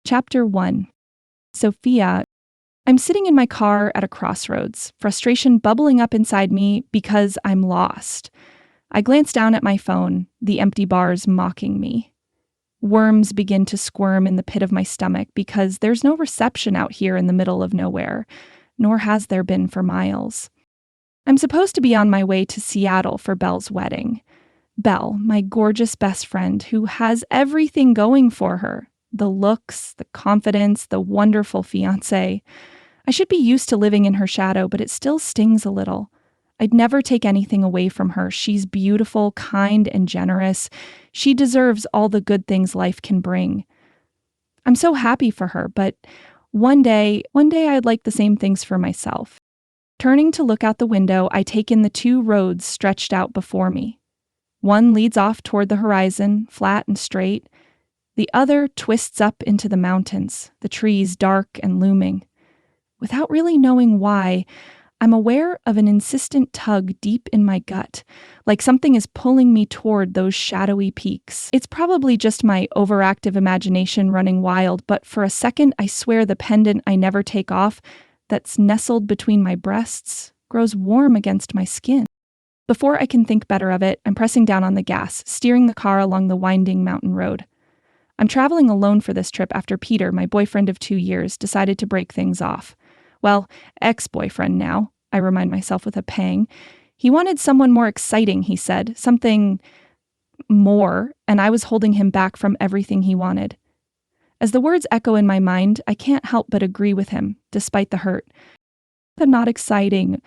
Chapter 1. Sophia. I'm sitting in my car at a crossroads, frustration bubbling up inside me because I'm lost. I glance down at my phone, the empty bars mocking me. Worms begin to squirm in the pit of my stomach because there's no reception out here in the middle of nowhere, nor has there been for miles. I'm supposed to be on my way to Seattle for Belle's wedding. Belle, my gorgeous best friend who has everything going for her. The looks, the confidence, the wonderful fiancé. I should be used to living in her shadow, but it still stings a little. I'd never take anything away from her. She's beautiful, kind, and generous. She deserves all the good things life can bring. I'm so happy for her, but one day I'd like the same things for myself. Turning to look out the window, I take in the two roads stretched out before me. One leads off toward the horizon, flat and straight. The other twists up into the mountains, the trees dark and looming. Without really knowing why, I'm aware of an insistent tug deep in my gut, like something is pulling me toward those shadowy peaks. It's probably just my overactive imagination running wild, but for a second I swear the pendant I never take off, that's nestled between my breasts, grows warm against my skin. Before I can think better of it, I'm pressing down on the gas, steering the car along the winding mountain road. I'm traveling alone for this trip after Peter, my boyfriend of 2 years, decided to break things off. Well, ex-boyfriend now, I remind myself with a pang. He wanted someone more exciting, he said, something more, and I was holding him back from everything he wanted. As the words echo in my mind, I can't help but agree with him, despite the hurt. But not exciting.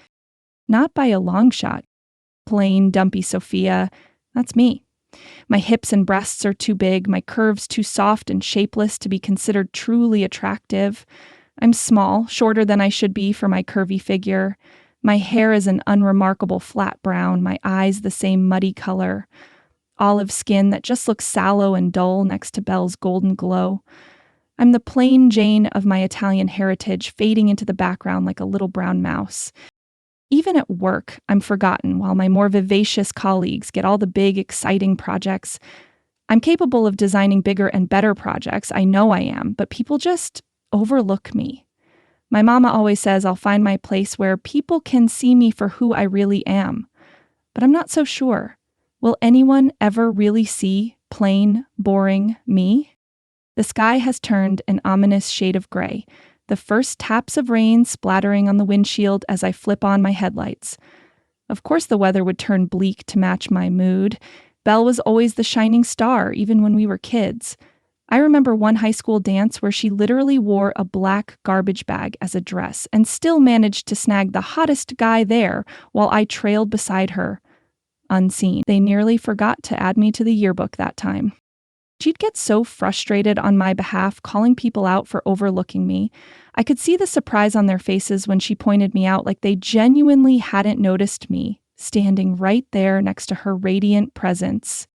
Not by a long shot. Plain, dumpy Sophia, that's me. My hips and breasts are too big, my curves too soft and shapeless to be considered truly attractive. I'm small, shorter than I should be for my curvy figure. My hair is an unremarkable flat brown, my eyes the same muddy color. Olive skin that just looks sallow and dull next to Belle's golden glow. I'm the plain Jane of my Italian heritage, fading into the background like a little brown mouse. Even at work, I'm forgotten while my more vivacious colleagues get all the big, exciting projects. I'm capable of designing bigger and better projects, I know I am, but people just overlook me. My mama always says I'll find my place where people can see me for who I really am. But I'm not so sure. Will anyone ever really see plain, boring me? The sky has turned an ominous shade of gray. The first taps of rain splattering on the windshield as I flip on my headlights. Of course the weather would turn bleak to match my mood. Belle was always the shining star, even when we were kids. I remember one high school dance where she literally wore a black garbage bag as a dress and still managed to snag the hottest guy there while I trailed beside her, unseen. They nearly forgot to add me to the yearbook that time. She'd get so frustrated on my behalf, calling people out for overlooking me. I could see the surprise on their faces when she pointed me out, like they genuinely hadn't noticed me, standing right there next to her radiant presence.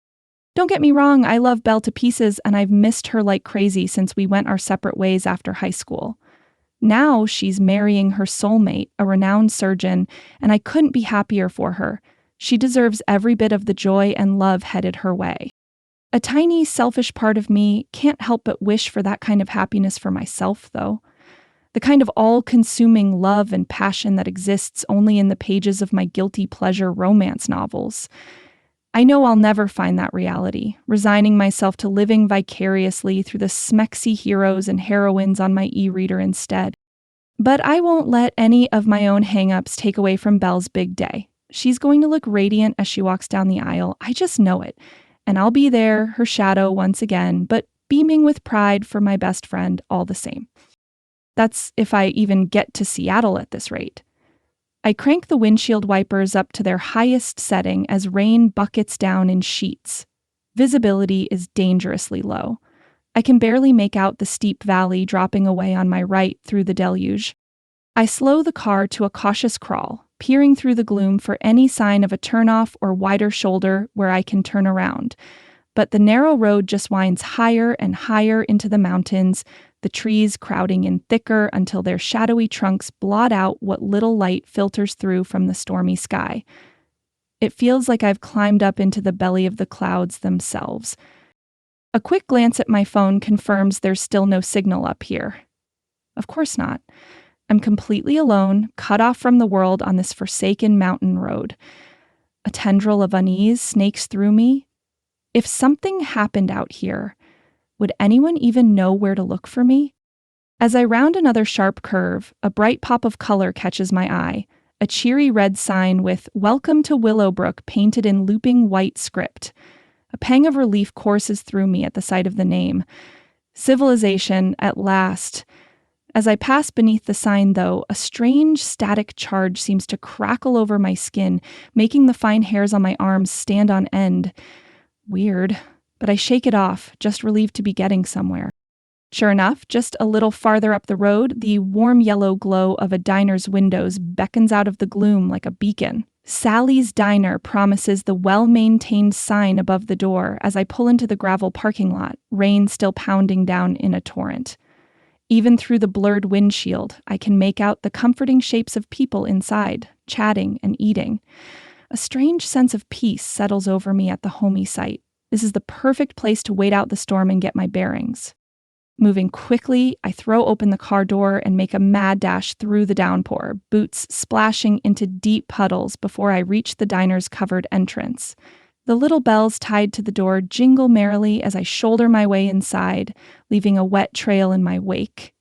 Don't get me wrong, I love Belle to pieces, and I've missed her like crazy since we went our separate ways after high school. Now she's marrying her soulmate, a renowned surgeon, and I couldn't be happier for her. She deserves every bit of the joy and love headed her way. A tiny, selfish part of me can't help but wish for that kind of happiness for myself, though. The kind of all-consuming love and passion that exists only in the pages of my guilty pleasure romance novels. I know I'll never find that reality, resigning myself to living vicariously through the smexy heroes and heroines on my e-reader instead. But I won't let any of my own hang-ups take away from Belle's big day. She's going to look radiant as she walks down the aisle, I just know it. And I'll be there, her shadow once again, but beaming with pride for my best friend all the same. That's if I even get to Seattle at this rate. I crank the windshield wipers up to their highest setting as rain buckets down in sheets. Visibility is dangerously low. I can barely make out the steep valley dropping away on my right through the deluge. I slow the car to a cautious crawl, peering through the gloom for any sign of a turnoff or wider shoulder where I can turn around. But the narrow road just winds higher and higher into the mountains, the trees crowding in thicker until their shadowy trunks blot out what little light filters through from the stormy sky. It feels like I've climbed up into the belly of the clouds themselves. A quick glance at my phone confirms there's still no signal up here. Of course not. I'm completely alone, cut off from the world on this forsaken mountain road. A tendril of unease snakes through me. If something happened out here, would anyone even know where to look for me? As I round another sharp curve, a bright pop of color catches my eye, a cheery red sign with "Welcome to Willowbrook" painted in looping white script. A pang of relief courses through me at the sight of the name. Civilization, at last. As I pass beneath the sign, though, a strange static charge seems to crackle over my skin, making the fine hairs on my arms stand on end. Weird, but I shake it off, just relieved to be getting somewhere. Sure enough, just a little farther up the road, the warm yellow glow of a diner's windows beckons out of the gloom like a beacon. Sally's Diner promises the well-maintained sign above the door as I pull into the gravel parking lot, rain still pounding down in a torrent. Even through the blurred windshield, I can make out the comforting shapes of people inside, chatting and eating. A strange sense of peace settles over me at the homey site. This is the perfect place to wait out the storm and get my bearings. Moving quickly, I throw open the car door and make a mad dash through the downpour, boots splashing into deep puddles before I reach the diner's covered entrance. The little bells tied to the door jingle merrily as I shoulder my way inside, leaving a wet trail in my wake.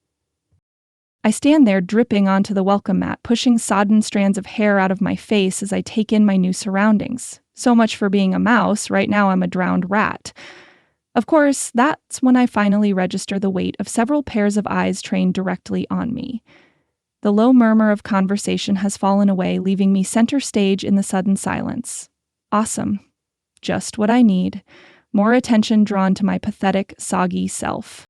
I stand there dripping onto the welcome mat, pushing sodden strands of hair out of my face as I take in my new surroundings. So much for being a mouse, right now I'm a drowned rat. Of course, that's when I finally register the weight of several pairs of eyes trained directly on me. The low murmur of conversation has fallen away, leaving me center stage in the sudden silence. Awesome. Just what I need. More attention drawn to my pathetic, soggy self.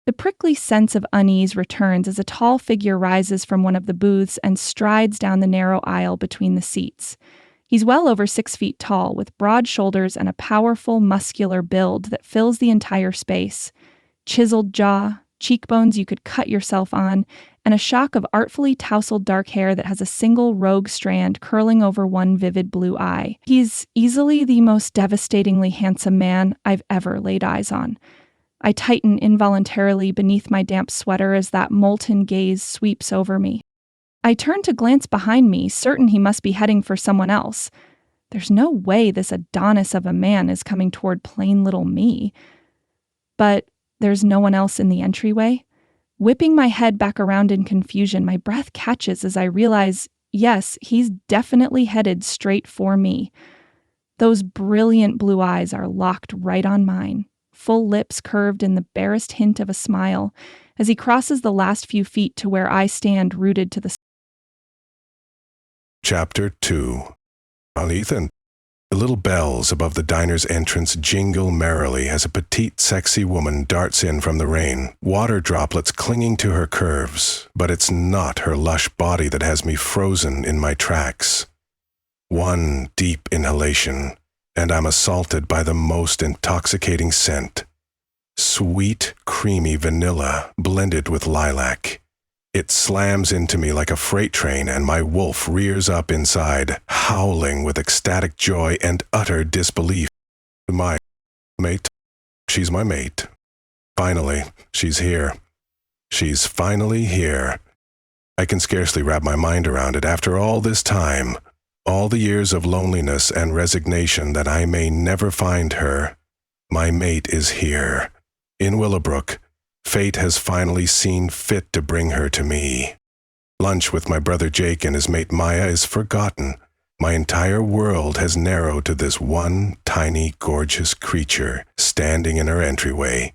The prickly sense of unease returns as a tall figure rises from one of the booths and strides down the narrow aisle between the seats. He's well over 6 feet tall, with broad shoulders and a powerful, muscular build that fills the entire space. Chiseled jaw, cheekbones you could cut yourself on, and a shock of artfully tousled dark hair that has a single rogue strand curling over one vivid blue eye. He's easily the most devastatingly handsome man I've ever laid eyes on. I tighten involuntarily beneath my damp sweater as that molten gaze sweeps over me. I turn to glance behind me, certain he must be heading for someone else. There's no way this Adonis of a man is coming toward plain little me. But there's no one else in the entryway. Whipping my head back around in confusion, my breath catches as I realize, yes, he's definitely headed straight for me. Those brilliant blue eyes are locked right on mine, full lips curved in the barest hint of a smile, as he crosses the last few feet to where I stand rooted to the Chapter 2. Ethan. The little bells above the diner's entrance jingle merrily as a petite, sexy woman darts in from the rain, water droplets clinging to her curves, but it's not her lush body that has me frozen in my tracks. One deep inhalation, and I'm assaulted by the most intoxicating scent. Sweet, creamy vanilla blended with lilac. It slams into me like a freight train, and my wolf rears up inside, howling with ecstatic joy and utter disbelief. My mate. She's my mate. Finally, she's here. She's finally here. I can scarcely wrap my mind around it after all this time, all the years of loneliness and resignation that I may never find her. My mate is here. In Willowbrook. Fate has finally seen fit to bring her to me. Lunch with my brother Jake and his mate Maya is forgotten. My entire world has narrowed to this one tiny, gorgeous creature standing in her entryway,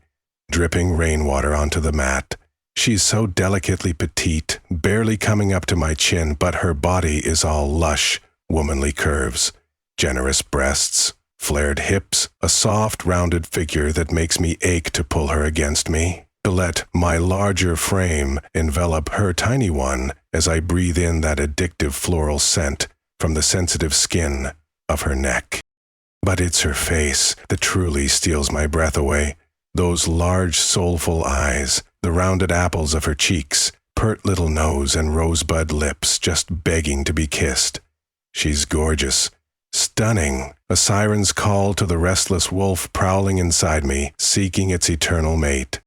dripping rainwater onto the mat. She's so delicately petite, barely coming up to my chin, but her body is all lush, womanly curves, generous breasts, flared hips, a soft, rounded figure that makes me ache to pull her against me, to let my larger frame envelop her tiny one as I breathe in that addictive floral scent from the sensitive skin of her neck. But it's her face that truly steals my breath away. Those large, soulful eyes, the rounded apples of her cheeks, pert little nose and rosebud lips just begging to be kissed. She's gorgeous, stunning, A siren's call to the restless wolf prowling inside me, seeking its eternal mate.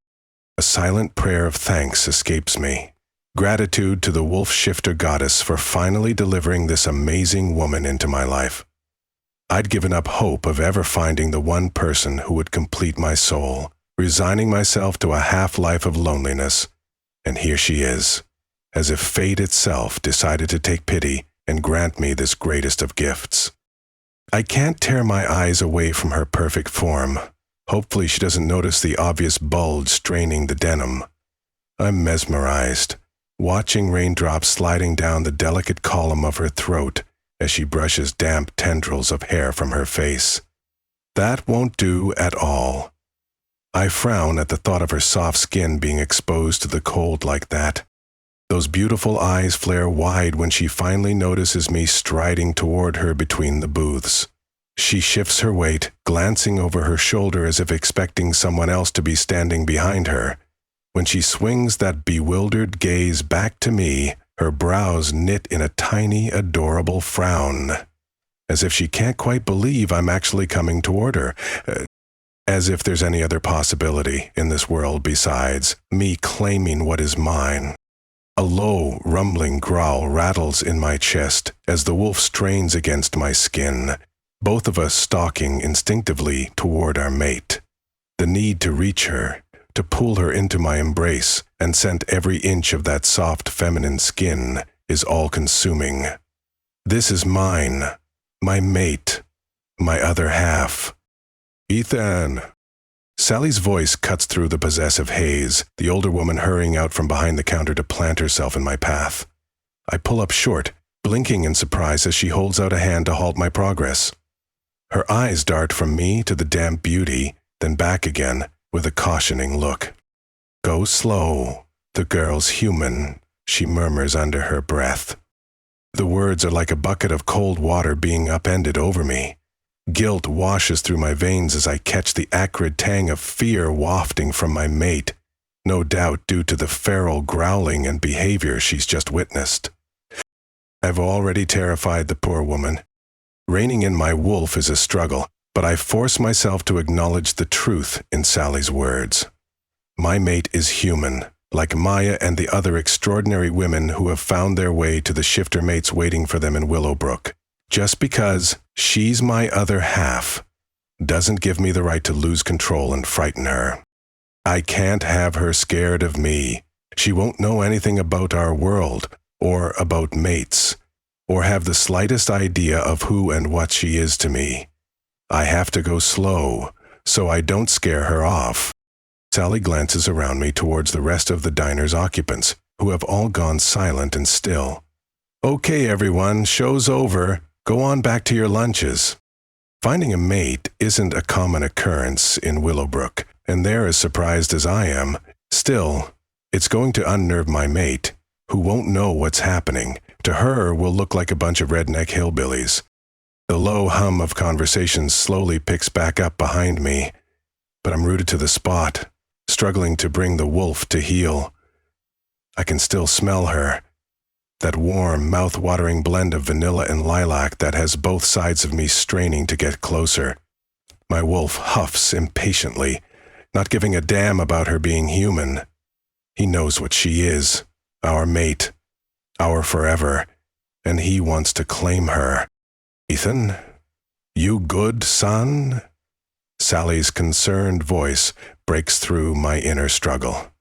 A silent prayer of thanks escapes me. Gratitude to the wolf shifter goddess for finally delivering this amazing woman into my life. I'd given up hope of ever finding the one person who would complete my soul, resigning myself to a half-life of loneliness. And here she is, as if fate itself decided to take pity and grant me this greatest of gifts. I can't tear my eyes away from her perfect form. Hopefully she doesn't notice the obvious bulge straining the denim. I'm mesmerized, watching raindrops sliding down the delicate column of her throat as she brushes damp tendrils of hair from her face. That won't do at all. I frown at the thought of her soft skin being exposed to the cold like that. Those beautiful eyes flare wide when she finally notices me striding toward her between the booths. She shifts her weight, glancing over her shoulder as if expecting someone else to be standing behind her. When she swings that bewildered gaze back to me, her brows knit in a tiny, adorable frown, as if she can't quite believe I'm actually coming toward her, as if there's any other possibility in this world besides me claiming what is mine. A low, rumbling growl rattles in my chest as the wolf strains against my skin, both of us stalking instinctively toward our mate. The need to reach her, to pull her into my embrace and scent every inch of that soft feminine skin is all-consuming. This is mine, my mate, my other half. Ethan! Sally's voice cuts through the possessive haze, the older woman hurrying out from behind the counter to plant herself in my path. I pull up short, blinking in surprise as she holds out a hand to halt my progress. Her eyes dart from me to the damp beauty, then back again, with a cautioning look. Go slow. The girl's human, she murmurs under her breath. The words are like a bucket of cold water being upended over me. Guilt washes through my veins as I catch the acrid tang of fear wafting from my mate, no doubt due to the feral growling and behavior she's just witnessed. I've already terrified the poor woman. Reining in my wolf is a struggle, but I force myself to acknowledge the truth in Sally's words. My mate is human, like Maya and the other extraordinary women who have found their way to the shifter mates waiting for them in Willowbrook. Just because she's my other half doesn't give me the right to lose control and frighten her. I can't have her scared of me. She won't know anything about our world, or about mates, or have the slightest idea of who and what she is to me. I have to go slow, so I don't scare her off. Sally glances around me towards the rest of the diner's occupants, who have all gone silent and still. Okay, everyone, show's over. Go on back to your lunches. Finding a mate isn't a common occurrence in Willowbrook, and they're as surprised as I am. Still, it's going to unnerve my mate, who won't know what's happening. To her, we'll look like a bunch of redneck hillbillies. The low hum of conversations slowly picks back up behind me, but I'm rooted to the spot, struggling to bring the wolf to heel. I can still smell her, that warm, mouth-watering blend of vanilla and lilac that has both sides of me straining to get closer. My wolf huffs impatiently, not giving a damn about her being human. He knows what she is, our mate, our forever, and he wants to claim her. Ethan, you good, son? Sally's concerned voice breaks through my inner struggle.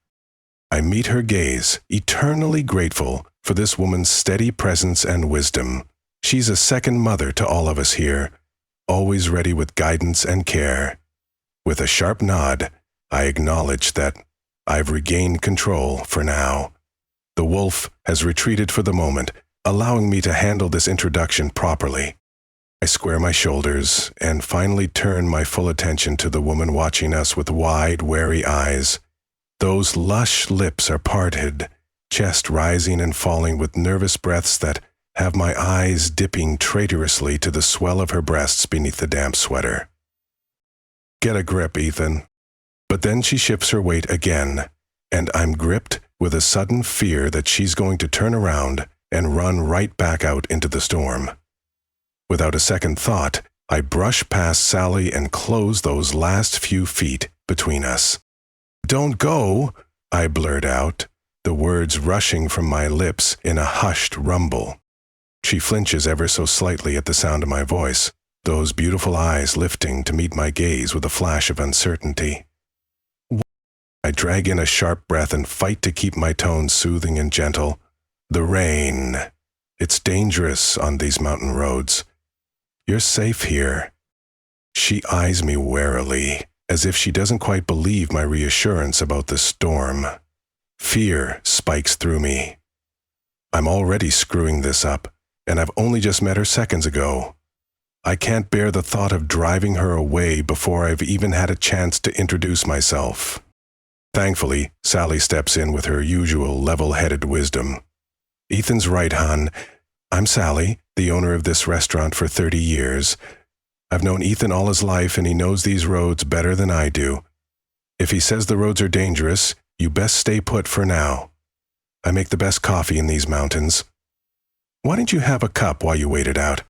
I meet her gaze, eternally grateful for this woman's steady presence and wisdom. She's a second mother to all of us here, always ready with guidance and care. With a sharp nod, I acknowledge that I've regained control for now. The wolf has retreated for the moment, allowing me to handle this introduction properly. I square my shoulders and finally turn my full attention to the woman watching us with wide, wary eyes. Those lush lips are parted, chest rising and falling with nervous breaths that have my eyes dipping traitorously to the swell of her breasts beneath the damp sweater. Get a grip, Ethan. But then she shifts her weight again, and I'm gripped with a sudden fear that she's going to turn around and run right back out into the storm. Without a second thought, I brush past Sally and close those last few feet between us. "Don't go," I blurt out, the words rushing from my lips in a hushed rumble. She flinches ever so slightly at the sound of my voice, those beautiful eyes lifting to meet my gaze with a flash of uncertainty. I drag in a sharp breath and fight to keep my tone soothing and gentle. "The rain. It's dangerous on these mountain roads. You're safe here." She eyes me warily, as if she doesn't quite believe my reassurance about the storm. Fear spikes through me. I'm already screwing this up, and I've only just met her seconds ago. I can't bear the thought of driving her away before I've even had a chance to introduce myself. Thankfully, Sally steps in with her usual level-headed wisdom. "Ethan's right, hon. I'm Sally, the owner of this restaurant for 30 years. I've known Ethan all his life, and he knows these roads better than I do. If he says the roads are dangerous, you best stay put for now. I make the best coffee in these mountains. Why don't you have a cup while you wait it out?"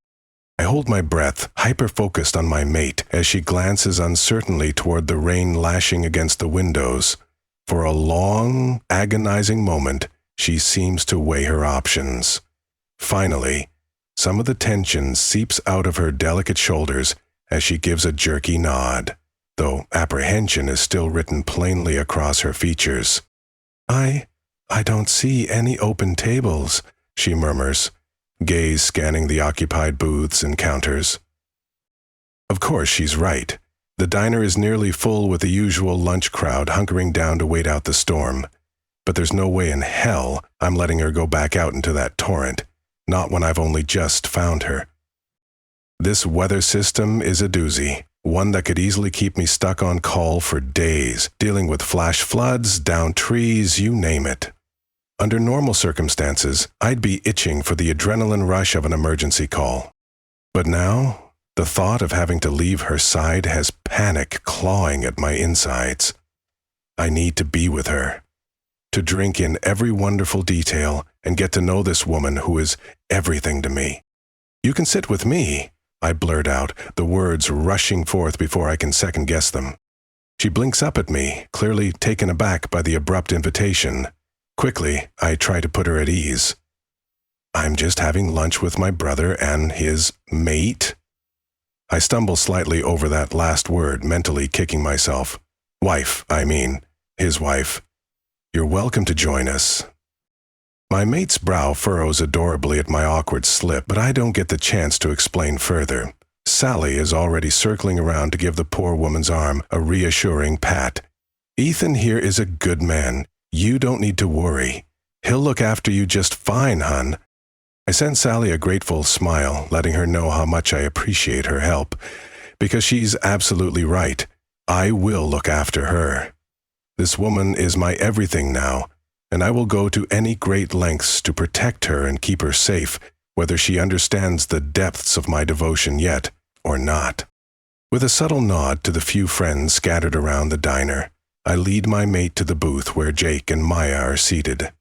I hold my breath, hyper-focused on my mate, as she glances uncertainly toward the rain lashing against the windows. For a long, agonizing moment, she seems to weigh her options. Finally, some of the tension seeps out of her delicate shoulders as she gives a jerky nod, though apprehension is still written plainly across her features. I don't see any open tables," she murmurs, gaze scanning the occupied booths and counters. Of course, she's right. The diner is nearly full with the usual lunch crowd hunkering down to wait out the storm. But there's no way in hell I'm letting her go back out into that torrent, not when I've only just found her. This weather system is a doozy, one that could easily keep me stuck on call for days, dealing with flash floods, downed trees, you name it. Under normal circumstances, I'd be itching for the adrenaline rush of an emergency call. But now, the thought of having to leave her side has panic clawing at my insides. I need to be with her, to drink in every wonderful detail and get to know this woman who is everything to me. "You can sit with me," I blurt out, the words rushing forth before I can second-guess them. She blinks up at me, clearly taken aback by the abrupt invitation. Quickly, I try to put her at ease. "I'm just having lunch with my brother and his mate." I stumble slightly over that last word, mentally kicking myself. Wife, I mean, his wife. "You're welcome to join us." My mate's brow furrows adorably at my awkward slip, but I don't get the chance to explain further. Sally is already circling around to give the poor woman's arm a reassuring pat. "Ethan here is a good man. You don't need to worry. He'll look after you just fine, hon." I send Sally a grateful smile, letting her know how much I appreciate her help, because she's absolutely right. I will look after her. This woman is my everything now, and I will go to any great lengths to protect her and keep her safe, whether she understands the depths of my devotion yet or not. With a subtle nod to the few friends scattered around the diner, I lead my mate to the booth where Jake and Maya are seated.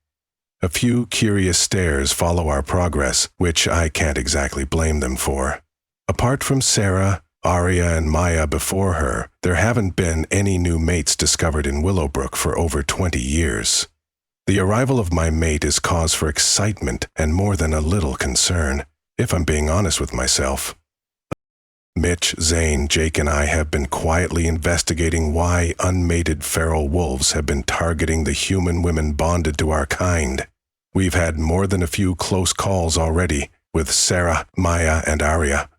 A few curious stares follow our progress, which I can't exactly blame them for. Apart from Sarah, Aria, and Maya before her, there haven't been any new mates discovered in Willowbrook for over 20 years. The arrival of my mate is cause for excitement and more than a little concern, if I'm being honest with myself. Mitch, Zane, Jake, and I have been quietly investigating why unmated feral wolves have been targeting the human women bonded to our kind. We've had more than a few close calls already, with Sarah, Maya, and Aria.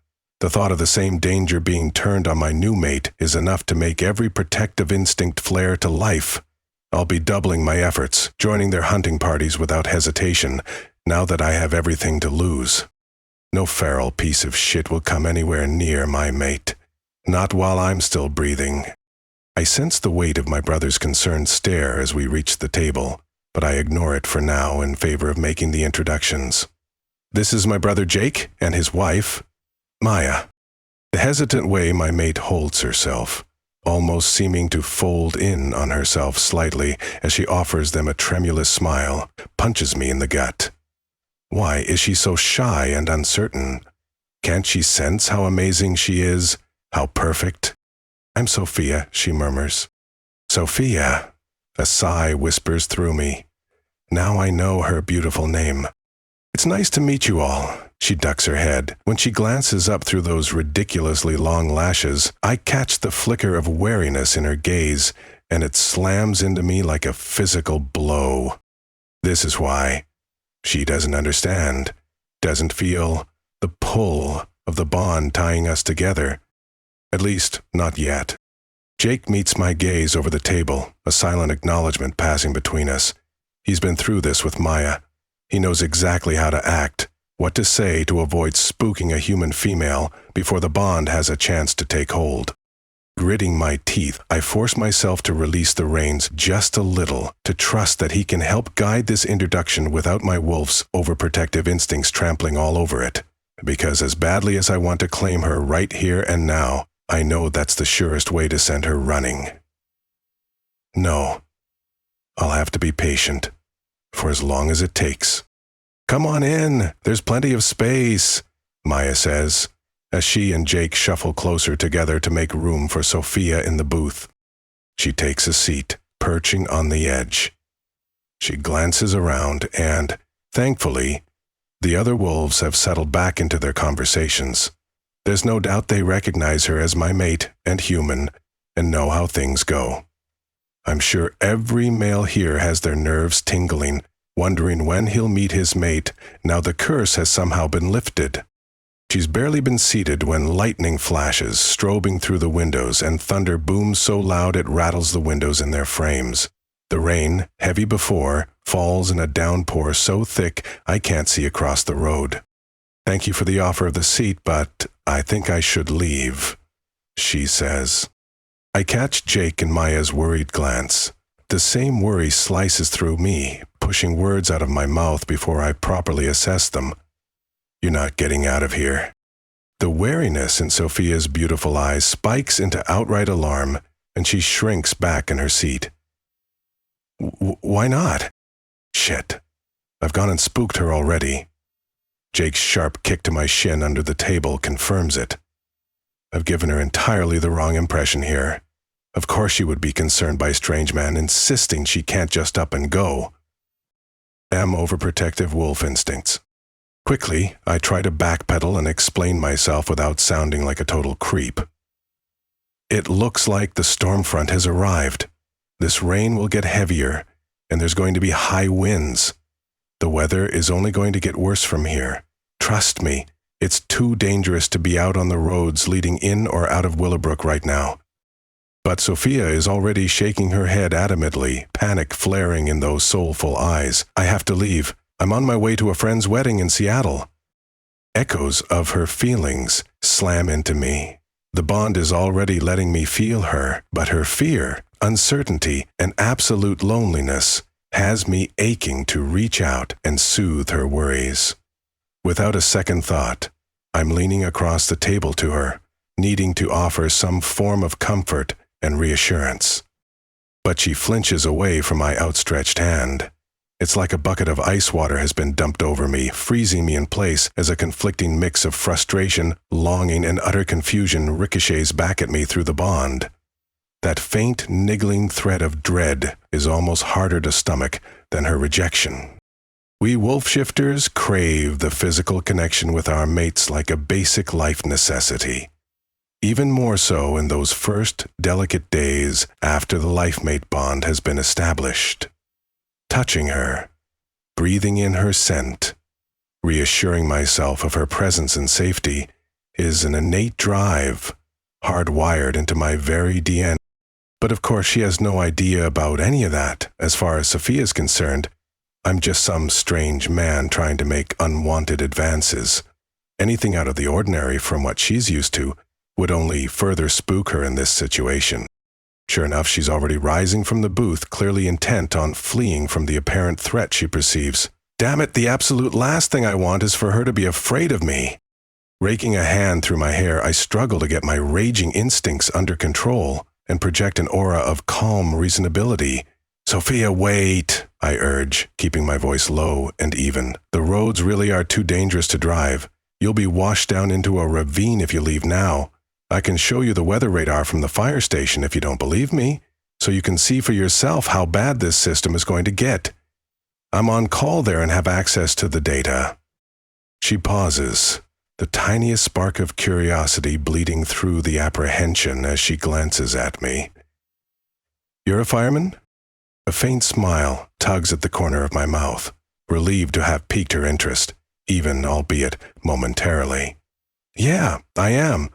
The thought of the same danger being turned on my new mate is enough to make every protective instinct flare to life. I'll be doubling my efforts, joining their hunting parties without hesitation, now that I have everything to lose. No feral piece of shit will come anywhere near my mate. Not while I'm still breathing. I sense the weight of my brother's concerned stare as we reach the table, but I ignore it for now in favor of making the introductions. "This is my brother Jake and his wife, Maya." The hesitant way my mate holds herself, almost seeming to fold in on herself slightly as she offers them a tremulous smile, punches me in the gut. Why is she so shy and uncertain? Can't she sense how amazing she is? How perfect? I'm Sophia, she murmurs. Sophia. A sigh whispers through me. Now I know her beautiful name. It's nice to meet you all. She ducks her head. When she glances up through those ridiculously long lashes, I catch the flicker of wariness in her gaze, and it slams into me like a physical blow. This is why. She doesn't understand, doesn't feel the pull of the bond tying us together. At least, not yet. Jake meets my gaze over the table, a silent acknowledgement passing between us. He's been through this with Maya. He knows exactly how to act, what to say to avoid spooking a human female before the bond has a chance to take hold. Gritting my teeth, I force myself to release the reins just a little, to trust that he can help guide this introduction without my wolf's overprotective instincts trampling all over it. Because as badly as I want to claim her right here and now, I know that's the surest way to send her running. No, I'll have to be patient, for as long as it takes. Come on in, there's plenty of space, Maya says, as she and Jake shuffle closer together to make room for Sophia in the booth. She takes a seat, perching on the edge. She glances around and, thankfully, the other wolves have settled back into their conversations. There's no doubt they recognize her as my mate and human and know how things go. I'm sure every male here has their nerves tingling, wondering when he'll meet his mate now the curse has somehow been lifted. She's barely been seated when lightning flashes, strobing through the windows, and thunder booms so loud it rattles the windows in their frames. The rain, heavy before, falls in a downpour so thick I can't see across the road. Thank you for the offer of the seat, but I think I should leave, she says. I catch Jake and Maya's worried glance. The same worry slices through me, pushing words out of my mouth before I properly assess them. You're not getting out of here. The wariness in Sophia's beautiful eyes spikes into outright alarm, and she shrinks back in her seat. Why not? Shit. I've gone and spooked her already. Jake's sharp kick to my shin under the table confirms it. I've given her entirely the wrong impression here. Of course she would be concerned by a strange man insisting she can't just up and go. Damn overprotective wolf instincts. Quickly, I try to backpedal and explain myself without sounding like a total creep. It looks like the storm front has arrived. This rain will get heavier, and there's going to be high winds. The weather is only going to get worse from here. Trust me, it's too dangerous to be out on the roads leading in or out of Willowbrook right now. But Sophia is already shaking her head adamantly, panic flaring in those soulful eyes. I have to leave. I'm on my way to a friend's wedding in Seattle. Echoes of her feelings slam into me. The bond is already letting me feel her, but her fear, uncertainty, and absolute loneliness has me aching to reach out and soothe her worries. Without a second thought, I'm leaning across the table to her, needing to offer some form of comfort and reassurance. But she flinches away from my outstretched hand. It's like a bucket of ice water has been dumped over me, freezing me in place as a conflicting mix of frustration, longing, and utter confusion ricochets back at me through the bond. That faint, niggling thread of dread is almost harder to stomach than her rejection. We wolf shifters crave the physical connection with our mates like a basic life necessity. Even more so in those first delicate days after the life-mate bond has been established. Touching her, breathing in her scent, reassuring myself of her presence and safety is an innate drive, hardwired into my very DNA. But of course she has no idea about any of that. As far as Sophia is concerned, I'm just some strange man trying to make unwanted advances. Anything out of the ordinary from what she's used to would only further spook her in this situation. Sure enough, she's already rising from the booth, clearly intent on fleeing from the apparent threat she perceives. Damn it, the absolute last thing I want is for her to be afraid of me. Raking a hand through my hair, I struggle to get my raging instincts under control and project an aura of calm reasonability. Sophia, wait, I urge, keeping my voice low and even. The roads really are too dangerous to drive. You'll be washed down into a ravine if you leave now. I can show you the weather radar from the fire station if you don't believe me, so you can see for yourself how bad this system is going to get. I'm on call there and have access to the data." She pauses, the tiniest spark of curiosity bleeding through the apprehension as she glances at me. "You're a fireman?" A faint smile tugs at the corner of my mouth, relieved to have piqued her interest, even albeit momentarily. "Yeah, I am.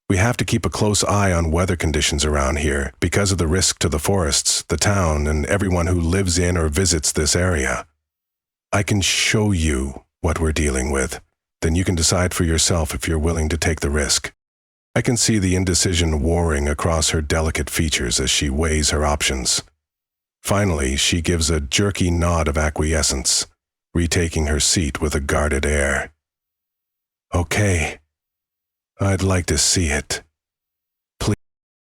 We have to keep a close eye on weather conditions around here because of the risk to the forests, the town, and everyone who lives in or visits this area. I can show you what we're dealing with. Then you can decide for yourself if you're willing to take the risk." I can see the indecision warring across her delicate features as she weighs her options. Finally, she gives a jerky nod of acquiescence, retaking her seat with a guarded air. "Okay. I'd like to see it. Please."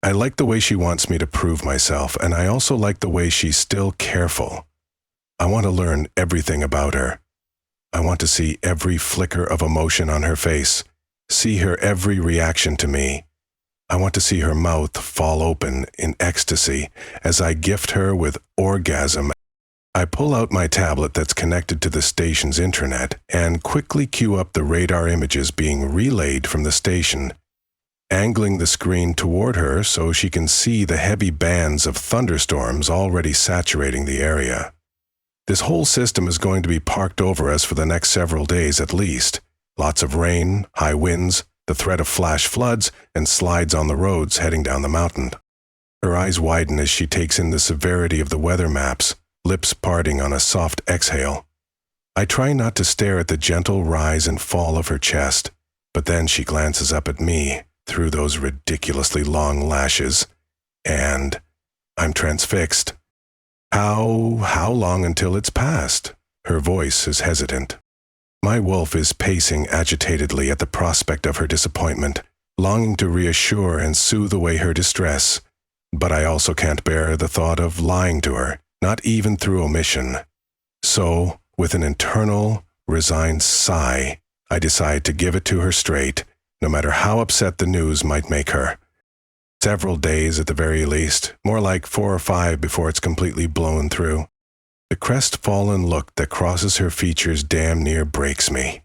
I like the way she wants me to prove myself, and I also like the way she's still careful. I want to learn everything about her. I want to see every flicker of emotion on her face, see her every reaction to me. I want to see her mouth fall open in ecstasy as I gift her with orgasm. I pull out my tablet that's connected to the station's intranet and quickly cue up the radar images being relayed from the station, angling the screen toward her so she can see the heavy bands of thunderstorms already saturating the area. This whole system is going to be parked over us for the next several days at least. Lots of rain, high winds, the threat of flash floods, and slides on the roads heading down the mountain. Her eyes widen as she takes in the severity of the weather maps, lips parting on a soft exhale. I try not to stare at the gentle rise and fall of her chest, but then she glances up at me through those ridiculously long lashes, and I'm transfixed. How long until it's past?" Her voice is hesitant. My wolf is pacing agitatedly at the prospect of her disappointment, longing to reassure and soothe away her distress. But I also can't bear the thought of lying to her, not even through omission. So, with an internal, resigned sigh, I decide to give it to her straight, no matter how upset the news might make her. Several days at the very least, more like 4 or 5 before it's completely blown through. The crestfallen look that crosses her features damn near breaks me.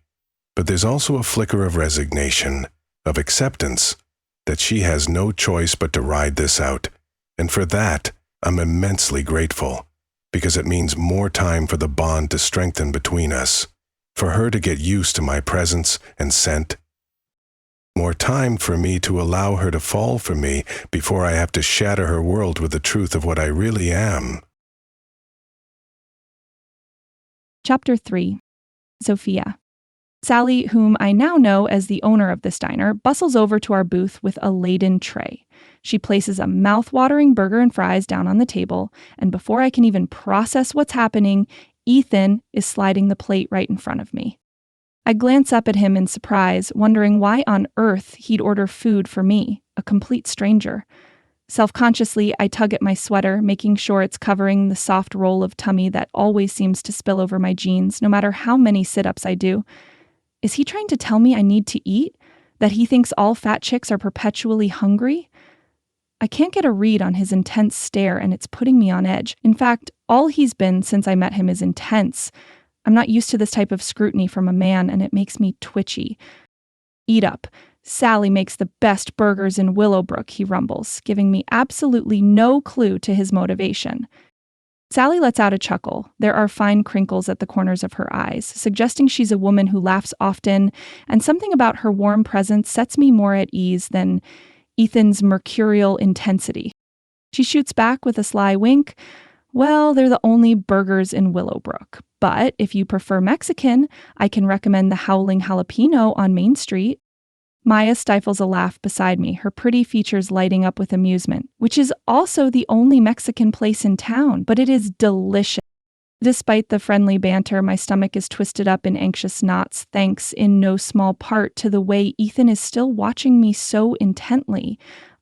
But there's also a flicker of resignation, of acceptance, that she has no choice but to ride this out. And for that, I'm immensely grateful, because it means more time for the bond to strengthen between us, for her to get used to my presence and scent. More time for me to allow her to fall for me before I have to shatter her world with the truth of what I really am. Chapter 3. Sophia. Sally, whom I now know as the owner of this diner, bustles over to our booth with a laden tray. She places a mouth-watering burger and fries down on the table, and before I can even process what's happening, Ethan is sliding the plate right in front of me. I glance up at him in surprise, wondering why on earth he'd order food for me, a complete stranger. Self-consciously, I tug at my sweater, making sure it's covering the soft roll of tummy that always seems to spill over my jeans, no matter how many sit-ups I do. Is he trying to tell me I need to eat? That he thinks all fat chicks are perpetually hungry? I can't get a read on his intense stare, and it's putting me on edge. In fact, all he's been since I met him is intense. I'm not used to this type of scrutiny from a man, and it makes me twitchy. "Eat up. Sally makes the best burgers in Willowbrook," he rumbles, giving me absolutely no clue to his motivation. Sally lets out a chuckle. There are fine crinkles at the corners of her eyes, suggesting she's a woman who laughs often, and something about her warm presence sets me more at ease than Ethan's mercurial intensity. She shoots back with a sly wink. "Well, they're the only burgers in Willowbrook. But if you prefer Mexican, I can recommend the Howling Jalapeno on Main Street." Maya stifles a laugh beside me, her pretty features lighting up with amusement, which is also the only Mexican place in town, but it is delicious. Despite the friendly banter, my stomach is twisted up in anxious knots, thanks in no small part to the way Ethan is still watching me so intently,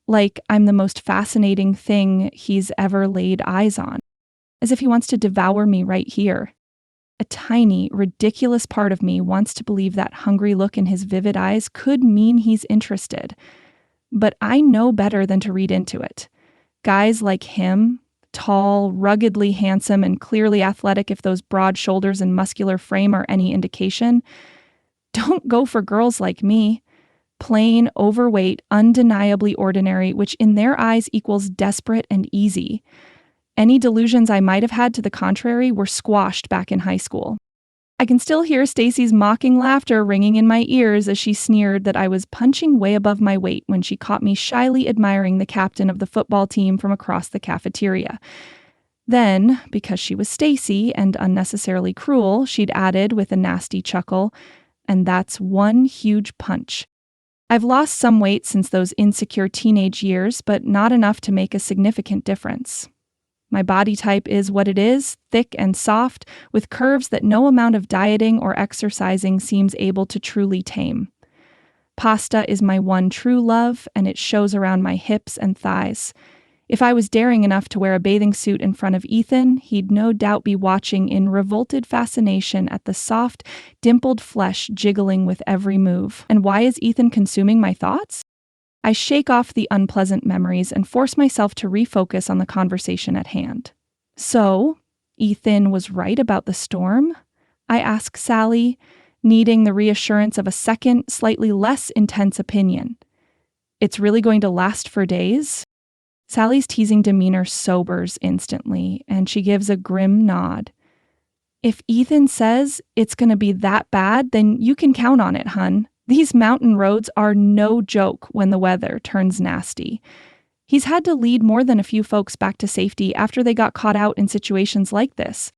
like I'm the most fascinating thing he's ever laid eyes on, as if he wants to devour me right here. A tiny, ridiculous part of me wants to believe that hungry look in his vivid eyes could mean he's interested. But I know better than to read into it. Guys like him, tall, ruggedly handsome, and clearly athletic if those broad shoulders and muscular frame are any indication, don't go for girls like me. Plain, overweight, undeniably ordinary, which in their eyes equals desperate and easy. Any delusions I might have had to the contrary were squashed back in high school. I can still hear Stacy's mocking laughter ringing in my ears as she sneered that I was punching way above my weight when she caught me shyly admiring the captain of the football team from across the cafeteria. Then, because she was Stacy and unnecessarily cruel, she'd added with a nasty chuckle, "And that's one huge punch." I've lost some weight since those insecure teenage years, but not enough to make a significant difference. My body type is what it is, thick and soft, with curves that no amount of dieting or exercising seems able to truly tame. Pasta is my one true love, and it shows around my hips and thighs. If I was daring enough to wear a bathing suit in front of Ethan, he'd no doubt be watching in revolted fascination at the soft, dimpled flesh jiggling with every move. And why is Ethan consuming my thoughts? I shake off the unpleasant memories and force myself to refocus on the conversation at hand. "So, Ethan was right about the storm?" I ask Sally, needing the reassurance of a second, slightly less intense opinion. "It's really going to last for days?" Sally's teasing demeanor sobers instantly, and she gives a grim nod. "If Ethan says it's going to be that bad, then you can count on it, hun. These mountain roads are no joke when the weather turns nasty. He's had to lead more than a few folks back to safety after they got caught out in situations like this,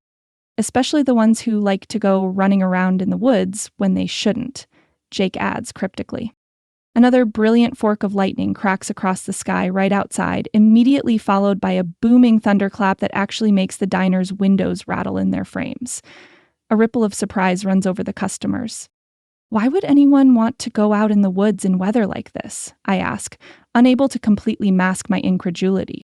especially the ones who like to go running around in the woods when they shouldn't," Jake adds cryptically. Another brilliant fork of lightning cracks across the sky right outside, immediately followed by a booming thunderclap that actually makes the diner's windows rattle in their frames. A ripple of surprise runs over the customers. "Why would anyone want to go out in the woods in weather like this?" I ask, unable to completely mask my incredulity.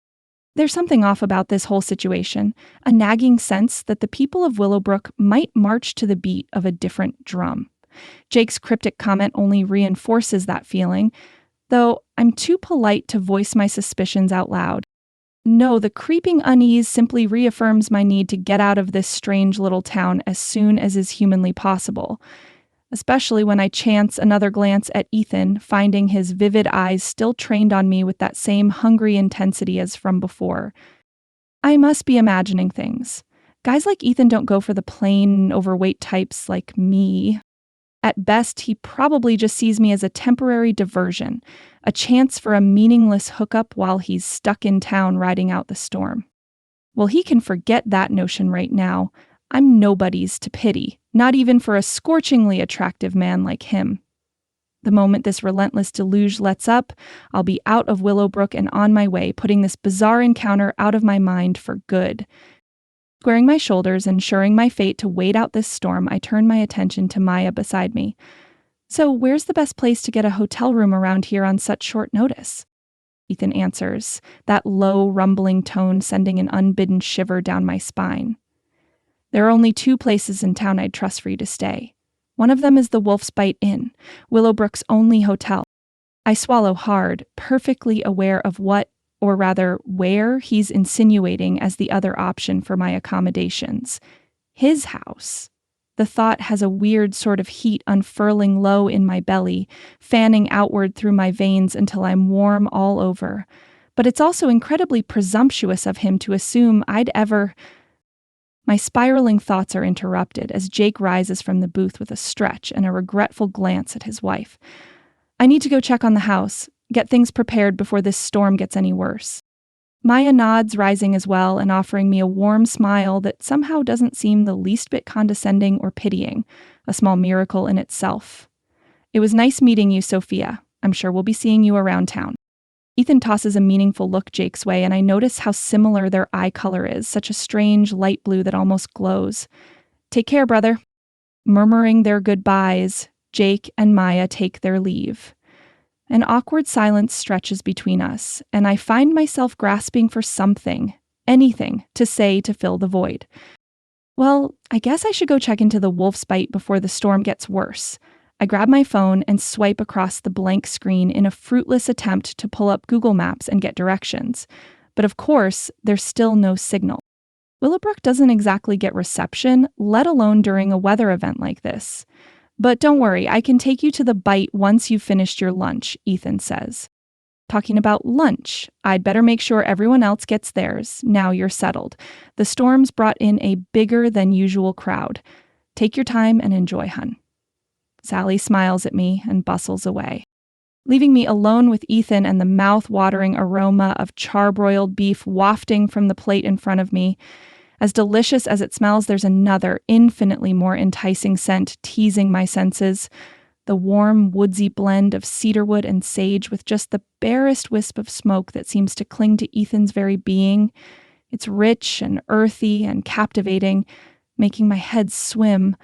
There's something off about this whole situation, a nagging sense that the people of Willowbrook might march to the beat of a different drum. Jake's cryptic comment only reinforces that feeling, though I'm too polite to voice my suspicions out loud. No, the creeping unease simply reaffirms my need to get out of this strange little town as soon as is humanly possible, especially when I chance another glance at Ethan, finding his vivid eyes still trained on me with that same hungry intensity as from before. I must be imagining things. Guys like Ethan don't go for the plain, overweight types like me. At best, he probably just sees me as a temporary diversion, a chance for a meaningless hookup while he's stuck in town riding out the storm. Well, he can forget that notion right now. I'm nobody's to pity, not even for a scorchingly attractive man like him. The moment this relentless deluge lets up, I'll be out of Willowbrook and on my way, putting this bizarre encounter out of my mind for good. Squaring my shoulders and ensuring my fate to wait out this storm, I turn my attention to Maya beside me. "So, where's the best place to get a hotel room around here on such short notice?" Ethan answers, that low, rumbling tone sending an unbidden shiver down my spine. "There are only two places in town I'd trust for you to stay. One of them is the Wolf's Bite Inn, Willowbrook's only hotel." I swallow hard, perfectly aware of what, or rather where, he's insinuating as the other option for my accommodations. His house. The thought has a weird sort of heat unfurling low in my belly, fanning outward through my veins until I'm warm all over. But it's also incredibly presumptuous of him to assume I'd ever... My spiraling thoughts are interrupted as Jake rises from the booth with a stretch and a regretful glance at his wife. "I need to go check on the house, get things prepared before this storm gets any worse." Maya nods, rising as well and offering me a warm smile that somehow doesn't seem the least bit condescending or pitying, a small miracle in itself. "It was nice meeting you, Sophia. I'm sure we'll be seeing you around town." Ethan tosses a meaningful look Jake's way, and I notice how similar their eye color is, such a strange light blue that almost glows. "Take care, brother." Murmuring their goodbyes, Jake and Maya take their leave. An awkward silence stretches between us, and I find myself grasping for something, anything, to say to fill the void. Well, I guess I should go check into the wolf's bite before the storm gets worse. I grab my phone and swipe across the blank screen in a fruitless attempt to pull up Google Maps and get directions. But of course, there's still no signal. Willowbrook doesn't exactly get reception, let alone during a weather event like this. But don't worry, I can take you to the bite once you've finished your lunch, Ethan says. Talking about lunch, I'd better make sure everyone else gets theirs. Now you're settled. The storm's brought in a bigger than usual crowd. Take your time and enjoy, hun. Sally smiles at me and bustles away, leaving me alone with Ethan and the mouth-watering aroma of charbroiled beef wafting from the plate in front of me. As delicious as it smells, there's another, infinitely more enticing scent teasing my senses. The warm, woodsy blend of cedarwood and sage with just the barest wisp of smoke that seems to cling to Ethan's very being. It's rich and earthy and captivating, making my head swim.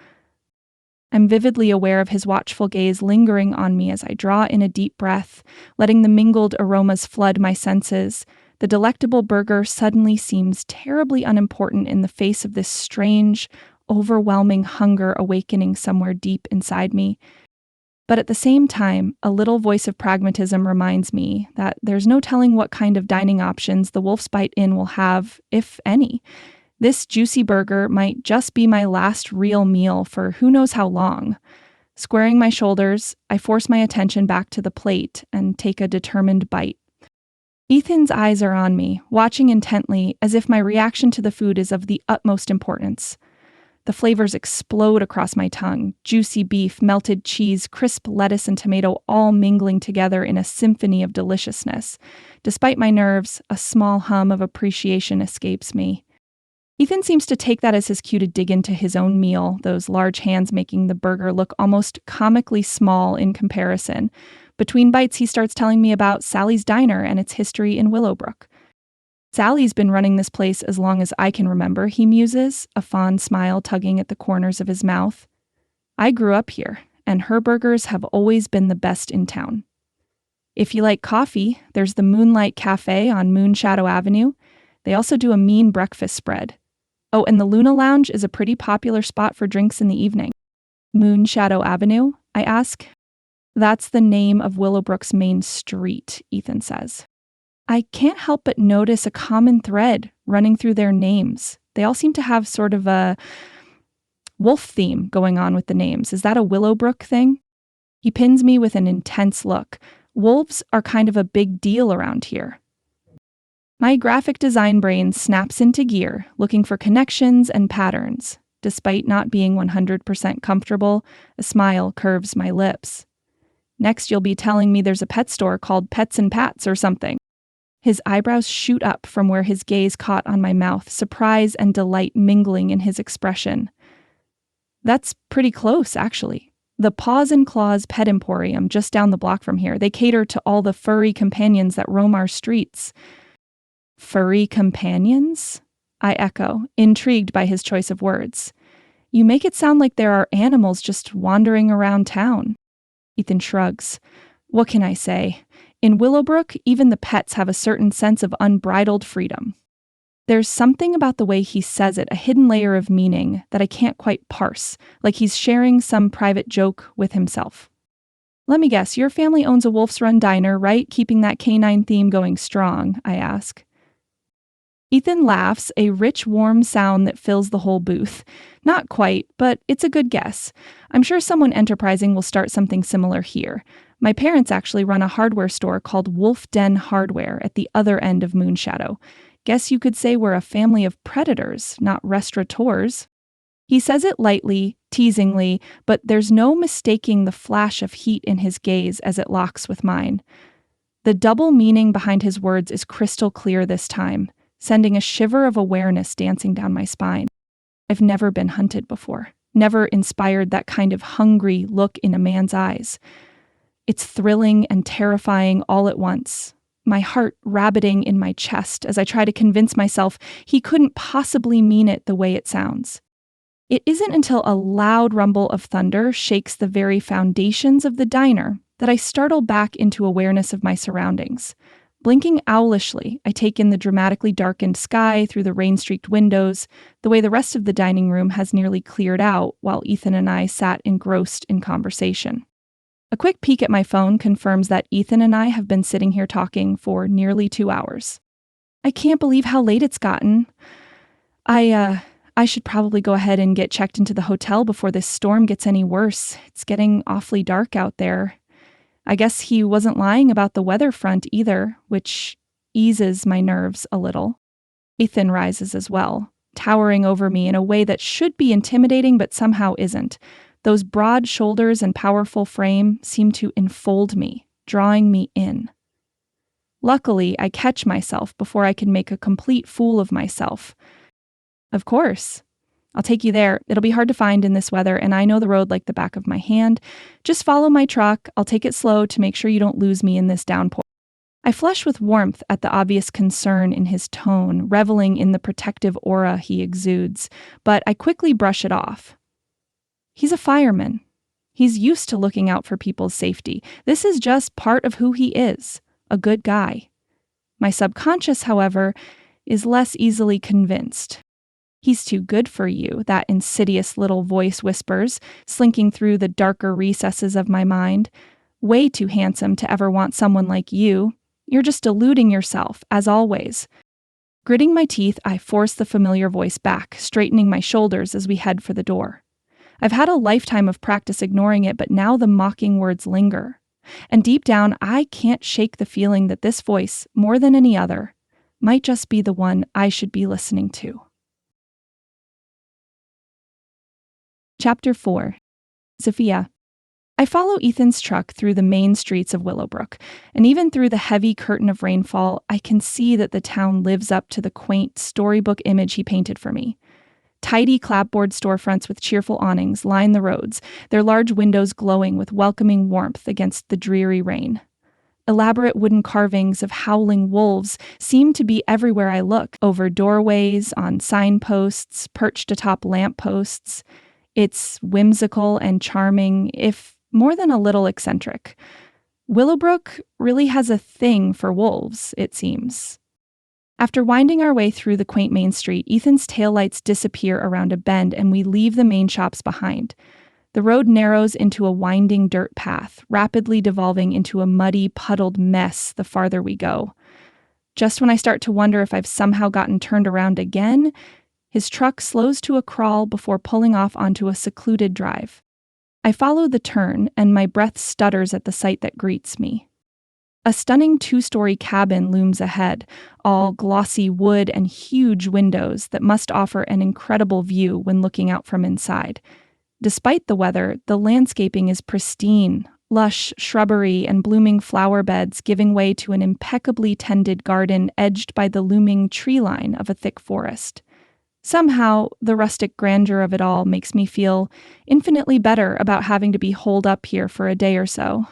I'm vividly aware of his watchful gaze lingering on me as I draw in a deep breath, letting the mingled aromas flood my senses. The delectable burger suddenly seems terribly unimportant in the face of this strange, overwhelming hunger awakening somewhere deep inside me. But at the same time, a little voice of pragmatism reminds me that there's no telling what kind of dining options the Wolf's Bite Inn will have, if any. This juicy burger might just be my last real meal for who knows how long. Squaring my shoulders, I force my attention back to the plate and take a determined bite. Ethan's eyes are on me, watching intently as if my reaction to the food is of the utmost importance. The flavors explode across my tongue, juicy beef, melted cheese, crisp lettuce and tomato all mingling together in a symphony of deliciousness. Despite my nerves, a small hum of appreciation escapes me. Ethan seems to take that as his cue to dig into his own meal, those large hands making the burger look almost comically small in comparison. Between bites, he starts telling me about Sally's Diner and its history in Willowbrook. Sally's been running this place as long as I can remember, he muses, a fond smile tugging at the corners of his mouth. I grew up here, and her burgers have always been the best in town. If you like coffee, there's the Moonlight Cafe on Moonshadow Avenue. They also do a mean breakfast spread. Oh, and the Luna Lounge is a pretty popular spot for drinks in the evening. Moonshadow Avenue, I ask. That's the name of Willowbrook's main street, Ethan says. I can't help but notice a common thread running through their names. They all seem to have sort of a wolf theme going on with the names. Is that a Willowbrook thing? He pins me with an intense look. Wolves are kind of a big deal around here. My graphic design brain snaps into gear, looking for connections and patterns. Despite not being 100% comfortable, a smile curves my lips. Next, you'll be telling me there's a pet store called Pets and Pats or something. His eyebrows shoot up from where his gaze caught on my mouth, surprise and delight mingling in his expression. That's pretty close, actually. The Paws and Claws Pet Emporium, just down the block from here. They cater to all the furry companions that roam our streets. Furry companions? I echo, intrigued by his choice of words. You make it sound like there are animals just wandering around town. Ethan shrugs. What can I say? In Willowbrook, even the pets have a certain sense of unbridled freedom. There's something about the way he says it, a hidden layer of meaning that I can't quite parse, like he's sharing some private joke with himself. Let me guess, your family owns a Wolf's Run diner, right? Keeping that canine theme going strong, I ask. Ethan laughs, a rich, warm sound that fills the whole booth. Not quite, but it's a good guess. I'm sure someone enterprising will start something similar here. My parents actually run a hardware store called Wolf Den Hardware at the other end of Moonshadow. Guess you could say we're a family of predators, not restaurateurs. He says it lightly, teasingly, but there's no mistaking the flash of heat in his gaze as it locks with mine. The double meaning behind his words is crystal clear this time, sending a shiver of awareness dancing down my spine. I've never been hunted before, never inspired that kind of hungry look in a man's eyes. It's thrilling and terrifying all at once, my heart rabbiting in my chest as I try to convince myself he couldn't possibly mean it the way it sounds. It isn't until a loud rumble of thunder shakes the very foundations of the diner that I startle back into awareness of my surroundings. Blinking owlishly, I take in the dramatically darkened sky through the rain-streaked windows, the way the rest of the dining room has nearly cleared out while Ethan and I sat engrossed in conversation. A quick peek at my phone confirms that Ethan and I have been sitting here talking for nearly 2 hours. I can't believe how late it's gotten. I should probably go ahead and get checked into the hotel before this storm gets any worse. It's getting awfully dark out there. I guess he wasn't lying about the weather front either, which eases my nerves a little. Ethan rises as well, towering over me in a way that should be intimidating but somehow isn't. Those broad shoulders and powerful frame seem to enfold me, drawing me in. Luckily, I catch myself before I can make a complete fool of myself. Of course. I'll take you there. It'll be hard to find in this weather, and I know the road like the back of my hand. Just follow my truck. I'll take it slow to make sure you don't lose me in this downpour. I flush with warmth at the obvious concern in his tone, reveling in the protective aura he exudes, but I quickly brush it off. He's a fireman. He's used to looking out for people's safety. This is just part of who he is, a good guy. My subconscious, however, is less easily convinced. He's too good for you, that insidious little voice whispers, slinking through the darker recesses of my mind. Way too handsome to ever want someone like you. You're just deluding yourself, as always. Gritting my teeth, I force the familiar voice back, straightening my shoulders as we head for the door. I've had a lifetime of practice ignoring it, but now the mocking words linger. And deep down, I can't shake the feeling that this voice, more than any other, might just be the one I should be listening to. Chapter 4. Sophia. I follow Ethan's truck through the main streets of Willowbrook, and even through the heavy curtain of rainfall, I can see that the town lives up to the quaint storybook image he painted for me. Tidy clapboard storefronts with cheerful awnings line the roads, their large windows glowing with welcoming warmth against the dreary rain. Elaborate wooden carvings of howling wolves seem to be everywhere I look, over doorways, on signposts, perched atop lampposts. It's whimsical and charming, if more than a little eccentric. Willowbrook really has a thing for wolves, it seems. After winding our way through the quaint main street, Ethan's taillights disappear around a bend and we leave the main shops behind. The road narrows into a winding dirt path, rapidly devolving into a muddy, puddled mess the farther we go. Just when I start to wonder if I've somehow gotten turned around again, his truck slows to a crawl before pulling off onto a secluded drive. I follow the turn, and my breath stutters at the sight that greets me. A stunning 2-story cabin looms ahead, all glossy wood and huge windows that must offer an incredible view when looking out from inside. Despite the weather, the landscaping is pristine, lush shrubbery and blooming flower beds giving way to an impeccably tended garden edged by the looming tree line of a thick forest. Somehow, the rustic grandeur of it all makes me feel infinitely better about having to be holed up here for a day or so.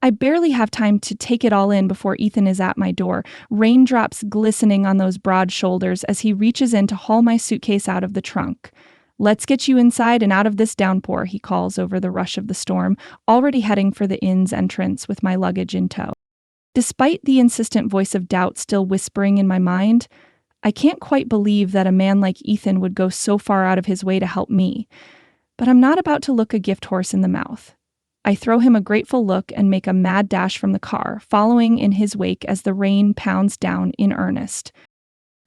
I barely have time to take it all in before Ethan is at my door, raindrops glistening on those broad shoulders as he reaches in to haul my suitcase out of the trunk. "Let's get you inside and out of this downpour," he calls over the rush of the storm, already heading for the inn's entrance with my luggage in tow. Despite the insistent voice of doubt still whispering in my mind, I can't quite believe that a man like Ethan would go so far out of his way to help me. But I'm not about to look a gift horse in the mouth. I throw him a grateful look and make a mad dash from the car, following in his wake as the rain pounds down in earnest.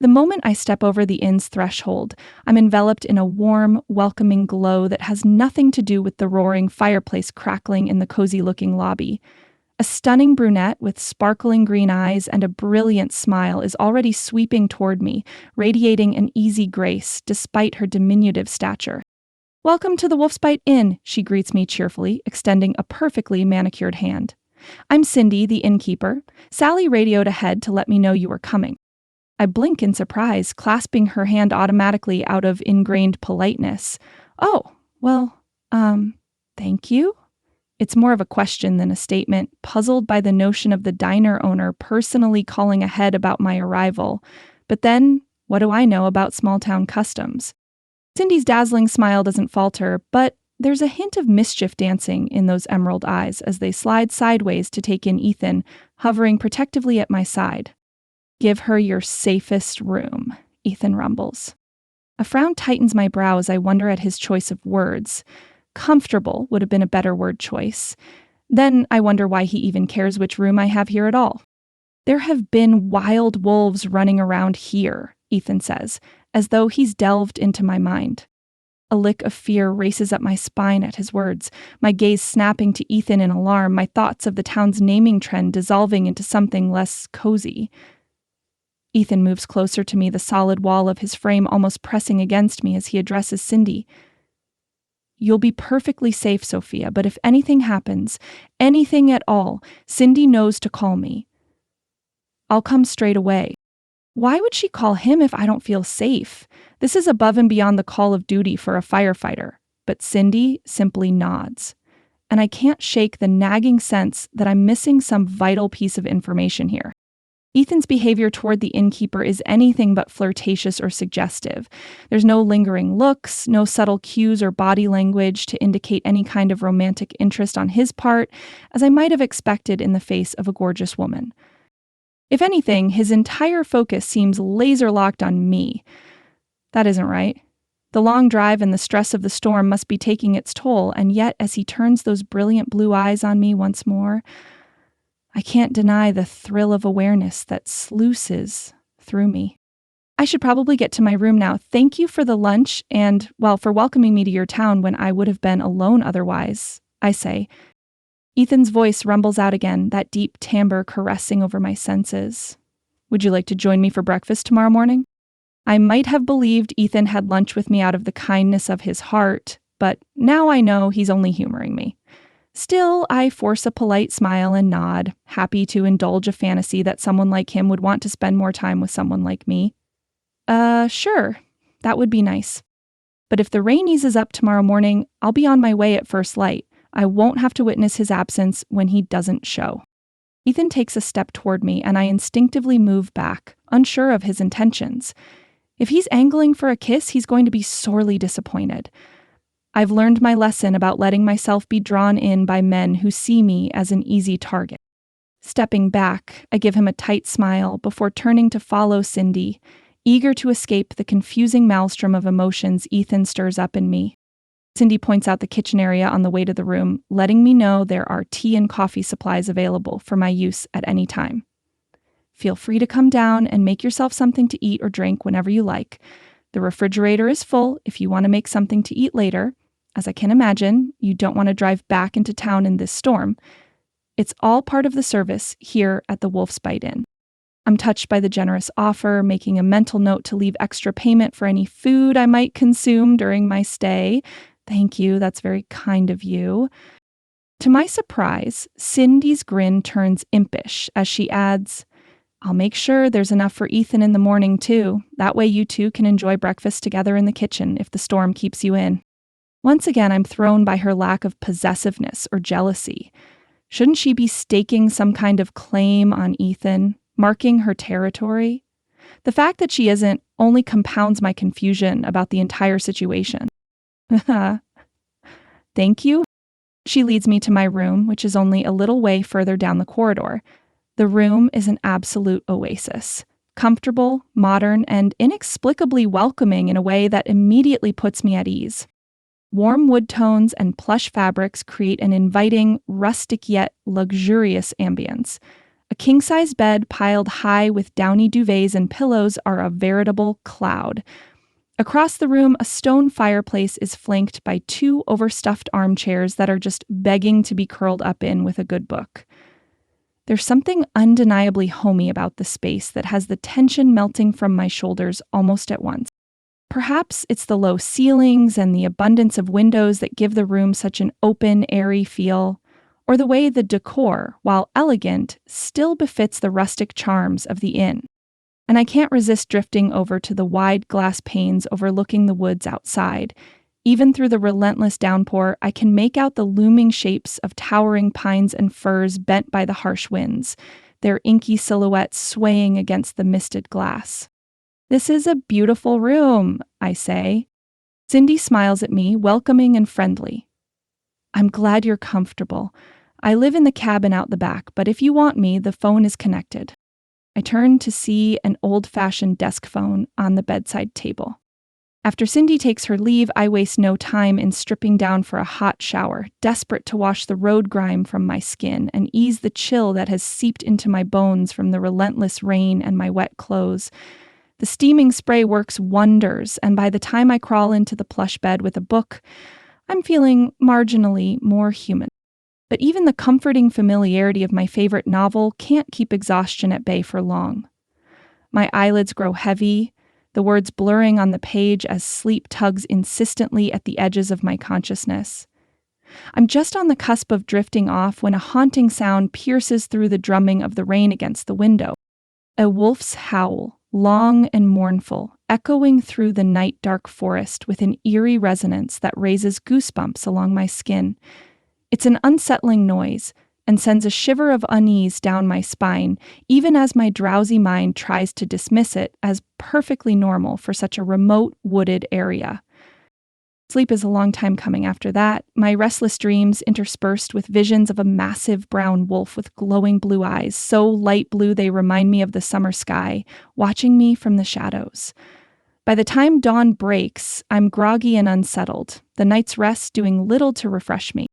The moment I step over the inn's threshold, I'm enveloped in a warm, welcoming glow that has nothing to do with the roaring fireplace crackling in the cozy-looking lobby. A stunning brunette with sparkling green eyes and a brilliant smile is already sweeping toward me, radiating an easy grace despite her diminutive stature. "Welcome to the Wolf's Bite Inn," she greets me cheerfully, extending a perfectly manicured hand. "I'm Cindy, the innkeeper. Sally radioed ahead to let me know you were coming." I blink in surprise, clasping her hand automatically out of ingrained politeness. "Oh, well, thank you?" It's more of a question than a statement, puzzled by the notion of the diner owner personally calling ahead about my arrival. But then, what do I know about small-town customs? Cindy's dazzling smile doesn't falter, but There's a hint of mischief dancing in those emerald eyes as they slide sideways to take in Ethan, hovering protectively at my side. "Give her your safest room," Ethan rumbles. A frown tightens my brow as I wonder at his choice of words. Comfortable would have been a better word choice. Then I wonder why he even cares which room I have here at all. "There have been wild wolves running around here," Ethan says, as though he's delved into my mind. A lick of fear races up my spine at his words, my gaze snapping to Ethan in alarm, my thoughts of the town's naming trend dissolving into something less cozy. Ethan moves closer to me, the solid wall of his frame almost pressing against me as he addresses Cindy. "You'll be perfectly safe, Sophia, but if anything happens, anything at all, Cindy knows to call me. I'll come straight away." Why would she call him if I don't feel safe? This is above and beyond the call of duty for a firefighter, but Cindy simply nods. And I can't shake the nagging sense that I'm missing some vital piece of information here. Ethan's behavior toward the innkeeper is anything but flirtatious or suggestive. There's no lingering looks, no subtle cues or body language to indicate any kind of romantic interest on his part, as I might have expected in the face of a gorgeous woman. If anything, his entire focus seems laser-locked on me. That isn't right. The long drive and the stress of the storm must be taking its toll, and yet as he turns those brilliant blue eyes on me once more, I can't deny the thrill of awareness that sluices through me. "I should probably get to my room now. Thank you for the lunch and, well, for welcoming me to your town when I would have been alone otherwise," I say. Ethan's voice rumbles out again, that deep timbre caressing over my senses. "Would you like to join me for breakfast tomorrow morning?" I might have believed Ethan had lunch with me out of the kindness of his heart, but now I know he's only humoring me. Still, I force a polite smile and nod, happy to indulge a fantasy that someone like him would want to spend more time with someone like me. Sure, that would be nice. But if the rain eases up tomorrow morning, I'll be on my way at first light. I won't have to witness his absence when he doesn't show." Ethan takes a step toward me, and I instinctively move back, unsure of his intentions. If he's angling for a kiss, he's going to be sorely disappointed. I've learned my lesson about letting myself be drawn in by men who see me as an easy target. Stepping back, I give him a tight smile before turning to follow Cindy, eager to escape the confusing maelstrom of emotions Ethan stirs up in me. Cindy points out the kitchen area on the way to the room, letting me know there are tea and coffee supplies available for my use at any time. "Feel free to come down and make yourself something to eat or drink whenever you like. The refrigerator is full if you want to make something to eat later. As I can imagine, you don't want to drive back into town in this storm. It's all part of the service here at the Wolf's Bite Inn." I'm touched by the generous offer, making a mental note to leave extra payment for any food I might consume during my stay. "Thank you, that's very kind of you." To my surprise, Cindy's grin turns impish as she adds, "I'll make sure there's enough for Ethan in the morning, too. That way you two can enjoy breakfast together in the kitchen if the storm keeps you in." Once again, I'm thrown by her lack of possessiveness or jealousy. Shouldn't she be staking some kind of claim on Ethan, marking her territory? The fact that she isn't only compounds my confusion about the entire situation. "Thank you." She leads me to my room, which is only a little way further down the corridor. The room is an absolute oasis. Comfortable, modern, and inexplicably welcoming in a way that immediately puts me at ease. Warm wood tones and plush fabrics create an inviting, rustic yet luxurious ambience. A king-size bed piled high with downy duvets and pillows are a veritable cloud. Across the room, a stone fireplace is flanked by two overstuffed armchairs that are just begging to be curled up in with a good book. There's something undeniably homey about the space that has the tension melting from my shoulders almost at once. Perhaps it's the low ceilings and the abundance of windows that give the room such an open, airy feel, or the way the decor, while elegant, still befits the rustic charms of the inn. And I can't resist drifting over to the wide glass panes overlooking the woods outside. Even through the relentless downpour, I can make out the looming shapes of towering pines and firs bent by the harsh winds, their inky silhouettes swaying against the misted glass. "This is a beautiful room," I say. Cindy smiles at me, welcoming and friendly. I'm glad you're comfortable. I live in the cabin out the back, but if you want me, the phone is connected. I turn to see an old-fashioned desk phone on the bedside table. After Cindy takes her leave, I waste no time in stripping down for a hot shower, desperate to wash the road grime from my skin and ease the chill that has seeped into my bones from the relentless rain and my wet clothes. The steaming spray works wonders, and by the time I crawl into the plush bed with a book, I'm feeling marginally more human. But even the comforting familiarity of my favorite novel can't keep exhaustion at bay for long. My eyelids grow heavy, the words blurring on the page as sleep tugs insistently at the edges of my consciousness. I'm just on the cusp of drifting off when a haunting sound pierces through the drumming of the rain against the window. A wolf's howl, long and mournful, echoing through the night-dark forest with an eerie resonance that raises goosebumps along my skin. It's an unsettling noise and sends a shiver of unease down my spine, even as my drowsy mind tries to dismiss it as perfectly normal for such a remote, wooded area. Sleep is a long time coming after that, my restless dreams interspersed with visions of a massive brown wolf with glowing blue eyes, so light blue they remind me of the summer sky, watching me from the shadows. By the time dawn breaks, I'm groggy and unsettled, the night's rest doing little to refresh me.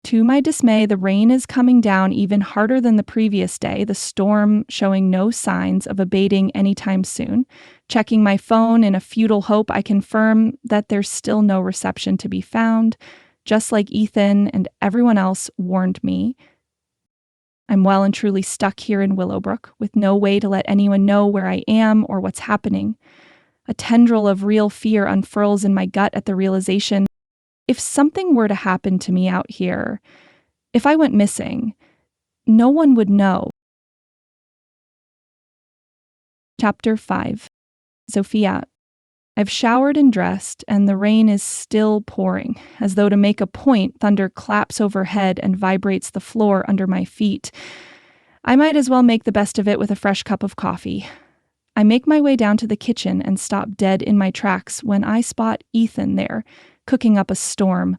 To my dismay, the rain is coming down even harder than the previous day, the storm showing no signs of abating anytime soon. Checking my phone in a futile hope, I confirm that there's still no reception to be found, just like Ethan and everyone else warned me. I'm well and truly stuck here in Willowbrook, with no way to let anyone know where I am or what's happening. A tendril of real fear unfurls in my gut at the realization if something were to happen to me out here, if I went missing, no one would know. Chapter 5. Sophia. I've showered and dressed, and the rain is still pouring. As though to make a point, thunder claps overhead and vibrates the floor under my feet. I might as well make the best of it with a fresh cup of coffee. I make my way down to the kitchen and stop dead in my tracks when I spot Ethan there, cooking up a storm.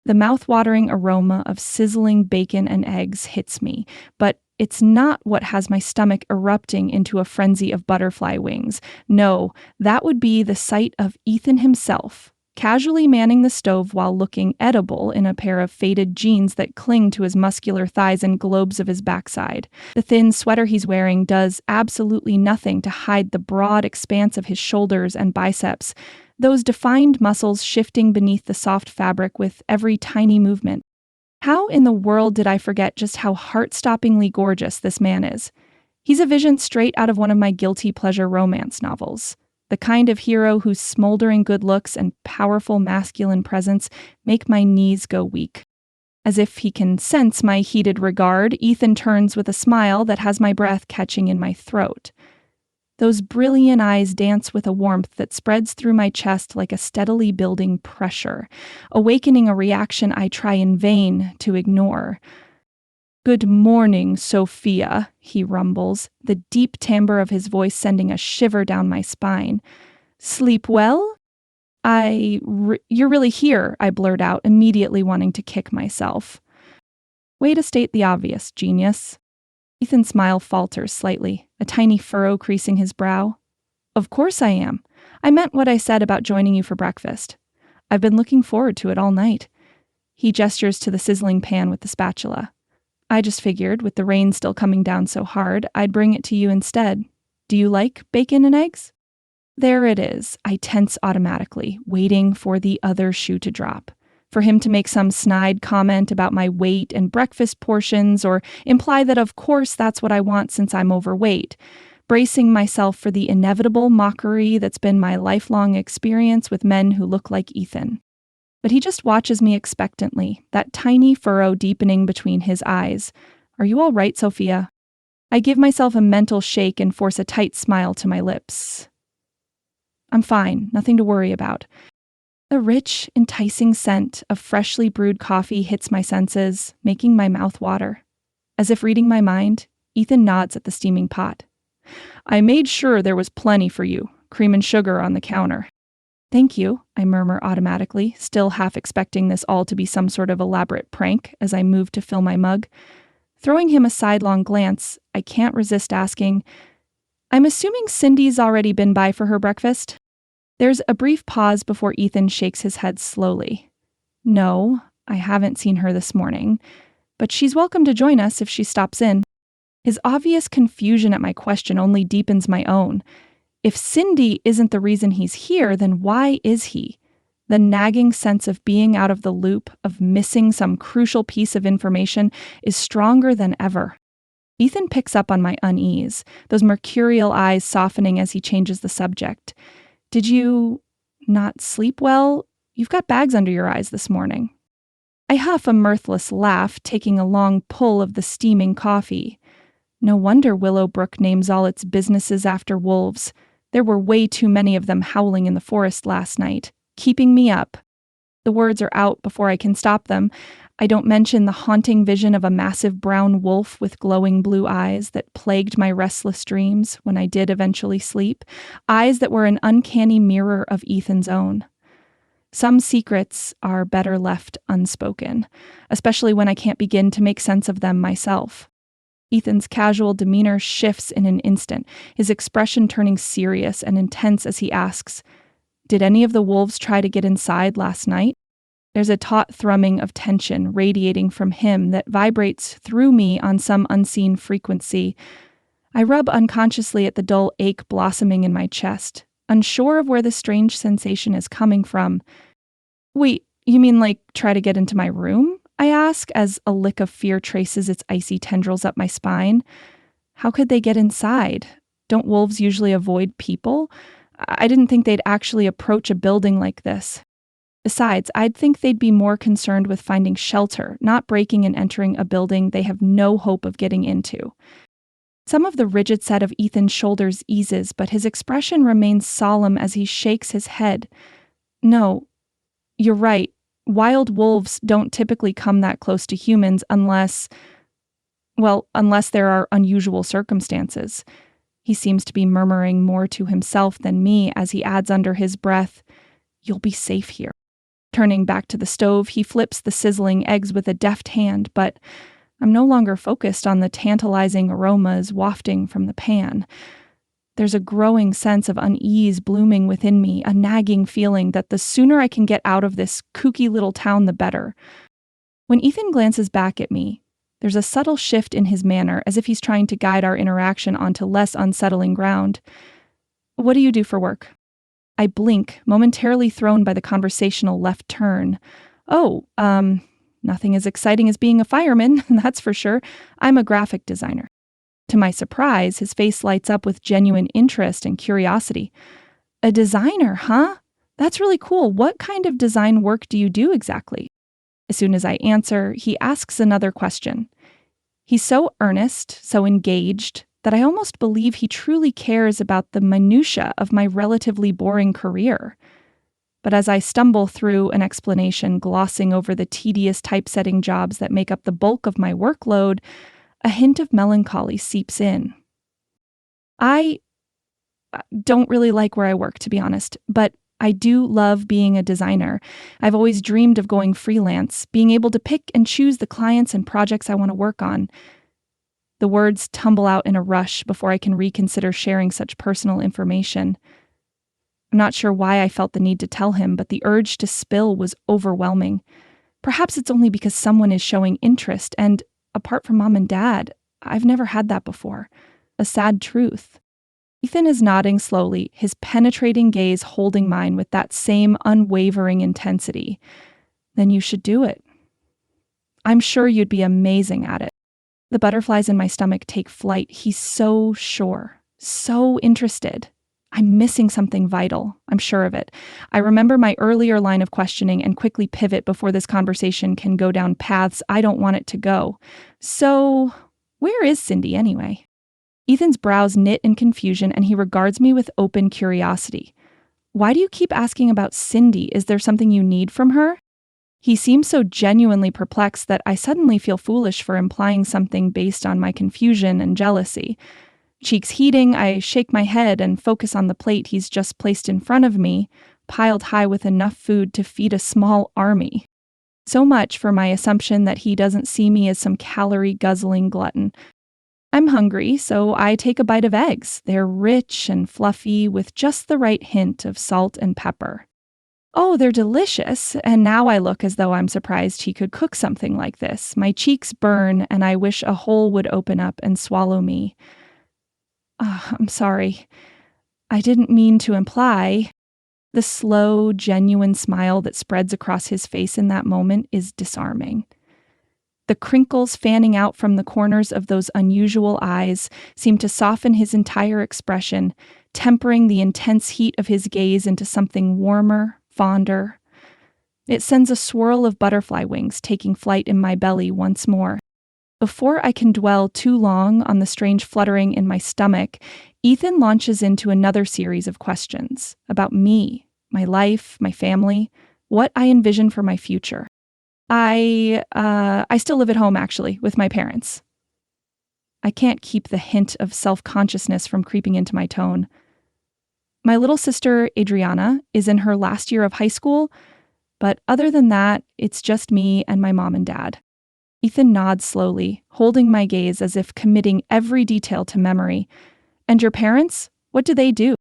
The mouth-watering aroma of sizzling bacon and eggs hits me, but it's not what has my stomach erupting into a frenzy of butterfly wings. No, that would be the sight of Ethan himself, casually manning the stove while looking edible in a pair of faded jeans that cling to his muscular thighs and globes of his backside. The thin sweater he's wearing does absolutely nothing to hide the broad expanse of his shoulders and biceps, those defined muscles shifting beneath the soft fabric with every tiny movement. How in the world did I forget just how heart-stoppingly gorgeous this man is? He's a vision straight out of one of my guilty pleasure romance novels. The kind of hero whose smoldering good looks and powerful masculine presence make my knees go weak. As if he can sense my heated regard, Ethan turns with a smile that has my breath catching in my throat. Those brilliant eyes dance with a warmth that spreads through my chest like a steadily building pressure, awakening a reaction I try in vain to ignore. "Good morning, Sophia," he rumbles, the deep timbre of his voice sending a shiver down my spine. "Sleep well?" You're really here," I blurt out, immediately wanting to kick myself. "Way to state the obvious, genius." Ethan's smile falters slightly, a tiny furrow creasing his brow. "Of course I am. I meant what I said about joining you for breakfast. I've been looking forward to it all night." He gestures to the sizzling pan with the spatula. "I just figured, with the rain still coming down so hard, I'd bring it to you instead. Do you like bacon and eggs?" There it is. I tense automatically, waiting for the other shoe to drop. For him to make some snide comment about my weight and breakfast portions, or imply that of course that's what I want since I'm overweight, bracing myself for the inevitable mockery that's been my lifelong experience with men who look like Ethan. But he just watches me expectantly, that tiny furrow deepening between his eyes. "Are you all right, Sophia?" I give myself a mental shake and force a tight smile to my lips. "I'm fine, nothing to worry about." A rich, enticing scent of freshly brewed coffee hits my senses, making my mouth water. As if reading my mind, Ethan nods at the steaming pot. "I made sure there was plenty for you, cream and sugar on the counter." Thank you, I murmur automatically, still half expecting this all to be some sort of elaborate prank as I move to fill my mug. Throwing him a sidelong glance, I can't resist asking, I'm assuming Cindy's already been by for her breakfast? There's a brief pause before Ethan shakes his head slowly. No, I haven't seen her this morning, but she's welcome to join us if she stops in. His obvious confusion at my question only deepens my own. If Cindy isn't the reason he's here, then why is he? The nagging sense of being out of the loop, of missing some crucial piece of information, is stronger than ever. Ethan picks up on my unease, those mercurial eyes softening as he changes the subject. Did you not sleep well? You've got bags under your eyes this morning. I huff a mirthless laugh, taking a long pull of the steaming coffee. No wonder Willowbrook names all its businesses after wolves. There were way too many of them howling in the forest last night, keeping me up. The words are out before I can stop them. I don't mention the haunting vision of a massive brown wolf with glowing blue eyes that plagued my restless dreams when I did eventually sleep, eyes that were an uncanny mirror of Ethan's own. Some secrets are better left unspoken, especially when I can't begin to make sense of them myself. Ethan's casual demeanor shifts in an instant, his expression turning serious and intense as he asks, Did any of the wolves try to get inside last night? There's a taut thrumming of tension radiating from him that vibrates through me on some unseen frequency. I rub unconsciously at the dull ache blossoming in my chest, unsure of where the strange sensation is coming from. Wait, you mean like try to get into my room? I ask as a lick of fear traces its icy tendrils up my spine. How could they get inside? Don't wolves usually avoid people? I didn't think they'd actually approach a building like this. Besides, I'd think they'd be more concerned with finding shelter, not breaking and entering a building they have no hope of getting into. Some of the rigid set of Ethan's shoulders eases, but his expression remains solemn as he shakes his head. No, you're right. Wild wolves don't typically come that close to humans unless there are unusual circumstances. He seems to be murmuring more to himself than me as he adds under his breath, You'll be safe here. Turning back to the stove, he flips the sizzling eggs with a deft hand, but I'm no longer focused on the tantalizing aromas wafting from the pan. There's a growing sense of unease blooming within me, a nagging feeling that the sooner I can get out of this kooky little town, the better. When Ethan glances back at me, there's a subtle shift in his manner, as if he's trying to guide our interaction onto less unsettling ground. What do you do for work? I blink, momentarily thrown by the conversational left turn. Oh, nothing as exciting as being a fireman, that's for sure. I'm a graphic designer. To my surprise, his face lights up with genuine interest and curiosity. A designer, huh? That's really cool. What kind of design work do you do exactly? As soon as I answer, he asks another question. He's so earnest, so engaged, that I almost believe he truly cares about the minutiae of my relatively boring career. But as I stumble through an explanation glossing over the tedious typesetting jobs that make up the bulk of my workload, a hint of melancholy seeps in. I don't really like where I work, to be honest, but I do love being a designer. I've always dreamed of going freelance, being able to pick and choose the clients and projects I want to work on. The words tumble out in a rush before I can reconsider sharing such personal information. I'm not sure why I felt the need to tell him, but the urge to spill was overwhelming. Perhaps it's only because someone is showing interest, and apart from Mom and Dad, I've never had that before. A sad truth. Ethan is nodding slowly, his penetrating gaze holding mine with that same unwavering intensity. Then you should do it. I'm sure you'd be amazing at it. The butterflies in my stomach take flight. He's so sure, so interested. I'm missing something vital. I'm sure of it. I remember my earlier line of questioning and quickly pivot before this conversation can go down paths I don't want it to go. So, where is Cindy anyway? Ethan's brows knit in confusion and he regards me with open curiosity. Why do you keep asking about Cindy? Is there something you need from her? He seems so genuinely perplexed that I suddenly feel foolish for implying something based on my confusion and jealousy. Cheeks heating, I shake my head and focus on the plate he's just placed in front of me, piled high with enough food to feed a small army. So much for my assumption that he doesn't see me as some calorie-guzzling glutton. I'm hungry, so I take a bite of eggs. They're rich and fluffy with just the right hint of salt and pepper. Oh, they're delicious, and now I look as though I'm surprised he could cook something like this. My cheeks burn, and I wish a hole would open up and swallow me. I'm sorry. I didn't mean to imply. The slow, genuine smile that spreads across his face in that moment is disarming. The crinkles fanning out from the corners of those unusual eyes seem to soften his entire expression, tempering the intense heat of his gaze into something warmer, fonder. It sends a swirl of butterfly wings taking flight in my belly once more. Before I can dwell too long on the strange fluttering in my stomach, Ethan launches into another series of questions about me, my life, my family, what I envision for my future. I still live at home, actually, with my parents. I can't keep the hint of self-consciousness from creeping into my tone. My little sister, Adriana, is in her last year of high school, but other than that, it's just me and my mom and dad. Ethan nods slowly, holding my gaze as if committing every detail to memory. And your parents? What do they do?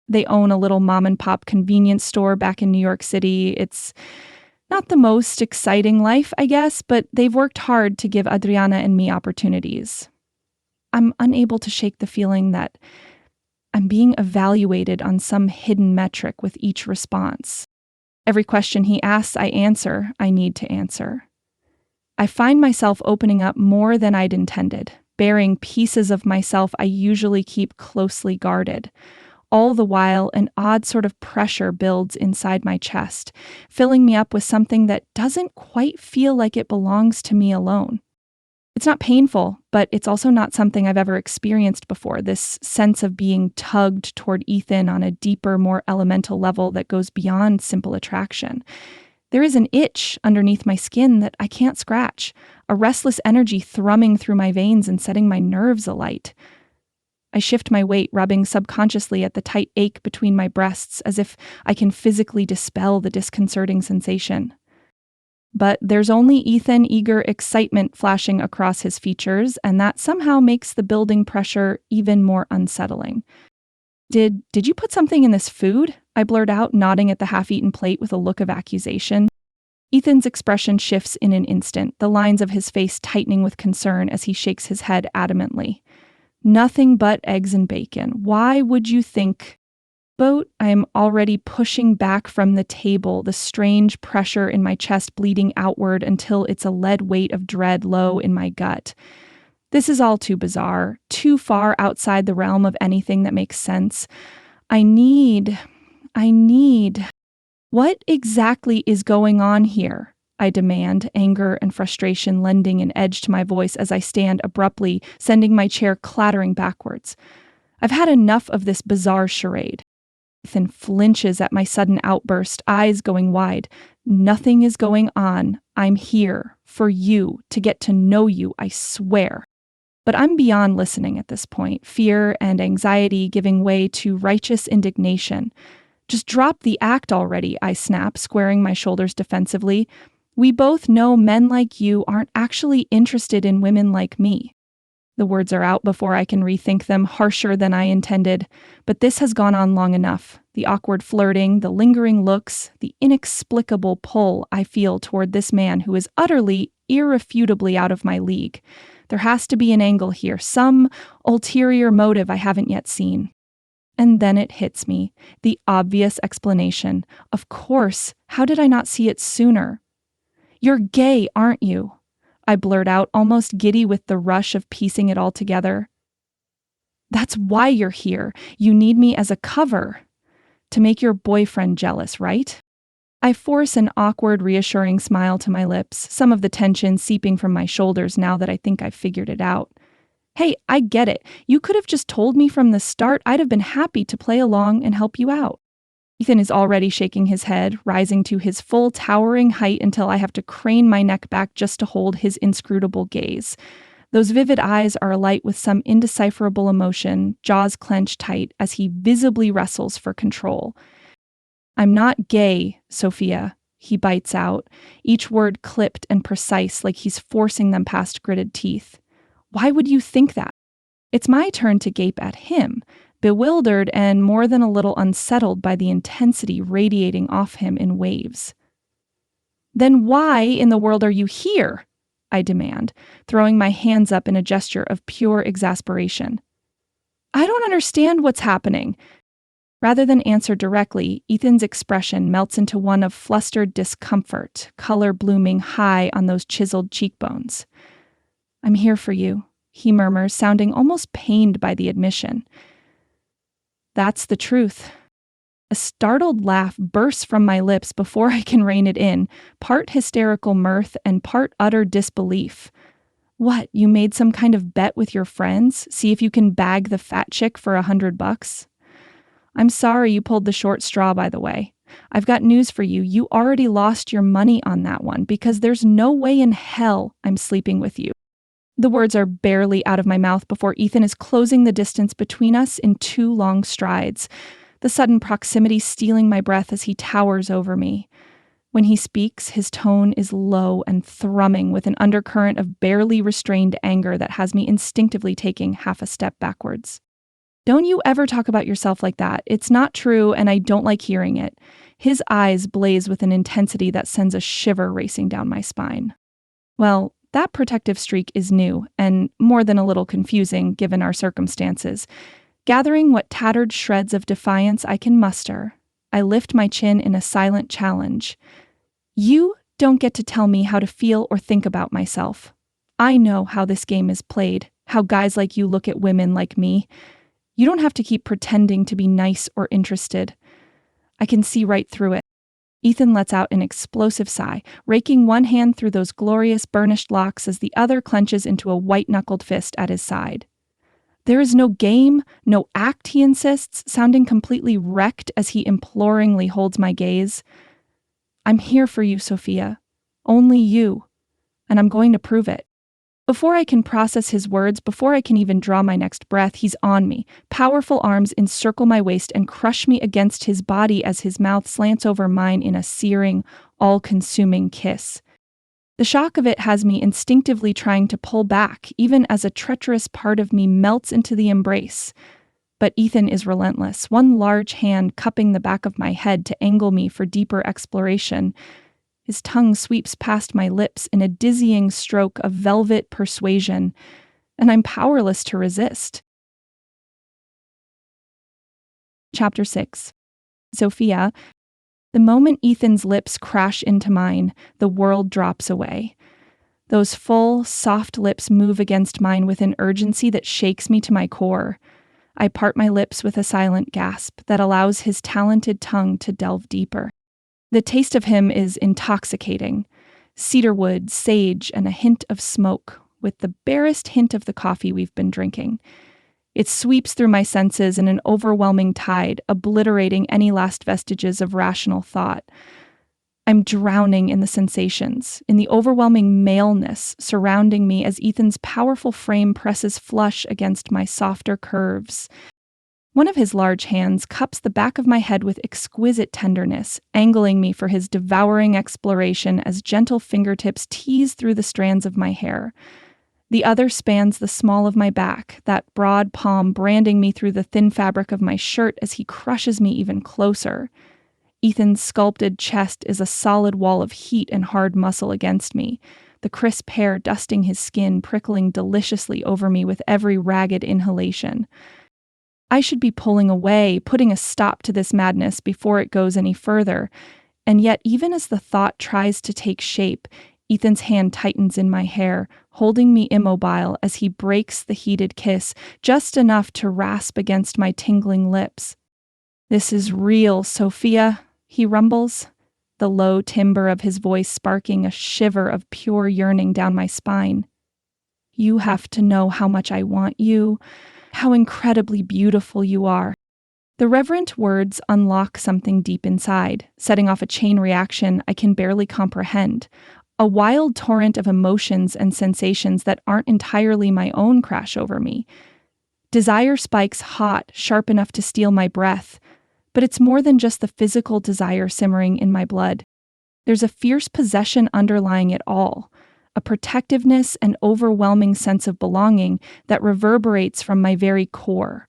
They own a little mom-and-pop convenience store back in New York City. It's not the most exciting life, I guess, but they've worked hard to give Adriana and me opportunities. I'm unable to shake the feeling that I'm being evaluated on some hidden metric with each response. Every question he asks, I answer. I need to answer. I find myself opening up more than I'd intended, bearing pieces of myself I usually keep closely guarded. All the while, an odd sort of pressure builds inside my chest, filling me up with something that doesn't quite feel like it belongs to me alone. It's not painful, but it's also not something I've ever experienced before, this sense of being tugged toward Ethan on a deeper, more elemental level that goes beyond simple attraction. There is an itch underneath my skin that I can't scratch, a restless energy thrumming through my veins and setting my nerves alight. I shift my weight, rubbing subconsciously at the tight ache between my breasts as if I can physically dispel the disconcerting sensation. But there's only Ethan eager excitement flashing across his features, and that somehow makes the building pressure even more unsettling. Did you put something in this food? I blurt out, nodding at the half-eaten plate with a look of accusation. Ethan's expression shifts in an instant, the lines of his face tightening with concern as he shakes his head adamantly. Nothing but eggs and bacon. Why would you think? I am already pushing back from the table, the strange pressure in my chest bleeding outward until it's a lead weight of dread low in my gut. This is all too bizarre, too far outside the realm of anything that makes sense. I need. What exactly is going on here? I demand, anger and frustration lending an edge to my voice as I stand abruptly, sending my chair clattering backwards. I've had enough of this bizarre charade. Ethan flinches at my sudden outburst, eyes going wide. Nothing is going on. I'm here for you, to get to know you, I swear. But I'm beyond listening at this point, fear and anxiety giving way to righteous indignation. Just drop the act already, I snap, squaring my shoulders defensively. We both know men like you aren't actually interested in women like me. The words are out before I can rethink them, harsher than I intended. But this has gone on long enough. The awkward flirting, the lingering looks, the inexplicable pull I feel toward this man who is utterly, irrefutably out of my league. There has to be an angle here, some ulterior motive I haven't yet seen. And then it hits me, the obvious explanation. Of course, how did I not see it sooner? You're gay, aren't you? I blurt out, almost giddy with the rush of piecing it all together. That's why you're here. You need me as a cover. To make your boyfriend jealous, right? I force an awkward, reassuring smile to my lips, some of the tension seeping from my shoulders now that I think I've figured it out. Hey, I get it. You could have just told me from the start. I'd have been happy to play along and help you out. Ethan is already shaking his head, rising to his full towering height until I have to crane my neck back just to hold his inscrutable gaze. Those vivid eyes are alight with some indecipherable emotion, jaws clenched tight as he visibly wrestles for control. I'm not gay, Sophia, he bites out, each word clipped and precise like he's forcing them past gritted teeth. Why would you think that? It's my turn to gape at him, bewildered and more than a little unsettled by the intensity radiating off him in waves. Then why in the world are you here? I demand, throwing my hands up in a gesture of pure exasperation. I don't understand what's happening. Rather than answer directly, Ethan's expression melts into one of flustered discomfort, color blooming high on those chiseled cheekbones. I'm here for you, he murmurs, sounding almost pained by the admission. That's the truth. A startled laugh bursts from my lips before I can rein it in, part hysterical mirth and part utter disbelief. What, you made some kind of bet with your friends? See if you can bag the fat chick for $100? I'm sorry you pulled the short straw, by the way. I've got news for you. You already lost your money on that one because there's no way in hell I'm sleeping with you. The words are barely out of my mouth before Ethan is closing the distance between us in 2 long strides, the sudden proximity stealing my breath as he towers over me. When he speaks, his tone is low and thrumming with an undercurrent of barely restrained anger that has me instinctively taking half a step backwards. Don't you ever talk about yourself like that. It's not true, and I don't like hearing it. His eyes blaze with an intensity that sends a shiver racing down my spine. Well, that protective streak is new, and more than a little confusing given our circumstances. Gathering what tattered shreds of defiance I can muster, I lift my chin in a silent challenge. You don't get to tell me how to feel or think about myself. I know how this game is played, how guys like you look at women like me. You don't have to keep pretending to be nice or interested. I can see right through it. Ethan lets out an explosive sigh, raking one hand through those glorious burnished locks as the other clenches into a white-knuckled fist at his side. There is no game, no act, he insists, sounding completely wrecked as he imploringly holds my gaze. I'm here for you, Sophia. Only you. And I'm going to prove it. Before I can process his words, before I can even draw my next breath, he's on me. Powerful arms encircle my waist and crush me against his body as his mouth slants over mine in a searing, all-consuming kiss. The shock of it has me instinctively trying to pull back, even as a treacherous part of me melts into the embrace. But Ethan is relentless, one large hand cupping the back of my head to angle me for deeper exploration. His tongue sweeps past my lips in a dizzying stroke of velvet persuasion, and I'm powerless to resist. Chapter 6. Sophia. The moment Ethan's lips crash into mine, the world drops away. Those full, soft lips move against mine with an urgency that shakes me to my core. I part my lips with a silent gasp that allows his talented tongue to delve deeper. The taste of him is intoxicating. Cedarwood, sage, and a hint of smoke, with the barest hint of the coffee we've been drinking. It sweeps through my senses in an overwhelming tide, obliterating any last vestiges of rational thought. I'm drowning in the sensations, in the overwhelming maleness surrounding me as Ethan's powerful frame presses flush against my softer curves. One of his large hands cups the back of my head with exquisite tenderness, angling me for his devouring exploration as gentle fingertips tease through the strands of my hair. The other spans the small of my back, that broad palm branding me through the thin fabric of my shirt as he crushes me even closer. Ethan's sculpted chest is a solid wall of heat and hard muscle against me, the crisp hair dusting his skin, prickling deliciously over me with every ragged inhalation. I should be pulling away, putting a stop to this madness before it goes any further, and yet even as the thought tries to take shape, Ethan's hand tightens in my hair, holding me immobile as he breaks the heated kiss, just enough to rasp against my tingling lips. "This is real, Sophia," he rumbles, the low timbre of his voice sparking a shiver of pure yearning down my spine. "You have to know how much I want you, how incredibly beautiful you are." The reverent words unlock something deep inside, setting off a chain reaction I can barely comprehend. A wild torrent of emotions and sensations that aren't entirely my own crash over me. Desire spikes hot, sharp enough to steal my breath, But it's more than just the physical desire simmering in my blood. There's a fierce possession underlying it all, a protectiveness and overwhelming sense of belonging that reverberates from my very core.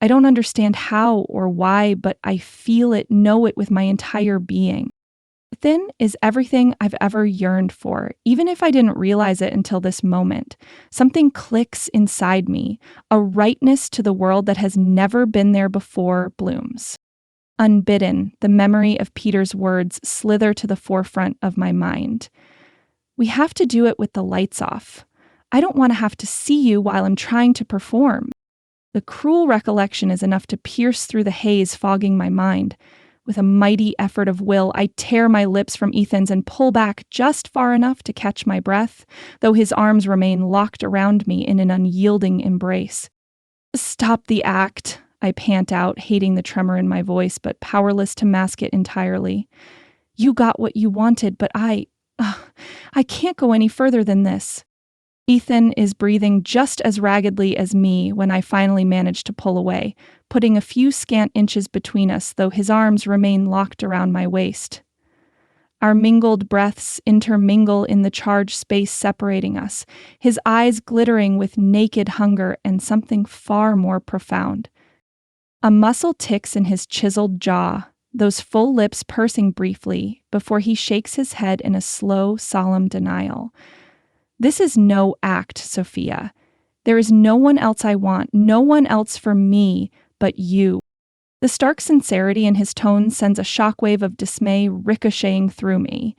I don't understand how or why, but I feel it, know it with my entire being. Within is everything I've ever yearned for, even if I didn't realize it until this moment. Something clicks inside me, a rightness to the world that has never been there before blooms. Unbidden, the memory of Peter's words slither to the forefront of my mind. We have to do it with the lights off. I don't want to have to see you while I'm trying to perform. The cruel recollection is enough to pierce through the haze fogging my mind. With a mighty effort of will, I tear my lips from Ethan's and pull back just far enough to catch my breath, though his arms remain locked around me in an unyielding embrace. "Stop the act," I pant out, hating the tremor in my voice, but powerless to mask it entirely. "You got what you wanted, but I can't go any further than this." Ethan is breathing just as raggedly as me when I finally manage to pull away, putting a few scant inches between us, though his arms remain locked around my waist. Our mingled breaths intermingle in the charged space separating us, his eyes glittering with naked hunger and something far more profound. A muscle ticks in his chiseled jaw, those full lips pursing briefly, before he shakes his head in a slow, solemn denial. "This is no act, Sophia. There is no one else I want, no one else for me, but you." The stark sincerity in his tone sends a shockwave of dismay ricocheting through me.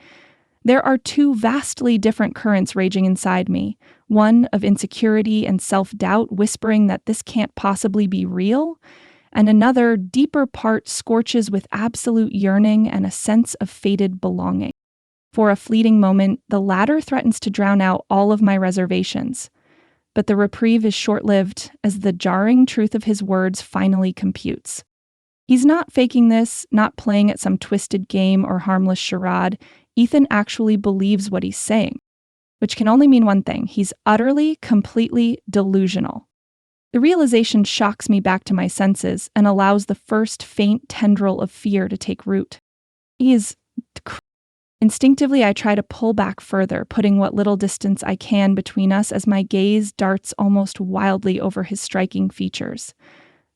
There are two vastly different currents raging inside me, one of insecurity and self-doubt whispering that this can't possibly be real, and another deeper part scorches with absolute yearning and a sense of fated belonging. For a fleeting moment, the latter threatens to drown out all of my reservations. But the reprieve is short-lived as the jarring truth of his words finally computes. He's not faking this, not playing at some twisted game or harmless charade. Ethan actually believes what he's saying, which can only mean one thing. He's utterly, completely delusional. The realization shocks me back to my senses and allows the first faint tendril of fear to take root. He is Instinctively, I try to pull back further, putting what little distance I can between us as my gaze darts almost wildly over his striking features.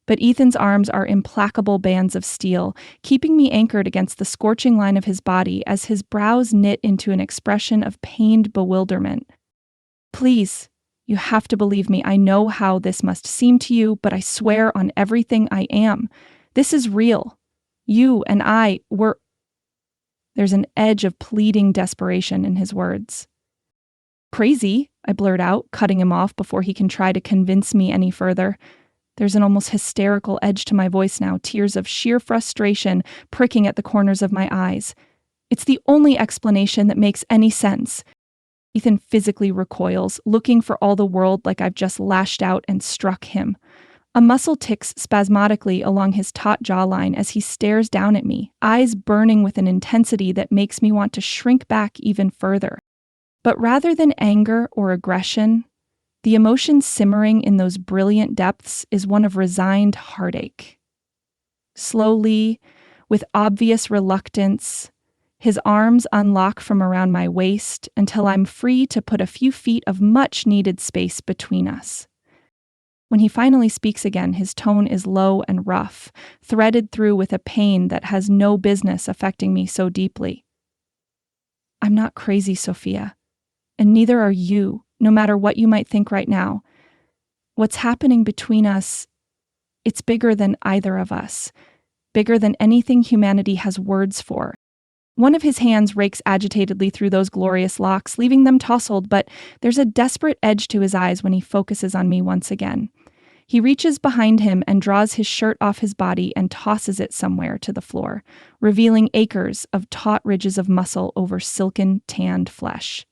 But Ethan's arms are implacable bands of steel, keeping me anchored against the scorching line of his body as his brows knit into an expression of pained bewilderment. "Please, you have to believe me. I know how this must seem to you, but I swear on everything I am. This is real. You and I were..." There's an edge of pleading desperation in his words. "Crazy," I blurt out, cutting him off before he can try to convince me any further. There's an almost hysterical edge to my voice now, tears of sheer frustration pricking at the corners of my eyes. It's the only explanation that makes any sense. Ethan physically recoils, looking for all the world like I've just lashed out and struck him. A muscle ticks spasmodically along his taut jawline as he stares down at me, eyes burning with an intensity that makes me want to shrink back even further. But rather than anger or aggression, the emotion simmering in those brilliant depths is one of resigned heartache. Slowly, with obvious reluctance, his arms unlock from around my waist until I'm free to put a few feet of much-needed space between us. When he finally speaks again, his tone is low and rough, threaded through with a pain that has no business affecting me so deeply. "I'm not crazy, Sophia, and neither are you, no matter what you might think right now. What's happening between us, it's bigger than either of us, bigger than anything humanity has words for." One of his hands rakes agitatedly through those glorious locks, leaving them tousled, but there's a desperate edge to his eyes when he focuses on me once again. He reaches behind him and draws his shirt off his body and tosses it somewhere to the floor, revealing acres of taut ridges of muscle over silken, tanned flesh.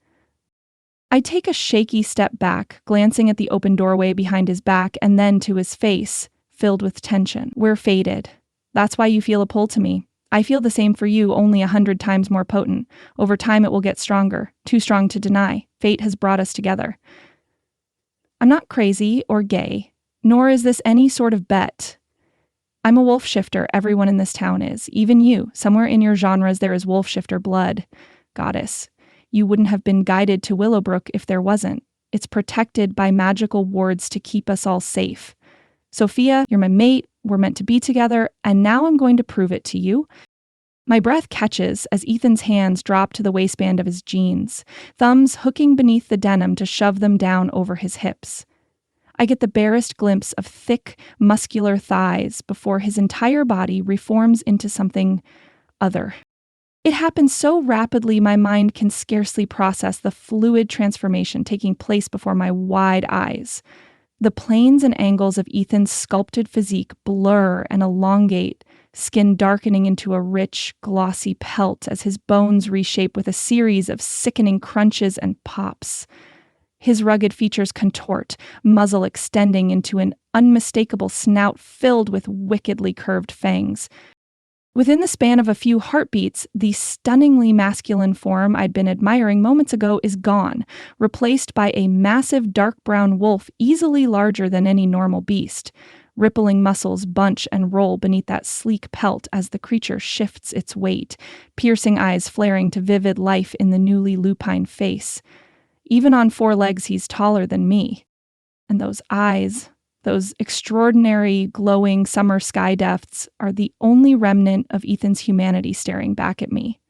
I take a shaky step back, glancing at the open doorway behind his back and then to his face, filled with tension. "We're fated. That's why you feel a pull to me. I feel the same for you, only 100 times more potent. Over time it will get stronger, too strong to deny. Fate has brought us together. I'm not crazy or gay, nor is this any sort of bet. I'm a wolf shifter. Everyone in this town is. Even you. Somewhere in your genres there is wolf shifter blood. Goddess. You wouldn't have been guided to Willowbrook if there wasn't. It's protected by magical wards to keep us all safe. Sophia, you're my mate. We're meant to be together. And now I'm going to prove it to you. My breath catches as Ethan's hands drop to the waistband of his jeans, thumbs hooking beneath the denim to shove them down over his hips. I get the barest glimpse of thick, muscular thighs before his entire body reforms into something other. It happens so rapidly my mind can scarcely process the fluid transformation taking place before my wide eyes. The planes and angles of Ethan's sculpted physique blur and elongate, skin darkening into a rich, glossy pelt as his bones reshape with a series of sickening crunches and pops. His rugged features contort, muzzle extending into an unmistakable snout filled with wickedly curved fangs. Within the span of a few heartbeats, the stunningly masculine form I'd been admiring moments ago is gone, replaced by a massive dark brown wolf easily larger than any normal beast. Rippling muscles bunch and roll beneath that sleek pelt as the creature shifts its weight, piercing eyes flaring to vivid life in the newly lupine face. Even on four legs, he's taller than me. And those eyes, those extraordinary, glowing summer sky depths, are the only remnant of Ethan's humanity staring back at me.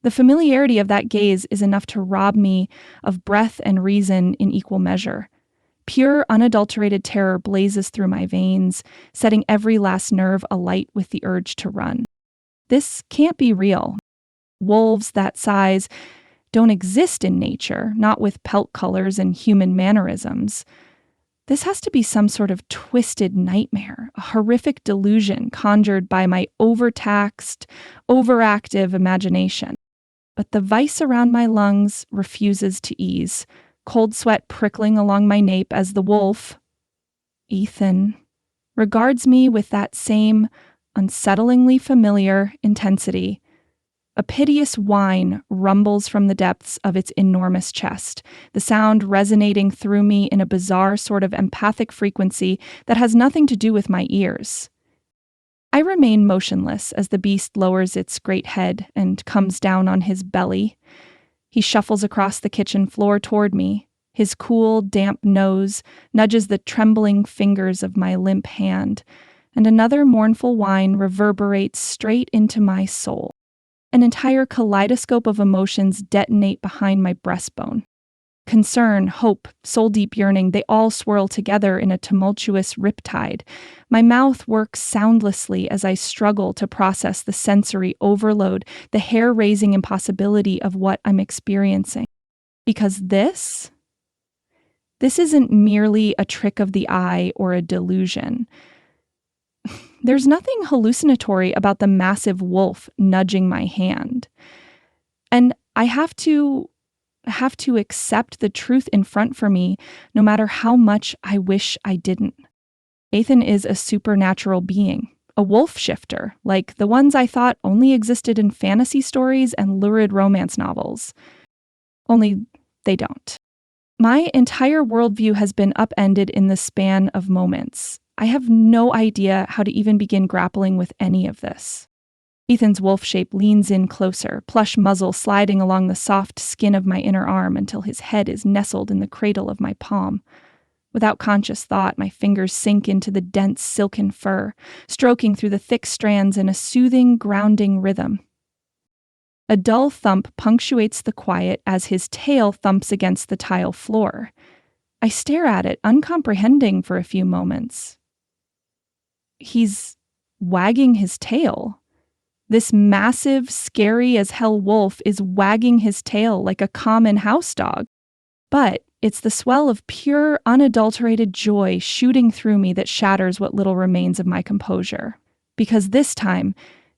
The familiarity of that gaze is enough to rob me of breath and reason in equal measure. Pure, unadulterated terror blazes through my veins, setting every last nerve alight with the urge to run. This can't be real. Wolves that size don't exist in nature, not with pelt colors and human mannerisms. This has to be some sort of twisted nightmare, a horrific delusion conjured by my overtaxed, overactive imagination. But the vice around my lungs refuses to ease, cold sweat prickling along my nape as the wolf, Ethan, regards me with that same unsettlingly familiar intensity. A piteous whine rumbles from the depths of its enormous chest, the sound resonating through me in a bizarre sort of empathic frequency that has nothing to do with my ears. I remain motionless as the beast lowers its great head and comes down on his belly. He shuffles across the kitchen floor toward me. His cool, damp nose nudges the trembling fingers of my limp hand, and another mournful whine reverberates straight into my soul. An entire kaleidoscope of emotions detonate behind my breastbone. Concern, hope, soul-deep yearning, they all swirl together in a tumultuous riptide. My mouth works soundlessly as I struggle to process the sensory overload, the hair-raising impossibility of what I'm experiencing. Because this isn't merely a trick of the eye or a delusion. There's nothing hallucinatory about the massive wolf nudging my hand. And I have to accept the truth in front for me, no matter how much I wish I didn't. Ethan is a supernatural being, a wolf shifter, like the ones I thought only existed in fantasy stories and lurid romance novels. Only they don't. My entire worldview has been upended in the span of moments. I have no idea how to even begin grappling with any of this. Ethan's wolf shape leans in closer, plush muzzle sliding along the soft skin of my inner arm until his head is nestled in the cradle of my palm. Without conscious thought, my fingers sink into the dense silken fur, stroking through the thick strands in a soothing, grounding rhythm. A dull thump punctuates the quiet as his tail thumps against the tile floor. I stare at it, uncomprehending for a few moments. He's wagging his tail. This massive, scary-as-hell wolf is wagging his tail like a common house dog. But it's the swell of pure, unadulterated joy shooting through me that shatters what little remains of my composure. Because this time,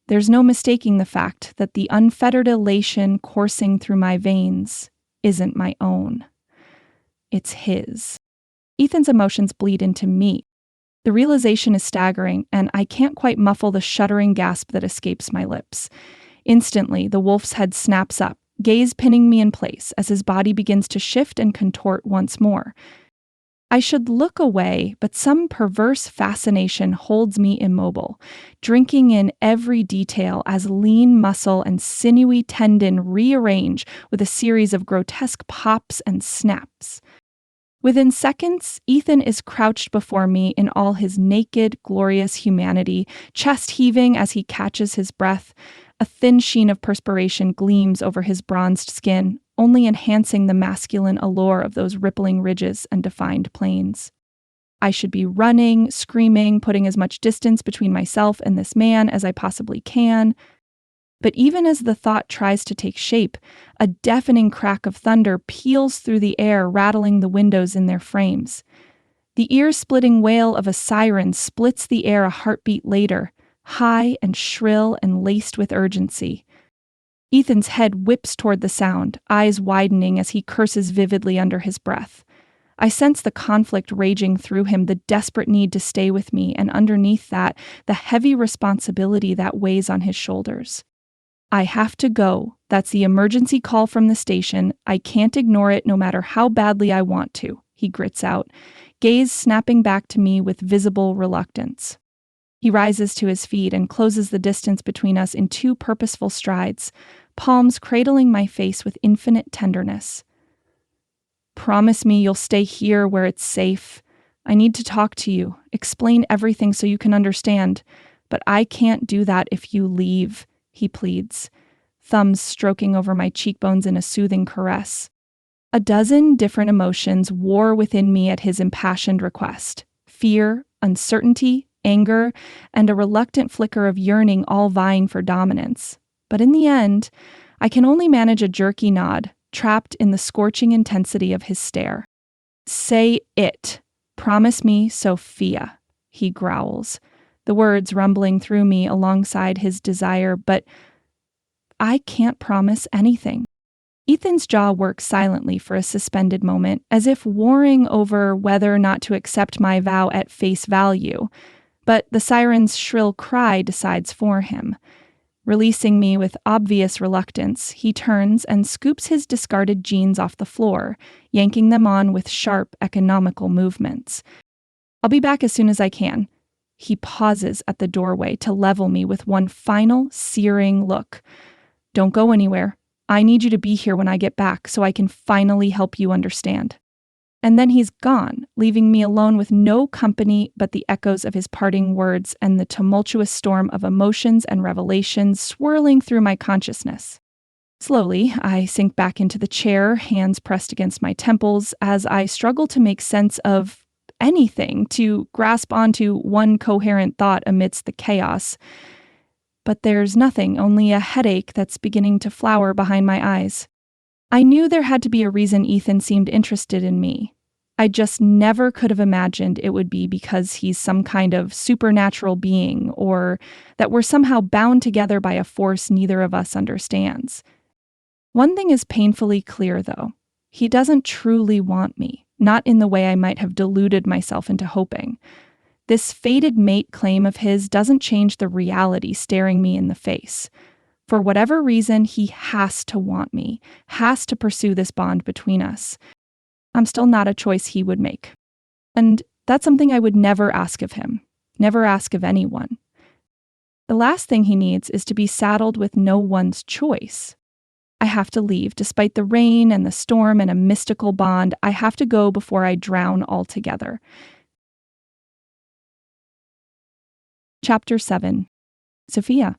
there's no mistaking the fact that the unfettered elation coursing through my veins isn't my own. It's his. Ethan's emotions bleed into me. The realization is staggering, and I can't quite muffle the shuddering gasp that escapes my lips. Instantly, the wolf's head snaps up, gaze pinning me in place as his body begins to shift and contort once more. I should look away, but some perverse fascination holds me immobile, drinking in every detail as lean muscle and sinewy tendon rearrange with a series of grotesque pops and snaps. Within seconds, Ethan is crouched before me in all his naked, glorious humanity, chest heaving as he catches his breath. A thin sheen of perspiration gleams over his bronzed skin, only enhancing the masculine allure of those rippling ridges and defined plains. I should be running, screaming, putting as much distance between myself and this man as I possibly can. But even as the thought tries to take shape, a deafening crack of thunder peals through the air, rattling the windows in their frames. The ear-splitting wail of a siren splits the air a heartbeat later, high and shrill and laced with urgency. Ethan's head whips toward the sound, eyes widening as he curses vividly under his breath. I sense the conflict raging through him, the desperate need to stay with me, and underneath that, the heavy responsibility that weighs on his shoulders. I have to go. That's the emergency call from the station. I can't ignore it no matter how badly I want to, he grits out, gaze snapping back to me with visible reluctance. He rises to his feet and closes the distance between us in 2 purposeful strides, palms cradling my face with infinite tenderness. Promise me you'll stay here where it's safe. I need to talk to you, explain everything so you can understand, but I can't do that if you leave, he pleads, thumbs stroking over my cheekbones in a soothing caress. A dozen different emotions war within me at his impassioned request: fear, uncertainty, anger, and a reluctant flicker of yearning, all vying for dominance. But in the end, I can only manage a jerky nod, trapped in the scorching intensity of his stare. Say it. Promise me, Sophia, he growls, the words rumbling through me alongside his desire, but I can't promise anything. Ethan's jaw works silently for a suspended moment, as if warring over whether or not to accept my vow at face value, but the siren's shrill cry decides for him. Releasing me with obvious reluctance, he turns and scoops his discarded jeans off the floor, yanking them on with sharp, economical movements. I'll be back as soon as I can. He pauses at the doorway to level me with one final, searing look. Don't go anywhere. I need you to be here when I get back so I can finally help you understand. And then he's gone, leaving me alone with no company but the echoes of his parting words and the tumultuous storm of emotions and revelations swirling through my consciousness. Slowly, I sink back into the chair, hands pressed against my temples, as I struggle to make sense of anything, to grasp onto one coherent thought amidst the chaos. But there's nothing, only a headache that's beginning to flower behind my eyes. I knew there had to be a reason Ethan seemed interested in me. I just never could have imagined it would be because he's some kind of supernatural being, or that we're somehow bound together by a force neither of us understands. One thing is painfully clear, though. He doesn't truly want me, not in the way I might have deluded myself into hoping. This fated mate claim of his doesn't change the reality staring me in the face. For whatever reason, he has to want me, has to pursue this bond between us. I'm still not a choice he would make. And that's something I would never ask of him, never ask of anyone. The last thing he needs is to be saddled with no one's choice. I have to leave, despite the rain and the storm and a mystical bond. I have to go before I drown altogether. Chapter 7. Sophia.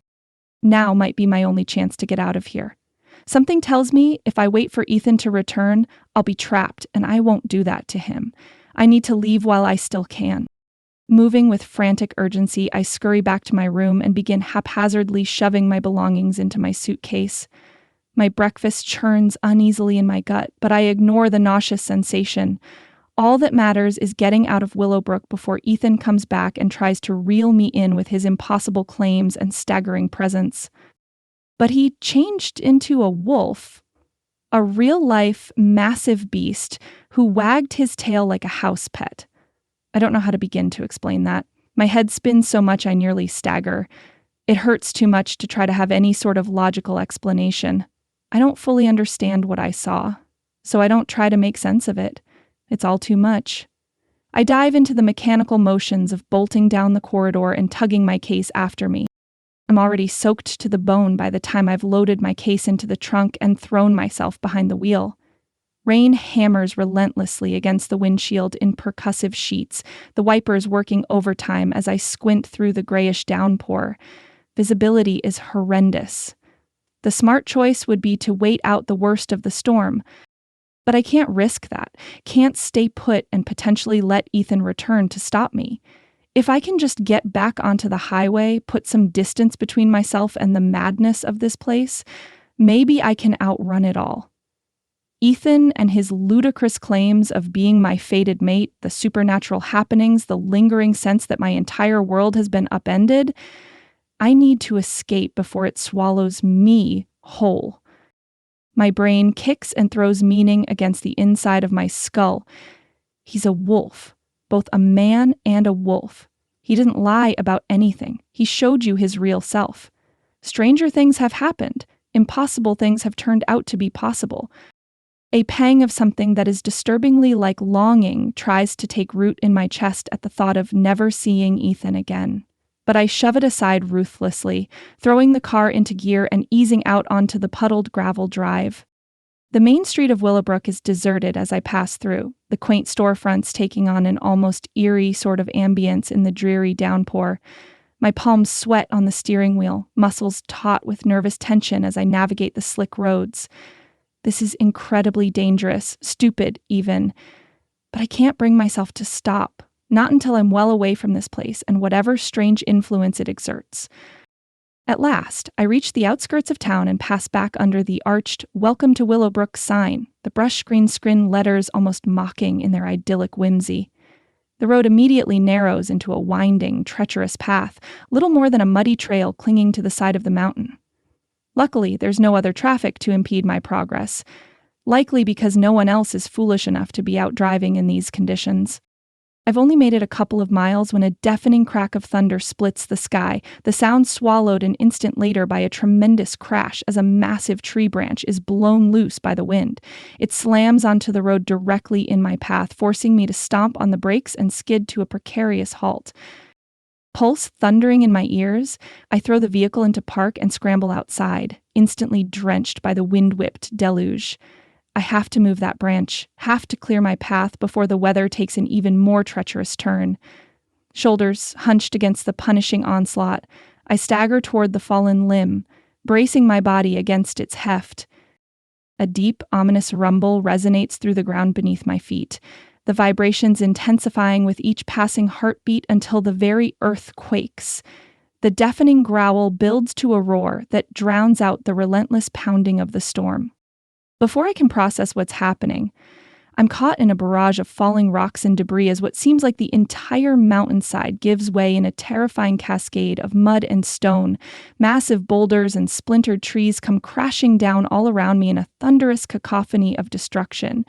Now might be my only chance to get out of here. Something tells me if I wait for Ethan to return, I'll be trapped, and I won't do that to him. I need to leave while I still can. Moving with frantic urgency, I scurry back to my room and begin haphazardly shoving my belongings into my suitcase. My breakfast churns uneasily in my gut, but I ignore the nauseous sensation. All that matters is getting out of Willowbrook before Ethan comes back and tries to reel me in with his impossible claims and staggering presence. But he changed into a wolf, a real-life, massive beast who wagged his tail like a house pet. I don't know how to begin to explain that. My head spins so much I nearly stagger. It hurts too much to try to have any sort of logical explanation. I don't fully understand what I saw, so I don't try to make sense of it. It's all too much. I dive into the mechanical motions of bolting down the corridor and tugging my case after me. I'm already soaked to the bone by the time I've loaded my case into the trunk and thrown myself behind the wheel. Rain hammers relentlessly against the windshield in percussive sheets, the wipers working overtime as I squint through the grayish downpour. Visibility is horrendous. The smart choice would be to wait out the worst of the storm, but I can't risk that, can't stay put and potentially let Ethan return to stop me. If I can just get back onto the highway, put some distance between myself and the madness of this place, maybe I can outrun it all. Ethan and his ludicrous claims of being my fated mate, the supernatural happenings, the lingering sense that my entire world has been upended, I need to escape before it swallows me whole. My brain kicks and throws meaning against the inside of my skull. He's a wolf, both a man and a wolf. He didn't lie about anything. He showed you his real self. Stranger things have happened. Impossible things have turned out to be possible. A pang of something that is disturbingly like longing tries to take root in my chest at the thought of never seeing Ethan again. But I shove it aside ruthlessly, throwing the car into gear and easing out onto the puddled gravel drive. The main street of Willowbrook is deserted as I pass through, the quaint storefronts taking on an almost eerie sort of ambience in the dreary downpour. My palms sweat on the steering wheel, muscles taut with nervous tension as I navigate the slick roads. This is incredibly dangerous, stupid even, but I can't bring myself to stop. Not until I'm well away from this place and whatever strange influence it exerts. At last, I reach the outskirts of town and pass back under the arched "Welcome to Willowbrook" sign, the brush green screen letters almost mocking in their idyllic whimsy. The road immediately narrows into a winding, treacherous path, little more than a muddy trail clinging to the side of the mountain. Luckily, there's no other traffic to impede my progress, likely because no one else is foolish enough to be out driving in these conditions. I've only made it a couple of miles when a deafening crack of thunder splits the sky, the sound swallowed an instant later by a tremendous crash as a massive tree branch is blown loose by the wind. It slams onto the road directly in my path, forcing me to stomp on the brakes and skid to a precarious halt. Pulse thundering in my ears, I throw the vehicle into park and scramble outside, instantly drenched by the wind-whipped deluge. I have to move that branch, have to clear my path before the weather takes an even more treacherous turn. Shoulders hunched against the punishing onslaught, I stagger toward the fallen limb, bracing my body against its heft. A deep, ominous rumble resonates through the ground beneath my feet, the vibrations intensifying with each passing heartbeat until the very earth quakes. The deafening growl builds to a roar that drowns out the relentless pounding of the storm. Before I can process what's happening, I'm caught in a barrage of falling rocks and debris as what seems like the entire mountainside gives way in a terrifying cascade of mud and stone. Massive boulders and splintered trees come crashing down all around me in a thunderous cacophony of destruction.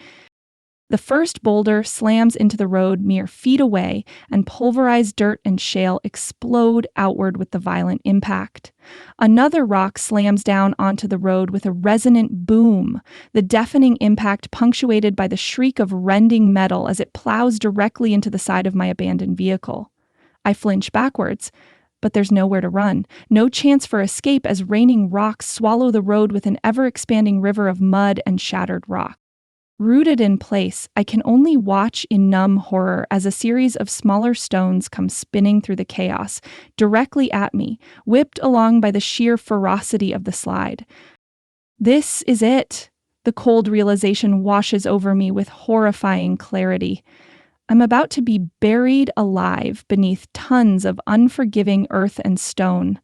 The first boulder slams into the road mere feet away, and pulverized dirt and shale explode outward with the violent impact. Another rock slams down onto the road with a resonant boom, the deafening impact punctuated by the shriek of rending metal as it plows directly into the side of my abandoned vehicle. I flinch backwards, but there's nowhere to run, no chance for escape as raining rocks swallow the road with an ever-expanding river of mud and shattered rock. Rooted in place, I can only watch in numb horror as a series of smaller stones come spinning through the chaos, directly at me, whipped along by the sheer ferocity of the slide. This is it. The cold realization washes over me with horrifying clarity. I'm about to be buried alive beneath tons of unforgiving earth and stone.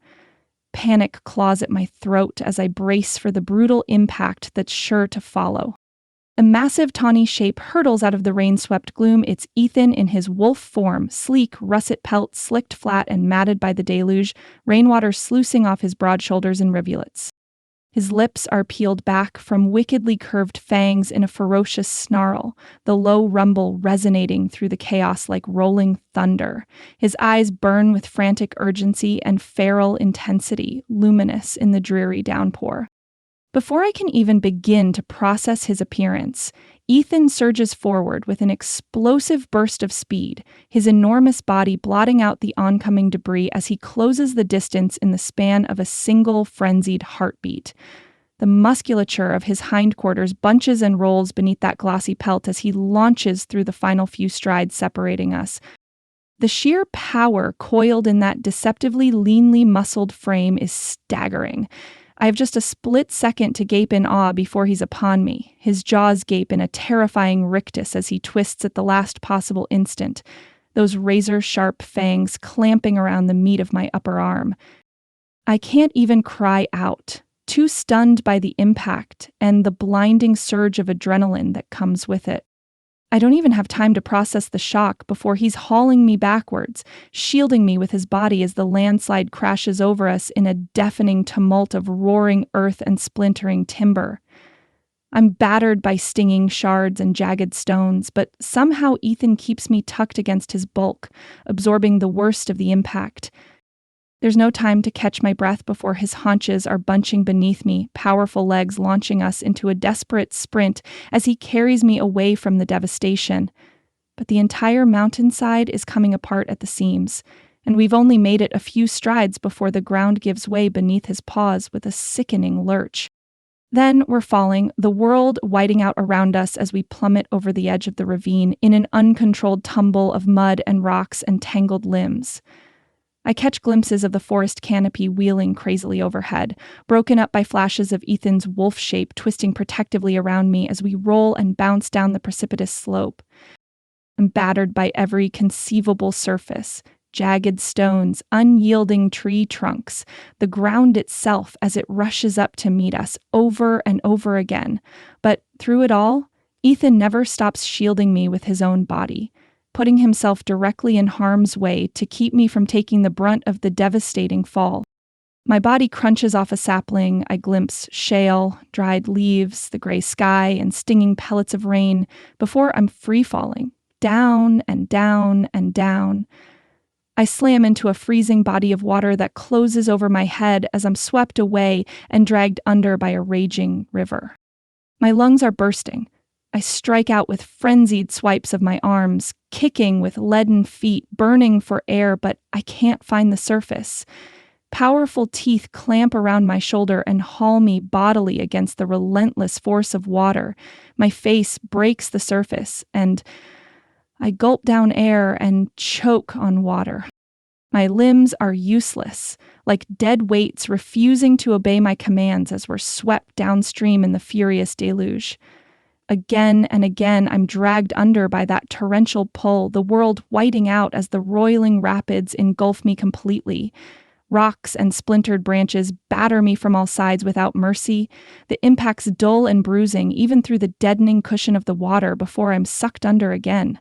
Panic claws at my throat as I brace for the brutal impact that's sure to follow. A massive tawny shape hurtles out of the rain-swept gloom. It's Ethan in his wolf form, sleek, russet pelt, slicked flat and matted by the deluge, rainwater sluicing off his broad shoulders in rivulets. His lips are peeled back from wickedly curved fangs in a ferocious snarl, the low rumble resonating through the chaos like rolling thunder. His eyes burn with frantic urgency and feral intensity, luminous in the dreary downpour. Before I can even begin to process his appearance, Ethan surges forward with an explosive burst of speed, his enormous body blotting out the oncoming debris as he closes the distance in the span of a single frenzied heartbeat. The musculature of his hindquarters bunches and rolls beneath that glossy pelt as he launches through the final few strides separating us. The sheer power coiled in that deceptively leanly muscled frame is staggering. I have just a split second to gape in awe before he's upon me. His jaws gape in a terrifying rictus as he twists at the last possible instant, those razor-sharp fangs clamping around the meat of my upper arm. I can't even cry out, too stunned by the impact and the blinding surge of adrenaline that comes with it. I don't even have time to process the shock before he's hauling me backwards, shielding me with his body as the landslide crashes over us in a deafening tumult of roaring earth and splintering timber. I'm battered by stinging shards and jagged stones, but somehow Ethan keeps me tucked against his bulk, absorbing the worst of the impact. There's no time to catch my breath before his haunches are bunching beneath me, powerful legs launching us into a desperate sprint as he carries me away from the devastation. But the entire mountainside is coming apart at the seams, and we've only made it a few strides before the ground gives way beneath his paws with a sickening lurch. Then we're falling, the world whiting out around us as we plummet over the edge of the ravine in an uncontrolled tumble of mud and rocks and tangled limbs. I catch glimpses of the forest canopy wheeling crazily overhead, broken up by flashes of Ethan's wolf shape twisting protectively around me as we roll and bounce down the precipitous slope. I'm battered by every conceivable surface, jagged stones, unyielding tree trunks, the ground itself as it rushes up to meet us over and over again. But through it all, Ethan never stops shielding me with his own body, putting himself directly in harm's way to keep me from taking the brunt of the devastating fall. My body crunches off a sapling, I glimpse shale, dried leaves, the gray sky, and stinging pellets of rain before I'm free-falling, down and down and down. I slam into a freezing body of water that closes over my head as I'm swept away and dragged under by a raging river. My lungs are bursting. I strike out with frenzied swipes of my arms, kicking with leaden feet, burning for air, but I can't find the surface. Powerful teeth clamp around my shoulder and haul me bodily against the relentless force of water. My face breaks the surface, and I gulp down air and choke on water. My limbs are useless, like dead weights refusing to obey my commands as we're swept downstream in the furious deluge. Again and again, I'm dragged under by that torrential pull, the world whiting out as the roiling rapids engulf me completely. Rocks and splintered branches batter me from all sides without mercy, the impacts dull and bruising even through the deadening cushion of the water before I'm sucked under again.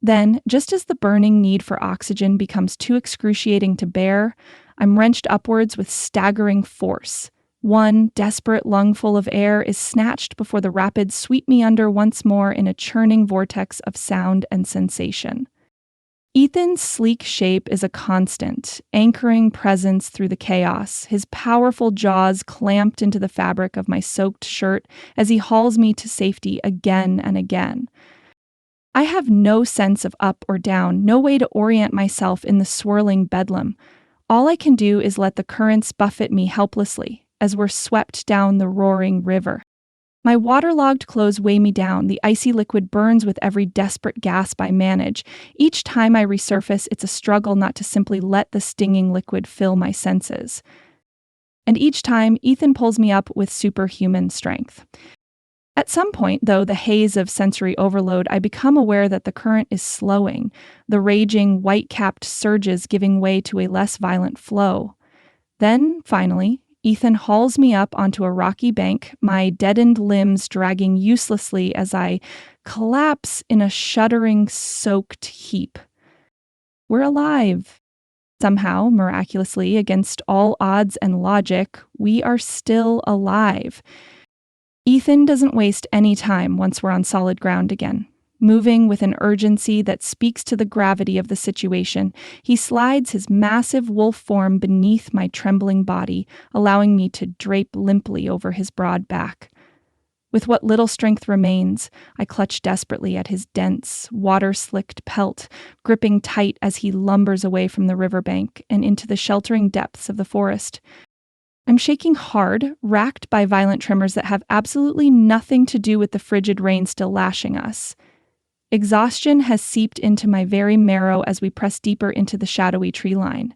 Then, just as the burning need for oxygen becomes too excruciating to bear, I'm wrenched upwards with staggering force. One desperate lungful of air is snatched before the rapids sweep me under once more in a churning vortex of sound and sensation. Ethan's sleek shape is a constant, anchoring presence through the chaos, his powerful jaws clamped into the fabric of my soaked shirt as he hauls me to safety again and again. I have no sense of up or down, no way to orient myself in the swirling bedlam. All I can do is let the currents buffet me helplessly as we're swept down the roaring river. My waterlogged clothes weigh me down, the icy liquid burns with every desperate gasp I manage. Each time I resurface, it's a struggle not to simply let the stinging liquid fill my senses. And each time, Ethan pulls me up with superhuman strength. At some point, though, the haze of sensory overload, I become aware that the current is slowing, the raging, white-capped surges giving way to a less violent flow. Then, finally, Ethan hauls me up onto a rocky bank, my deadened limbs dragging uselessly as I collapse in a shuddering, soaked heap. We're alive. Somehow, miraculously, against all odds and logic, we are still alive. Ethan doesn't waste any time once we're on solid ground again. Moving with an urgency that speaks to the gravity of the situation, he slides his massive wolf form beneath my trembling body, allowing me to drape limply over his broad back. With what little strength remains, I clutch desperately at his dense, water-slicked pelt, gripping tight as he lumbers away from the riverbank and into the sheltering depths of the forest. I'm shaking hard, racked by violent tremors that have absolutely nothing to do with the frigid rain still lashing us. Exhaustion has seeped into my very marrow as we press deeper into the shadowy tree line.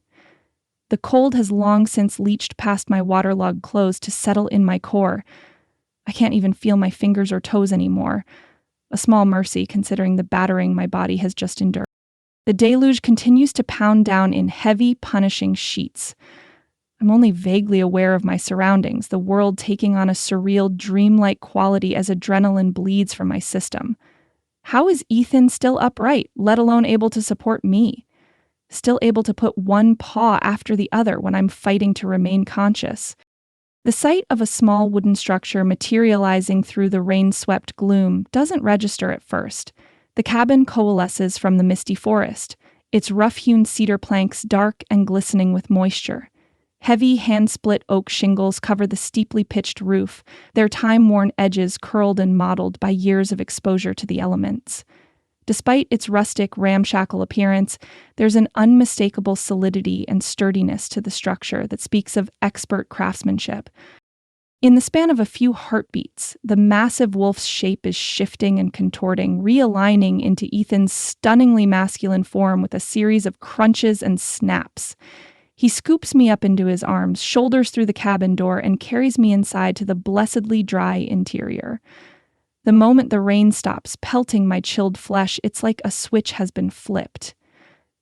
The cold has long since leached past my waterlogged clothes to settle in my core. I can't even feel my fingers or toes anymore. A small mercy considering the battering my body has just endured. The deluge continues to pound down in heavy, punishing sheets. I'm only vaguely aware of my surroundings, the world taking on a surreal, dreamlike quality as adrenaline bleeds from my system. How is Ethan still upright, let alone able to support me? Still able to put one paw after the other when I'm fighting to remain conscious? The sight of a small wooden structure materializing through the rain-swept gloom doesn't register at first. The cabin coalesces from the misty forest, its rough-hewn cedar planks dark and glistening with moisture. Heavy, hand-split oak shingles cover the steeply pitched roof, their time-worn edges curled and mottled by years of exposure to the elements. Despite its rustic, ramshackle appearance, there's an unmistakable solidity and sturdiness to the structure that speaks of expert craftsmanship. In the span of a few heartbeats, the massive wolf's shape is shifting and contorting, realigning into Ethan's stunningly masculine form with a series of crunches and snaps. He scoops me up into his arms, shoulders through the cabin door, and carries me inside to the blessedly dry interior. The moment the rain stops pelting my chilled flesh, it's like a switch has been flipped.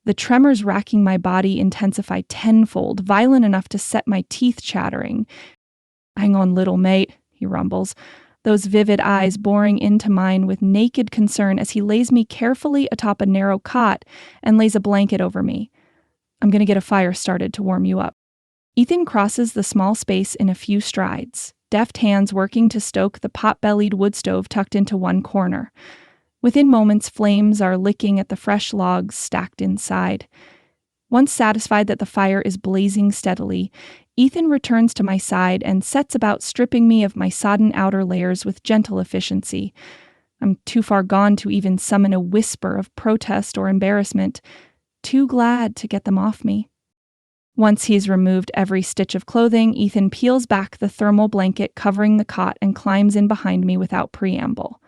The tremors racking my body intensify tenfold, violent enough to set my teeth chattering. "Hang on, little mate," he rumbles, those vivid eyes boring into mine with naked concern as he lays me carefully atop a narrow cot and lays a blanket over me. "I'm going to get a fire started to warm you up." Ethan crosses the small space in a few strides, deft hands working to stoke the pot-bellied wood stove tucked into one corner. Within moments, flames are licking at the fresh logs stacked inside. Once satisfied that the fire is blazing steadily, Ethan returns to my side and sets about stripping me of my sodden outer layers with gentle efficiency. I'm too far gone to even summon a whisper of protest or embarrassment, too glad to get them off me. Once he's removed every stitch of clothing, Ethan peels back the thermal blanket covering the cot and climbs in behind me without preamble.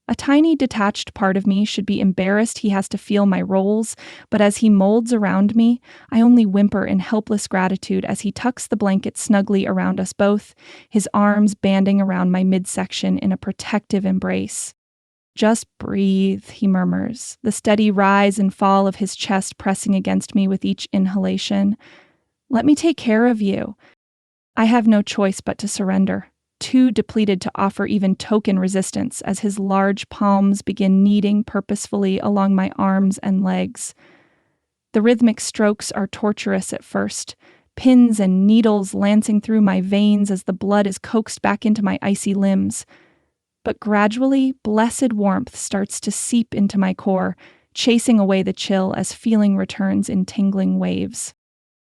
A tiny detached part of me should be embarrassed he has to feel my rolls, but as he molds around me, I only whimper in helpless gratitude as he tucks the blanket snugly around us both, his arms banding around my midsection in a protective embrace. "Just breathe," he murmurs, the steady rise and fall of his chest pressing against me with each inhalation. "Let me take care of you." I have no choice but to surrender, too depleted to offer even token resistance as his large palms begin kneading purposefully along my arms and legs. The rhythmic strokes are torturous at first, pins and needles lancing through my veins as the blood is coaxed back into my icy limbs. But gradually, blessed warmth starts to seep into my core, chasing away the chill as feeling returns in tingling waves.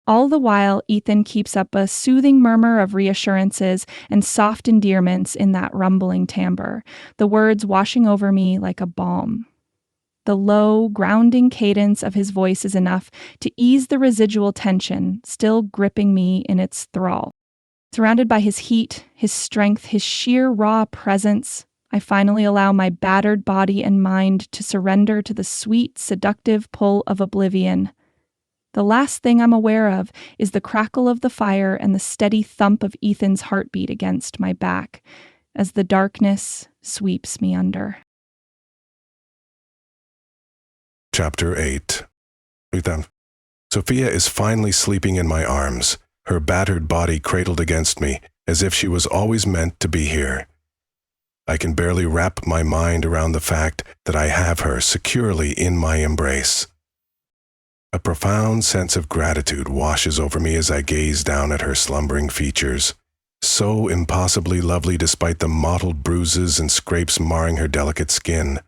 All the while, Ethan keeps up a soothing murmur of reassurances and soft endearments in that rumbling timbre, the words washing over me like a balm. The low, grounding cadence of his voice is enough to ease the residual tension, still gripping me in its thrall. Surrounded by his heat, his strength, his sheer raw presence, I finally allow my battered body and mind to surrender to the sweet, seductive pull of oblivion. The last thing I'm aware of is the crackle of the fire and the steady thump of Ethan's heartbeat against my back as the darkness sweeps me under. Chapter 8. Ethan. Sophia is finally sleeping in my arms, her battered body cradled against me, as if she was always meant to be here. I can barely wrap my mind around the fact that I have her securely in my embrace. A profound sense of gratitude washes over me as I gaze down at her slumbering features, so impossibly lovely despite the mottled bruises and scrapes marring her delicate skin.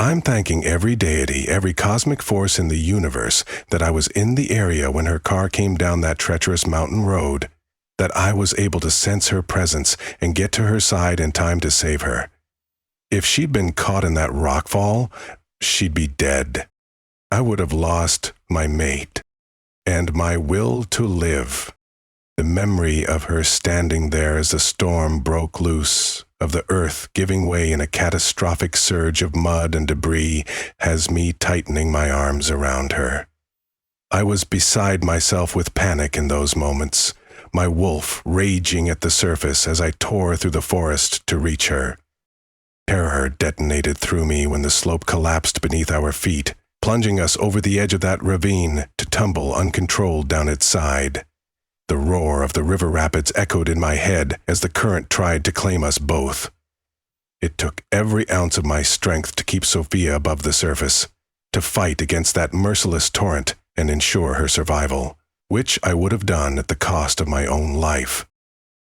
I'm thanking every deity, every cosmic force in the universe that I was in the area when her car came down that treacherous mountain road, that I was able to sense her presence and get to her side in time to save her. If she'd been caught in that rockfall, she'd be dead. I would have lost my mate and my will to live. The memory of her standing there as the storm broke loose, of the earth giving way in a catastrophic surge of mud and debris, has me tightening my arms around her. I was beside myself with panic in those moments, my wolf raging at the surface as I tore through the forest to reach her. Terror detonated through me when the slope collapsed beneath our feet, plunging us over the edge of that ravine to tumble uncontrolled down its side. The roar of the river rapids echoed in my head as the current tried to claim us both. It took every ounce of my strength to keep Sophia above the surface, to fight against that merciless torrent and ensure her survival, which I would have done at the cost of my own life.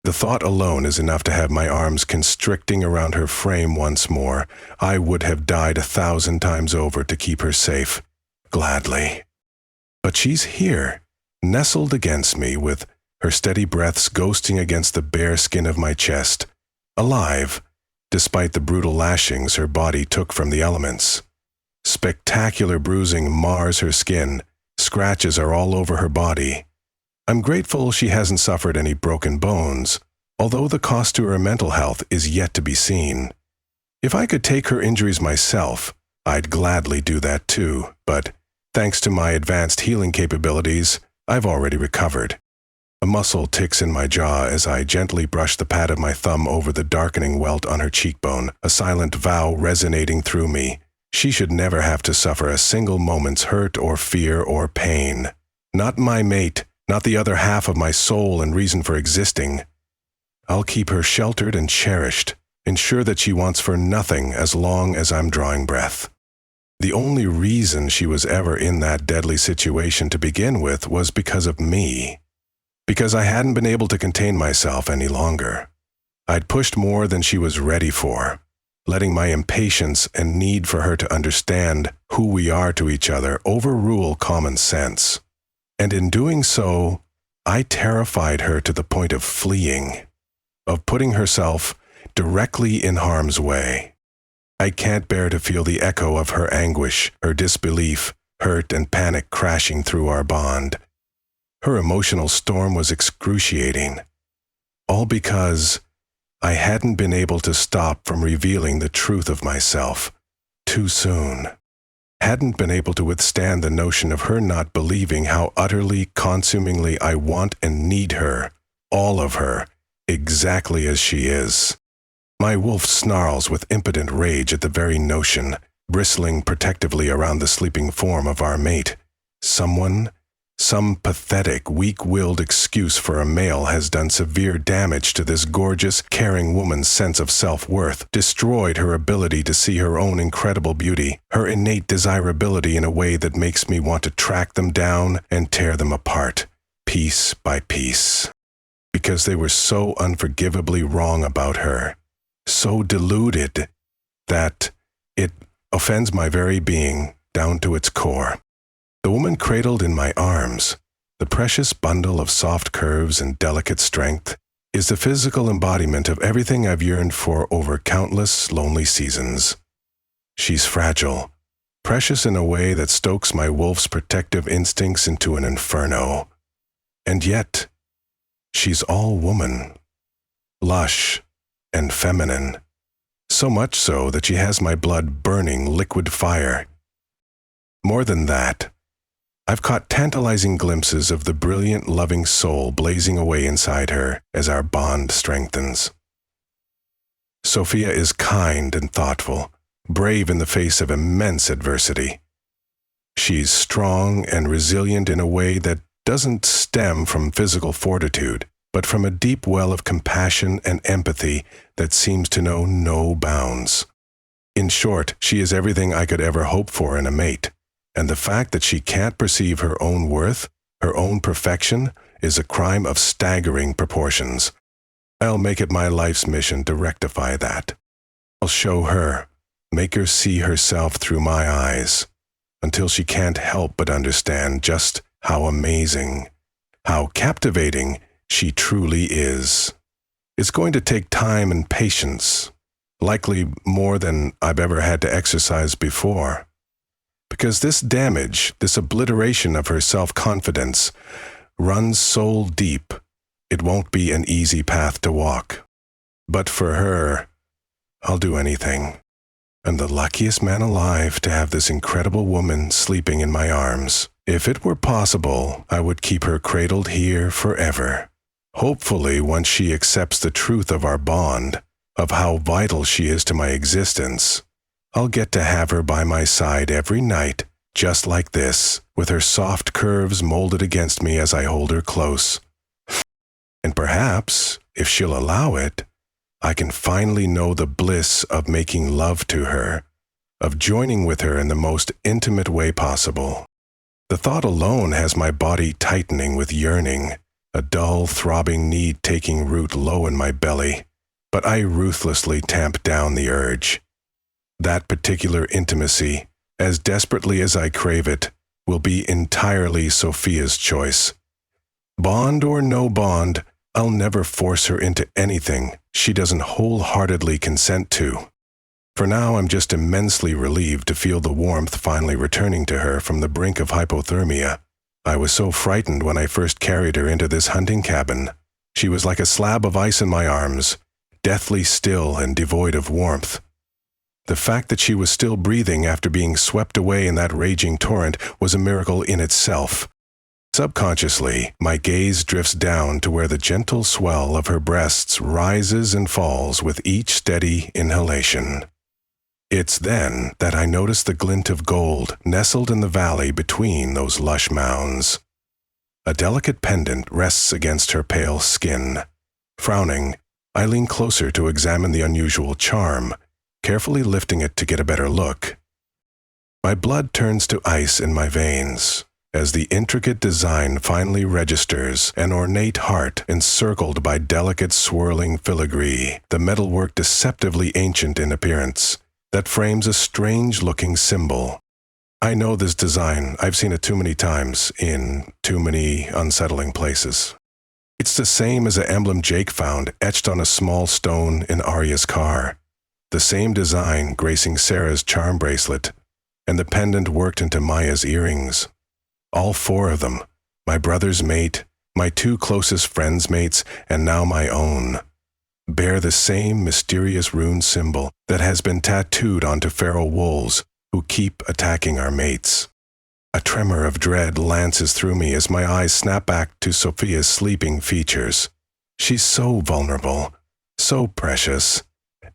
The thought alone is enough to have my arms constricting around her frame once more. I would have died 1,000 times over to keep her safe, gladly. But she's here, nestled against me, with her steady breaths ghosting against the bare skin of my chest, alive, despite the brutal lashings her body took from the elements. Spectacular bruising mars her skin, scratches are all over her body. I'm grateful she hasn't suffered any broken bones, although the cost to her mental health is yet to be seen. If I could take her injuries myself, I'd gladly do that too, but thanks to my advanced healing capabilities, I've already recovered. A muscle ticks in my jaw as I gently brush the pad of my thumb over the darkening welt on her cheekbone, a silent vow resonating through me. She should never have to suffer a single moment's hurt or fear or pain. Not my mate, not the other half of my soul and reason for existing. I'll keep her sheltered and cherished, ensure that she wants for nothing as long as I'm drawing breath. The only reason she was ever in that deadly situation to begin with was because of me. Because I hadn't been able to contain myself any longer. I'd pushed more than she was ready for, letting my impatience and need for her to understand who we are to each other overrule common sense. And in doing so, I terrified her to the point of fleeing, of putting herself directly in harm's way. I can't bear to feel the echo of her anguish, her disbelief, hurt and panic crashing through our bond. Her emotional storm was excruciating, all because I hadn't been able to stop from revealing the truth of myself too soon. Hadn't been able to withstand the notion of her not believing how utterly, consumingly I want and need her, all of her, exactly as she is. My wolf snarls with impotent rage at the very notion, bristling protectively around the sleeping form of our mate. Some pathetic, weak-willed excuse for a male has done severe damage to this gorgeous, caring woman's sense of self-worth, destroyed her ability to see her own incredible beauty, her innate desirability in a way that makes me want to track them down and tear them apart, piece by piece. Because they were so unforgivably wrong about her, so deluded, that it offends my very being down to its core. The woman cradled in my arms, the precious bundle of soft curves and delicate strength, is the physical embodiment of everything I've yearned for over countless lonely seasons. She's fragile, precious in a way that stokes my wolf's protective instincts into an inferno. And yet, she's all woman, lush and feminine, so much so that she has my blood burning liquid fire. More than that, I've caught tantalizing glimpses of the brilliant, loving soul blazing away inside her as our bond strengthens. Sophia is kind and thoughtful, brave in the face of immense adversity. She's strong and resilient in a way that doesn't stem from physical fortitude, but from a deep well of compassion and empathy that seems to know no bounds. In short, she is everything I could ever hope for in a mate. And the fact that she can't perceive her own worth, her own perfection, is a crime of staggering proportions. I'll make it my life's mission to rectify that. I'll show her, make her see herself through my eyes, until she can't help but understand just how amazing, how captivating she truly is. It's going to take time and patience, likely more than I've ever had to exercise before. Because this damage, this obliteration of her self-confidence, runs soul deep. It won't be an easy path to walk. But for her, I'll do anything. I'm the luckiest man alive to have this incredible woman sleeping in my arms. If it were possible, I would keep her cradled here forever. Hopefully, once she accepts the truth of our bond, of how vital she is to my existence, I'll get to have her by my side every night, just like this, with her soft curves molded against me as I hold her close. And perhaps, if she'll allow it, I can finally know the bliss of making love to her, of joining with her in the most intimate way possible. The thought alone has my body tightening with yearning, a dull, throbbing need taking root low in my belly, but I ruthlessly tamp down the urge. That particular intimacy, as desperately as I crave it, will be entirely Sophia's choice. Bond or no bond, I'll never force her into anything she doesn't wholeheartedly consent to. For now, I'm just immensely relieved to feel the warmth finally returning to her from the brink of hypothermia. I was so frightened when I first carried her into this hunting cabin. She was like a slab of ice in my arms, deathly still and devoid of warmth. The fact that she was still breathing after being swept away in that raging torrent was a miracle in itself. Subconsciously, my gaze drifts down to where the gentle swell of her breasts rises and falls with each steady inhalation. It's then that I notice the glint of gold nestled in the valley between those lush mounds. A delicate pendant rests against her pale skin. Frowning, I lean closer to examine the unusual charm, carefully lifting it to get a better look. My blood turns to ice in my veins as the intricate design finally registers an ornate heart encircled by delicate swirling filigree, the metalwork deceptively ancient in appearance, that frames a strange-looking symbol. I know this design. I've seen it too many times in too many unsettling places. It's the same as the emblem Jake found etched on a small stone in Arya's car. The same design gracing Sarah's charm bracelet, and the pendant worked into Maya's earrings. All four of them, my brother's mate, my two closest friends' mates, and now my own, bear the same mysterious rune symbol that has been tattooed onto feral wolves who keep attacking our mates. A tremor of dread lances through me as my eyes snap back to Sophia's sleeping features. She's so vulnerable, so precious,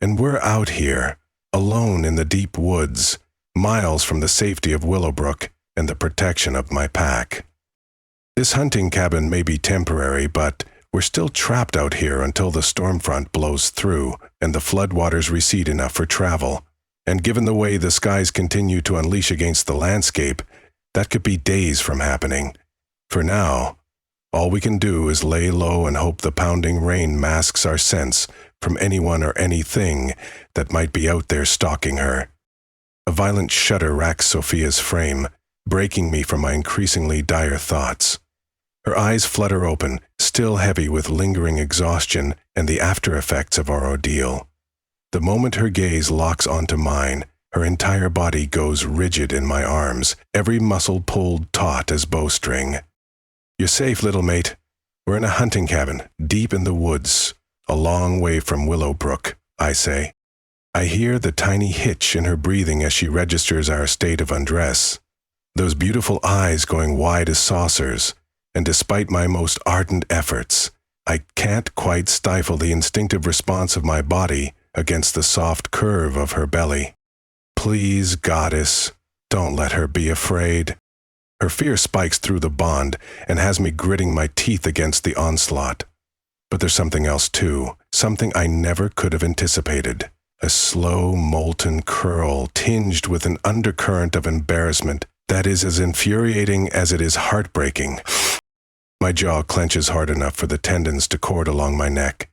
and we're out here, alone in the deep woods, miles from the safety of Willowbrook and the protection of my pack. This hunting cabin may be temporary, but we're still trapped out here until the storm front blows through and the floodwaters recede enough for travel. And given the way the skies continue to unleash against the landscape, that could be days from happening. For now, all we can do is lay low and hope the pounding rain masks our scents from anyone or anything that might be out there stalking her. A violent shudder racks Sophia's frame, breaking me from my increasingly dire thoughts. Her eyes flutter open, still heavy with lingering exhaustion and the after effects of our ordeal. The moment her gaze locks onto mine, her entire body goes rigid in my arms, every muscle pulled taut as bowstring. "You're safe, little mate. We're in a hunting cabin, deep in the woods, a long way from Willowbrook," I say. I hear the tiny hitch in her breathing as she registers our state of undress. Those beautiful eyes going wide as saucers, and despite my most ardent efforts, I can't quite stifle the instinctive response of my body against the soft curve of her belly. Please, goddess, don't let her be afraid. Her fear spikes through the bond and has me gritting my teeth against the onslaught. But there's something else too, something I never could have anticipated. A slow, molten curl tinged with an undercurrent of embarrassment that is as infuriating as it is heartbreaking. My jaw clenches hard enough for the tendons to cord along my neck.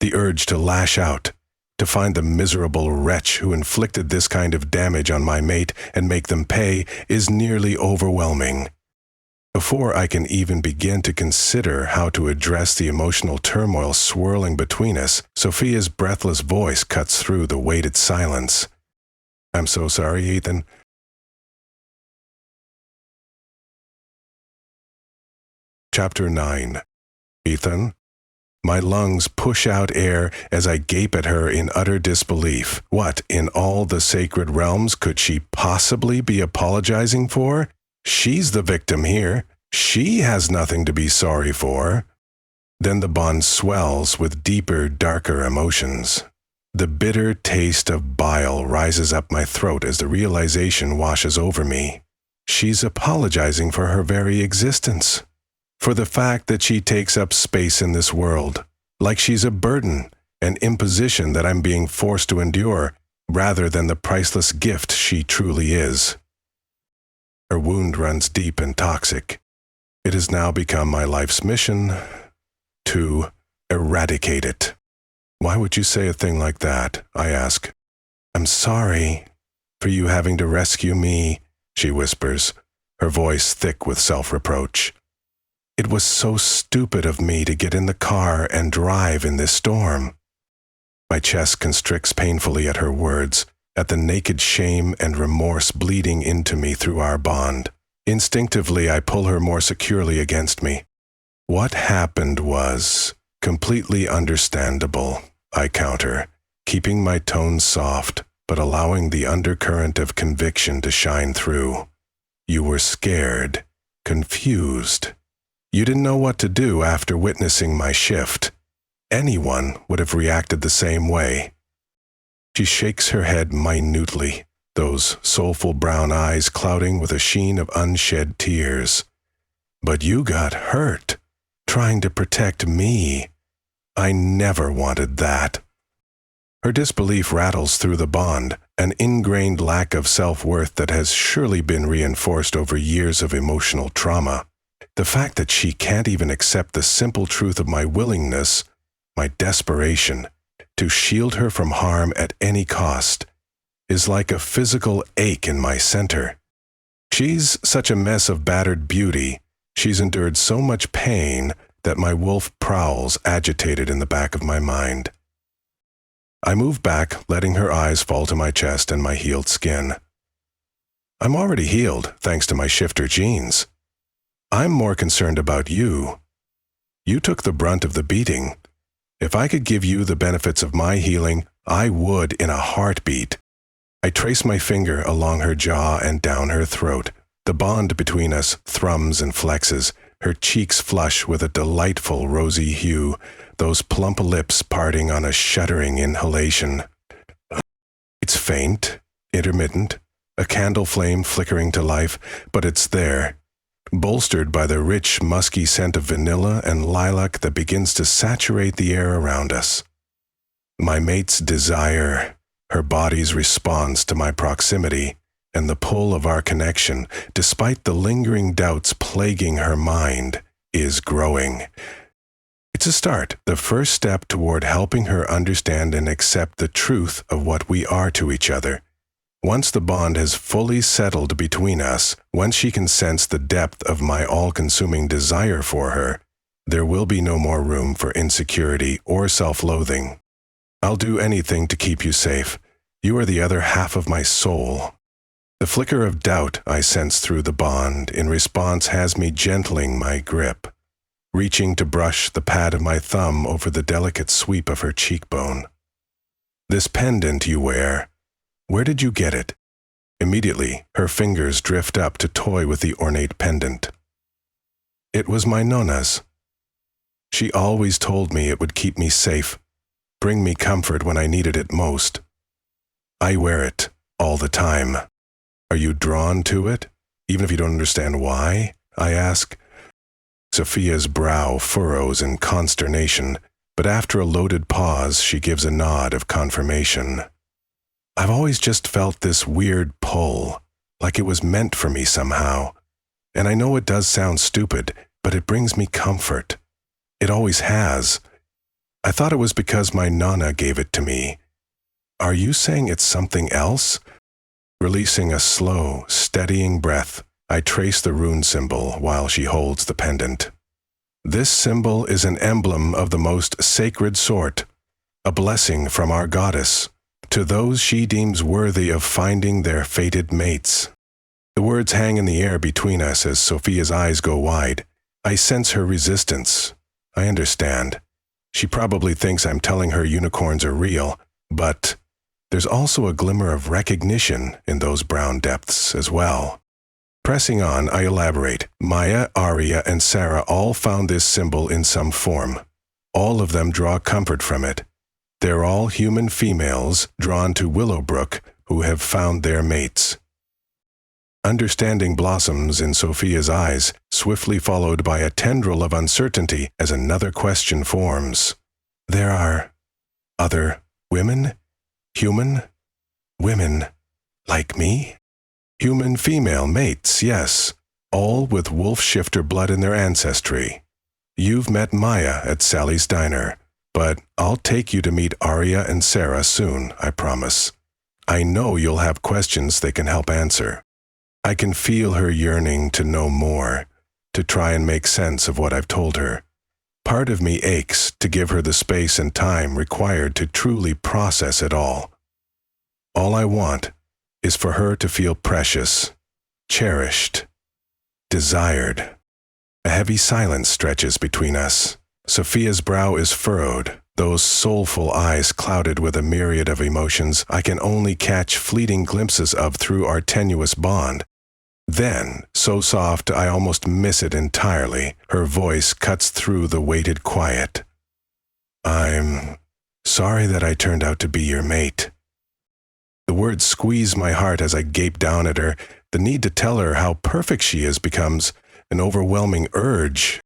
The urge to lash out, To find the miserable wretch who inflicted this kind of damage on my mate and make them pay is nearly overwhelming. Before I can even begin to consider how to address the emotional turmoil swirling between us, Sophia's breathless voice cuts through the weighted silence. "I'm so sorry, Ethan." Chapter 9. Ethan? My lungs push out air as I gape at her in utter disbelief. What, in all the sacred realms, could she possibly be apologizing for? She's the victim here. She has nothing to be sorry for. Then the bond swells with deeper, darker emotions. The bitter taste of bile rises up my throat as the realization washes over me. She's apologizing for her very existence. For the fact that she takes up space in this world, like she's a burden, an imposition that I'm being forced to endure, rather than the priceless gift she truly is. Her wound runs deep and toxic. It has now become my life's mission to eradicate it. "Why would you say a thing like that?" I ask. "I'm sorry for you having to rescue me," she whispers, her voice thick with self-reproach. "It was so stupid of me to get in the car and drive in this storm." My chest constricts painfully at her words, at the naked shame and remorse bleeding into me through our bond. Instinctively, I pull her more securely against me. "What happened was completely understandable," I counter, keeping my tone soft, but allowing the undercurrent of conviction to shine through. "You were scared, confused. You didn't know what to do after witnessing my shift. Anyone would have reacted the same way." She shakes her head minutely, those soulful brown eyes clouding with a sheen of unshed tears. "But you got hurt, trying to protect me. I never wanted that." Her disbelief rattles through the bond, an ingrained lack of self-worth that has surely been reinforced over years of emotional trauma. The fact that she can't even accept the simple truth of my willingness, my desperation, to shield her from harm at any cost, is like a physical ache in my center. She's such a mess of battered beauty, she's endured so much pain that my wolf prowls agitated in the back of my mind. I move back, letting her eyes fall to my chest and my healed skin. I'm already healed, thanks to my shifter genes. I'm more concerned about you. You took the brunt of the beating. If I could give you the benefits of my healing, I would in a heartbeat. I trace my finger along her jaw and down her throat. The bond between us thrums and flexes, her cheeks flush with a delightful rosy hue, those plump lips parting on a shuddering inhalation. It's faint, intermittent, a candle flame flickering to life, but it's there, bolstered by the rich, musky scent of vanilla and lilac that begins to saturate the air around us. My mate's desire, her body's response to my proximity, and the pull of our connection, despite the lingering doubts plaguing her mind, is growing. It's a start, the first step toward helping her understand and accept the truth of what we are to each other. Once the bond has fully settled between us, once she can sense the depth of my all-consuming desire for her, there will be no more room for insecurity or self-loathing. I'll do anything to keep you safe. You are the other half of my soul. The flicker of doubt I sense through the bond in response has me gentling my grip, reaching to brush the pad of my thumb over the delicate sweep of her cheekbone. "This pendant you wear, where did you get it?" Immediately, her fingers drift up to toy with the ornate pendant. "It was my Nona's. She always told me it would keep me safe, bring me comfort when I needed it most. I wear it all the time." "Are you drawn to it, even if you don't understand why?" I ask. Sophia's brow furrows in consternation, but after a loaded pause, she gives a nod of confirmation. "I've always just felt this weird pull, like it was meant for me somehow. And I know it does sound stupid, but it brings me comfort. It always has. I thought it was because my Nana gave it to me, Are you saying it's something else? Releasing a slow, steadying breath, I trace the rune symbol while she holds the pendant. This symbol is an emblem of the most sacred sort, a blessing from our goddess to those she deems worthy of finding their fated mates. The words hang in the air between us as Sophia's eyes go wide. I sense her resistance. I understand. She probably thinks I'm telling her unicorns are real, but there's also a glimmer of recognition in those brown depths as well. Pressing on, I elaborate. Maya, Arya, and Sarah all found this symbol in some form. All of them draw comfort from it. They're all human females drawn to Willowbrook who have found their mates. Understanding blossoms in Sophia's eyes, swiftly followed by a tendril of uncertainty as another question forms. There are other women? Human women like me? Human female mates, yes, all with wolf shifter blood in their ancestry. You've met Maya at Sally's Diner, but I'll take you to meet Arya and Sarah soon, I promise. I know you'll have questions they can help answer. I can feel her yearning to know more, to try and make sense of what I've told her. Part of me aches to give her the space and time required to truly process it all. All I want is for her to feel precious, cherished, desired. A heavy silence stretches between us. Sophia's brow is furrowed, those soulful eyes clouded with a myriad of emotions I can only catch fleeting glimpses of through our tenuous bond. Then, so soft I almost miss it entirely, her voice cuts through the weighted quiet. I'm sorry that I turned out to be your mate. The words squeeze my heart as I gape down at her. The need to tell her how perfect she is becomes an overwhelming urge.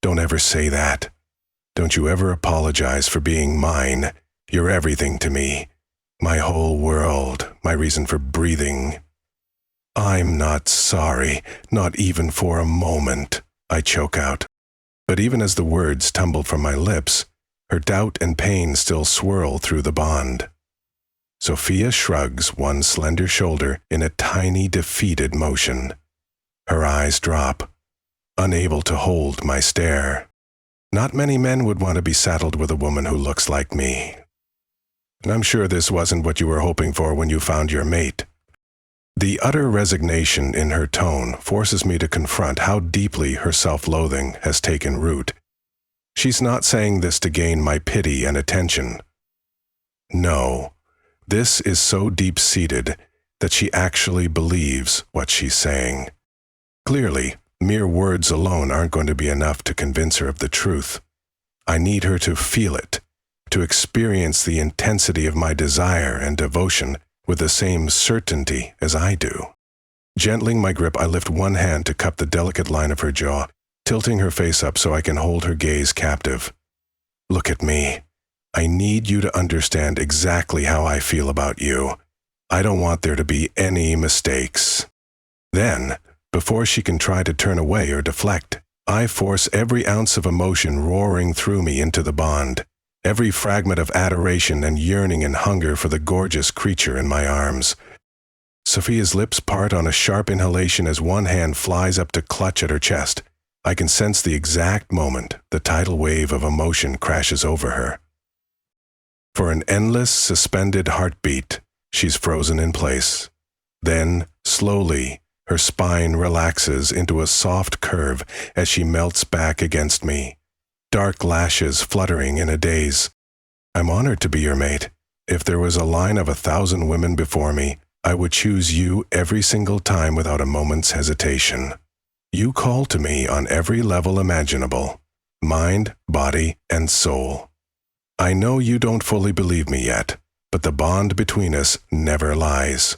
Don't ever say that. Don't you ever apologize for being mine. You're everything to me. My whole world, my reason for breathing. I'm not sorry, not even for a moment, I choke out. But even as the words tumble from my lips, her doubt and pain still swirl through the bond. Sophia shrugs one slender shoulder in a tiny, defeated motion. Her eyes drop, unable to hold my stare. Not many men would want to be saddled with a woman who looks like me. And I'm sure this wasn't what you were hoping for when you found your mate. The utter resignation in her tone forces me to confront how deeply her self-loathing has taken root. She's not saying this to gain my pity and attention. No, this is so deep-seated that she actually believes what she's saying. Clearly, mere words alone aren't going to be enough to convince her of the truth. I need her to feel it, to experience the intensity of my desire and devotion with the same certainty as I do. Gentling my grip, I lift one hand to cup the delicate line of her jaw, tilting her face up so I can hold her gaze captive. Look at me. I need you to understand exactly how I feel about you. I don't want there to be any mistakes. Then, before she can try to turn away or deflect, I force every ounce of emotion roaring through me into the bond, every fragment of adoration and yearning and hunger for the gorgeous creature in my arms. Sophia's lips part on a sharp inhalation as one hand flies up to clutch at her chest. I can sense the exact moment the tidal wave of emotion crashes over her. For an endless, suspended heartbeat, she's frozen in place. Then, slowly, her spine relaxes into a soft curve as she melts back against me, dark lashes fluttering in a daze. I'm honored to be your mate. If there was a line of 1,000 women before me, I would choose you every single time without a moment's hesitation. You call to me on every level imaginable, mind, body, and soul. I know you don't fully believe me yet, but the bond between us never lies.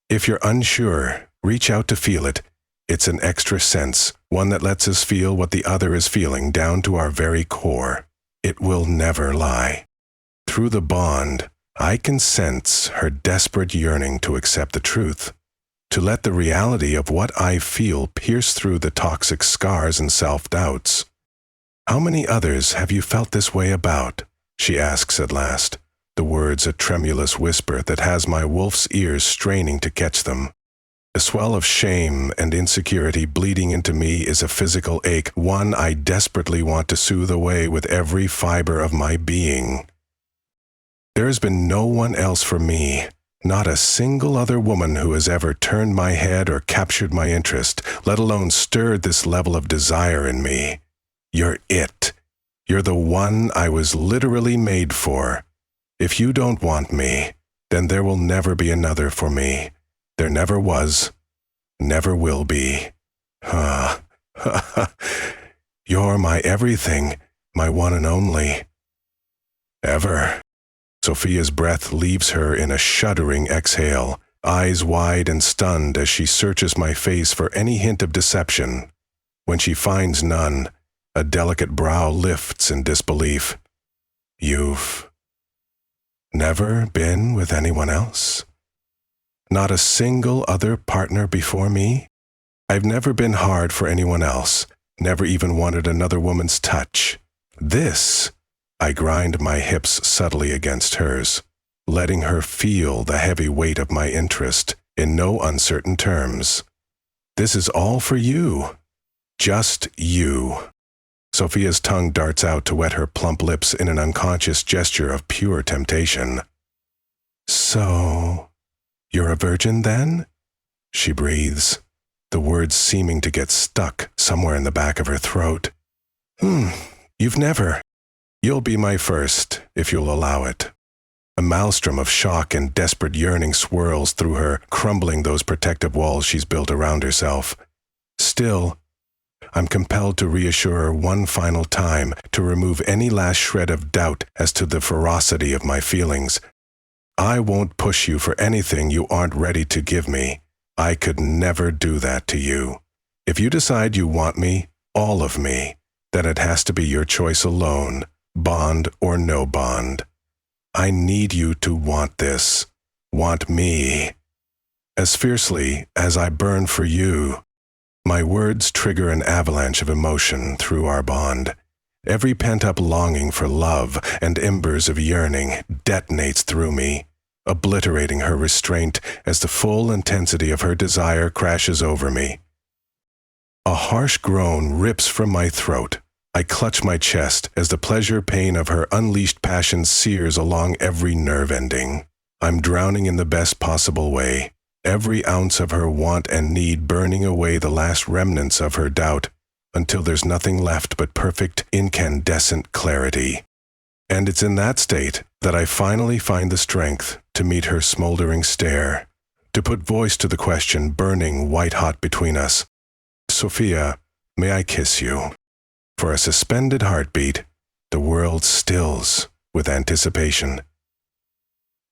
If you're unsure, reach out to feel it. It's an extra sense, one that lets us feel what the other is feeling down to our very core. It will never lie. Through the bond, I can sense her desperate yearning to accept the truth, to let the reality of what I feel pierce through the toxic scars and self-doubts. How many others have you felt this way about? She asks at last, the words a tremulous whisper that has my wolf's ears straining to catch them. A swell of shame and insecurity bleeding into me is a physical ache, one I desperately want to soothe away with every fiber of my being. There has been no one else for me, not a single other woman who has ever turned my head or captured my interest, let alone stirred this level of desire in me. You're it. You're the one I was literally made for. If you don't want me, then there will never be another for me. There never was, never will be. You're my everything, my one and only. Ever. Sophia's breath leaves her in a shuddering exhale, eyes wide and stunned as she searches my face for any hint of deception. When she finds none, a delicate brow lifts in disbelief. You've never been with anyone else? Not a single other partner before me? I've never been hard for anyone else, never even wanted another woman's touch. This, I grind my hips subtly against hers, letting her feel the heavy weight of my interest in no uncertain terms. This is all for you. Just you. Sophia's tongue darts out to wet her plump lips in an unconscious gesture of pure temptation. So, you're a virgin then? She breathes, the words seeming to get stuck somewhere in the back of her throat. You've never. You'll be my first, if you'll allow it. A maelstrom of shock and desperate yearning swirls through her, crumbling those protective walls she's built around herself. Still, I'm compelled to reassure her one final time, to remove any last shred of doubt as to the ferocity of my feelings. I won't push you for anything you aren't ready to give me. I could never do that to you. If you decide you want me, all of me, then it has to be your choice alone, bond or no bond. I need you to want this, want me, as fiercely as I burn for you. My words trigger an avalanche of emotion through our bond. Every pent-up longing for love and embers of yearning detonates through me, obliterating her restraint as the full intensity of her desire crashes over me. A harsh groan rips from my throat. I clutch my chest as the pleasure pain of her unleashed passion sears along every nerve ending. I'm drowning in the best possible way, every ounce of her want and need burning away the last remnants of her doubt, until there's nothing left but perfect, incandescent clarity. And it's in that state that I finally find the strength to meet her smoldering stare, to put voice to the question burning white-hot between us. Sophia, may I kiss you? For a suspended heartbeat, the world stills with anticipation.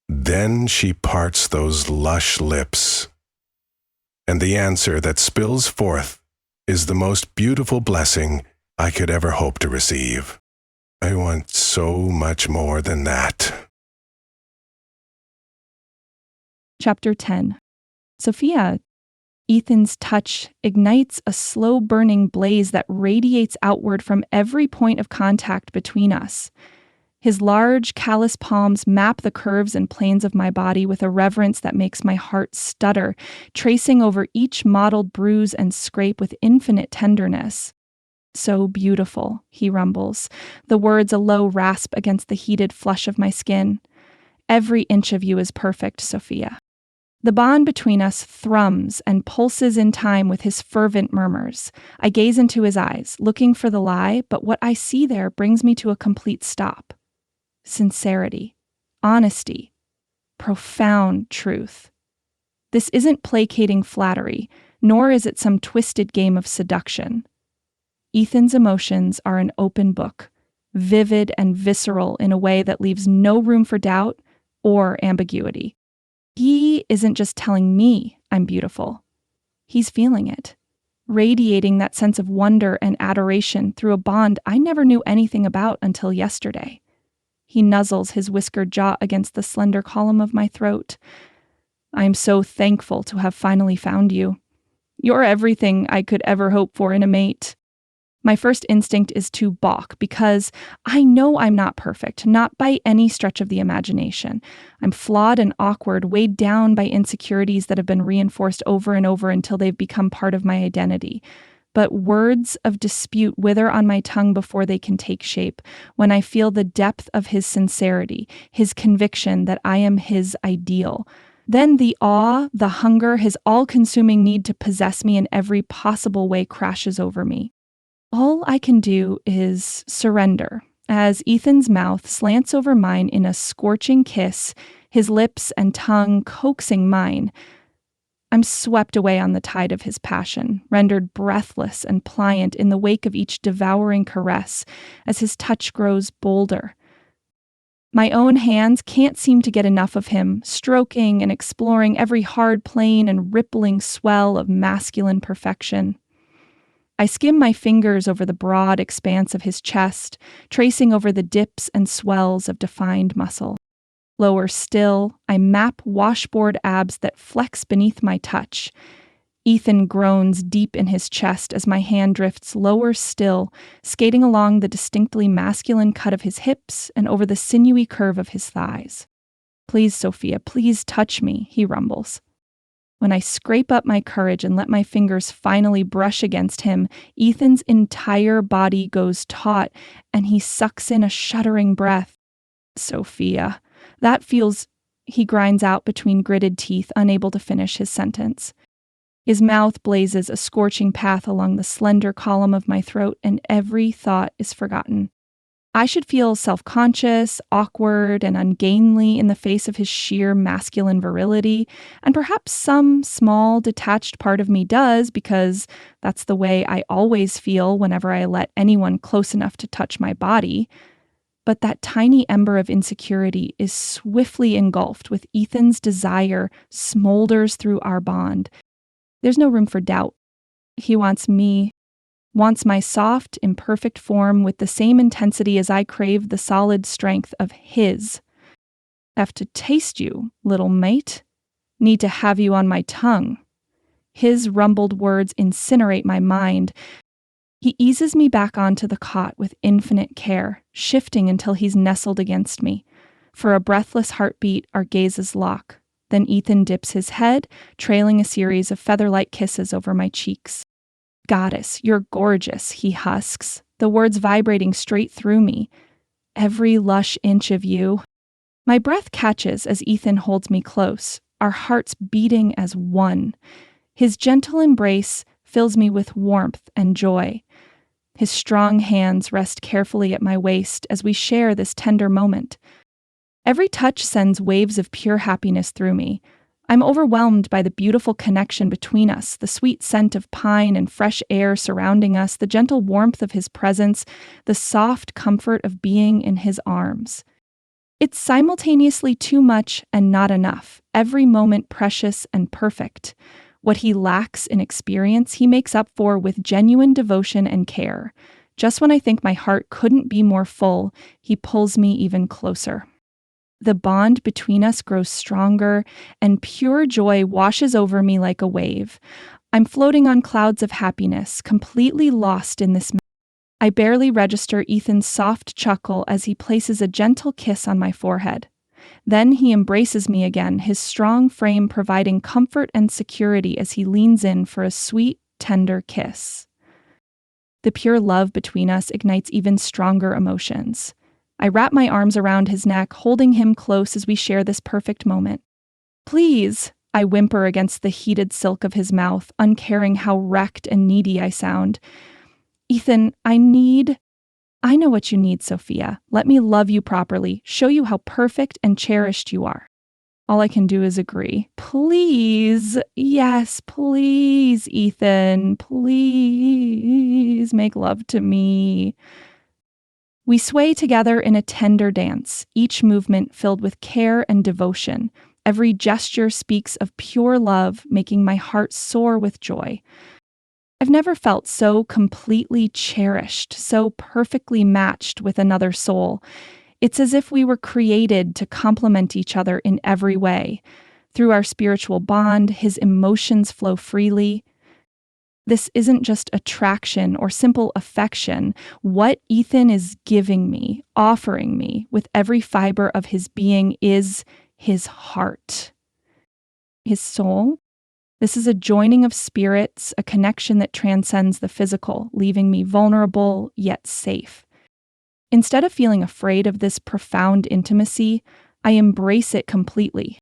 Then she parts those lush lips, and the answer that spills forth is the most beautiful blessing I could ever hope to receive. I want so much more than that. Chapter 10. Sophia. Ethan's touch ignites a slow-burning blaze that radiates outward from every point of contact between us. His large, callous palms map the curves and planes of my body with a reverence that makes my heart stutter, tracing over each mottled bruise and scrape with infinite tenderness. So beautiful, he rumbles, the words a low rasp against the heated flush of my skin. Every inch of you is perfect, Sophia. The bond between us thrums and pulses in time with his fervent murmurs. I gaze into his eyes, looking for the lie, but what I see there brings me to a complete stop. Sincerity, honesty, profound truth. This isn't placating flattery, nor is it some twisted game of seduction. Ethan's emotions are an open book, vivid and visceral in a way that leaves no room for doubt or ambiguity. He isn't just telling me I'm beautiful. He's feeling it, radiating that sense of wonder and adoration through a bond I never knew anything about until yesterday. He nuzzles his whiskered jaw against the slender column of my throat. I am so thankful to have finally found you. You're everything I could ever hope for in a mate. My first instinct is to balk because I know I'm not perfect, not by any stretch of the imagination. I'm flawed and awkward, weighed down by insecurities that have been reinforced over and over until they've become part of my identity. But words of dispute wither on my tongue before they can take shape, when I feel the depth of his sincerity, his conviction that I am his ideal. Then the awe, the hunger, his all-consuming need to possess me in every possible way crashes over me. All I can do is surrender as Ethan's mouth slants over mine in a scorching kiss, his lips and tongue coaxing mine. I'm swept away on the tide of his passion, rendered breathless and pliant in the wake of each devouring caress as his touch grows bolder. My own hands can't seem to get enough of him, stroking and exploring every hard plane and rippling swell of masculine perfection. I skim my fingers over the broad expanse of his chest, tracing over the dips and swells of defined muscle. Lower still, I map washboard abs that flex beneath my touch. Ethan groans deep in his chest as my hand drifts lower still, skating along the distinctly masculine cut of his hips and over the sinewy curve of his thighs. "Please, Sophia, please touch me," he rumbles. When I scrape up my courage and let my fingers finally brush against him, Ethan's entire body goes taut, and he sucks in a shuddering breath. "Sophia, that feels," he grinds out between gritted teeth, unable to finish his sentence. His mouth blazes a scorching path along the slender column of my throat, and every thought is forgotten. I should feel self-conscious, awkward, and ungainly in the face of his sheer masculine virility, and perhaps some small, detached part of me does, because that's the way I always feel whenever I let anyone close enough to touch my body. But that tiny ember of insecurity is swiftly engulfed with Ethan's desire smolders through our bond. There's no room for doubt. He wants me, wants my soft, imperfect form with the same intensity as I crave the solid strength of his. "Have to taste you, little mate. Need to have you on my tongue." His rumbled words incinerate my mind. He eases me back onto the cot with infinite care, shifting until he's nestled against me. For a breathless heartbeat, our gazes lock. Then Ethan dips his head, trailing a series of feather-like kisses over my cheeks. "Goddess, you're gorgeous," he husks, the words vibrating straight through me. "Every lush inch of you." My breath catches as Ethan holds me close, our hearts beating as one. His gentle embrace fills me with warmth and joy. His strong hands rest carefully at my waist as we share this tender moment. Every touch sends waves of pure happiness through me. I'm overwhelmed by the beautiful connection between us, the sweet scent of pine and fresh air surrounding us, the gentle warmth of his presence, the soft comfort of being in his arms. It's simultaneously too much and not enough, every moment precious and perfect. What he lacks in experience, he makes up for with genuine devotion and care. Just when I think my heart couldn't be more full, he pulls me even closer. The bond between us grows stronger, and pure joy washes over me like a wave. I'm floating on clouds of happiness, completely lost in this. I barely register Ethan's soft chuckle as he places a gentle kiss on my forehead. Then he embraces me again, his strong frame providing comfort and security as he leans in for a sweet, tender kiss. The pure love between us ignites even stronger emotions. I wrap my arms around his neck, holding him close as we share this perfect moment. "Please," I whimper against the heated silk of his mouth, uncaring how wrecked and needy I sound. "Ethan, I know what you need, Sophia. Let me love you properly, show you how perfect and cherished you are." All I can do is agree. "Please, yes, please, Ethan, please make love to me." We sway together in a tender dance, each movement filled with care and devotion. Every gesture speaks of pure love, making my heart soar with joy. I've never felt so completely cherished, so perfectly matched with another soul. It's as if we were created to complement each other in every way. Through our spiritual bond, his emotions flow freely. This isn't just attraction or simple affection. What Ethan is giving me, offering me with every fiber of his being is his heart, his soul. This is a joining of spirits, a connection that transcends the physical, leaving me vulnerable yet safe. Instead of feeling afraid of this profound intimacy, I embrace it completely.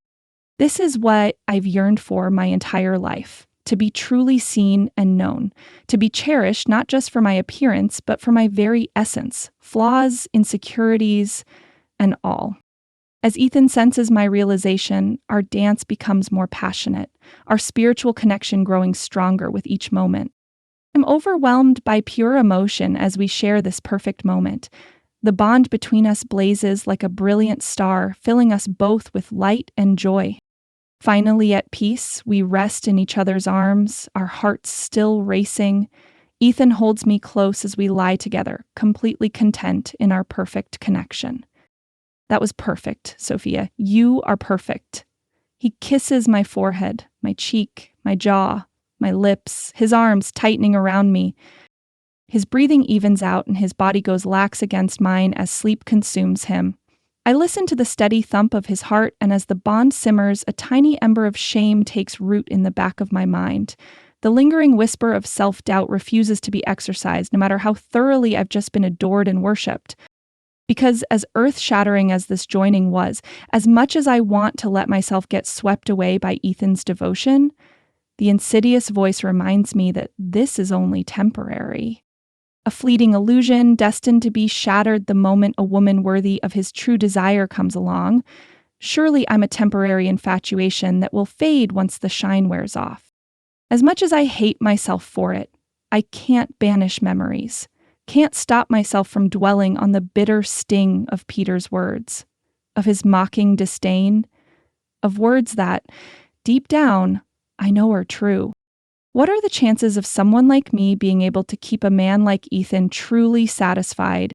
This is what I've yearned for my entire life. To be truly seen and known, to be cherished not just for my appearance, but for my very essence, flaws, insecurities, and all. As Ethan senses my realization, our dance becomes more passionate, our spiritual connection growing stronger with each moment. I'm overwhelmed by pure emotion as we share this perfect moment. The bond between us blazes like a brilliant star, filling us both with light and joy. Finally at peace, we rest in each other's arms, our hearts still racing. Ethan holds me close as we lie together, completely content in our perfect connection. That was perfect, Sophia. You are perfect. He kisses my forehead, my cheek, my jaw, my lips, his arms tightening around me. His breathing evens out and his body goes lax against mine as sleep consumes him. I listen to the steady thump of his heart, and as the bond simmers, a tiny ember of shame takes root in the back of my mind. The lingering whisper of self-doubt refuses to be exorcised, no matter how thoroughly I've just been adored and worshipped. Because as earth-shattering as this joining was, as much as I want to let myself get swept away by Ethan's devotion, the insidious voice reminds me that this is only temporary. A fleeting illusion destined to be shattered the moment a woman worthy of his true desire comes along. Surely I'm a temporary infatuation that will fade once the shine wears off. As much as I hate myself for it, I can't banish memories, can't stop myself from dwelling on the bitter sting of Peter's words, of his mocking disdain, of words that, deep down, I know are true. What are the chances of someone like me being able to keep a man like Ethan truly satisfied?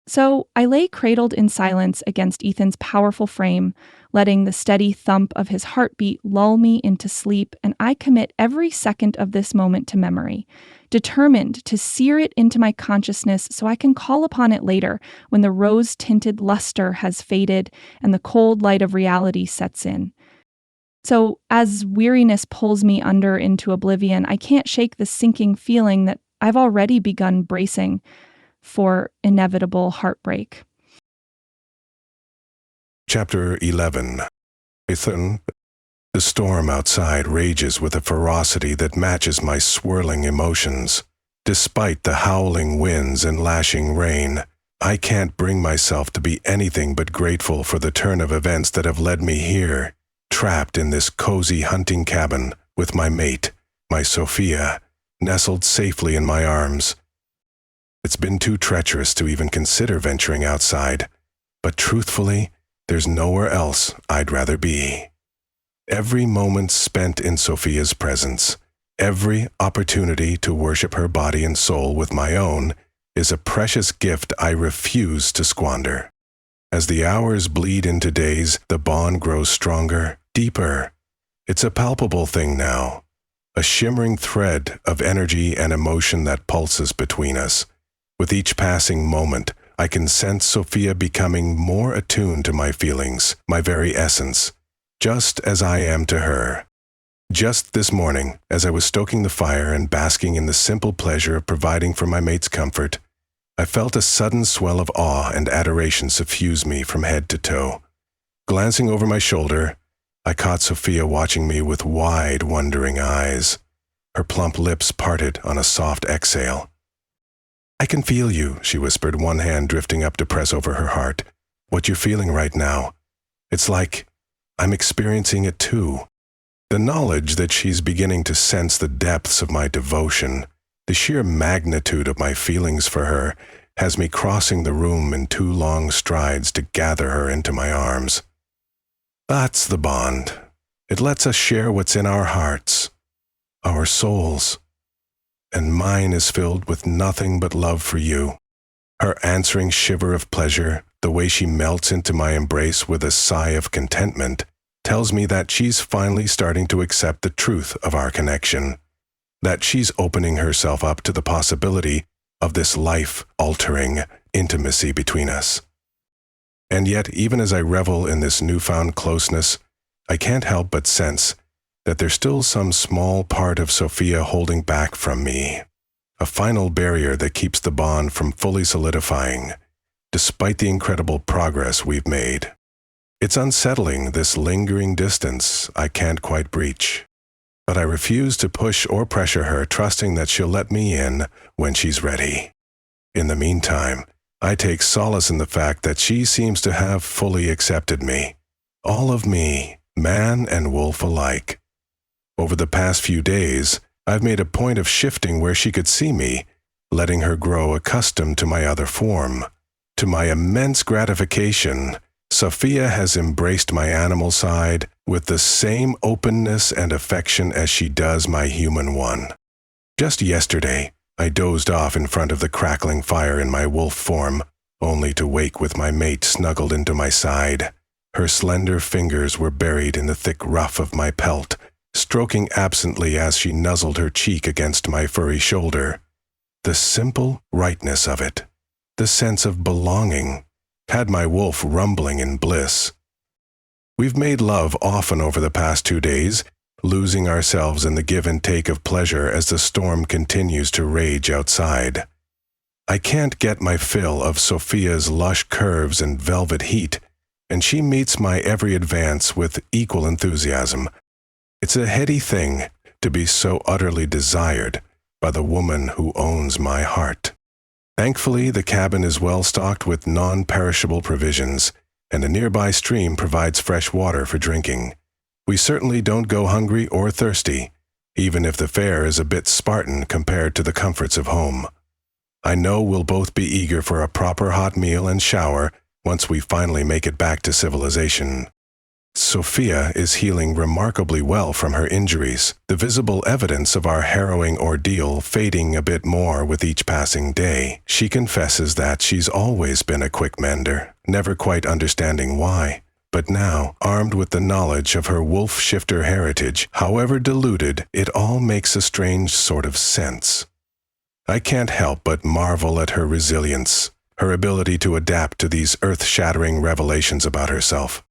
So I lay cradled in silence against Ethan's powerful frame, letting the steady thump of his heartbeat lull me into sleep, and I commit every second of this moment to memory, determined to sear it into my consciousness so I can call upon it later when the rose-tinted luster has faded and the cold light of reality sets in. So as weariness pulls me under into oblivion, I can't shake the sinking feeling that I've already begun bracing for inevitable heartbreak. Chapter 11. Ethan. The storm outside rages with a ferocity that matches my swirling emotions. Despite the howling winds and lashing rain, I can't bring myself to be anything but grateful for the turn of events that have led me here, trapped in this cozy hunting cabin with my mate, my Sophia, nestled safely in my arms. It's been too treacherous to even consider venturing outside, but truthfully, there's nowhere else I'd rather be. Every moment spent in Sophia's presence, every opportunity to worship her body and soul with my own, is a precious gift I refuse to squander. As the hours bleed into days, the bond grows stronger, deeper. It's a palpable thing now, a shimmering thread of energy and emotion that pulses between us. With each passing moment, I can sense Sophia becoming more attuned to my feelings, my very essence, just as I am to her. Just this morning, as I was stoking the fire and basking in the simple pleasure of providing for my mate's comfort, I felt a sudden swell of awe and adoration suffuse me from head to toe. Glancing over my shoulder, I caught Sophia watching me with wide, wondering eyes, her plump lips parted on a soft exhale. "I can feel you," she whispered, one hand drifting up to press over her heart. "What you're feeling right now. It's like I'm experiencing it too." The knowledge that she's beginning to sense the depths of my devotion, the sheer magnitude of my feelings for her, has me crossing the room in 2 long strides to gather her into my arms. That's the bond. It lets us share what's in our hearts, our souls. And mine is filled with nothing but love for you. Her answering shiver of pleasure, the way she melts into my embrace with a sigh of contentment, tells me that she's finally starting to accept the truth of our connection. that she's opening herself up to the possibility of this life-altering intimacy between us. And yet, even as I revel in this newfound closeness, I can't help but sense that there's still some small part of Sophia holding back from me, a final barrier that keeps the bond from fully solidifying, despite the incredible progress we've made. It's unsettling, this lingering distance I can't quite breach. But I refuse to push or pressure her, trusting that she'll let me in when she's ready. In the meantime, I take solace in the fact that she seems to have fully accepted me. All of me, man and wolf alike. Over the past few days, I've made a point of shifting where she could see me, letting her grow accustomed to my other form. To my immense gratification, Sophia has embraced my animal side with the same openness and affection as she does my human one. Just yesterday, I dozed off in front of the crackling fire in my wolf form, only to wake with my mate snuggled into my side. Her slender fingers were buried in the thick ruff of my pelt, stroking absently as she nuzzled her cheek against my furry shoulder. The simple rightness of it, the sense of belonging, had my wolf rumbling in bliss. We've made love often over the past 2 days, losing ourselves in the give and take of pleasure as the storm continues to rage outside. I can't get my fill of Sophia's lush curves and velvet heat, and she meets my every advance with equal enthusiasm. It's a heady thing to be so utterly desired by the woman who owns my heart. Thankfully, the cabin is well stocked with non-perishable provisions, and a nearby stream provides fresh water for drinking. We certainly don't go hungry or thirsty, even if the fare is a bit Spartan compared to the comforts of home. I know we'll both be eager for a proper hot meal and shower once we finally make it back to civilization. Sophia is healing remarkably well from her injuries, the visible evidence of our harrowing ordeal fading a bit more with each passing day. She confesses that she's always been a quick mender, never quite understanding why. But now, armed with the knowledge of her wolf shifter heritage, however diluted, it all makes a strange sort of sense. I can't help but marvel at her resilience, her ability to adapt to these earth-shattering revelations about herself.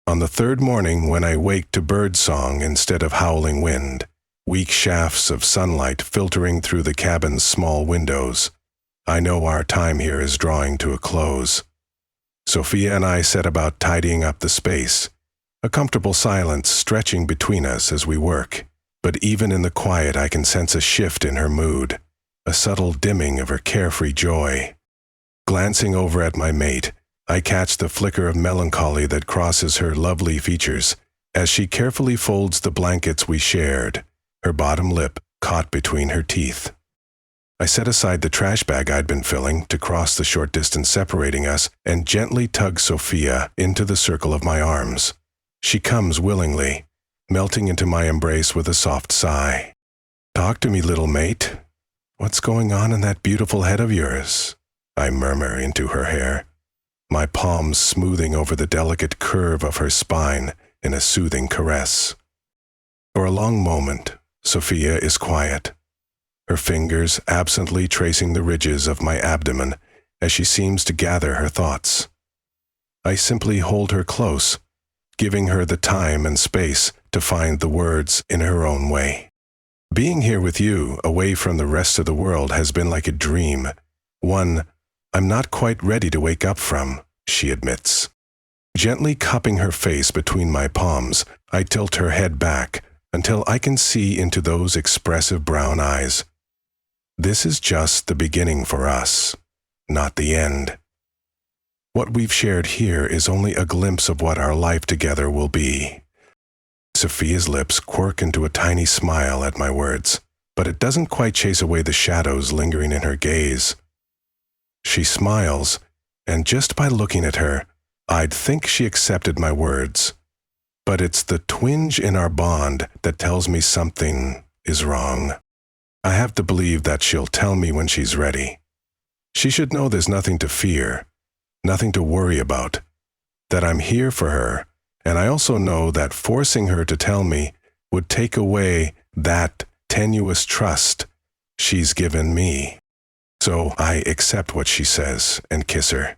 On the 3rd morning, when I wake to bird song instead of howling wind, weak shafts of sunlight filtering through the cabin's small windows, I know our time here is drawing to a close. Sophia and I set about tidying up the space, a comfortable silence stretching between us as we work. But even in the quiet, I can sense a shift in her mood, a subtle dimming of her carefree joy. Glancing over at my mate, I catch the flicker of melancholy that crosses her lovely features as she carefully folds the blankets we shared, her bottom lip caught between her teeth. I set aside the trash bag I'd been filling to cross the short distance separating us and gently tug Sophia into the circle of my arms. She comes willingly, melting into my embrace with a soft sigh. "Talk to me, little mate. What's going on in that beautiful head of yours?" I murmur into her hair, my palms smoothing over the delicate curve of her spine in a soothing caress. For a long moment, Sophia is quiet, her fingers absently tracing the ridges of my abdomen as she seems to gather her thoughts. I simply hold her close, giving her the time and space to find the words in her own way. Being here with you, away from the rest of the world, has been like a dream, one I'm not quite ready to wake up from, she admits. Gently cupping her face between my palms, I tilt her head back until I can see into those expressive brown eyes. This is just the beginning for us, not the end. What we've shared here is only a glimpse of what our life together will be. Sophia's lips quirk into a tiny smile at my words, but it doesn't quite chase away the shadows lingering in her gaze. She smiles, and just by looking at her, I'd think she accepted my words. But it's the twinge in our bond that tells me something is wrong. I have to believe that she'll tell me when she's ready. She should know there's nothing to fear, nothing to worry about, that I'm here for her, and I also know that forcing her to tell me would take away that tenuous trust she's given me. So I accept what she says and kiss her.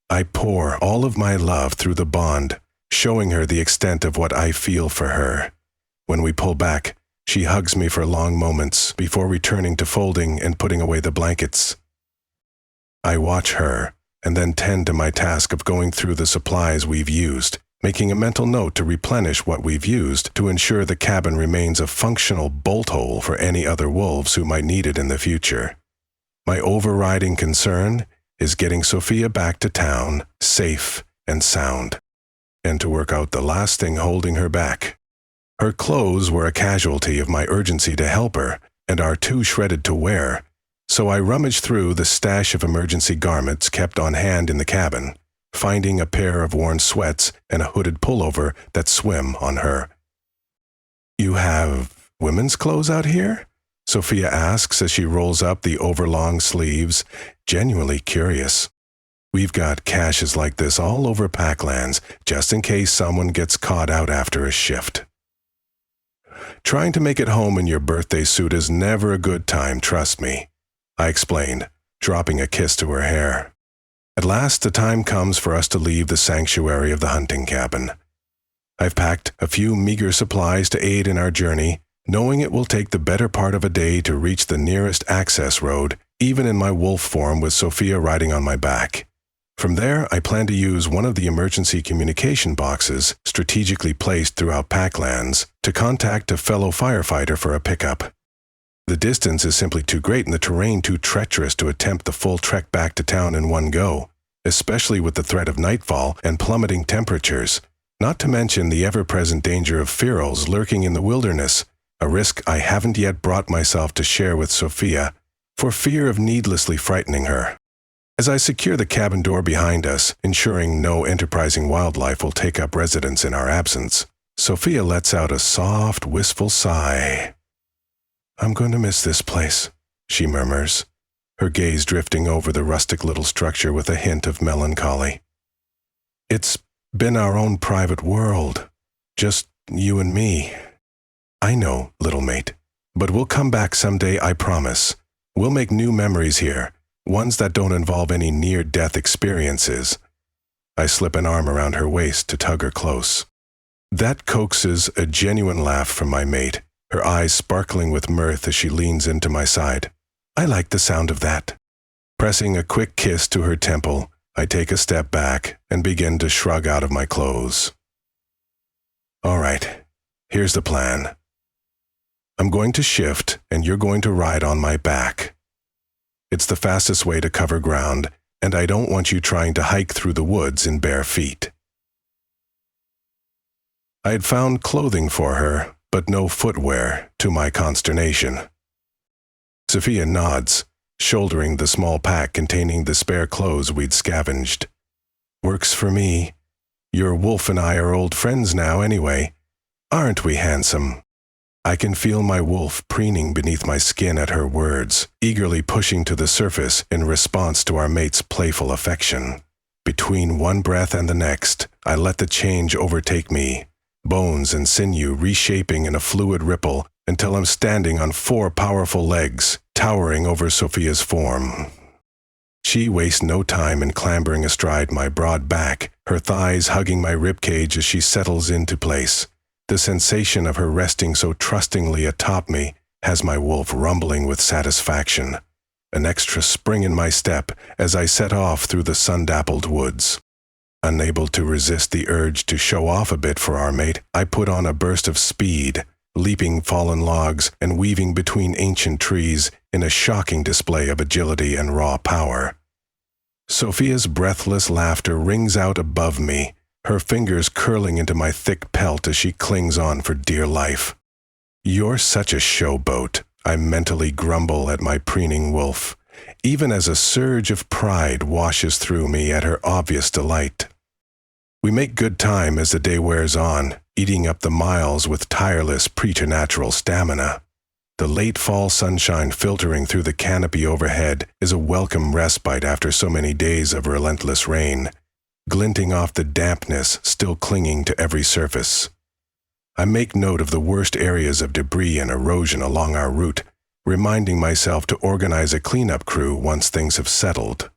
I pour all of my love through the bond, showing her the extent of what I feel for her. When we pull back, she hugs me for long moments before returning to folding and putting away the blankets. I watch her and then tend to my task of going through the supplies we've used, making a mental note to replenish what we've used to ensure the cabin remains a functional bolt hole for any other wolves who might need it in the future. My overriding concern is getting Sophia back to town, safe and sound, and to work out the last thing holding her back. Her clothes were a casualty of my urgency to help her and are too shredded to wear, so I rummaged through the stash of emergency garments kept on hand in the cabin, finding a pair of worn sweats and a hooded pullover that swim on her. "You have women's clothes out here?" Sophia asks as she rolls up the overlong sleeves, genuinely curious. "We've got caches like this all over Packlands, just in case someone gets caught out after a shift." "Trying to make it home in your birthday suit is never a good time, trust me," I explained, dropping a kiss to her hair. "At last the time comes for us to leave the sanctuary of the hunting cabin. I've packed a few meager supplies to aid in our journey, knowing it will take the better part of a day to reach the nearest access road, even in my wolf form with Sophia riding on my back. From there, I plan to use one of the emergency communication boxes strategically placed throughout Packlands to contact a fellow firefighter for a pickup. The distance is simply too great and the terrain too treacherous to attempt the full trek back to town in one go, especially with the threat of nightfall and plummeting temperatures, not to mention the ever-present danger of ferals lurking in the wilderness, a risk I haven't yet brought myself to share with Sophia, for fear of needlessly frightening her. As I secure the cabin door behind us, ensuring no enterprising wildlife will take up residence in our absence, Sophia lets out a soft, wistful sigh. "I'm going to miss this place," she murmurs, her gaze drifting over the rustic little structure with a hint of melancholy. "It's been our own private world, just you and me." "I know, little mate, but we'll come back someday, I promise. We'll make new memories here, ones that don't involve any near-death experiences." I slip an arm around her waist to tug her close. That coaxes a genuine laugh from my mate, her eyes sparkling with mirth as she leans into my side. "I like the sound of that." Pressing a quick kiss to her temple, I take a step back and begin to shrug out of my clothes. "All right, here's the plan. I'm going to shift and you're going to ride on my back. It's the fastest way to cover ground, and I don't want you trying to hike through the woods in bare feet." I had found clothing for her, but no footwear, to my consternation. Sophia nods, shouldering the small pack containing the spare clothes we'd scavenged. "Works for me. Your wolf and I are old friends now anyway. Aren't we, handsome?" I can feel my wolf preening beneath my skin at her words, eagerly pushing to the surface in response to our mate's playful affection. Between one breath and the next, I let the change overtake me, bones and sinew reshaping in a fluid ripple until I'm standing on 4 powerful legs, towering over Sophia's form. She wastes no time in clambering astride my broad back, her thighs hugging my ribcage as she settles into place. The sensation of her resting so trustingly atop me has my wolf rumbling with satisfaction, an extra spring in my step as I set off through the sun-dappled woods. Unable to resist the urge to show off a bit for our mate, I put on a burst of speed, leaping fallen logs and weaving between ancient trees in a shocking display of agility and raw power. Sophia's breathless laughter rings out above me, her fingers curling into my thick pelt as she clings on for dear life. "You're such a showboat," I mentally grumble at my preening wolf, even as a surge of pride washes through me at her obvious delight. We make good time as the day wears on, eating up the miles with tireless preternatural stamina. The late fall sunshine filtering through the canopy overhead is a welcome respite after so many days of relentless rain, glinting off the dampness still clinging to every surface. I make note of the worst areas of debris and erosion along our route, reminding myself to organize a cleanup crew once things have settled.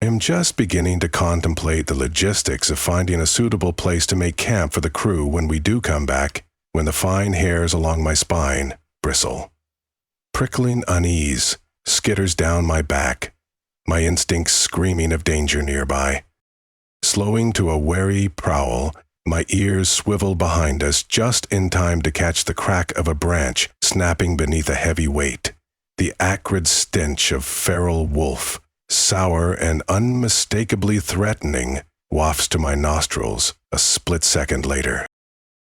I am just beginning to contemplate the logistics of finding a suitable place to make camp for the crew when we do come back, when the fine hairs along my spine bristle. Prickling unease skitters down my back, my instincts screaming of danger nearby. Slowing to a wary prowl, my ears swivel behind us just in time to catch the crack of a branch snapping beneath a heavy weight. The acrid stench of feral wolf, sour and unmistakably threatening, wafts to my nostrils a split second later.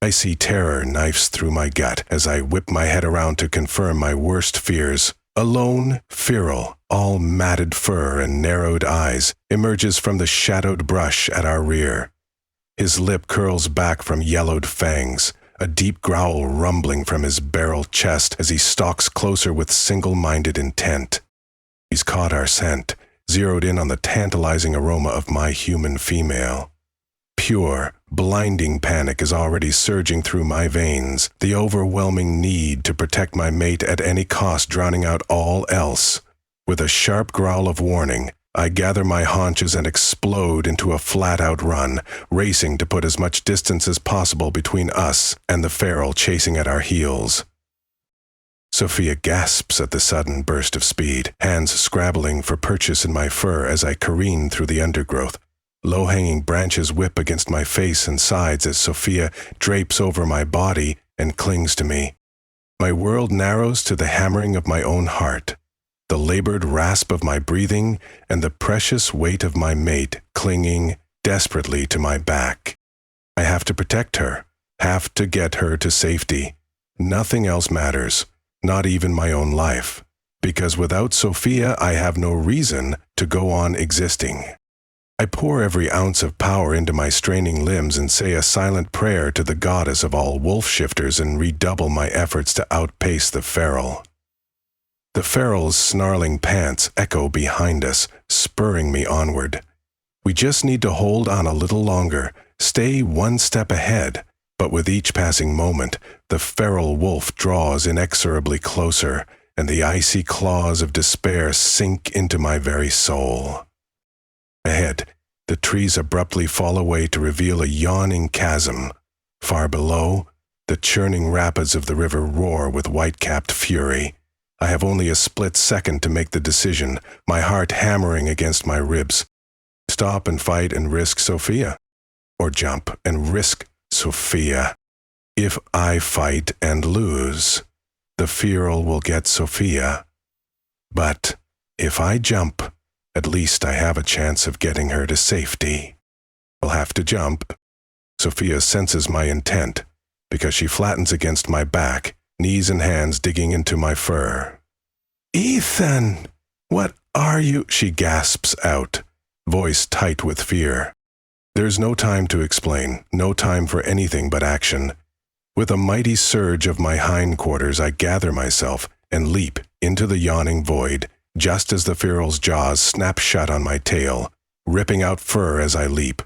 I see terror knifes through my gut as I whip my head around to confirm my worst fears. A lone, feral, all matted fur and narrowed eyes emerges from the shadowed brush at our rear. His lip curls back from yellowed fangs, a deep growl rumbling from his barrel chest as he stalks closer with single-minded intent. He's caught our scent, zeroed in on the tantalizing aroma of my human female. Pure, blinding panic is already surging through my veins, the overwhelming need to protect my mate at any cost drowning out all else. With a sharp growl of warning, I gather my haunches and explode into a flat-out run, racing to put as much distance as possible between us and the feral chasing at our heels. Sophia gasps at the sudden burst of speed, hands scrabbling for purchase in my fur as I careen through the undergrowth. Low-hanging branches whip against my face and sides as Sophia drapes over my body and clings to me. My world narrows to the hammering of my own heart, the labored rasp of my breathing, and the precious weight of my mate clinging desperately to my back. I have to protect her, have to get her to safety. Nothing else matters, not even my own life, because without Sophia I have no reason to go on existing. I pour every ounce of power into my straining limbs and say a silent prayer to the goddess of all wolf shifters and redouble my efforts to outpace the feral. The feral's snarling pants echo behind us, spurring me onward. We just need to hold on a little longer, stay one step ahead, but with each passing moment, the feral wolf draws inexorably closer, and the icy claws of despair sink into my very soul. Ahead, the trees abruptly fall away to reveal a yawning chasm. Far below, the churning rapids of the river roar with white-capped fury. I have only a split second to make the decision, my heart hammering against my ribs. Stop and fight and risk Sophia, or jump and risk Sophia. If I fight and lose, the feral will get Sophia. But if I jump, at least I have a chance of getting her to safety. I'll have to jump. Sophia senses my intent, because she flattens against my back, knees and hands digging into my fur. "Ethan, what are you?" she gasps out, voice tight with fear. There's no time to explain, no time for anything but action. With a mighty surge of my hindquarters, I gather myself and leap into the yawning void, just as the feral's jaws snap shut on my tail, ripping out fur as I leap.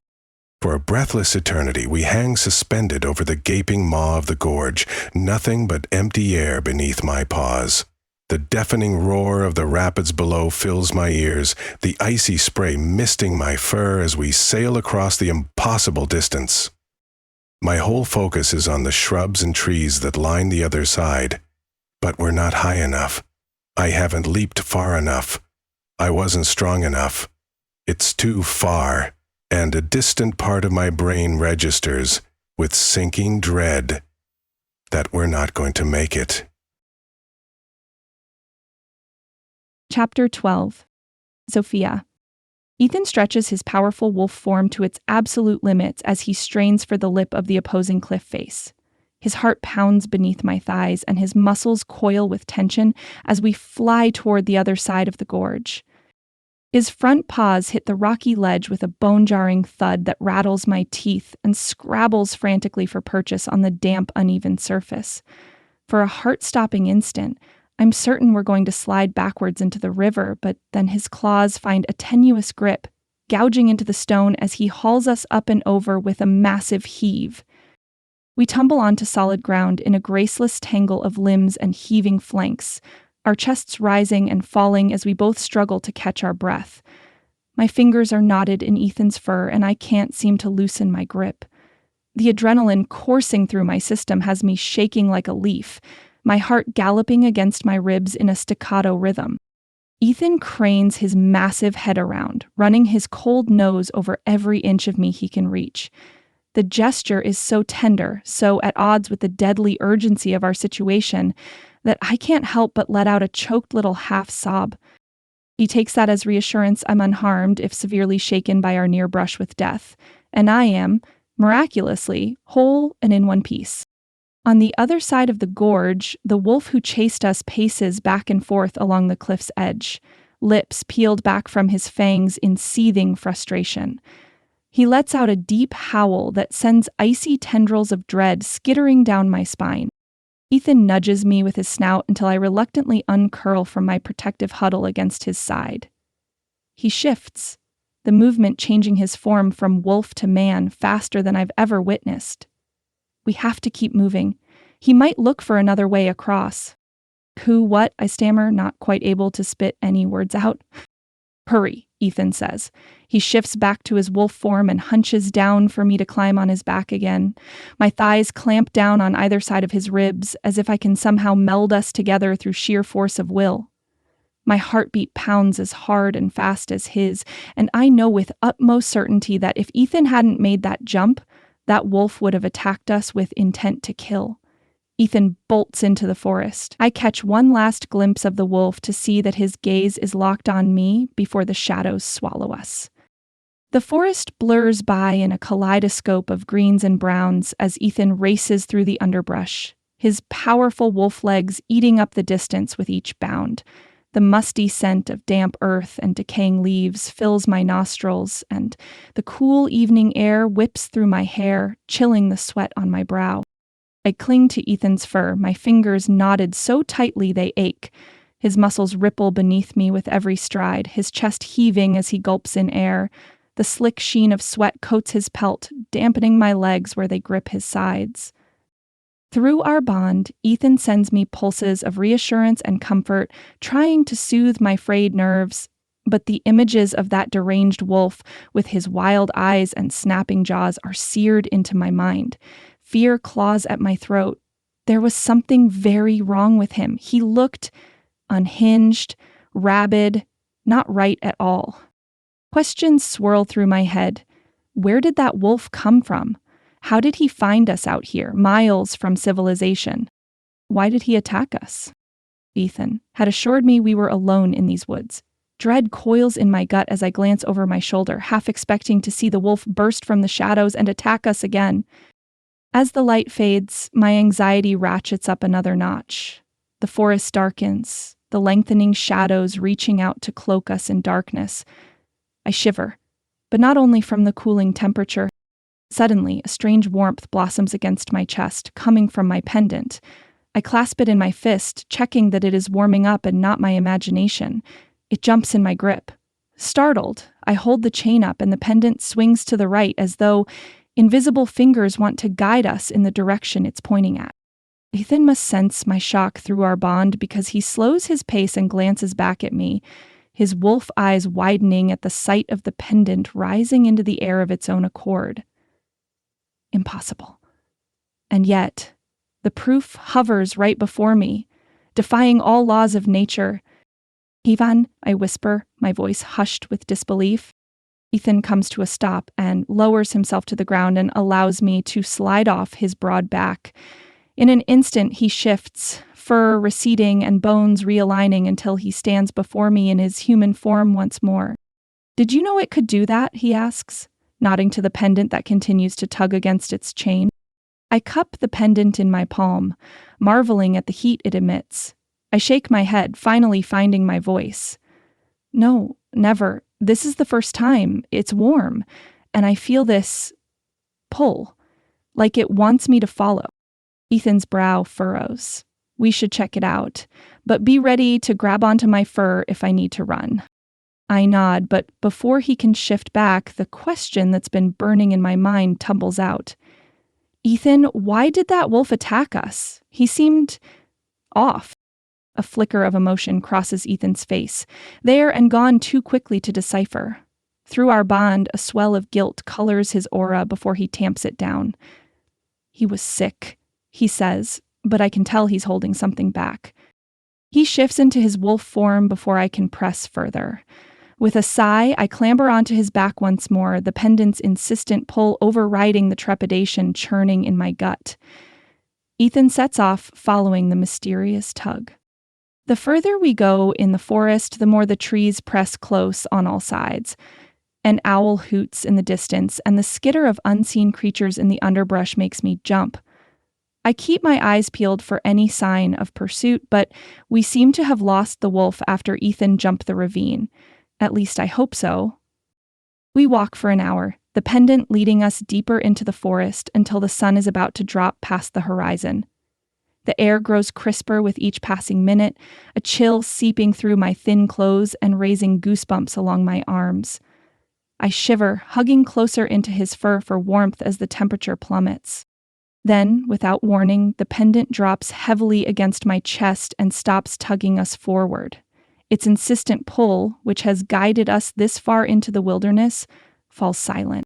For a breathless eternity, we hang suspended over the gaping maw of the gorge, nothing but empty air beneath my paws. The deafening roar of the rapids below fills my ears, the icy spray misting my fur as we sail across the impossible distance. My whole focus is on the shrubs and trees that line the other side, but we're not high enough. I haven't leaped far enough. I wasn't strong enough. It's too far, and a distant part of my brain registers, with sinking dread, that we're not going to make it. Chapter 12. Sophia. Ethan stretches his powerful wolf form to its absolute limits as he strains for the lip of the opposing cliff face. His heart pounds beneath my thighs, and his muscles coil with tension as we fly toward the other side of the gorge. His front paws hit the rocky ledge with a bone-jarring thud that rattles my teeth and scrabbles frantically for purchase on the damp, uneven surface. For a heart-stopping instant, I'm certain we're going to slide backwards into the river, but then his claws find a tenuous grip, gouging into the stone as he hauls us up and over with a massive heave. We tumble onto solid ground in a graceless tangle of limbs and heaving flanks, our chests rising and falling as we both struggle to catch our breath. My fingers are knotted in Ethan's fur, and I can't seem to loosen my grip. The adrenaline coursing through my system has me shaking like a leaf, my heart galloping against my ribs in a staccato rhythm. Ethan cranes his massive head around, running his cold nose over every inch of me he can reach. The gesture is so tender, so at odds with the deadly urgency of our situation, that I can't help but let out a choked little half-sob. He takes that as reassurance I'm unharmed if severely shaken by our near brush with death, and I am, miraculously, whole and in one piece. On the other side of the gorge, the wolf who chased us paces back and forth along the cliff's edge, lips peeled back from his fangs in seething frustration. He lets out a deep howl that sends icy tendrils of dread skittering down my spine. Ethan nudges me with his snout until I reluctantly uncurl from my protective huddle against his side. He shifts, the movement changing his form from wolf to man faster than I've ever witnessed. We have to keep moving. He might look for another way across. Who, what? I stammer, not quite able to spit any words out. Hurry, Ethan says. He shifts back to his wolf form and hunches down for me to climb on his back again. My thighs clamp down on either side of his ribs, as if I can somehow meld us together through sheer force of will. My heartbeat pounds as hard and fast as his, and I know with utmost certainty that if Ethan hadn't made that jump, that wolf would have attacked us with intent to kill. Ethan bolts into the forest. I catch one last glimpse of the wolf to see that his gaze is locked on me before the shadows swallow us. The forest blurs by in a kaleidoscope of greens and browns as Ethan races through the underbrush, his powerful wolf legs eating up the distance with each bound. The musty scent of damp earth and decaying leaves fills my nostrils, and the cool evening air whips through my hair, chilling the sweat on my brow. I cling to Ethan's fur, my fingers knotted so tightly they ache. His muscles ripple beneath me with every stride, his chest heaving as he gulps in air. The slick sheen of sweat coats his pelt, dampening my legs where they grip his sides. Through our bond, Ethan sends me pulses of reassurance and comfort, trying to soothe my frayed nerves, but the images of that deranged wolf with his wild eyes and snapping jaws are seared into my mind. Fear claws at my throat. There was something very wrong with him. He looked unhinged, rabid, not right at all. Questions swirl through my head. Where did that wolf come from? How did he find us out here, miles from civilization? Why did he attack us? Ethan had assured me we were alone in these woods. Dread coils in my gut as I glance over my shoulder, half expecting to see the wolf burst from the shadows and attack us again. As the light fades, my anxiety ratchets up another notch. The forest darkens, the lengthening shadows reaching out to cloak us in darkness. I shiver, but not only from the cooling temperature. Suddenly, a strange warmth blossoms against my chest, coming from my pendant. I clasp it in my fist, checking that it is warming up and not my imagination. It jumps in my grip. Startled, I hold the chain up and the pendant swings to the right as though invisible fingers want to guide us in the direction it's pointing at. Ethan must sense my shock through our bond because he slows his pace and glances back at me, his wolf eyes widening at the sight of the pendant rising into the air of its own accord. Impossible. And yet, the proof hovers right before me, defying all laws of nature. Ivan, I whisper, my voice hushed with disbelief. Ethan comes to a stop and lowers himself to the ground and allows me to slide off his broad back. In an instant, he shifts, fur receding and bones realigning until he stands before me in his human form once more. Did you know it could do that? He asks, nodding to the pendant that continues to tug against its chain. I cup the pendant in my palm, marveling at the heat it emits. I shake my head, finally finding my voice. No, never. This is the first time. It's warm, and I feel this pull, like it wants me to follow. Ethan's brow furrows. We should check it out, but be ready to grab onto my fur if I need to run. I nod, but before he can shift back, the question that's been burning in my mind tumbles out. Ethan, why did that wolf attack us? He seemed off. A flicker of emotion crosses Ethan's face, there and gone too quickly to decipher. Through our bond, a swell of guilt colors his aura before he tamps it down. He was sick, he says, but I can tell he's holding something back. He shifts into his wolf form before I can press further. With a sigh, I clamber onto his back once more, the pendant's insistent pull overriding the trepidation churning in my gut. Ethan sets off, following the mysterious tug. The further we go in the forest, the more the trees press close on all sides. An owl hoots in the distance, and the skitter of unseen creatures in the underbrush makes me jump. I keep my eyes peeled for any sign of pursuit, but we seem to have lost the wolf after Ethan jumped the ravine. At least I hope so. We walk for an hour, the pendant leading us deeper into the forest until the sun is about to drop past the horizon. The air grows crisper with each passing minute, a chill seeping through my thin clothes and raising goosebumps along my arms. I shiver, hugging closer into his fur for warmth as the temperature plummets. Then, without warning, the pendant drops heavily against my chest and stops tugging us forward. Its insistent pull, which has guided us this far into the wilderness, falls silent.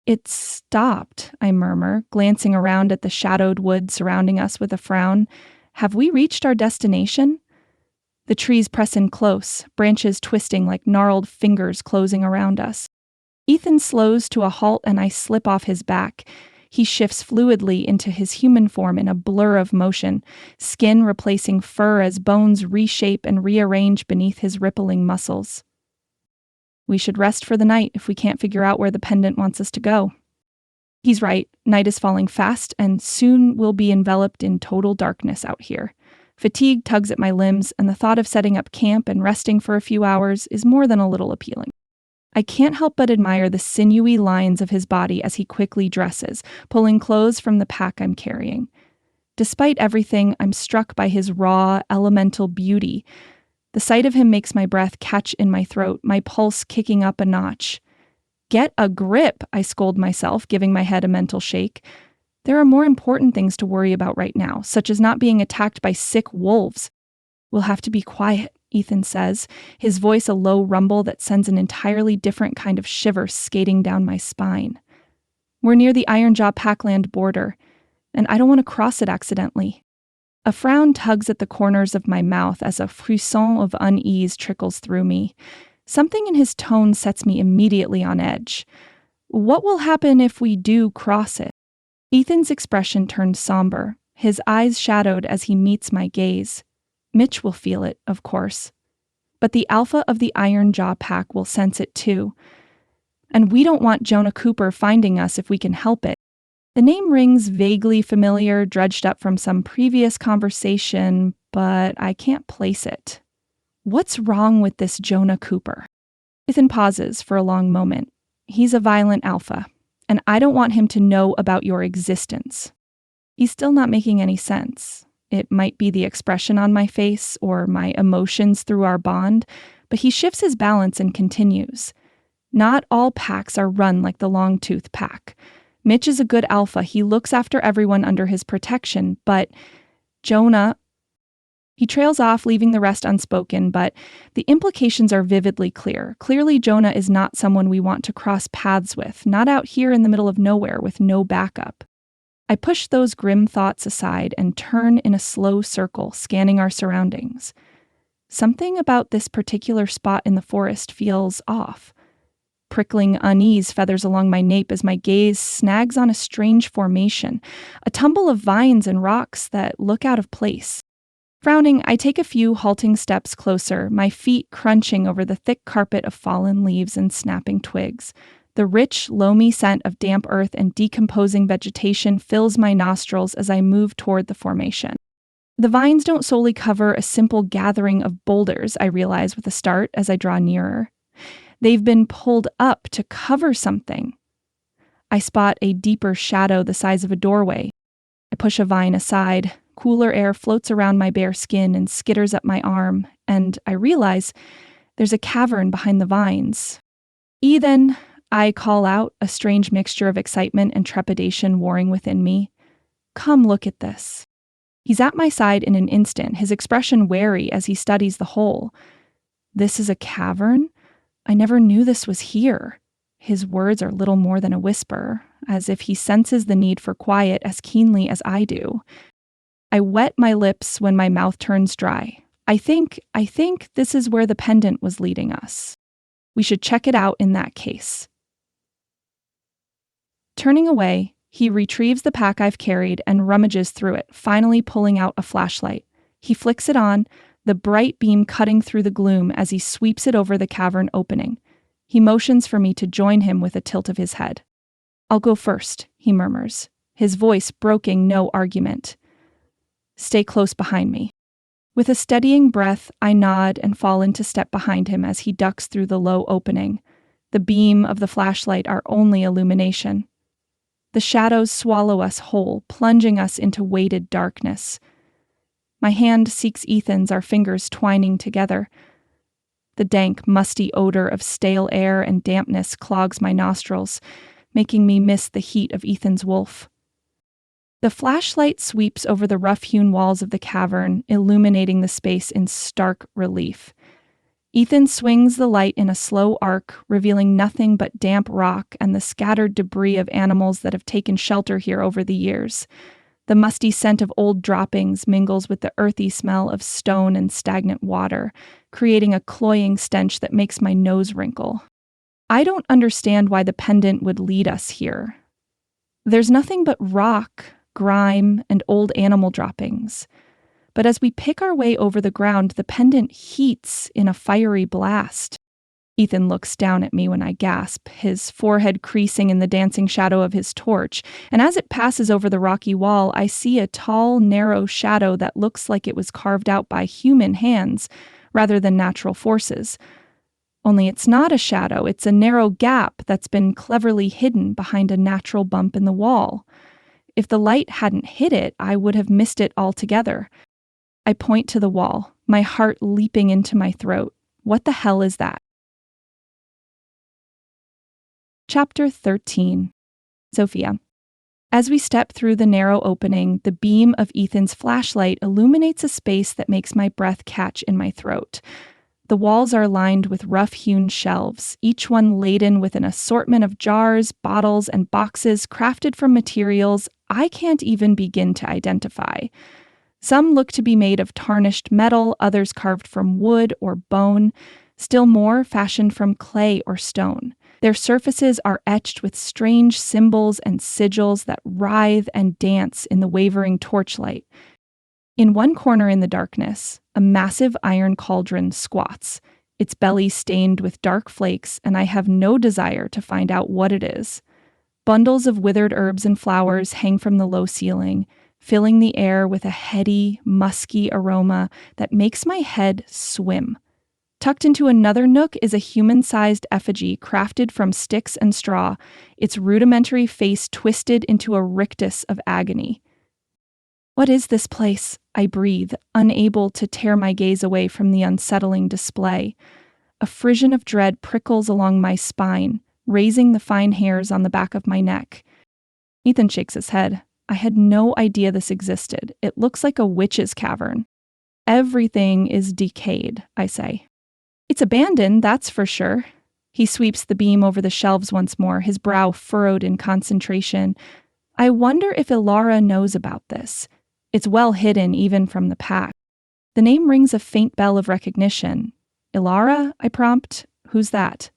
It stopped, I murmur, glancing around at the shadowed wood surrounding us with a frown. Have we reached our destination? The trees press in close, branches twisting like gnarled fingers closing around us. Ethan slows to a halt and I slip off his back. He shifts fluidly into his human form in a blur of motion, skin replacing fur as bones reshape and rearrange beneath his rippling muscles. We should rest for the night if we can't figure out where the pendant wants us to go. He's right, night is falling fast, and soon we'll be enveloped in total darkness out here. Fatigue tugs at my limbs, and the thought of setting up camp and resting for a few hours is more than a little appealing. I can't help but admire the sinewy lines of his body as he quickly dresses, pulling clothes from the pack I'm carrying. Despite everything, I'm struck by his raw, elemental beauty. The sight of him makes my breath catch in my throat, my pulse kicking up a notch. Get a grip, I scold myself, giving my head a mental shake. There are more important things to worry about right now, such as not being attacked by sick wolves. We'll have to be quiet, Ethan says, his voice a low rumble that sends an entirely different kind of shiver skating down my spine. We're near the Ironjaw Packland border, and I don't want to cross it accidentally. A frown tugs at the corners of my mouth as a frisson of unease trickles through me. Something in his tone sets me immediately on edge. What will happen if we do cross it? Ethan's expression turns somber, his eyes shadowed as he meets my gaze. Mitch will feel it, of course. But the alpha of the Ironjaw Pack will sense it too. And we don't want Jonah Cooper finding us if we can help it. The name rings vaguely familiar, dredged up from some previous conversation, but I can't place it. What's wrong with this Jonah Cooper? Ethan pauses for a long moment. He's a violent alpha, and I don't want him to know about your existence. He's still not making any sense. It might be the expression on my face or my emotions through our bond, but he shifts his balance and continues. Not all packs are run like the Longtooth Pack. Mitch is a good alpha. He looks after everyone under his protection, but Jonah... He trails off, leaving the rest unspoken, but the implications are vividly clear. Clearly, Jonah is not someone we want to cross paths with, not out here in the middle of nowhere with no backup. I push those grim thoughts aside and turn in a slow circle, scanning our surroundings. Something about this particular spot in the forest feels off. Prickling unease feathers along my nape as my gaze snags on a strange formation, a tumble of vines and rocks that look out of place. Frowning, I take a few halting steps closer, my feet crunching over the thick carpet of fallen leaves and snapping twigs. The rich, loamy scent of damp earth and decomposing vegetation fills my nostrils as I move toward the formation. The vines don't solely cover a simple gathering of boulders, I realize with a start as I draw nearer. They've been pulled up to cover something. I spot a deeper shadow the size of a doorway. I push a vine aside. Cooler air floats around my bare skin and skitters up my arm, and I realize there's a cavern behind the vines. Ethan, I call out, a strange mixture of excitement and trepidation warring within me. come look at this." He's at my side in an instant, his expression wary as he studies the hole. "This is a cavern? I never knew this was here." His words are little more than a whisper, as if he senses the need for quiet as keenly as I do. I wet my lips when my mouth turns dry. I think this is where the pendant was leading us. We should check it out in that case." Turning away, he retrieves the pack I've carried and rummages through it, finally pulling out a flashlight. He flicks it on, the bright beam cutting through the gloom as he sweeps it over the cavern opening. He motions for me to join him with a tilt of his head. "I'll go first," he murmurs, his voice broking no argument. "Stay close behind me." With a steadying breath, I nod and fall into step behind him as he ducks through the low opening. The beam of the flashlight our only illumination. The shadows swallow us whole, plunging us into weighted darkness. My hand seeks Ethan's, our fingers twining together. The dank, musty odor of stale air and dampness clogs my nostrils, making me miss the heat of Ethan's wolf. The flashlight sweeps over the rough-hewn walls of the cavern, illuminating the space in stark relief. Ethan swings the light in a slow arc, revealing nothing but damp rock and the scattered debris of animals that have taken shelter here over the years. The musty scent of old droppings mingles with the earthy smell of stone and stagnant water, creating a cloying stench that makes my nose wrinkle. I don't understand why the pendant would lead us here. There's nothing but rock, grime, and old animal droppings. But as we pick our way over the ground, the pendant heats in a fiery blast. Ethan looks down at me when I gasp, his forehead creasing in the dancing shadow of his torch, and as it passes over the rocky wall, I see a tall, narrow shadow that looks like it was carved out by human hands rather than natural forces. Only it's not a shadow, it's a narrow gap that's been cleverly hidden behind a natural bump in the wall. If the light hadn't hit it, I would have missed it altogether. I point to the wall, my heart leaping into my throat. What the hell is that? Chapter 13. Sophia. As we step through the narrow opening, the beam of Ethan's flashlight illuminates a space that makes my breath catch in my throat. The walls are lined with rough-hewn shelves, each one laden with an assortment of jars, bottles, and boxes crafted from materials I can't even begin to identify. Some look to be made of tarnished metal, others carved from wood or bone, still more fashioned from clay or stone. Their surfaces are etched with strange symbols and sigils that writhe and dance in the wavering torchlight. In one corner in the darkness, a massive iron cauldron squats, its belly stained with dark flakes, and I have no desire to find out what it is. Bundles of withered herbs and flowers hang from the low ceiling, filling the air with a heady, musky aroma that makes my head swim. Tucked into another nook is a human-sized effigy crafted from sticks and straw, its rudimentary face twisted into a rictus of agony. What is this place? I breathe, unable to tear my gaze away from the unsettling display. A frisson of dread prickles along my spine, raising the fine hairs on the back of my neck. Ethan shakes his head. I had no idea this existed. It looks like a witch's cavern. Everything is decayed, I say. It's abandoned, that's for sure. He sweeps the beam over the shelves once more, his brow furrowed in concentration. I wonder if Ilara knows about this. It's well hidden even from the pack. The name rings a faint bell of recognition. Ilara, I prompt. Who's that?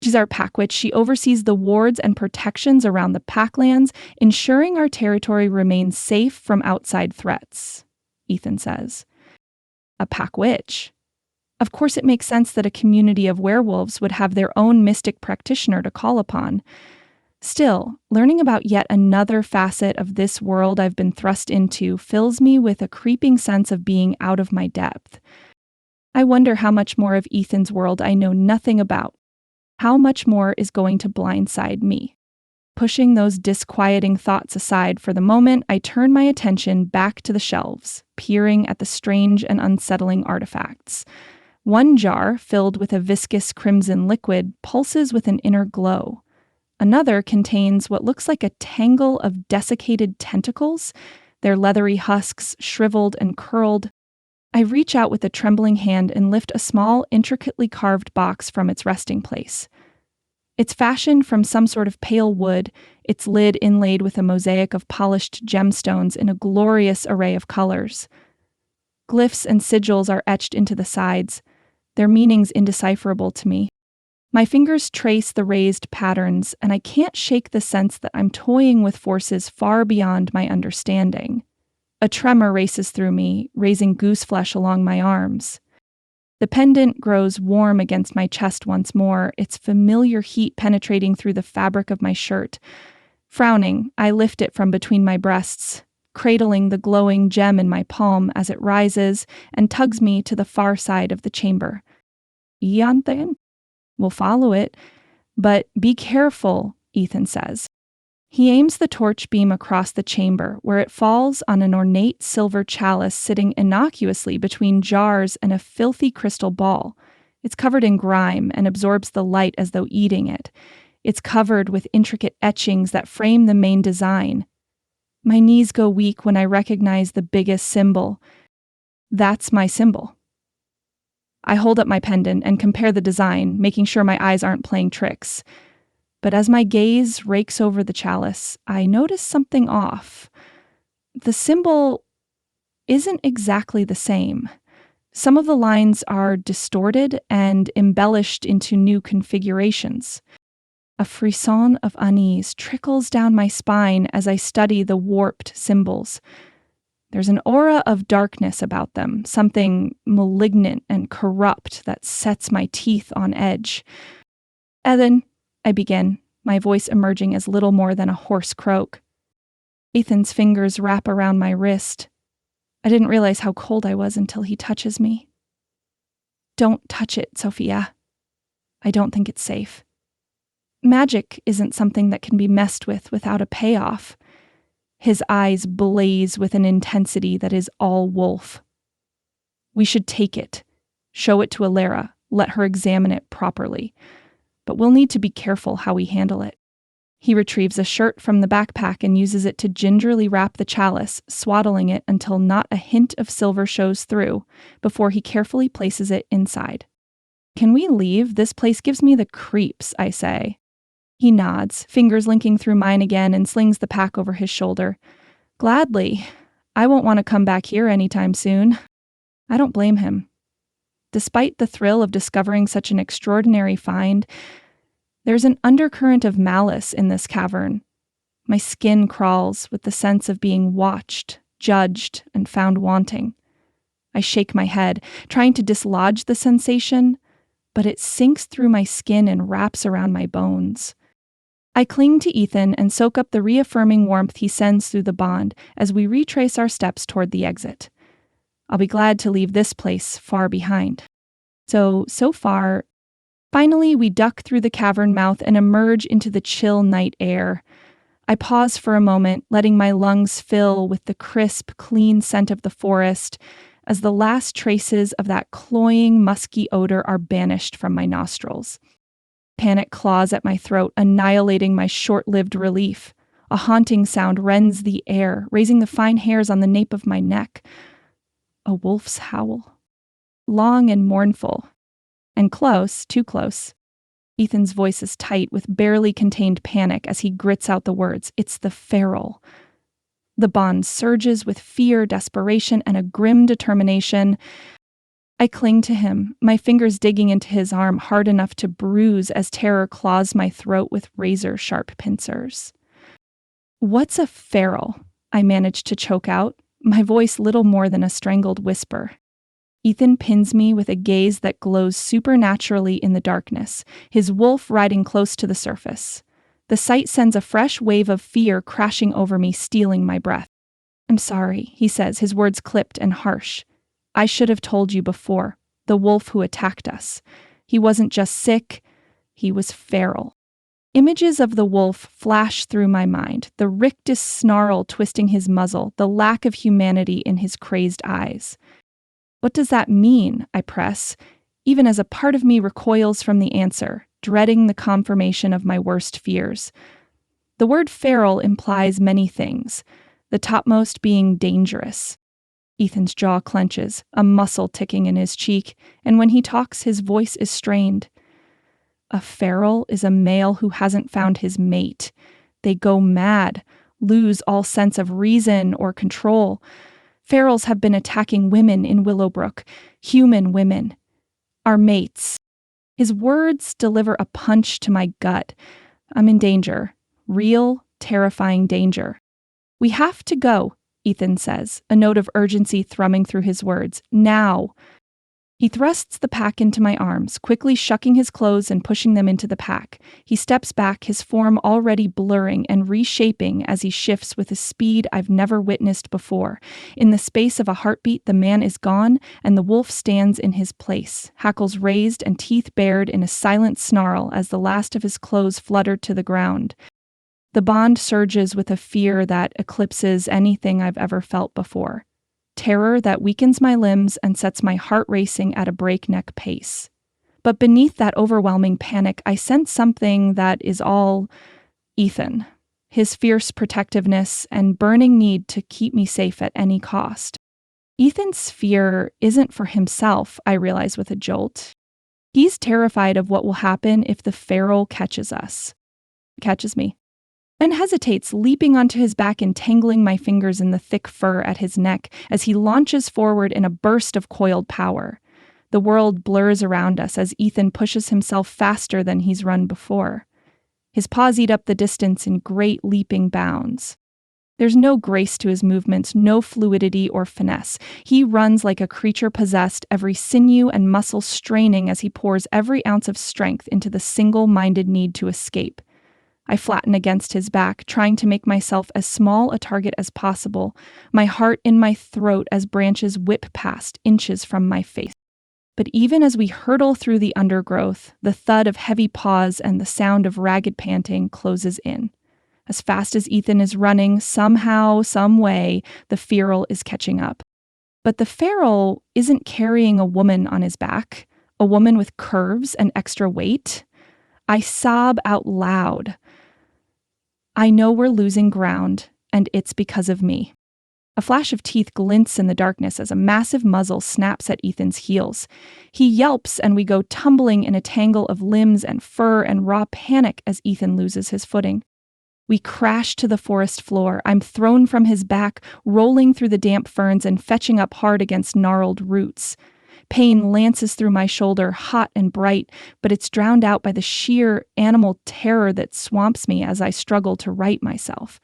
She's our pack witch. She oversees the wards and protections around the packlands, ensuring our territory remains safe from outside threats, Ethan says. A pack witch. Of course, it makes sense that a community of werewolves would have their own mystic practitioner to call upon. Still, learning about yet another facet of this world I've been thrust into fills me with a creeping sense of being out of my depth. I wonder how much more of Ethan's world I know nothing about. How much more is going to blindside me? Pushing those disquieting thoughts aside for the moment, I turn my attention back to the shelves, peering at the strange and unsettling artifacts. One jar, filled with a viscous crimson liquid, pulses with an inner glow. Another contains what looks like a tangle of desiccated tentacles, their leathery husks shriveled and curled. I reach out with a trembling hand and lift a small, intricately carved box from its resting place. It's fashioned from some sort of pale wood, its lid inlaid with a mosaic of polished gemstones in a glorious array of colors. Glyphs and sigils are etched into the sides, their meanings indecipherable to me. My fingers trace the raised patterns, and I can't shake the sense that I'm toying with forces far beyond my understanding. A tremor races through me, raising goose flesh along my arms. The pendant grows warm against my chest once more, its familiar heat penetrating through the fabric of my shirt. Frowning, I lift it from between my breasts, cradling the glowing gem in my palm as it rises and tugs me to the far side of the chamber. Yanten? We'll follow it, but be careful, Ethan says. He aims the torch beam across the chamber, where it falls on an ornate silver chalice sitting innocuously between jars and a filthy crystal ball. It's covered in grime and absorbs the light as though eating it. It's covered with intricate etchings that frame the main design. My knees go weak when I recognize the biggest symbol. That's my symbol. I hold up my pendant and compare the design, making sure my eyes aren't playing tricks. But as my gaze rakes over the chalice, I notice something off. The symbol isn't exactly the same. Some of the lines are distorted and embellished into new configurations. A frisson of unease trickles down my spine as I study the warped symbols. There's an aura of darkness about them, something malignant and corrupt that sets my teeth on edge. Ethan, I begin, my voice emerging as little more than a hoarse croak. Ethan's fingers wrap around my wrist. I didn't realize how cold I was until he touches me. Don't touch it, Sophia. I don't think it's safe. Magic isn't something that can be messed with without a payoff. His eyes blaze with an intensity that is all wolf. We should take it, show it to Alara, let her examine it properly. But we'll need to be careful how we handle it. He retrieves a shirt from the backpack and uses it to gingerly wrap the chalice, swaddling it until not a hint of silver shows through, before he carefully places it inside. Can we leave? This place gives me the creeps, I say. He nods, fingers linking through mine again, and slings the pack over his shoulder. Gladly. I won't want to come back here anytime soon. I don't blame him. Despite the thrill of discovering such an extraordinary find, there's an undercurrent of malice in this cavern. My skin crawls with the sense of being watched, judged, and found wanting. I shake my head, trying to dislodge the sensation, but it sinks through my skin and wraps around my bones. I cling to Ethan and soak up the reaffirming warmth he sends through the bond as we retrace our steps toward the exit. I'll be glad to leave this place far behind. So far, finally we duck through the cavern mouth and emerge into the chill night air. I pause for a moment, letting my lungs fill with the crisp, clean scent of the forest as the last traces of that cloying, musky odor are banished from my nostrils. Panic claws at my throat, annihilating my short-lived relief. A haunting sound rends the air, raising the fine hairs on the nape of my neck. A wolf's howl. Long and mournful. And close, too close. Ethan's voice is tight with barely contained panic as he grits out the words. It's the feral. The bond surges with fear, desperation, and a grim determination. I cling to him, my fingers digging into his arm hard enough to bruise as terror claws my throat with razor-sharp pincers. What's a feral? I manage to choke out, my voice little more than a strangled whisper. Ethan pins me with a gaze that glows supernaturally in the darkness, his wolf riding close to the surface. The sight sends a fresh wave of fear crashing over me, stealing my breath. I'm sorry, he says, his words clipped and harsh. I should have told you before, the wolf who attacked us. He wasn't just sick, he was feral. Images of the wolf flash through my mind, the rictus snarl twisting his muzzle, the lack of humanity in his crazed eyes. What does that mean? I press, even as a part of me recoils from the answer, dreading the confirmation of my worst fears. The word feral implies many things, the topmost being dangerous. Ethan's jaw clenches, a muscle ticking in his cheek, and when he talks, his voice is strained. A feral is a male who hasn't found his mate. They go mad, lose all sense of reason or control. Ferals have been attacking women in Willowbrook, human women, our mates. His words deliver a punch to my gut. I'm in danger, real, terrifying danger. We have to go, Ethan says, a note of urgency thrumming through his words. Now. He thrusts the pack into my arms, quickly shucking his clothes and pushing them into the pack. He steps back, his form already blurring and reshaping as he shifts with a speed I've never witnessed before. In the space of a heartbeat, the man is gone, and the wolf stands in his place, hackles raised and teeth bared in a silent snarl as the last of his clothes flutter to the ground. The bond surges with a fear that eclipses anything I've ever felt before. Terror that weakens my limbs and sets my heart racing at a breakneck pace. But beneath that overwhelming panic, I sense something that is all Ethan, his fierce protectiveness and burning need to keep me safe at any cost. Ethan's fear isn't for himself, I realize with a jolt. He's terrified of what will happen if the feral catches me. And hesitates, leaping onto his back and tangling my fingers in the thick fur at his neck as he launches forward in a burst of coiled power. The world blurs around us as Ethan pushes himself faster than he's run before. His paws eat up the distance in great leaping bounds. There's no grace to his movements, no fluidity or finesse. He runs like a creature possessed, every sinew and muscle straining as he pours every ounce of strength into the single-minded need to escape. I flatten against his back, trying to make myself as small a target as possible, my heart in my throat as branches whip past, inches from my face. But even as we hurtle through the undergrowth, the thud of heavy paws and the sound of ragged panting closes in. As fast as Ethan is running, somehow, some way, the feral is catching up. But the feral isn't carrying a woman on his back, a woman with curves and extra weight. I sob out loud. I know we're losing ground, and it's because of me. A flash of teeth glints in the darkness as a massive muzzle snaps at Ethan's heels. He yelps, and we go tumbling in a tangle of limbs and fur and raw panic as Ethan loses his footing. We crash to the forest floor. I'm thrown from his back, rolling through the damp ferns and fetching up hard against gnarled roots. Pain lances through my shoulder, hot and bright, but it's drowned out by the sheer animal terror that swamps me as I struggle to right myself.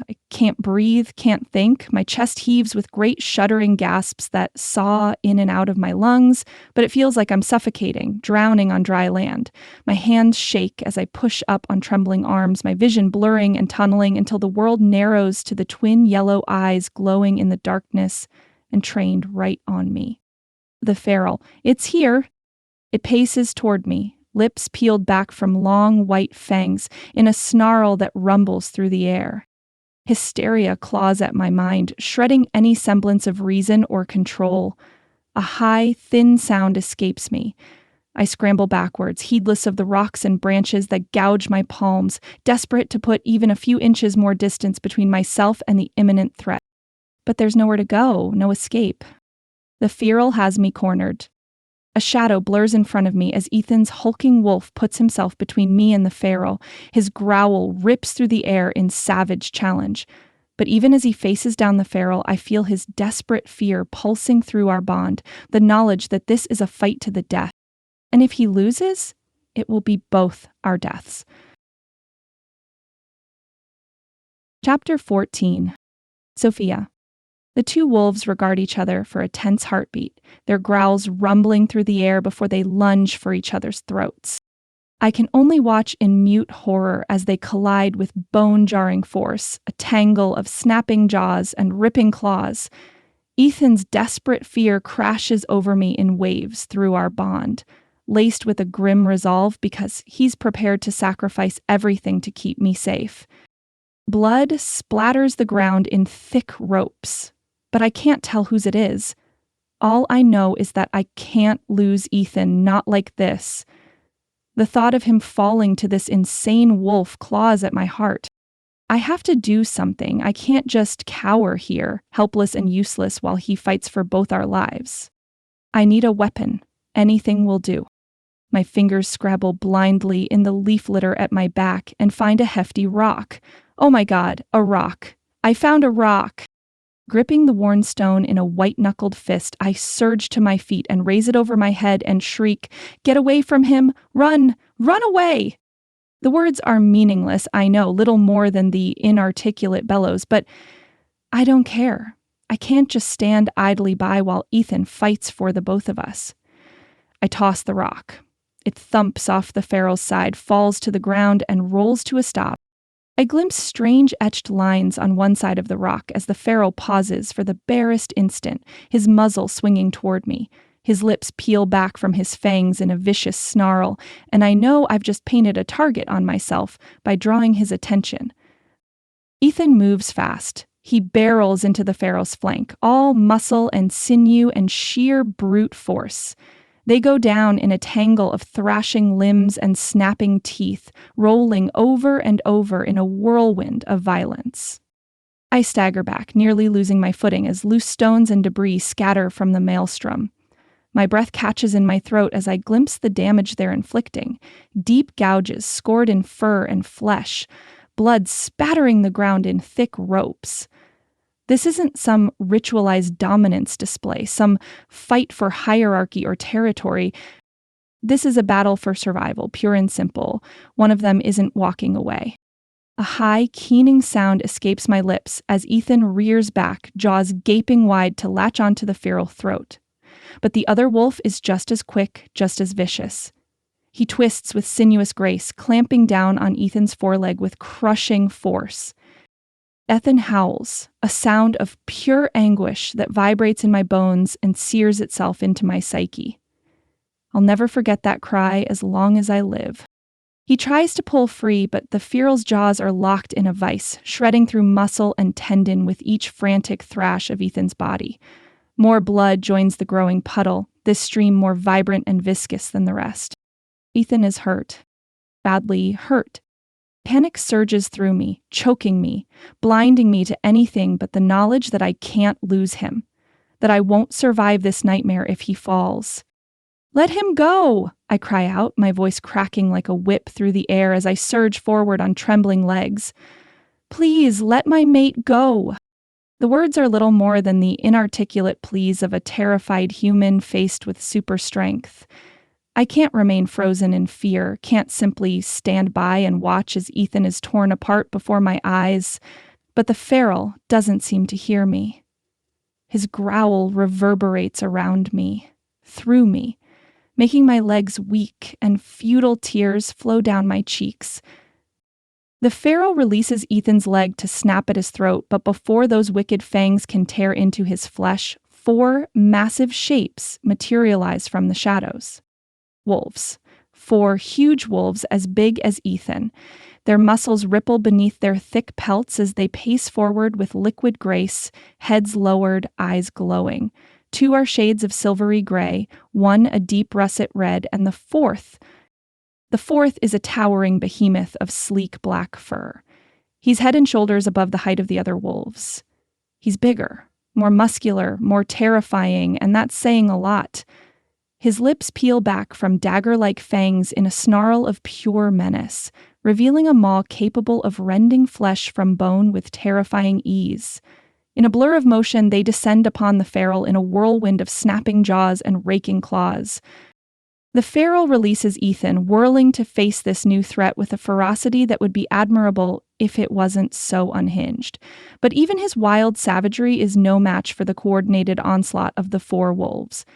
I can't breathe, can't think. My chest heaves with great shuddering gasps that saw in and out of my lungs, but it feels like I'm suffocating, drowning on dry land. My hands shake as I push up on trembling arms, my vision blurring and tunneling until the world narrows to the twin yellow eyes glowing in the darkness and trained right on me. The feral. It's here. It paces toward me, lips peeled back from long white fangs in a snarl that rumbles through the air. Hysteria claws at my mind, shredding any semblance of reason or control. A high, thin sound escapes me. I scramble backwards, heedless of the rocks and branches that gouge my palms, desperate to put even a few inches more distance between myself and the imminent threat. But there's nowhere to go, no escape. The feral has me cornered. A shadow blurs in front of me as Ethan's hulking wolf puts himself between me and the feral. His growl rips through the air in savage challenge. But even as he faces down the feral, I feel his desperate fear pulsing through our bond, the knowledge that this is a fight to the death. And if he loses, it will be both our deaths. Chapter 14. Sophia. The two wolves regard each other for a tense heartbeat, their growls rumbling through the air before they lunge for each other's throats. I can only watch in mute horror as they collide with bone-jarring force, a tangle of snapping jaws and ripping claws. Ethan's desperate fear crashes over me in waves through our bond, laced with a grim resolve because he's prepared to sacrifice everything to keep me safe. Blood splatters the ground in thick ropes, but I can't tell whose it is. All I know is that I can't lose Ethan, not like this. The thought of him falling to this insane wolf claws at my heart. I have to do something. I can't just cower here, helpless and useless while he fights for both our lives. I need a weapon. Anything will do. My fingers scrabble blindly in the leaf litter at my back and find a hefty rock. Oh my God, a rock. I found a rock. Gripping the worn stone in a white-knuckled fist, I surge to my feet and raise it over my head and shriek, "Get away from him! Run! Run away!" The words are meaningless, I know, little more than the inarticulate bellows, but I don't care. I can't just stand idly by while Ethan fights for the both of us. I toss the rock. It thumps off the feral's side, falls to the ground, and rolls to a stop. I glimpse strange etched lines on one side of the rock as the feral pauses for the barest instant, his muzzle swinging toward me. His lips peel back from his fangs in a vicious snarl, and I know I've just painted a target on myself by drawing his attention. Ethan moves fast. He barrels into the feral's flank, all muscle and sinew and sheer brute force. They go down in a tangle of thrashing limbs and snapping teeth, rolling over and over in a whirlwind of violence. I stagger back, nearly losing my footing as loose stones and debris scatter from the maelstrom. My breath catches in my throat as I glimpse the damage they're inflicting. Deep gouges scored in fur and flesh, blood spattering the ground in thick ropes. This isn't some ritualized dominance display, some fight for hierarchy or territory. This is a battle for survival, pure and simple. One of them isn't walking away. A high, keening sound escapes my lips as Ethan rears back, jaws gaping wide to latch onto the feral throat. But the other wolf is just as quick, just as vicious. He twists with sinuous grace, clamping down on Ethan's foreleg with crushing force. Ethan howls, a sound of pure anguish that vibrates in my bones and sears itself into my psyche. I'll never forget that cry as long as I live. He tries to pull free, but the feral's jaws are locked in a vise, shredding through muscle and tendon with each frantic thrash of Ethan's body. More blood joins the growing puddle, this stream more vibrant and viscous than the rest. Ethan is hurt. Badly hurt. Panic surges through me, choking me, blinding me to anything but the knowledge that I can't lose him, that I won't survive this nightmare if he falls. "Let him go!" I cry out, my voice cracking like a whip through the air as I surge forward on trembling legs. "Please, let my mate go!" The words are little more than the inarticulate pleas of a terrified human faced with super strength. I can't remain frozen in fear, can't simply stand by and watch as Ethan is torn apart before my eyes, but the feral doesn't seem to hear me. His growl reverberates around me, through me, making my legs weak and futile tears flow down my cheeks. The feral releases Ethan's leg to snap at his throat, but before those wicked fangs can tear into his flesh, 4 massive shapes materialize from the shadows. Wolves. 4 huge wolves as big as Ethan. Their muscles ripple beneath their thick pelts as they pace forward with liquid grace, heads lowered, eyes glowing. 2 are shades of silvery gray, 1 a deep russet red, and the fourth is a towering behemoth of sleek black fur. He's head and shoulders above the height of the other wolves. He's bigger, more muscular, more terrifying, and that's saying a lot. His lips peel back from dagger-like fangs in a snarl of pure menace, revealing a maw capable of rending flesh from bone with terrifying ease. In a blur of motion, they descend upon the feral in a whirlwind of snapping jaws and raking claws. The feral releases Ethan, whirling to face this new threat with a ferocity that would be admirable if it wasn't so unhinged. But even his wild savagery is no match for the coordinated onslaught of the 4 wolves.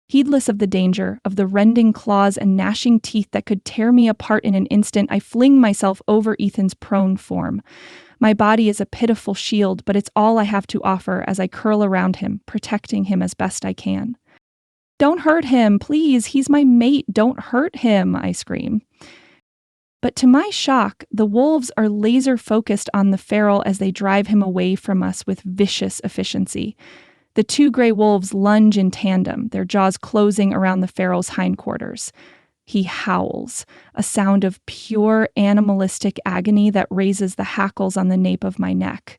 Heedless of the danger, of the rending claws and gnashing teeth that could tear me apart in an instant, I fling myself over Ethan's prone form. My body is a pitiful shield, but it's all I have to offer as I curl around him, protecting him as best I can. "Don't hurt him, please, he's my mate, don't hurt him," I scream. But to my shock, the wolves are laser-focused on the feral as they drive him away from us with vicious efficiency. The 2 gray wolves lunge in tandem, their jaws closing around the feral's hindquarters. He howls, a sound of pure animalistic agony that raises the hackles on the nape of my neck.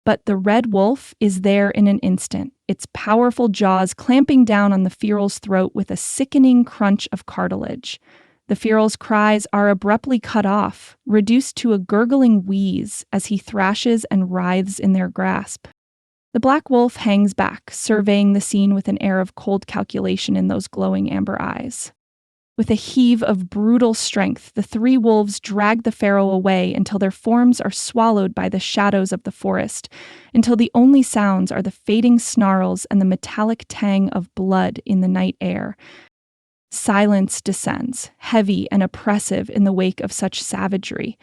But the red wolf is there in an instant, its powerful jaws clamping down on the feral's throat with a sickening crunch of cartilage. The feral's cries are abruptly cut off, reduced to a gurgling wheeze as he thrashes and writhes in their grasp. The black wolf hangs back, surveying the scene with an air of cold calculation in those glowing amber eyes. With a heave of brutal strength, the three wolves drag the feral away until their forms are swallowed by the shadows of the forest, until the only sounds are the fading snarls and the metallic tang of blood in the night air. Silence descends, heavy and oppressive in the wake of such savagery.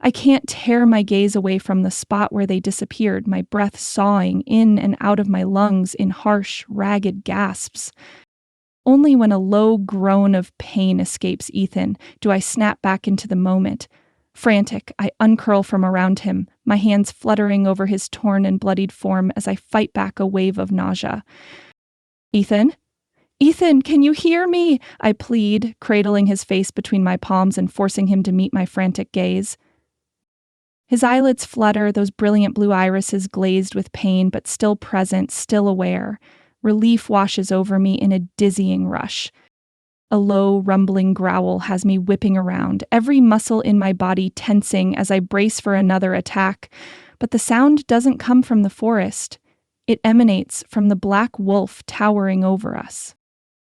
I can't tear my gaze away from the spot where they disappeared, my breath sawing in and out of my lungs in harsh, ragged gasps. Only when a low groan of pain escapes Ethan do I snap back into the moment. Frantic, I uncurl from around him, my hands fluttering over his torn and bloodied form as I fight back a wave of nausea. Ethan? Ethan, can you hear me? I plead, cradling his face between my palms and forcing him to meet my frantic gaze. His eyelids flutter, those brilliant blue irises glazed with pain, but still present, still aware. Relief washes over me in a dizzying rush. A low, rumbling growl has me whipping around, every muscle in my body tensing as I brace for another attack. But the sound doesn't come from the forest. It emanates from the black wolf towering over us.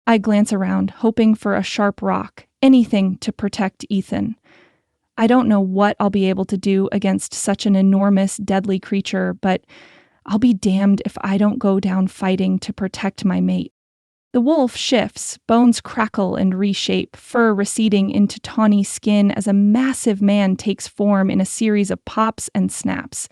I glance around, hoping for a sharp rock, anything to protect Ethan. I don't know what I'll be able to do against such an enormous, deadly creature, but I'll be damned if I don't go down fighting to protect my mate. The wolf shifts, bones crackle and reshape, fur receding into tawny skin as a massive man takes form in a series of pops and snaps.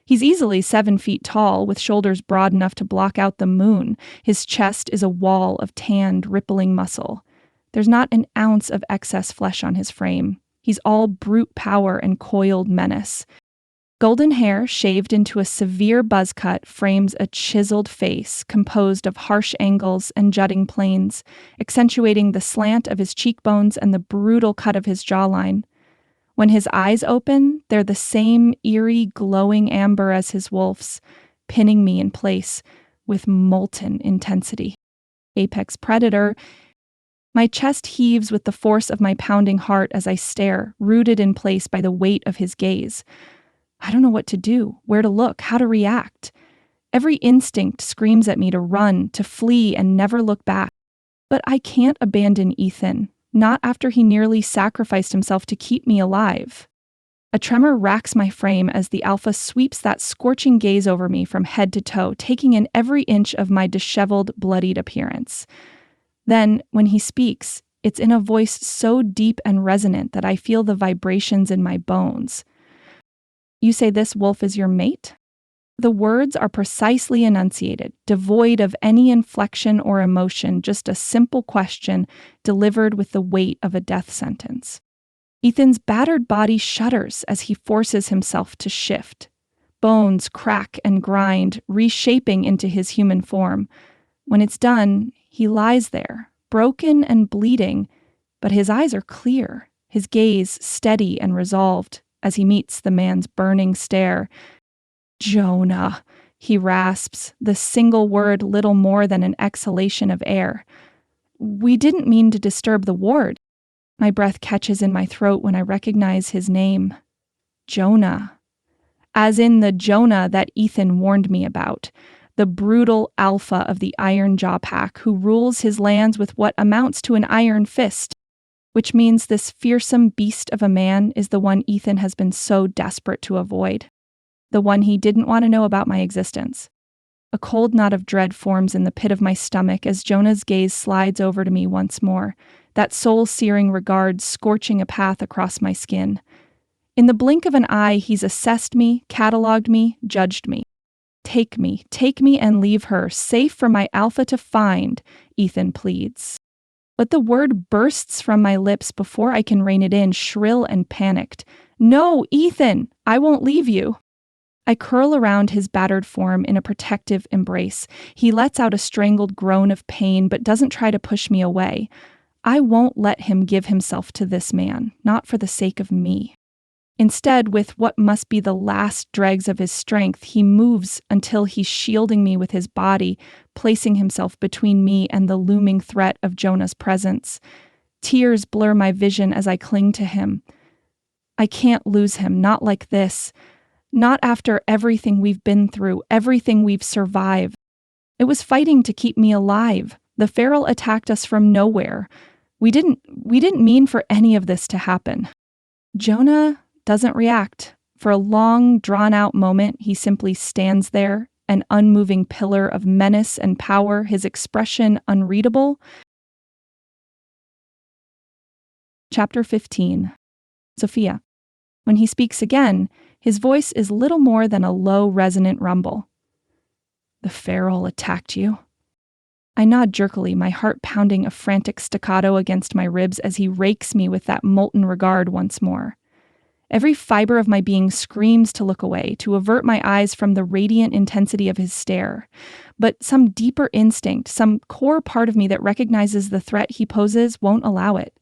He's easily 7 feet tall, with shoulders broad enough to block out the moon. His chest is a wall of tanned, rippling muscle. There's not an ounce of excess flesh on his frame. He's all brute power and coiled menace. Golden hair, shaved into a severe buzz cut, frames a chiseled face composed of harsh angles and jutting planes, accentuating the slant of his cheekbones and the brutal cut of his jawline. When his eyes open, they're the same eerie, glowing amber as his wolf's, pinning me in place with molten intensity. Apex predator. My chest heaves with the force of my pounding heart as I stare, rooted in place by the weight of his gaze. I don't know what to do, where to look, how to react. Every instinct screams at me to run, to flee, and never look back. But I can't abandon Ethan, not after he nearly sacrificed himself to keep me alive. A tremor racks my frame as the alpha sweeps that scorching gaze over me from head to toe, taking in every inch of my disheveled, bloodied appearance. Then, when he speaks, it's in a voice so deep and resonant that I feel the vibrations in my bones. You say this wolf is your mate? The words are precisely enunciated, devoid of any inflection or emotion, just a simple question delivered with the weight of a death sentence. Ethan's battered body shudders as he forces himself to shift. Bones crack and grind, reshaping into his human form. When it's done, he lies there, broken and bleeding, but his eyes are clear, his gaze steady and resolved as he meets the man's burning stare. Jonah, he rasps, the single word little more than an exhalation of air. We didn't mean to disturb the ward. My breath catches in my throat when I recognize his name. Jonah. As in the Jonah that Ethan warned me about. The brutal alpha of the Iron Jaw Pack who rules his lands with what amounts to an iron fist. Which means this fearsome beast of a man is the one Ethan has been so desperate to avoid. The one he didn't want to know about my existence. A cold knot of dread forms in the pit of my stomach as Jonah's gaze slides over to me once more, that soul-searing regard scorching a path across my skin. In the blink of an eye, he's assessed me, catalogued me, judged me. Take me and leave her, safe for my alpha to find, Ethan pleads. But the word bursts from my lips before I can rein it in, shrill and panicked. No, Ethan, I won't leave you. I curl around his battered form in a protective embrace. He lets out a strangled groan of pain, but doesn't try to push me away. I won't let him give himself to this man, not for the sake of me. Instead, with what must be the last dregs of his strength, he moves until he's shielding me with his body, placing himself between me and the looming threat of Jonah's presence. Tears blur my vision as I cling to him. I can't lose him, not like this. Not after everything we've been through, everything we've survived. It was fighting to keep me alive. The feral attacked us from nowhere. We didn't mean for any of this to happen. Jonah doesn't react. For a long, drawn-out moment, he simply stands there, an unmoving pillar of menace and power, his expression unreadable. Chapter 15. Sophia. When he speaks again, his voice is little more than a low, resonant rumble. The feral attacked you? I nod jerkily, my heart pounding a frantic staccato against my ribs as he rakes me with that molten regard once more. Every fiber of my being screams to look away, to avert my eyes from the radiant intensity of his stare. But some deeper instinct, some core part of me that recognizes the threat he poses won't allow it.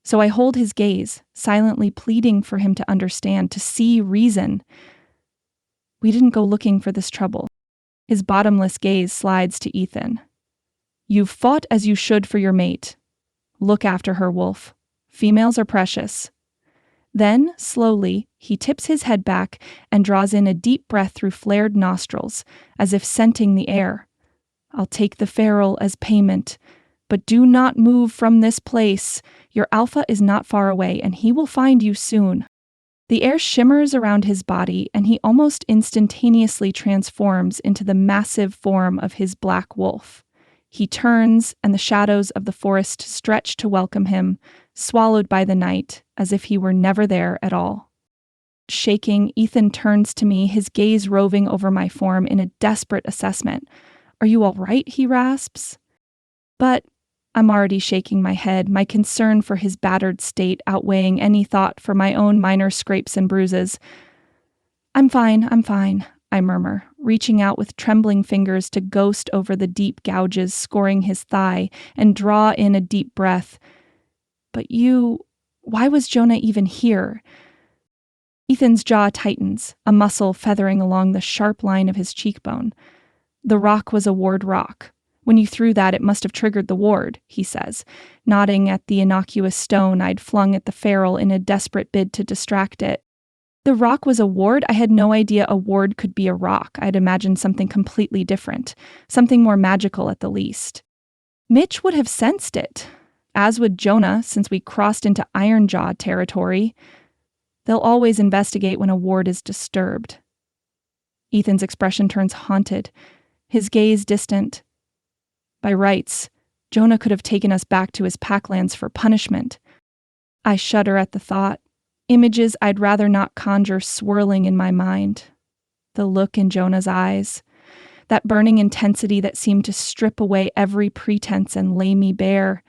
So I hold his gaze, silently pleading for him to understand, to see reason. We didn't go looking for this trouble. His bottomless gaze slides to Ethan. You've fought as you should for your mate. Look after her, Wolf. Females are precious. Then, slowly, he tips his head back and draws in a deep breath through flared nostrils, as if scenting the air. I'll take the feral as payment, but do not move from this place. Your alpha is not far away, and he will find you soon. The air shimmers around his body, and he almost instantaneously transforms into the massive form of his black wolf. He turns, and the shadows of the forest stretch to welcome him, swallowed by the night, as if he were never there at all. Shaking, Ethan turns to me, his gaze roving over my form in a desperate assessment. Are you all right? He rasps. But I'm already shaking my head, my concern for his battered state outweighing any thought for my own minor scrapes and bruises. I'm fine, I murmur, reaching out with trembling fingers to ghost over the deep gouges scoring his thigh and draw in a deep breath. But why was Jonah even here? Ethan's jaw tightens, a muscle feathering along the sharp line of his cheekbone. The rock was a ward rock. When you threw that, it must have triggered the ward, he says, nodding at the innocuous stone I'd flung at the feral in a desperate bid to distract it. The rock was a ward? I had no idea a ward could be a rock. I'd imagined something completely different, something more magical at the least. Mitch would have sensed it, as would Jonah, since we crossed into Ironjaw territory. They'll always investigate when a ward is disturbed. Ethan's expression turns haunted, his gaze distant. By rights, Jonah could have taken us back to his packlands for punishment. I shudder at the thought. Images I'd rather not conjure swirling in my mind. The look in Jonah's eyes, that burning intensity that seemed to strip away every pretense and lay me bare.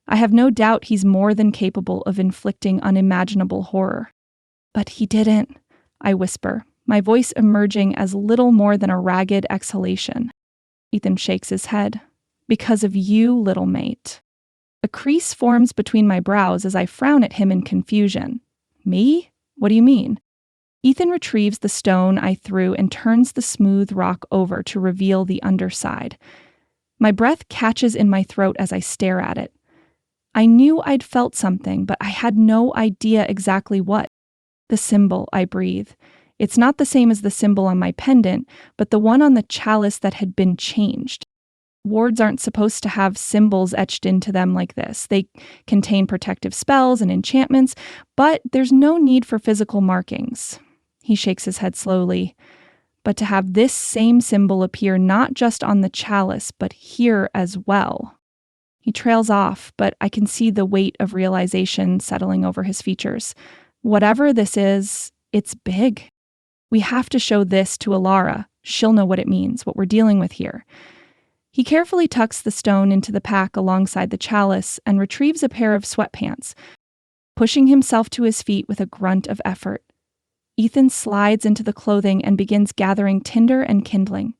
I have no doubt he's more than capable of inflicting unimaginable horror. But he didn't, I whisper, my voice emerging as little more than a ragged exhalation. Ethan shakes his head. Because of you, little mate. A crease forms between my brows as I frown at him in confusion. Me? What do you mean? Ethan retrieves the stone I threw and turns the smooth rock over to reveal the underside. My breath catches in my throat as I stare at it. I knew I'd felt something, but I had no idea exactly what. The symbol, I breathe. It's not the same as the symbol on my pendant, but the one on the chalice that had been changed. Wards aren't supposed to have symbols etched into them like this. They contain protective spells and enchantments, but there's no need for physical markings. He shakes his head slowly. But to have this same symbol appear not just on the chalice, but here as well. He trails off, but I can see the weight of realization settling over his features. Whatever this is, it's big. We have to show this to Alara. She'll know what it means, what we're dealing with here. He carefully tucks the stone into the pack alongside the chalice and retrieves a pair of sweatpants, pushing himself to his feet with a grunt of effort. Ethan slides into the clothing and begins gathering tinder and kindling.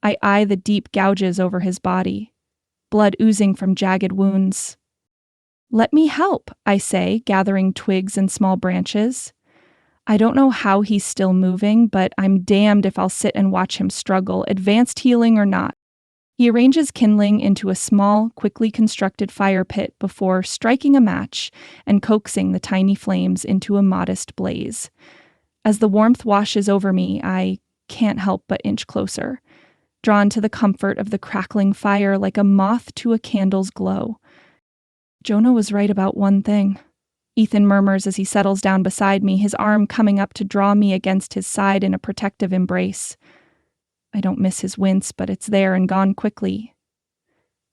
I eye the deep gouges over his body, blood oozing from jagged wounds. Let me help, I say, gathering twigs and small branches. I don't know how he's still moving, but I'm damned if I'll sit and watch him struggle, advanced healing or not. He arranges kindling into a small, quickly constructed fire pit before striking a match and coaxing the tiny flames into a modest blaze. As the warmth washes over me, I can't help but inch closer, drawn to the comfort of the crackling fire like a moth to a candle's glow. Jonah was right about one thing, Ethan murmurs as he settles down beside me, his arm coming up to draw me against his side in a protective embrace. I don't miss his wince, but it's there and gone quickly.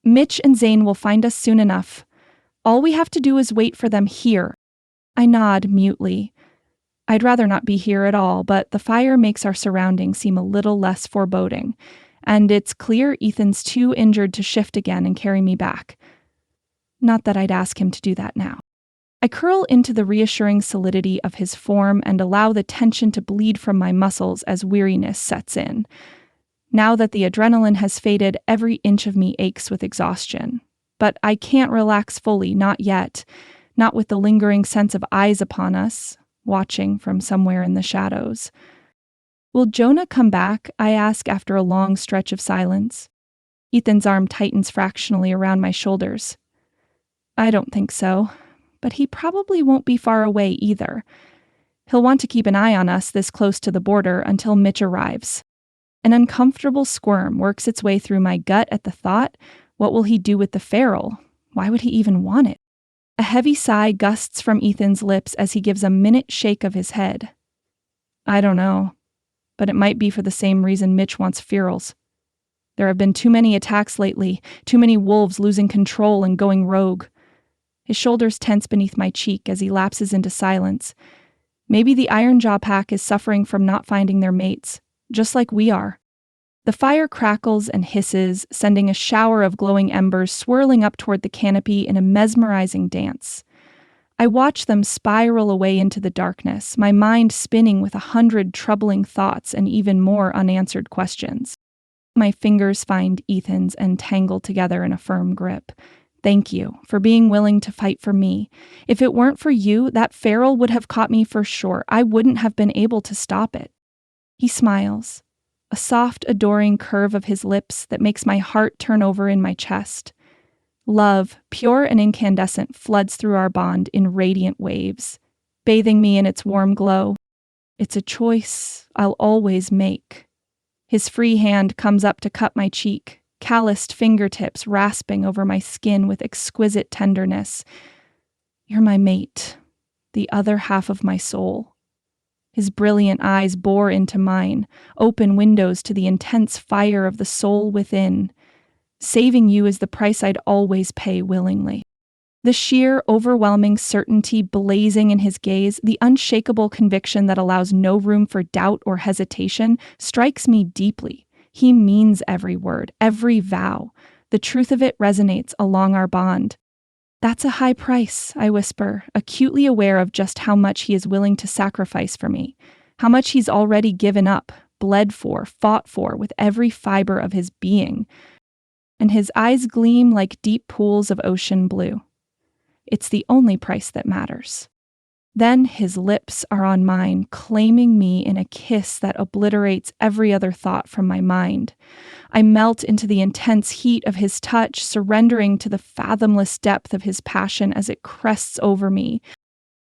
Mitch and Zane will find us soon enough. All we have to do is wait for them here. I nod mutely. I'd rather not be here at all, but the fire makes our surroundings seem a little less foreboding, and it's clear Ethan's too injured to shift again and carry me back. Not that I'd ask him to do that now. I curl into the reassuring solidity of his form and allow the tension to bleed from my muscles as weariness sets in. Now that the adrenaline has faded, every inch of me aches with exhaustion. But I can't relax fully, not yet, not with the lingering sense of eyes upon us, watching from somewhere in the shadows. Will Jonah come back? I ask after a long stretch of silence. Ethan's arm tightens fractionally around my shoulders. I don't think so, but he probably won't be far away either. He'll want to keep an eye on us this close to the border until Mitch arrives. An uncomfortable squirm works its way through my gut at the thought, what will he do with the feral? Why would he even want it? A heavy sigh gusts from Ethan's lips as he gives a minute shake of his head. I don't know, but it might be for the same reason Mitch wants ferals. There have been too many attacks lately, too many wolves losing control and going rogue. His shoulders tense beneath my cheek as he lapses into silence. Maybe the Ironjaw pack is suffering from not finding their mates, just like we are. The fire crackles and hisses, sending a shower of glowing embers swirling up toward the canopy in a mesmerizing dance. I watch them spiral away into the darkness, my mind spinning with 100 troubling thoughts and even more unanswered questions. My fingers find Ethan's and tangle together in a firm grip. Thank you for being willing to fight for me. If it weren't for you, that feral would have caught me for sure. I wouldn't have been able to stop it. He smiles, a soft, adoring curve of his lips that makes my heart turn over in my chest. Love, pure and incandescent, floods through our bond in radiant waves, bathing me in its warm glow. It's a choice I'll always make. His free hand comes up to cup my cheek, calloused fingertips rasping over my skin with exquisite tenderness. You're my mate, the other half of my soul. His brilliant eyes bore into mine, open windows to the intense fire of the soul within. Saving you is the price I'd always pay willingly. The sheer, overwhelming certainty blazing in his gaze, the unshakable conviction that allows no room for doubt or hesitation, strikes me deeply. He means every word, every vow. The truth of it resonates along our bond. That's a high price, I whisper, acutely aware of just how much he is willing to sacrifice for me, how much he's already given up, bled for, fought for with every fiber of his being. And his eyes gleam like deep pools of ocean blue. It's the only price that matters. Then his lips are on mine, claiming me in a kiss that obliterates every other thought from my mind. I melt into the intense heat of his touch, surrendering to the fathomless depth of his passion as it crests over me.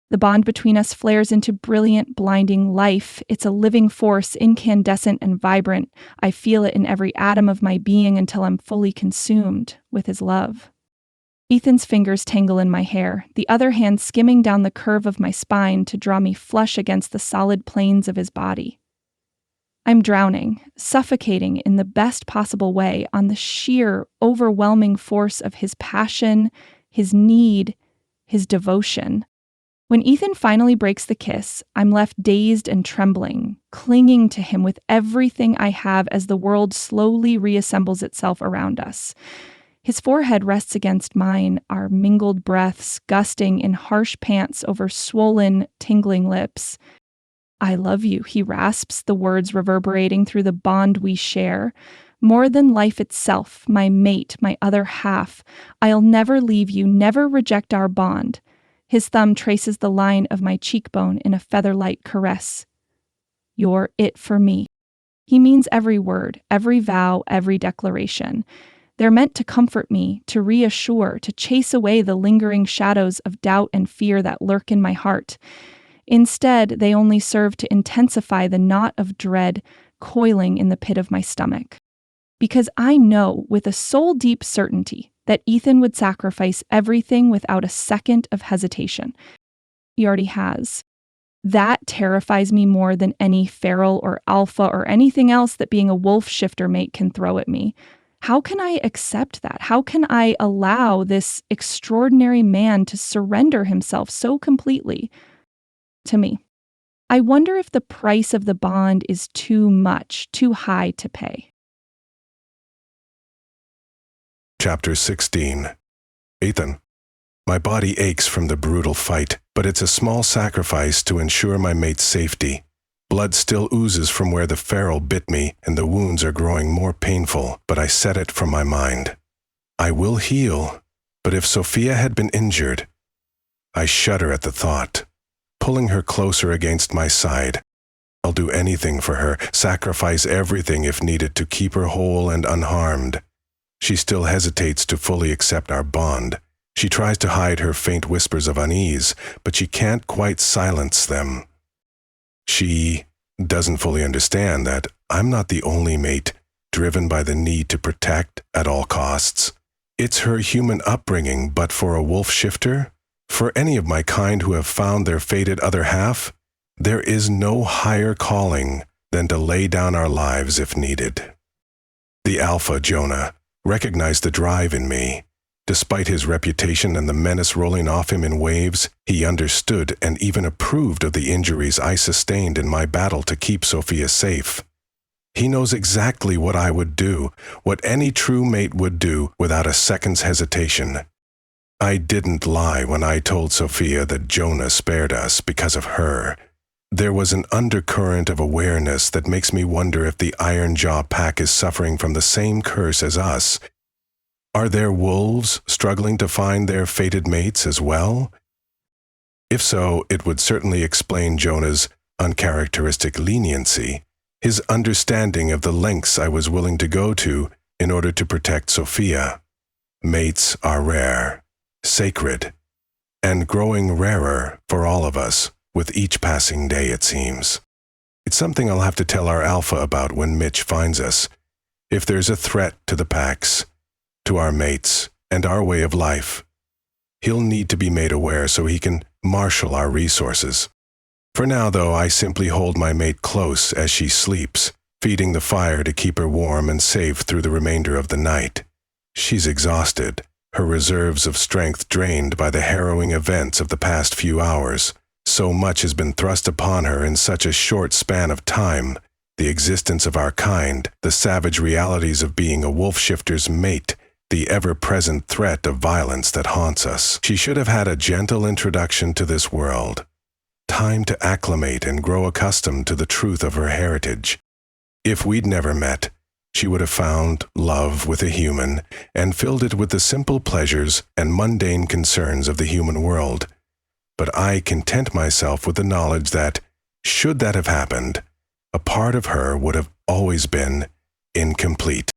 The bond between us flares into brilliant, blinding life. It's a living force, incandescent and vibrant. I feel it in every atom of my being until I'm fully consumed with his love. Ethan's fingers tangle in my hair, the other hand skimming down the curve of my spine to draw me flush against the solid planes of his body. I'm drowning, suffocating in the best possible way on the sheer, overwhelming force of his passion, his need, his devotion. When Ethan finally breaks the kiss, I'm left dazed and trembling, clinging to him with everything I have as the world slowly reassembles itself around us. His forehead rests against mine, our mingled breaths gusting in harsh pants over swollen, tingling lips. I love you, he rasps, the words reverberating through the bond we share. More than life itself, my mate, my other half, I'll never leave you, never reject our bond. His thumb traces the line of my cheekbone in a feather-light caress. You're it for me. He means every word, every vow, every declaration. They're meant to comfort me, to reassure, to chase away the lingering shadows of doubt and fear that lurk in my heart. Instead, they only serve to intensify the knot of dread coiling in the pit of my stomach. Because I know with a soul-deep certainty that Ethan would sacrifice everything without a second of hesitation. He already has. That terrifies me more than any feral or alpha or anything else that being a wolf shifter mate can throw at me. How can I accept that? How can I allow this extraordinary man to surrender himself so completely to me? I wonder if the price of the bond is too much, too high to pay. Chapter 16. Ethan. My body aches from the brutal fight, but it's a small sacrifice to ensure my mate's safety. Blood still oozes from where the feral bit me, and the wounds are growing more painful, but I set it from my mind. I will heal, but if Sophia had been injured, I shudder at the thought. Pulling her closer against my side, I'll do anything for her, sacrifice everything if needed to keep her whole and unharmed. She still hesitates to fully accept our bond. She tries to hide her faint whispers of unease, but she can't quite silence them. She doesn't fully understand that I'm not the only mate driven by the need to protect at all costs. It's her human upbringing, but for a wolf shifter, for any of my kind who have found their fated other half, there is no higher calling than to lay down our lives if needed. The alpha, Jonah, recognized the drive in me. Despite his reputation and the menace rolling off him in waves, he understood and even approved of the injuries I sustained in my battle to keep Sophia safe. He knows exactly what I would do, what any true mate would do without a second's hesitation. I didn't lie when I told Sophia that Jonah spared us because of her. There was an undercurrent of awareness that makes me wonder if the Iron Jaw pack is suffering from the same curse as us. Are there wolves struggling to find their fated mates as well? If so, it would certainly explain Jonah's uncharacteristic leniency, his understanding of the lengths I was willing to go to in order to protect Sophia. Mates are rare, sacred, and growing rarer for all of us with each passing day, it seems. It's something I'll have to tell our alpha about when Mitch finds us. If there's a threat to the packs, to our mates, and our way of life, he'll need to be made aware so he can marshal our resources. For now, though, I simply hold my mate close as she sleeps, feeding the fire to keep her warm and safe through the remainder of the night. She's exhausted, her reserves of strength drained by the harrowing events of the past few hours. So much has been thrust upon her in such a short span of time. The existence of our kind, the savage realities of being a wolf shifter's mate, the ever-present threat of violence that haunts us. She should have had a gentle introduction to this world. Time to acclimate and grow accustomed to the truth of her heritage. If we'd never met, she would have found love with a human and filled it with the simple pleasures and mundane concerns of the human world. But I content myself with the knowledge that, should that have happened, a part of her would have always been incomplete.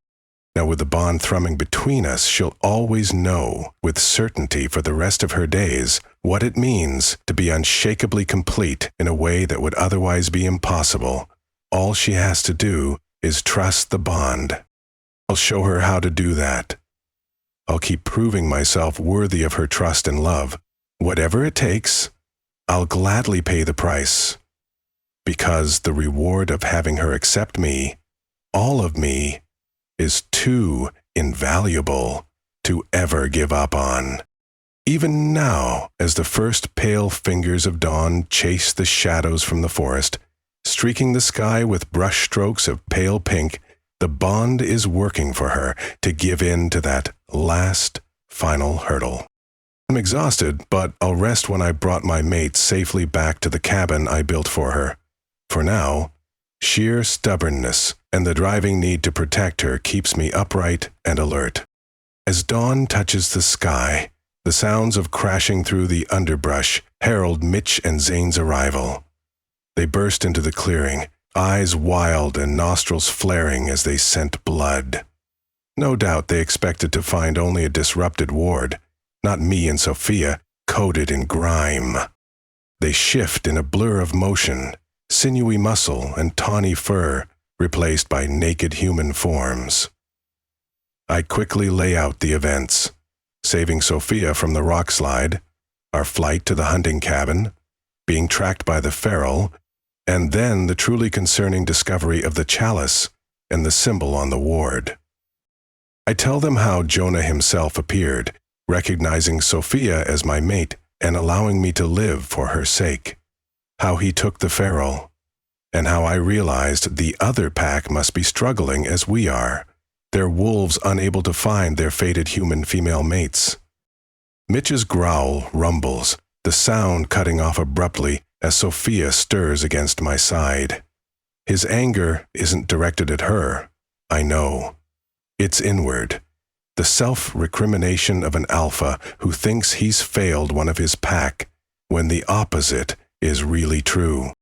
Now, with the bond thrumming between us, she'll always know, with certainty for the rest of her days, what it means to be unshakably complete in a way that would otherwise be impossible. All she has to do is trust the bond. I'll show her how to do that. I'll keep proving myself worthy of her trust and love. Whatever it takes, I'll gladly pay the price. Because the reward of having her accept me, all of me, is too invaluable to ever give up on. Even now, as the first pale fingers of dawn chase the shadows from the forest, streaking the sky with brush strokes of pale pink, the bond is working for her to give in to that last, final hurdle. I'm exhausted, but I'll rest when I brought my mate safely back to the cabin I built for her. For now, Sheer stubbornness and the driving need to protect her keeps me upright and alert. As dawn touches the sky, the sounds of crashing through the underbrush herald Mitch and Zane's arrival. They burst into the clearing, eyes wild and nostrils flaring as they scent blood. No doubt they expected to find only a disrupted ward, not me and Sophia, coated in grime. They shift in a blur of motion, sinewy muscle and tawny fur replaced by naked human forms. I quickly lay out the events, saving Sophia from the rock slide, our flight to the hunting cabin, being tracked by the feral, and then the truly concerning discovery of the chalice and the symbol on the ward. I tell them how Jonah himself appeared, recognizing Sophia as my mate and allowing me to live for her sake, how he took the feral, and how I realized the other pack must be struggling as we are, their wolves unable to find their fated human female mates. Mitch's growl rumbles, the sound cutting off abruptly as Sophia stirs against my side. His anger isn't directed at her, I know. It's inward, the self-recrimination of an alpha who thinks he's failed one of his pack when the opposite is really true.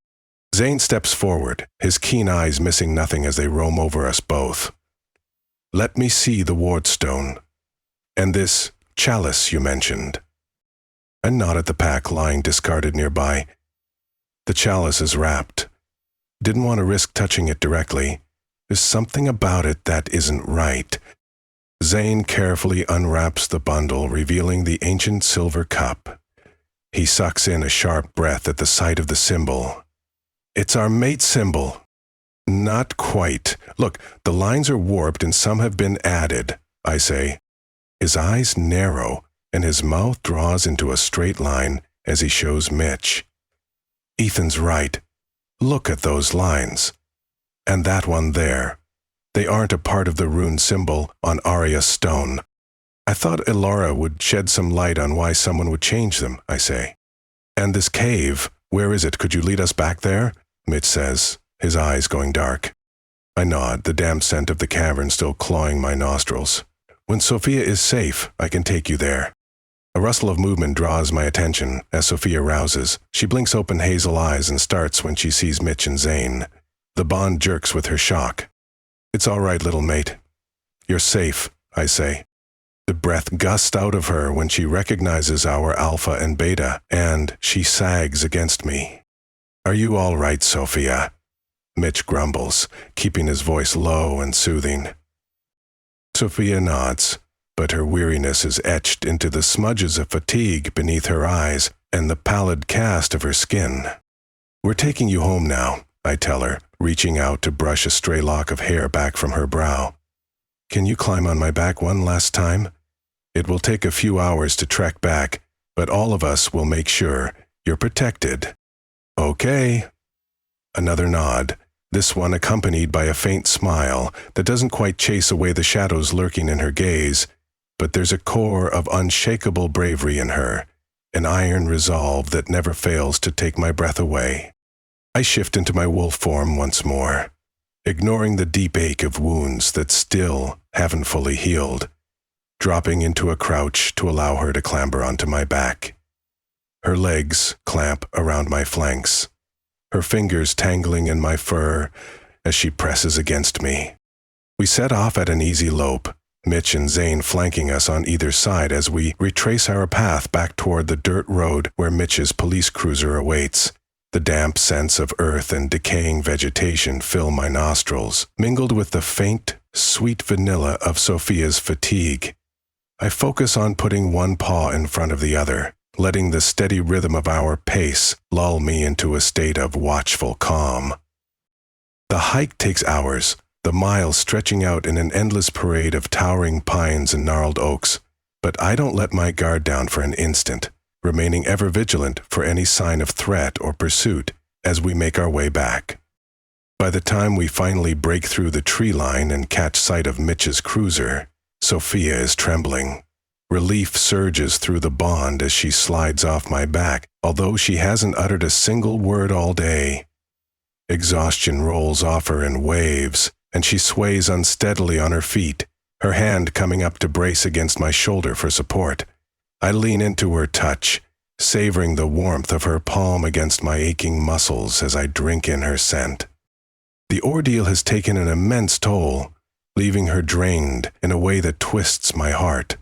Zane steps forward, his keen eyes missing nothing as they roam over us both. Let me see the wardstone. And this chalice you mentioned. I nod at the pack lying discarded nearby. The chalice is wrapped. Didn't want to risk touching it directly. There's something about it that isn't right. Zane carefully unwraps the bundle, revealing the ancient silver cup. He sucks in a sharp breath at the sight of the symbol. It's our mate symbol. Not quite. Look, the lines are warped and some have been added, I say. His eyes narrow and his mouth draws into a straight line as he shows Mitch. Ethan's right. Look at those lines. And that one there. They aren't a part of the rune symbol on Aria's stone. I thought Elora would shed some light on why someone would change them, I say. And this cave, where is it? Could you lead us back there? Mitch says, his eyes going dark. I nod, the damp scent of the cavern still clawing my nostrils. When Sophia is safe, I can take you there. A rustle of movement draws my attention as Sophia rouses. She blinks open hazel eyes and starts when she sees Mitch and Zane. The bond jerks with her shock. It's all right, little mate. You're safe, I say. The breath gusts out of her when she recognizes our alpha and beta, and she sags against me. Are you all right, Sophia? Mitch grumbles, keeping his voice low and soothing. Sophia nods, but her weariness is etched into the smudges of fatigue beneath her eyes and the pallid cast of her skin. We're taking you home now, I tell her, reaching out to brush a stray lock of hair back from her brow. Can you climb on my back one last time? It will take a few hours to trek back, but all of us will make sure you're protected. Okay. Another nod, this one accompanied by a faint smile that doesn't quite chase away the shadows lurking in her gaze, but there's a core of unshakable bravery in her, an iron resolve that never fails to take my breath away. I shift into my wolf form once more, ignoring the deep ache of wounds that still haven't fully healed, dropping into a crouch to allow her to clamber onto my back. Her legs clamp around my flanks, her fingers tangling in my fur as she presses against me. We set off at an easy lope, Mitch and Zane flanking us on either side as we retrace our path back toward the dirt road where Mitch's police cruiser awaits. The damp scents of earth and decaying vegetation fill my nostrils, mingled with the faint, sweet vanilla of Sophia's fatigue. I focus on putting one paw in front of the other, letting the steady rhythm of our pace lull me into a state of watchful calm. The hike takes hours, the miles stretching out in an endless parade of towering pines and gnarled oaks, but I don't let my guard down for an instant, remaining ever vigilant for any sign of threat or pursuit as we make our way back. By the time we finally break through the tree line and catch sight of Mitch's cruiser, Sophia is trembling. Relief surges through the bond as she slides off my back, although she hasn't uttered a single word all day. Exhaustion rolls off her in waves, and she sways unsteadily on her feet, her hand coming up to brace against my shoulder for support. I lean into her touch, savoring the warmth of her palm against my aching muscles as I drink in her scent. The ordeal has taken an immense toll, leaving her drained in a way that twists my heart.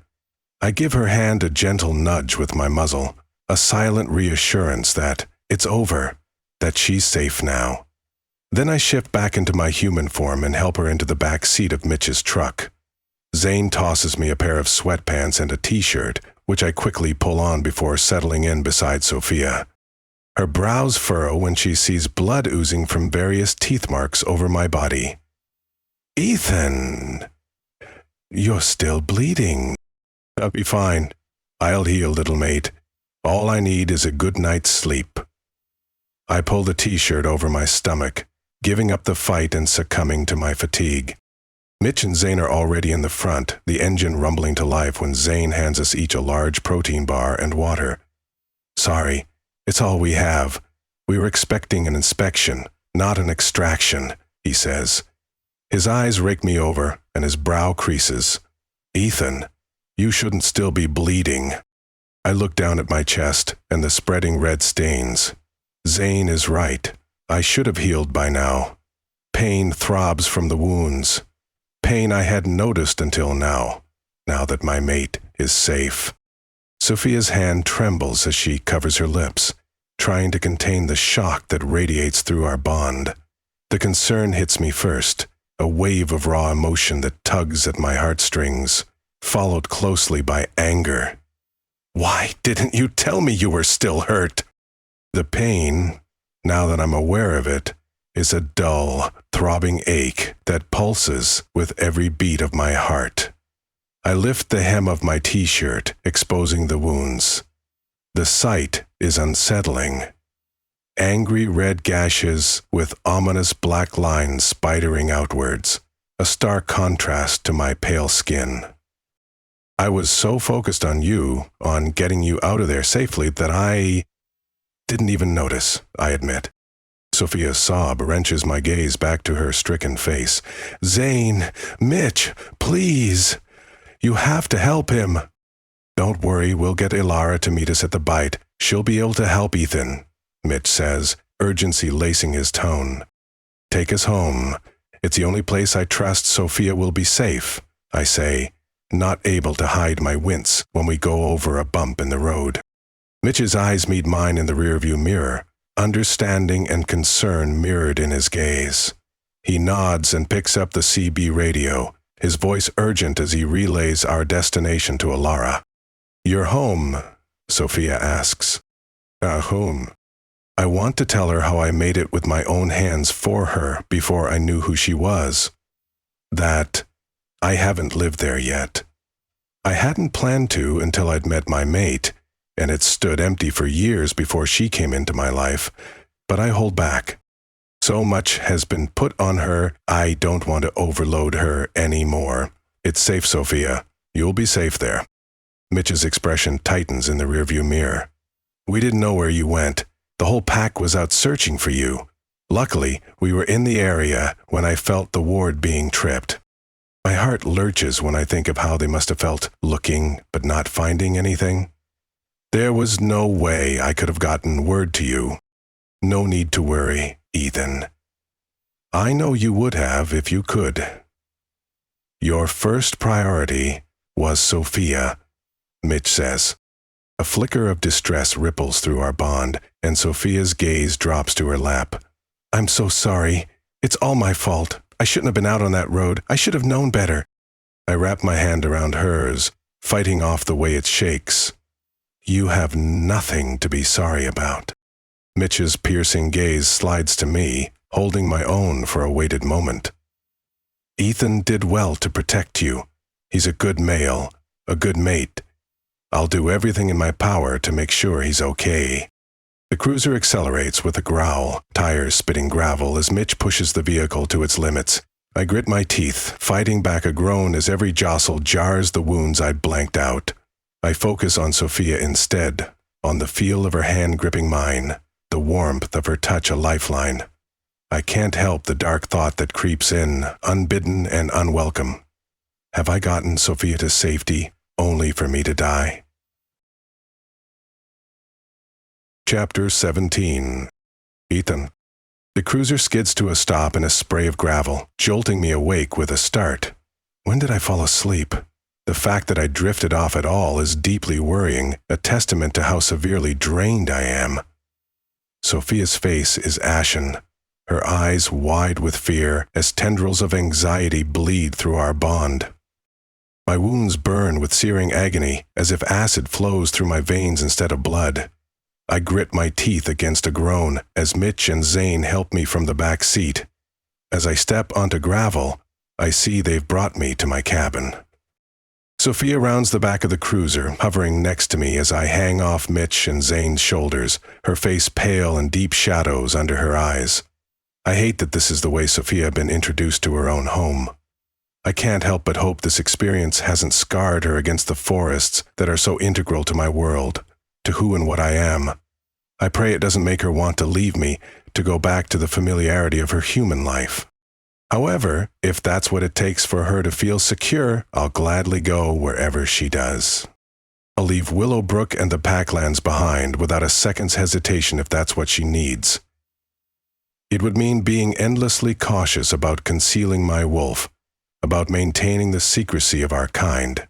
I give her hand a gentle nudge with my muzzle, a silent reassurance that it's over, that she's safe now. Then I shift back into my human form and help her into the back seat of Mitch's truck. Zane tosses me a pair of sweatpants and a t-shirt, which I quickly pull on before settling in beside Sophia. Her brows furrow when she sees blood oozing from various teeth marks over my body. "Ethan, you're still bleeding." "I'll be fine. I'll heal, little mate. All I need is a good night's sleep." I pull the t-shirt over my stomach, giving up the fight and succumbing to my fatigue. Mitch and Zane are already in the front, the engine rumbling to life when Zane hands us each a large protein bar and water. "Sorry, it's all we have. We were expecting an inspection, not an extraction," he says. His eyes rake me over, and his brow creases. "Ethan, you shouldn't still be bleeding." I look down at my chest and the spreading red stains. Zane is right. I should have healed by now. Pain throbs from the wounds. Pain I hadn't noticed until now that my mate is safe. Sophia's hand trembles as she covers her lips, trying to contain the shock that radiates through our bond. The concern hits me first, a wave of raw emotion that tugs at my heartstrings, followed closely by anger. "Why didn't you tell me you were still hurt?" The pain, now that I'm aware of it, is a dull, throbbing ache that pulses with every beat of my heart. I lift the hem of my t-shirt, exposing the wounds. The sight is unsettling. Angry red gashes with ominous black lines spidering outwards, a stark contrast to my pale skin. I was so focused on you, on getting you out of there safely, that I didn't even notice, I admit. Sophia's sob wrenches my gaze back to her stricken face. "Zane, Mitch, please. You have to help him." "Don't worry, we'll get Ilara to meet us at the bite. She'll be able to help Ethan," Mitch says, urgency lacing his tone. "Take us home. It's the only place I trust Sophia will be safe," I say, not able to hide my wince when we go over a bump in the road. Mitch's eyes meet mine in the rearview mirror, understanding and concern mirrored in his gaze. He nods and picks up the CB radio, his voice urgent as he relays our destination to Ilara. "You're home?" Sophia asks. Whom?" I want to tell her how I made it with my own hands for her before I knew who she was. That I haven't lived there yet. I hadn't planned to until I'd met my mate, and it stood empty for years before she came into my life, but I hold back. So much has been put on her, I don't want to overload her anymore. "It's safe, Sophia. You'll be safe there." Mitch's expression tightens in the rearview mirror. "We didn't know where you went. The whole pack was out searching for you. Luckily, we were in the area when I felt the ward being tripped." My heart lurches when I think of how they must have felt looking but not finding anything. "There was no way I could have gotten word to you. No need to worry, Ethan. I know you would have if you could. Your first priority was Sophia," Mitch says. A flicker of distress ripples through our bond, and Sophia's gaze drops to her lap. "I'm so sorry. It's all my fault. I shouldn't have been out on that road. I should have known better." I wrap my hand around hers, fighting off the way it shakes. "You have nothing to be sorry about." Mitch's piercing gaze slides to me, holding my own for a waited moment. "Ethan did well to protect you. He's a good male, a good mate. I'll do everything in my power to make sure he's okay." The cruiser accelerates with a growl, tires spitting gravel as Mitch pushes the vehicle to its limits. I grit my teeth, fighting back a groan as every jostle jars the wounds I'd blanked out. I focus on Sophia instead, on the feel of her hand gripping mine, the warmth of her touch a lifeline. I can't help the dark thought that creeps in, unbidden and unwelcome. Have I gotten Sophia to safety, only for me to die? Chapter 17. Ethan. The cruiser skids to a stop in a spray of gravel, jolting me awake with a start. When did I fall asleep? The fact that I drifted off at all is deeply worrying, a testament to how severely drained I am. Sophia's face is ashen, her eyes wide with fear as tendrils of anxiety bleed through our bond. My wounds burn with searing agony as if acid flows through my veins instead of blood. I grit my teeth against a groan as Mitch and Zane help me from the back seat. As I step onto gravel, I see they've brought me to my cabin. Sophia rounds the back of the cruiser, hovering next to me as I hang off Mitch and Zane's shoulders, her face pale and deep shadows under her eyes. I hate that this is the way Sophia had been introduced to her own home. I can't help but hope this experience hasn't scarred her against the forests that are so integral to my world, to who and what I am. I pray it doesn't make her want to leave me, to go back to the familiarity of her human life. However, if that's what it takes for her to feel secure, I'll gladly go wherever she does. I'll leave Willowbrook and the Packlands behind without a second's hesitation if that's what she needs. It would mean being endlessly cautious about concealing my wolf, about maintaining the secrecy of our kind.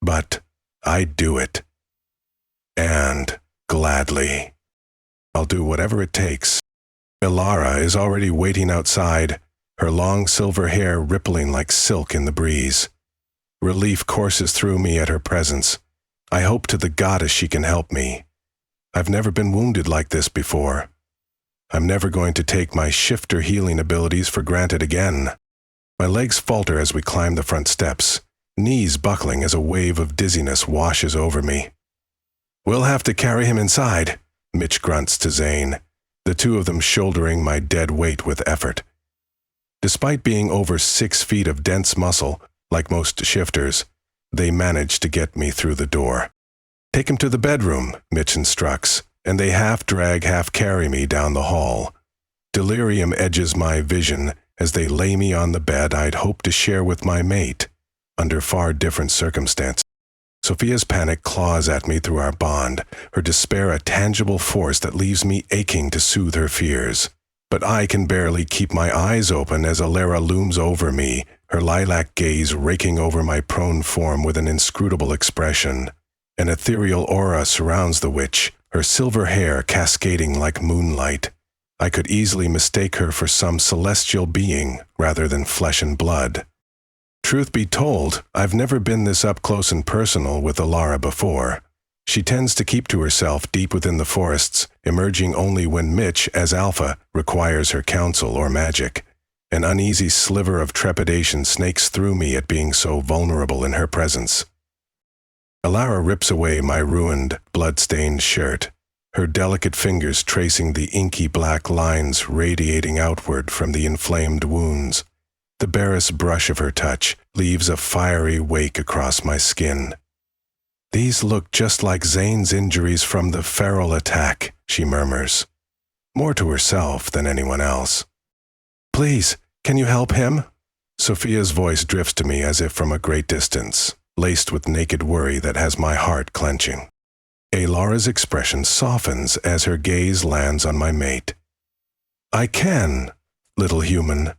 But I'd do it. And gladly. I'll do whatever it takes. Ilara is already waiting outside, her long silver hair rippling like silk in the breeze. Relief courses through me at her presence. I hope to the goddess she can help me. I've never been wounded like this before. I'm never going to take my shifter healing abilities for granted again. My legs falter as we climb the front steps, knees buckling as a wave of dizziness washes over me. "We'll have to carry him inside," Mitch grunts to Zane, the two of them shouldering my dead weight with effort. Despite being over 6 feet of dense muscle, like most shifters, they manage to get me through the door. "Take him to the bedroom," Mitch instructs, and they half-drag, half-carry me down the hall. Delirium edges my vision as they lay me on the bed I'd hoped to share with my mate, under far different circumstances. Sophia's panic claws at me through our bond, her despair a tangible force that leaves me aching to soothe her fears. But I can barely keep my eyes open as Ilara looms over me, her lilac gaze raking over my prone form with an inscrutable expression. An ethereal aura surrounds the witch, her silver hair cascading like moonlight. I could easily mistake her for some celestial being rather than flesh and blood. Truth be told, I've never been this up close and personal with Ilara before. She tends to keep to herself deep within the forests, emerging only when Mitch, as Alpha, requires her counsel or magic. An uneasy sliver of trepidation snakes through me at being so vulnerable in her presence. Ilara rips away my ruined, blood-stained shirt, her delicate fingers tracing the inky black lines radiating outward from the inflamed wounds. The barest brush of her touch leaves a fiery wake across my skin. "These look just like Zane's injuries from the feral attack," she murmurs, more to herself than anyone else. "Please, can you help him?" Sophia's voice drifts to me as if from a great distance, laced with naked worry that has my heart clenching. Ilara's expression softens as her gaze lands on my mate. "I can, little human.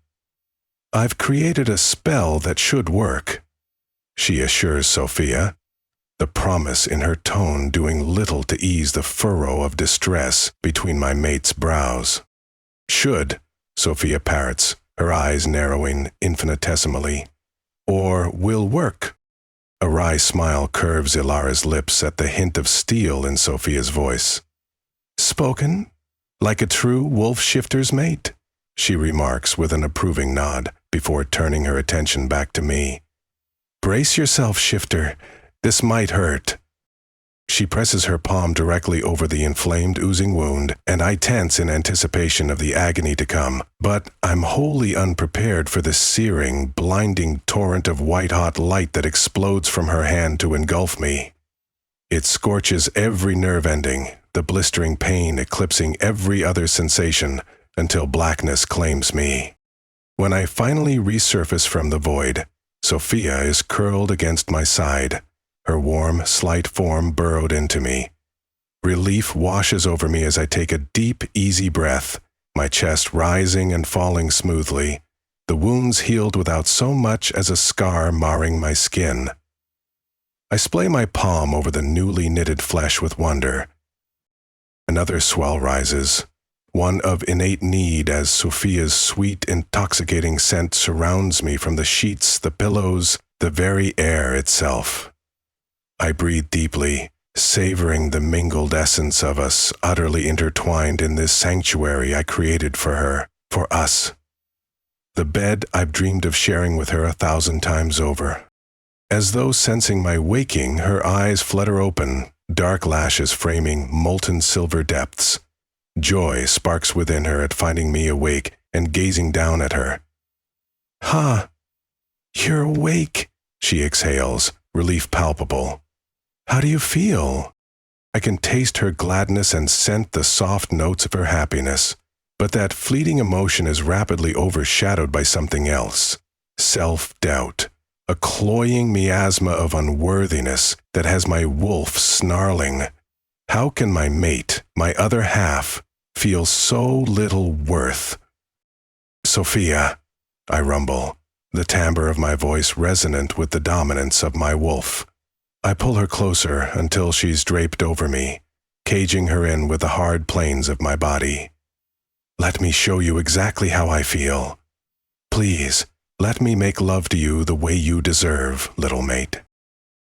I've created a spell that should work," she assures Sophia, the promise in her tone doing little to ease the furrow of distress between my mate's brows. "Should," Sophia parrots, her eyes narrowing infinitesimally. "Or will work." A wry smile curves Ilara's lips at the hint of steel in Sophia's voice. "Spoken? Like a true wolf shifter's mate?" she remarks with an approving nod before turning her attention back to me. "Brace yourself, shifter. This might hurt." She presses her palm directly over the inflamed, oozing wound, and I tense in anticipation of the agony to come. But I'm wholly unprepared for the searing, blinding torrent of white-hot light that explodes from her hand to engulf me. It scorches every nerve ending, the blistering pain eclipsing every other sensation, until blackness claims me. When I finally resurface from the void, Sophia is curled against my side, her warm, slight form burrowed into me. Relief washes over me as I take a deep, easy breath, my chest rising and falling smoothly, the wounds healed without so much as a scar marring my skin. I splay my palm over the newly knitted flesh with wonder. Another swell rises, one of innate need as Sophia's sweet, intoxicating scent surrounds me from the sheets, the pillows, the very air itself. I breathe deeply, savoring the mingled essence of us utterly intertwined in this sanctuary I created for her, for us. The bed I've dreamed of sharing with her 1,000 times over. As though sensing my waking, her eyes flutter open, dark lashes framing molten silver depths. Joy sparks within her at finding me awake and gazing down at her. "Huh, you're awake," she exhales, relief palpable. "How do you feel?" I can taste her gladness and scent the soft notes of her happiness, but that fleeting emotion is rapidly overshadowed by something else. Self-doubt, a cloying miasma of unworthiness that has my wolf snarling. How can my mate, my other half, feel so little worth? "Sophia," I rumble, the timbre of my voice resonant with the dominance of my wolf. I pull her closer until she's draped over me, caging her in with the hard planes of my body. "Let me show you exactly how I feel. Please, let me make love to you the way you deserve, little mate."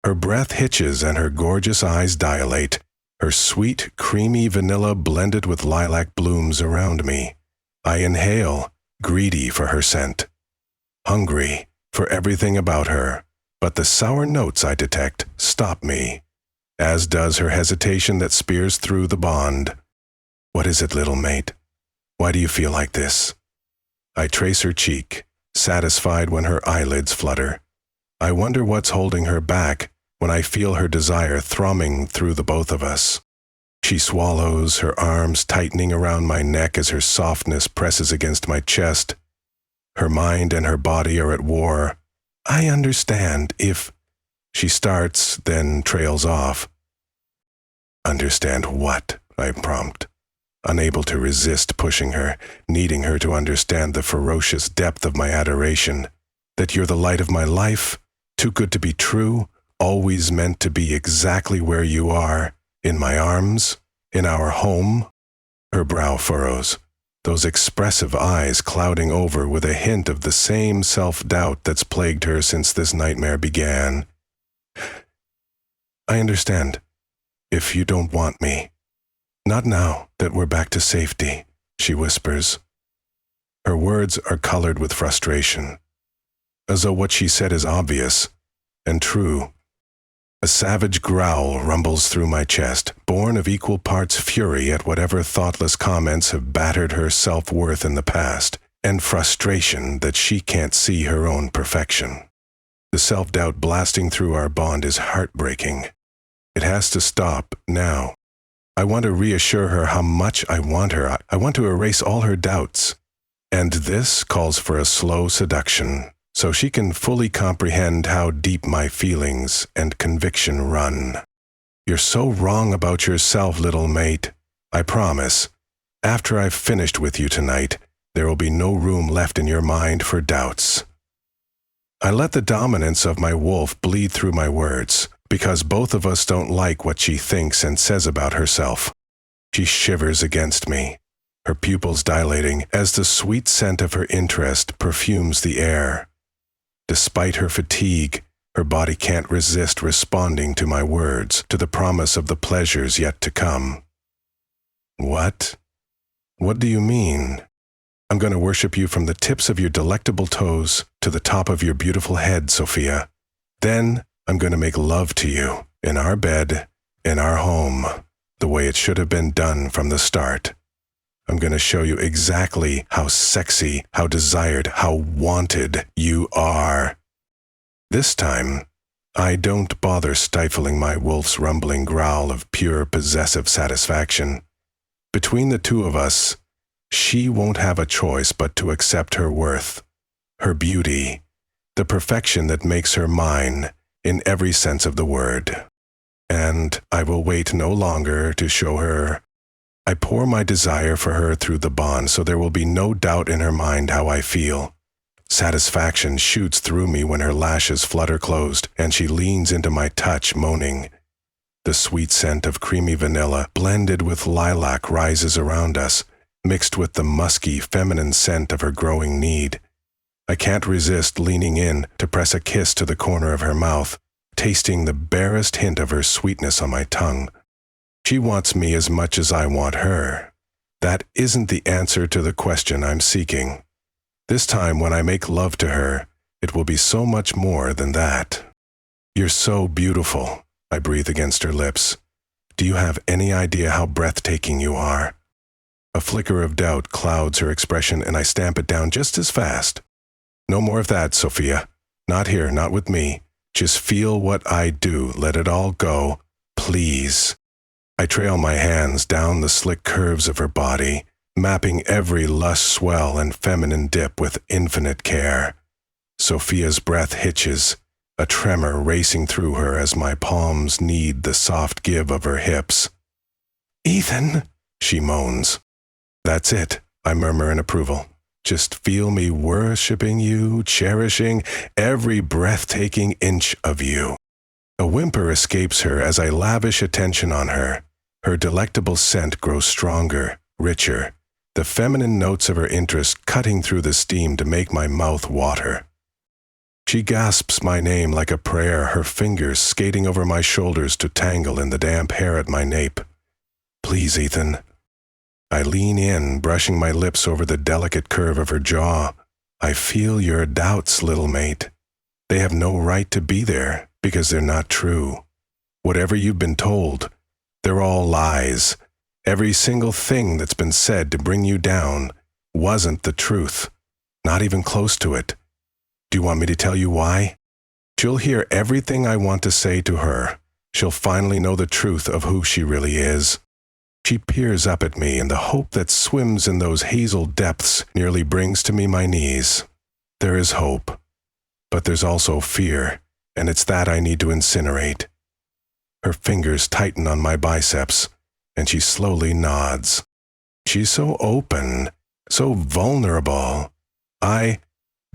Her breath hitches and her gorgeous eyes dilate, her sweet, creamy vanilla blended with lilac blooms around me. I inhale, greedy for her scent, hungry for everything about her, but the sour notes I detect stop me, as does her hesitation that spears through the bond. "What is it, little mate? Why do you feel like this?" I trace her cheek, satisfied when her eyelids flutter. I wonder what's holding her back when I feel her desire thrumming through the both of us. She swallows, her arms tightening around my neck as her softness presses against my chest. Her mind and her body are at war. "I understand if..." She starts, then trails off. "Understand what?" I prompt, unable to resist pushing her, needing her to understand the ferocious depth of my adoration. That you're the light of my life, too good to be true, always meant to be exactly where you are, in my arms, in our home. Her brow furrows, those expressive eyes clouding over with a hint of the same self-doubt that's plagued her since this nightmare began. "I understand. If you don't want me. Not now that we're back to safety," she whispers. Her words are colored with frustration, as though what she said is obvious and true. A savage growl rumbles through my chest, born of equal parts fury at whatever thoughtless comments have battered her self-worth in the past, and frustration that she can't see her own perfection. The self-doubt blasting through our bond is heartbreaking. It has to stop now. I want to reassure her how much I want her. I want to erase all her doubts. And this calls for a slow seduction, so she can fully comprehend how deep my feelings and conviction run. "You're so wrong about yourself, little mate. I promise, after I've finished with you tonight, there will be no room left in your mind for doubts." I let the dominance of my wolf bleed through my words, because both of us don't like what she thinks and says about herself. She shivers against me, her pupils dilating as the sweet scent of her interest perfumes the air. Despite her fatigue, her body can't resist responding to my words, to the promise of the pleasures yet to come. "What? What do you mean?" "I'm going to worship you from the tips of your delectable toes to the top of your beautiful head, Sophia. Then I'm going to make love to you, in our bed, in our home, the way it should have been done from the start. I'm going to show you exactly how sexy, how desired, how wanted you are." This time, I don't bother stifling my wolf's rumbling growl of pure possessive satisfaction. Between the two of us, She won't have a choice but to accept her worth, her beauty, the perfection that makes her mine in every sense of the word. And I will wait no longer to show her. I pour my desire for her through the bond so there will be no doubt in her mind how I feel. Satisfaction shoots through me when her lashes flutter closed and she leans into my touch, moaning. The sweet scent of creamy vanilla blended with lilac rises around us, mixed with the musky, feminine scent of her growing need. I can't resist leaning in to press a kiss to the corner of her mouth, tasting the barest hint of her sweetness on my tongue. She wants me as much as I want her. That isn't the answer to the question I'm seeking. This time when I make love to her, it will be so much more than that. You're so beautiful, I breathe against her lips. Do you have any idea how breathtaking you are? A flicker of doubt clouds her expression and I stamp it down just as fast. No more of that, Sophia. Not here, not with me. Just feel what I do. Let it all go. Please. I trail my hands down the slick curves of her body, mapping every lush swell and feminine dip with infinite care. Sophia's breath hitches, a tremor racing through her as my palms knead the soft give of her hips. "Ethan," she moans. "That's it," I murmur in approval. "Just feel me worshipping you, cherishing every breathtaking inch of you." A whimper escapes her as I lavish attention on her. Her delectable scent grows stronger, richer, the feminine notes of her interest cutting through the steam to make my mouth water. She gasps my name like a prayer, her fingers skating over my shoulders to tangle in the damp hair at my nape. "Please, Ethan." I lean in, brushing my lips over the delicate curve of her jaw. "I feel your doubts, little mate. They have no right to be there because they're not true. Whatever you've been told, they're all lies. Every single thing that's been said to bring you down wasn't the truth, not even close to it. Do you want me to tell you why? She'll hear everything I want to say to her. She'll finally know the truth of who she really is." She peers up at me, and the hope that swims in those hazel depths nearly brings to me my knees. There is hope, but there's also fear, and it's that I need to incinerate. Her fingers tighten on my biceps, and she slowly nods. She's so open, so vulnerable. I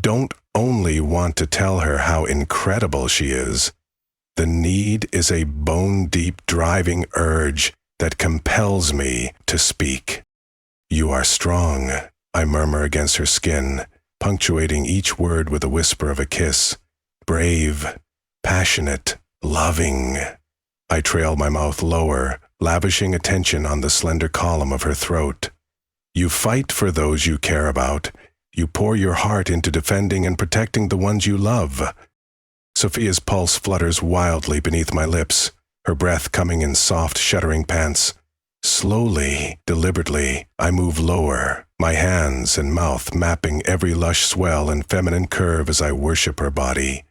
don't only want to tell her how incredible she is. The need is a bone-deep driving urge that compels me to speak. "You are strong," I murmur against her skin, punctuating each word with a whisper of a kiss. "Brave, passionate, loving." I trail my mouth lower, lavishing attention on the slender column of her throat. "You fight for those you care about. You pour your heart into defending and protecting the ones you love." Sophia's pulse flutters wildly beneath my lips, her breath coming in soft, shuddering pants. Slowly, deliberately, I move lower, my hands and mouth mapping every lush swell and feminine curve as I worship her body.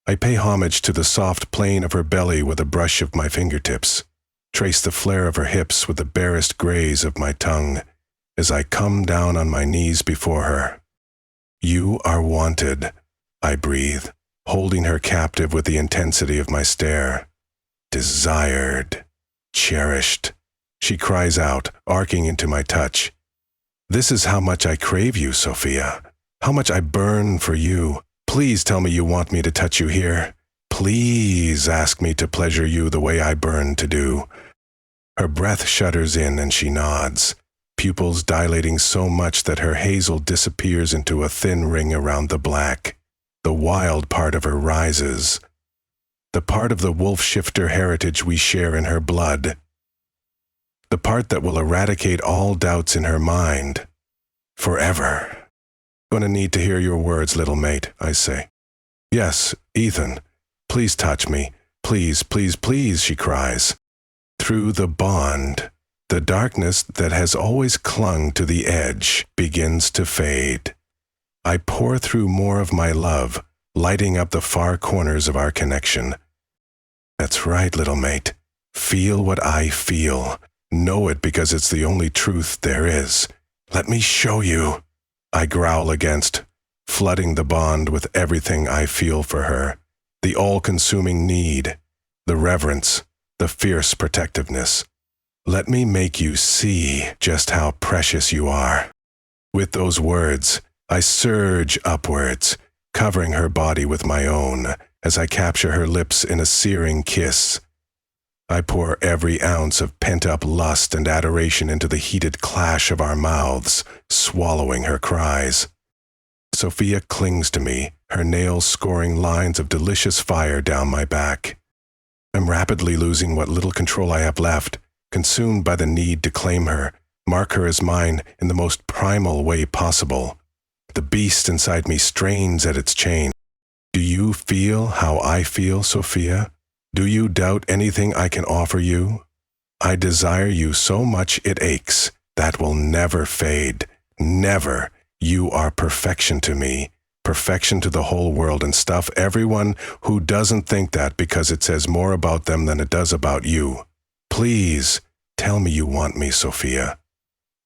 I pay homage to the soft plane of her belly with a brush of my fingertips, trace the flare of her hips with the barest graze of my tongue, as I come down on my knees before her. "You are wanted," I breathe, holding her captive with the intensity of my stare. "Desired, cherished," she cries out, arcing into my touch. "This is how much I crave you, Sophia. How much I burn for you. Please tell me you want me to touch you here. Please ask me to pleasure you the way I burn to do." Her breath shudders in and she nods, pupils dilating so much that her hazel disappears into a thin ring around the black. The wild part of her rises, the part of the wolf-shifter heritage we share in her blood, the part that will eradicate all doubts in her mind, forever. "Gonna need to hear your words, little mate," I say. "Yes, Ethan, please touch me. Please, please, please," she cries. Through the bond, the darkness that has always clung to the edge begins to fade. I pour through more of my love, lighting up the far corners of our connection. "That's right, little mate. Feel what I feel. Know it because it's the only truth there is. Let me show you, I growl against, flooding the bond with everything I feel for her, the all-consuming need, the reverence, the fierce protectiveness. Let me make you see just how precious you are. With those words, I surge upwards, covering her body with my own, as I capture her lips in a searing kiss. I pour every ounce of pent-up lust and adoration into the heated clash of our mouths, swallowing her cries. Sophia clings to me, her nails scoring lines of delicious fire down my back. I'm rapidly losing what little control I have left, consumed by the need to claim her, mark her as mine in the most primal way possible. The beast inside me strains at its chain. Do you feel how I feel, Sophia? Do you doubt anything I can offer you? I desire you so much it aches. That will never fade. Never. You are perfection to me. Perfection to the whole world and stuff everyone who doesn't think that because it says more about them than it does about you. Please, tell me you want me, Sophia.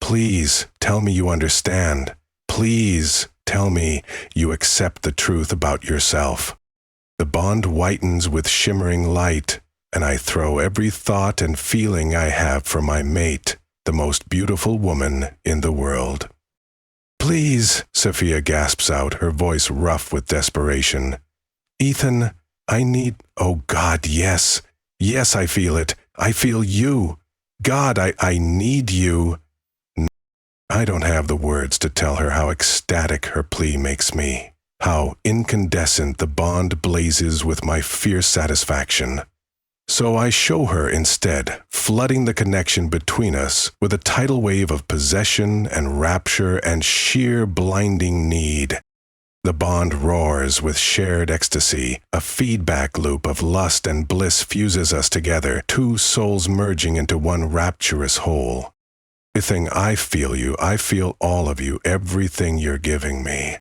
Please, tell me you understand. Please, tell me you accept the truth about yourself. The bond whitens with shimmering light, and I throw every thought and feeling I have for my mate, the most beautiful woman in the world. Please, Sophia gasps out, her voice rough with desperation. Ethan, I need... Oh God, yes. Yes, I feel it. I feel you. God, I need you. I don't have the words to tell her how ecstatic her plea makes me. How incandescent the bond blazes with my fierce satisfaction. So I show her instead, flooding the connection between us with a tidal wave of possession and rapture and sheer blinding need. The bond roars with shared ecstasy, a feedback loop of lust and bliss fuses us together, two souls merging into one rapturous whole. Everything I feel you, I feel all of you, everything you're giving me.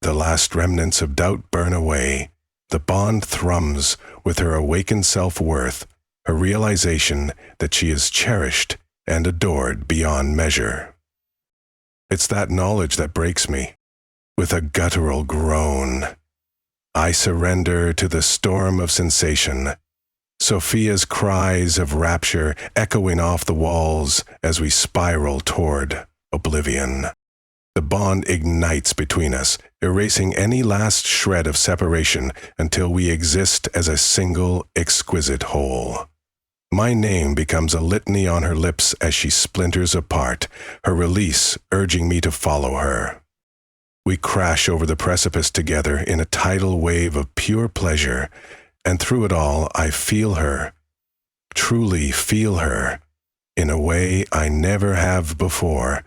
The last remnants of doubt burn away. The bond thrums with her awakened self-worth, her realization that she is cherished and adored beyond measure. It's that knowledge that breaks me. With a guttural groan, I surrender to the storm of sensation, Sophia's cries of rapture echoing off the walls as we spiral toward oblivion. The bond ignites between us, erasing any last shred of separation until we exist as a single, exquisite whole. My name becomes a litany on her lips as she splinters apart, her release urging me to follow her. We crash over the precipice together in a tidal wave of pure pleasure, and through it all I feel her, truly feel her, in a way I never have before.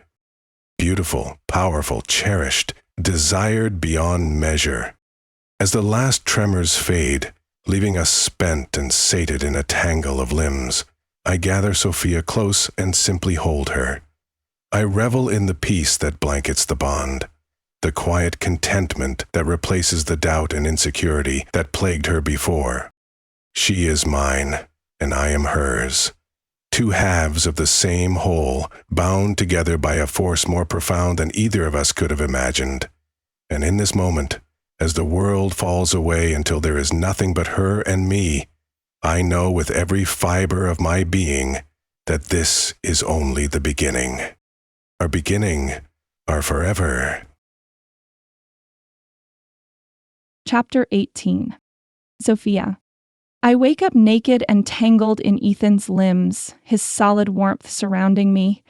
Beautiful, powerful, cherished, desired beyond measure. As the last tremors fade, leaving us spent and sated in a tangle of limbs, I gather Sophia close and simply hold her. I revel in the peace that blankets the bond, the quiet contentment that replaces the doubt and insecurity that plagued her before. She is mine, and I am hers. Two halves of the same whole, bound together by a force more profound than either of us could have imagined. And in this moment, as the world falls away until there is nothing but her and me, I know with every fiber of my being that this is only the beginning. Our beginning, our forever. Chapter 18. Sophia. I wake up naked and tangled in Ethan's limbs, his solid warmth surrounding me.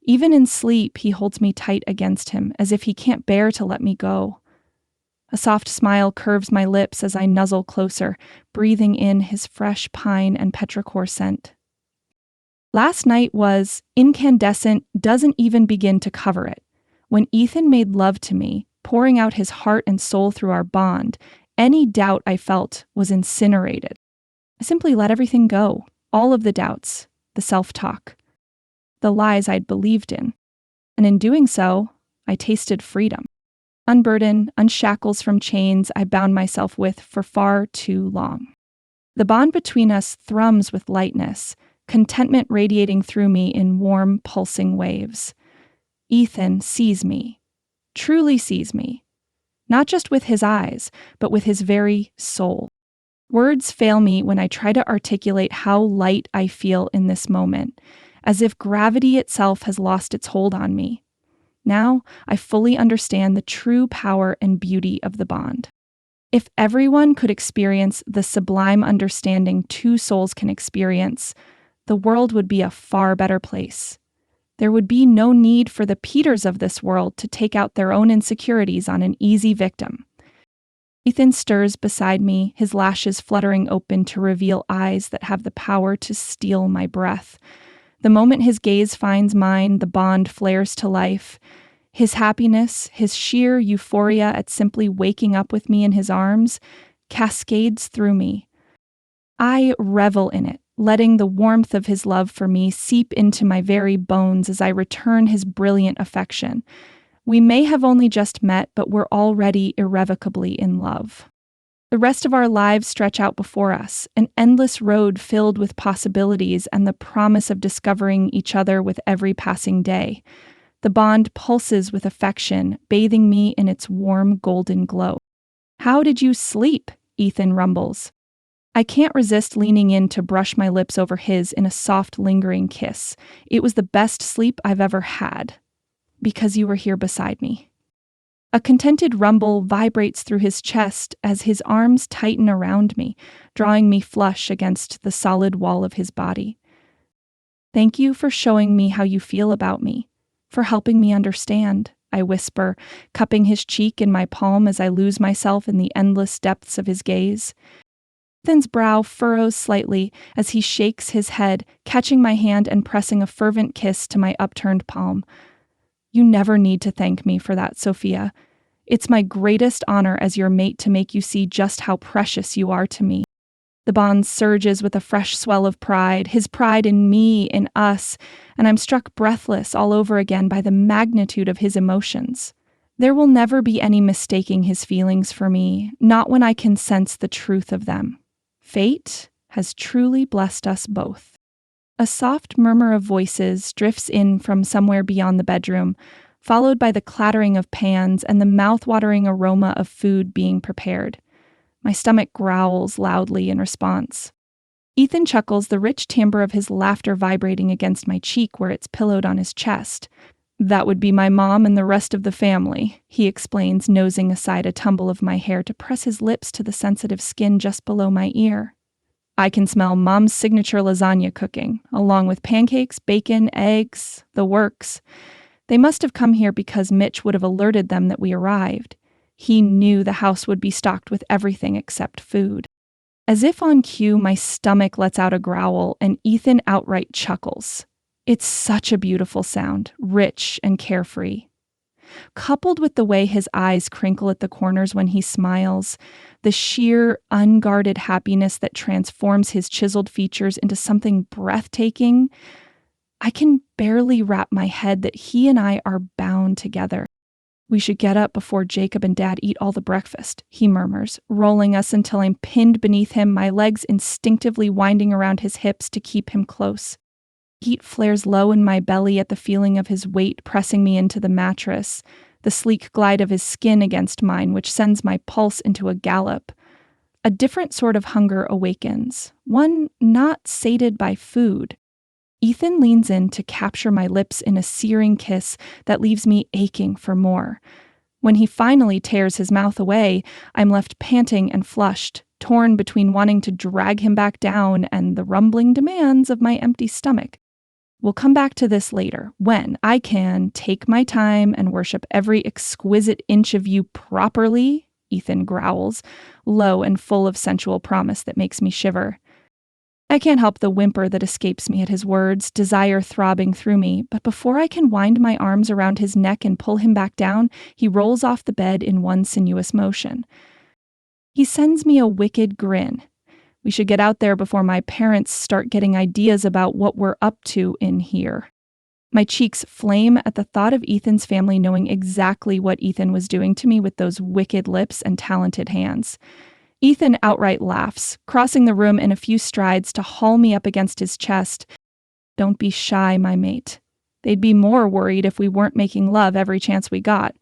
Even in sleep, he holds me tight against him, as if he can't bear to let me go. A soft smile curves my lips as I nuzzle closer, breathing in his fresh pine and petrichor scent. Last night was incandescent, doesn't even begin to cover it. When Ethan made love to me, pouring out his heart and soul through our bond, any doubt I felt was incinerated. I simply let everything go, all of the doubts, the self-talk, the lies I'd believed in. And in doing so, I tasted freedom. Unburdened, unshackles from chains I bound myself with for far too long. The bond between us thrums with lightness, contentment radiating through me in warm, pulsing waves. Ethan sees me, truly sees me, not just with his eyes, but with his very soul. Words fail me when I try to articulate how light I feel in this moment, as if gravity itself has lost its hold on me. Now I fully understand the true power and beauty of the bond. If everyone could experience the sublime understanding two souls can experience, the world would be a far better place. There would be no need for the Peters of this world to take out their own insecurities on an easy victim. Ethan stirs beside me, his lashes fluttering open to reveal eyes that have the power to steal my breath. The moment his gaze finds mine, the bond flares to life. His happiness, his sheer euphoria at simply waking up with me in his arms, cascades through me. I revel in it, letting the warmth of his love for me seep into my very bones as I return his brilliant affection. We may have only just met, but we're already irrevocably in love. The rest of our lives stretch out before us, an endless road filled with possibilities and the promise of discovering each other with every passing day. The bond pulses with affection, bathing me in its warm golden glow. "How did you sleep?" Ethan rumbles. I can't resist leaning in to brush my lips over his in a soft, lingering kiss. It was the best sleep I've ever had, because you were here beside me. A contented rumble vibrates through his chest as his arms tighten around me, drawing me flush against the solid wall of his body. "Thank you for showing me how you feel about me, for helping me understand," I whisper, cupping his cheek in my palm as I lose myself in the endless depths of his gaze. Ethan's brow furrows slightly as he shakes his head, catching my hand and pressing a fervent kiss to my upturned palm. "You never need to thank me for that, Sophia. It's my greatest honor as your mate to make you see just how precious you are to me." The bond surges with a fresh swell of pride, his pride in me, in us, and I'm struck breathless all over again by the magnitude of his emotions. There will never be any mistaking his feelings for me, not when I can sense the truth of them. Fate has truly blessed us both. A soft murmur of voices drifts in from somewhere beyond the bedroom, followed by the clattering of pans and the mouth-watering aroma of food being prepared. My stomach growls loudly in response. Ethan chuckles, the rich timbre of his laughter vibrating against my cheek where it's pillowed on his chest. "That would be my mom and the rest of the family," he explains, nosing aside a tumble of my hair to press his lips to the sensitive skin just below my ear. I can smell Mom's signature lasagna cooking, along with pancakes, bacon, eggs, the works. They must have come here because Mitch would have alerted them that we arrived. He knew the house would be stocked with everything except food. As if on cue, my stomach lets out a growl, and Ethan outright chuckles. It's such a beautiful sound, rich and carefree. Coupled with the way his eyes crinkle at the corners when he smiles, the sheer, unguarded happiness that transforms his chiseled features into something breathtaking, I can barely wrap my head that he and I are bound together. "We should get up before Jacob and Dad eat all the breakfast," he murmurs, rolling us until I'm pinned beneath him, my legs instinctively winding around his hips to keep him close. Heat flares low in my belly at the feeling of his weight pressing me into the mattress, the sleek glide of his skin against mine, which sends my pulse into a gallop. A different sort of hunger awakens, one not sated by food. Ethan leans in to capture my lips in a searing kiss that leaves me aching for more. When he finally tears his mouth away, I'm left panting and flushed, torn between wanting to drag him back down and the rumbling demands of my empty stomach. We'll come back to this later, when I can take my time and worship every exquisite inch of you properly, Ethan growls, low and full of sensual promise that makes me shiver. I can't help the whimper that escapes me at his words, desire throbbing through me, but before I can wind my arms around his neck and pull him back down, he rolls off the bed in one sinuous motion. He sends me a wicked grin. We should get out there before my parents start getting ideas about what we're up to in here. My cheeks flame at the thought of Ethan's family knowing exactly what Ethan was doing to me with those wicked lips and talented hands. Ethan outright laughs, crossing the room in a few strides to haul me up against his chest. "Don't be shy, my mate. They'd be more worried if we weren't making love every chance we got.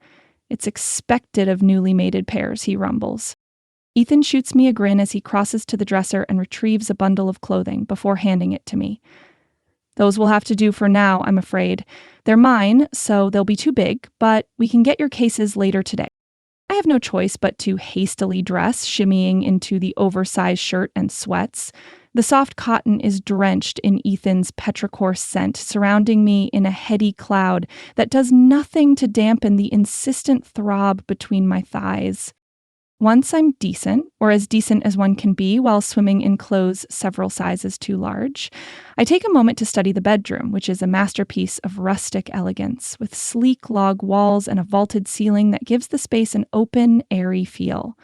It's expected of newly mated pairs, he rumbles. Ethan shoots me a grin as he crosses to the dresser and retrieves a bundle of clothing before handing it to me. Those will have to do for now, I'm afraid. They're mine, so they'll be too big, but we can get your cases later today. I have no choice but to hastily dress, shimmying into the oversized shirt and sweats. The soft cotton is drenched in Ethan's petrichor scent, surrounding me in a heady cloud that does nothing to dampen the insistent throb between my thighs. Once I'm decent, or as decent as one can be while swimming in clothes several sizes too large, I take a moment to study the bedroom, which is a masterpiece of rustic elegance, with sleek log walls and a vaulted ceiling that gives the space an open, airy feel.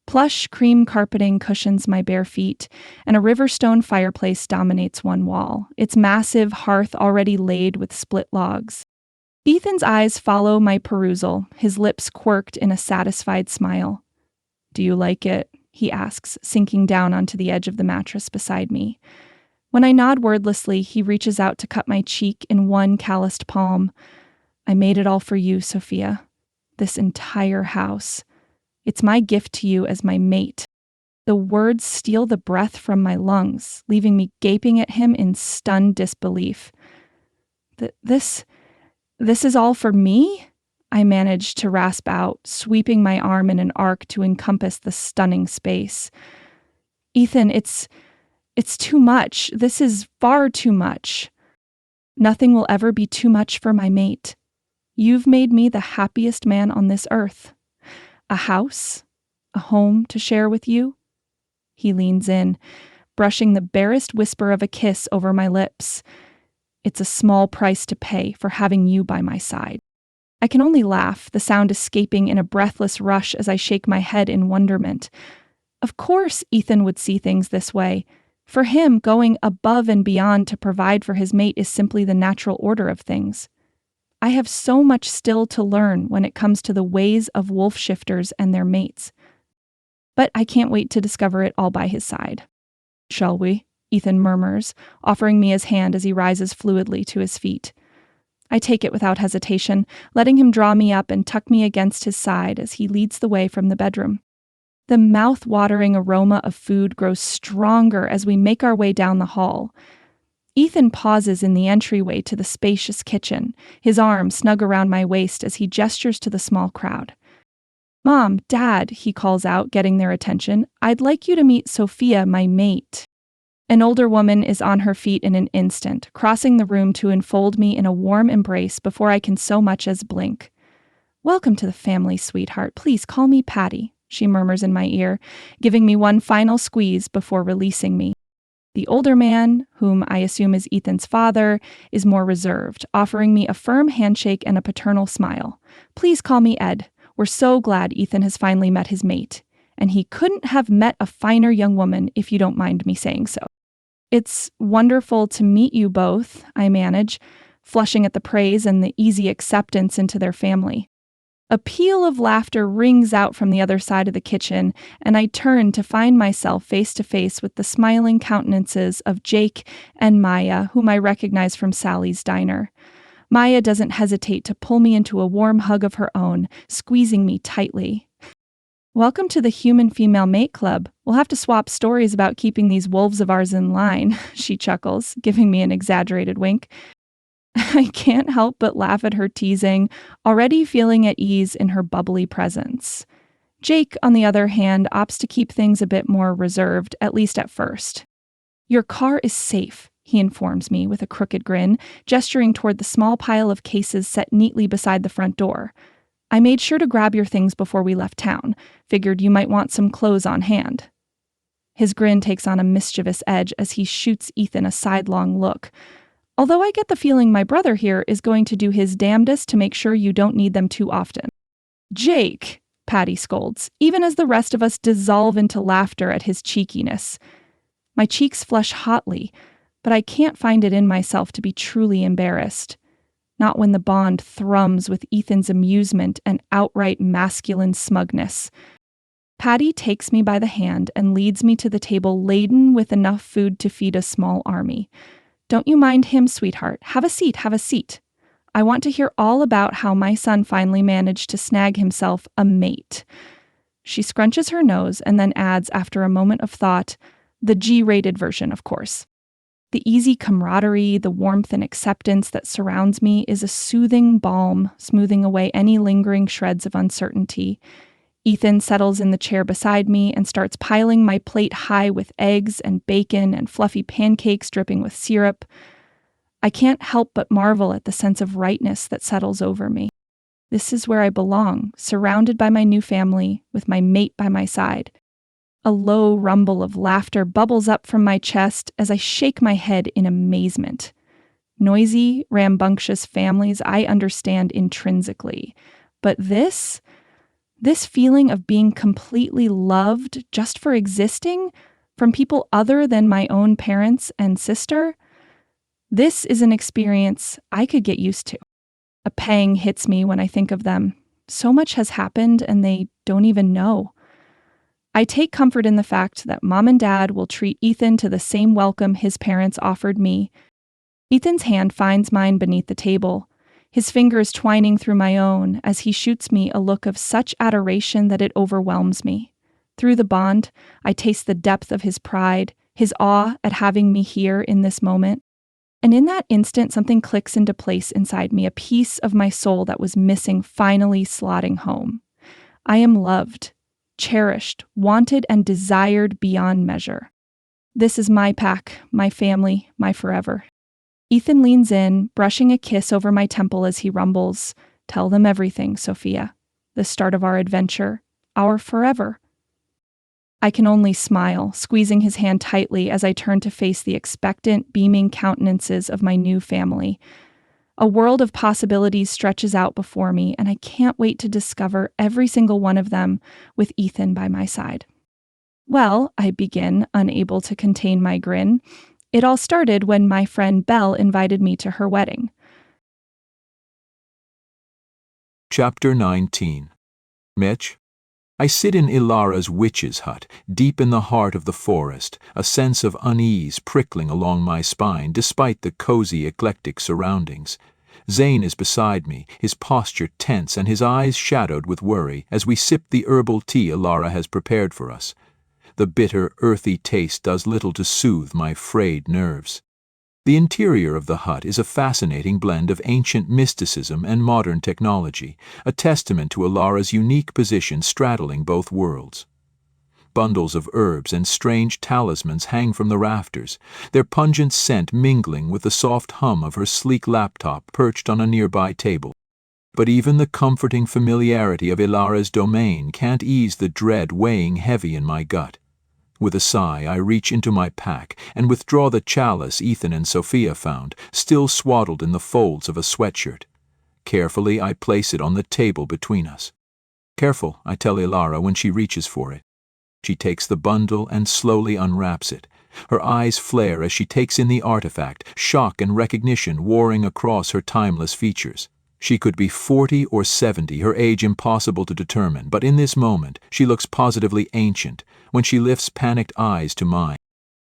Plush cream carpeting cushions my bare feet, and a riverstone fireplace dominates one wall, its massive hearth already laid with split logs. Ethan's eyes follow my perusal, his lips quirked in a satisfied smile. "Do you like it?" he asks, sinking down onto the edge of the mattress beside me. When I nod wordlessly, he reaches out to cut my cheek in one calloused palm. "I made it all for you, Sophia. This entire house. It's my gift to you as my mate." The words steal the breath from my lungs, leaving me gaping at him in stunned disbelief. This is all for me?" I managed to rasp out, sweeping my arm in an arc to encompass the stunning space. "Ethan, it's too much. This is far too much." "Nothing will ever be too much for my mate. You've made me the happiest man on this earth. A house, a home to share with you." He leans in, brushing the barest whisper of a kiss over my lips. "It's a small price to pay for having you by my side." I can only laugh, the sound escaping in a breathless rush as I shake my head in wonderment. Of course Ethan would see things this way. For him, going above and beyond to provide for his mate is simply the natural order of things. I have so much still to learn when it comes to the ways of wolf shifters and their mates. But I can't wait to discover it all by his side. "Shall we?" Ethan murmurs, offering me his hand as he rises fluidly to his feet. I take it without hesitation, letting him draw me up and tuck me against his side as he leads the way from the bedroom. The mouth-watering aroma of food grows stronger as we make our way down the hall. Ethan pauses in the entryway to the spacious kitchen, his arm snug around my waist as he gestures to the small crowd. "Mom, Dad," he calls out, getting their attention, "I'd like you to meet Sophia, my mate." An older woman is on her feet in an instant, crossing the room to enfold me in a warm embrace before I can so much as blink. "Welcome to the family, sweetheart. Please call me Patty," she murmurs in my ear, giving me one final squeeze before releasing me. The older man, whom I assume is Ethan's father, is more reserved, offering me a firm handshake and a paternal smile. "Please call me Ed. We're so glad Ethan has finally met his mate. And he couldn't have met a finer young woman, if you don't mind me saying so." "It's wonderful to meet you both," I manage, flushing at the praise and the easy acceptance into their family. A peal of laughter rings out from the other side of the kitchen, and I turn to find myself face to face with the smiling countenances of Jake and Maya, whom I recognize from Sally's diner. Maya doesn't hesitate to pull me into a warm hug of her own, squeezing me tightly. "Welcome to the Human Female Mate Club. We'll have to swap stories about keeping these wolves of ours in line," she chuckles, giving me an exaggerated wink. I can't help but laugh at her teasing, already feeling at ease in her bubbly presence. Jake, on the other hand, opts to keep things a bit more reserved, at least at first. "Your car is safe," he informs me with a crooked grin, gesturing toward the small pile of cases set neatly beside the front door. "I made sure to grab your things before we left town. Figured you might want some clothes on hand." His grin takes on a mischievous edge as he shoots Ethan a sidelong look. "Although I get the feeling my brother here is going to do his damnedest to make sure you don't need them too often." "Jake," Patty scolds, even as the rest of us dissolve into laughter at his cheekiness. My cheeks flush hotly, but I can't find it in myself to be truly embarrassed. Not when the bond thrums with Ethan's amusement and outright masculine smugness. Patty takes me by the hand and leads me to the table laden with enough food to feed a small army. Don't you mind him, sweetheart. Have a seat, have a seat. I want to hear all about how my son finally managed to snag himself a mate. She scrunches her nose and then adds, after a moment of thought, the G-rated version, of course. The easy camaraderie, the warmth and acceptance that surrounds me is a soothing balm, smoothing away any lingering shreds of uncertainty. Ethan settles in the chair beside me and starts piling my plate high with eggs and bacon and fluffy pancakes dripping with syrup. I can't help but marvel at the sense of rightness that settles over me. This is where I belong, surrounded by my new family, with my mate by my side. A low rumble of laughter bubbles up from my chest as I shake my head in amazement. Noisy, rambunctious families I understand intrinsically. But this feeling of being completely loved just for existing from people other than my own parents and sister, this is an experience I could get used to. A pang hits me when I think of them. So much has happened and they don't even know. I take comfort in the fact that Mom and Dad will treat Ethan to the same welcome his parents offered me. Ethan's hand finds mine beneath the table, his fingers twining through my own as he shoots me a look of such adoration that it overwhelms me. Through the bond, I taste the depth of his pride, his awe at having me here in this moment. And in that instant, something clicks into place inside me, a piece of my soul that was missing finally slotting home. I am loved, cherished, wanted, and desired beyond measure. This is my pack, my family, my forever. Ethan leans in, brushing a kiss over my temple as he rumbles, "Tell them everything, Sophia. The start of our adventure, our forever." I can only smile, squeezing his hand tightly as I turn to face the expectant, beaming countenances of my new family. A world of possibilities stretches out before me, and I can't wait to discover every single one of them with Ethan by my side. Well, I begin, unable to contain my grin. It all started when my friend Belle invited me to her wedding. Chapter 19. Mitch? I sit in Ilara's witch's hut, deep in the heart of the forest, a sense of unease prickling along my spine despite the cozy, eclectic surroundings. Zane is beside me, his posture tense and his eyes shadowed with worry as we sip the herbal tea Ilara has prepared for us. The bitter, earthy taste does little to soothe my frayed nerves. The interior of the hut is a fascinating blend of ancient mysticism and modern technology, a testament to Ilara's unique position straddling both worlds. Bundles of herbs and strange talismans hang from the rafters, their pungent scent mingling with the soft hum of her sleek laptop perched on a nearby table. But even the comforting familiarity of Ilara's domain can't ease the dread weighing heavy in my gut. With a sigh, I reach into my pack and withdraw the chalice Ethan and Sophia found, still swaddled in the folds of a sweatshirt. Carefully, I place it on the table between us. "Careful," I tell Ilara when she reaches for it. She takes the bundle and slowly unwraps it. Her eyes flare as she takes in the artifact, shock and recognition warring across her timeless features. She could be 40 or 70, her age impossible to determine, but in this moment she looks positively ancient when she lifts panicked eyes to mine.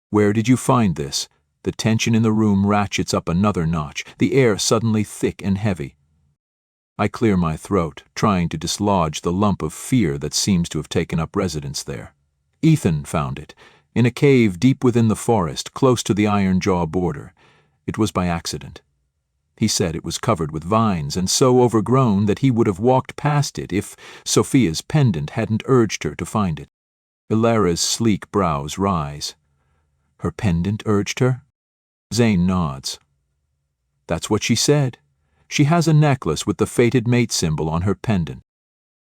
"Where did you find this?" The tension in the room ratchets up another notch, the air suddenly thick and heavy. I clear my throat, trying to dislodge the lump of fear that seems to have taken up residence there. "Ethan found it, in a cave deep within the forest, close to the Iron Jaw border. It was by accident. He said it was covered with vines and so overgrown that he would have walked past it if Sophia's pendant hadn't urged her to find it." Ilara's sleek brows rise. "Her pendant urged her?" Zane nods. "That's what she said. She has a necklace with the fated mate symbol on her pendant."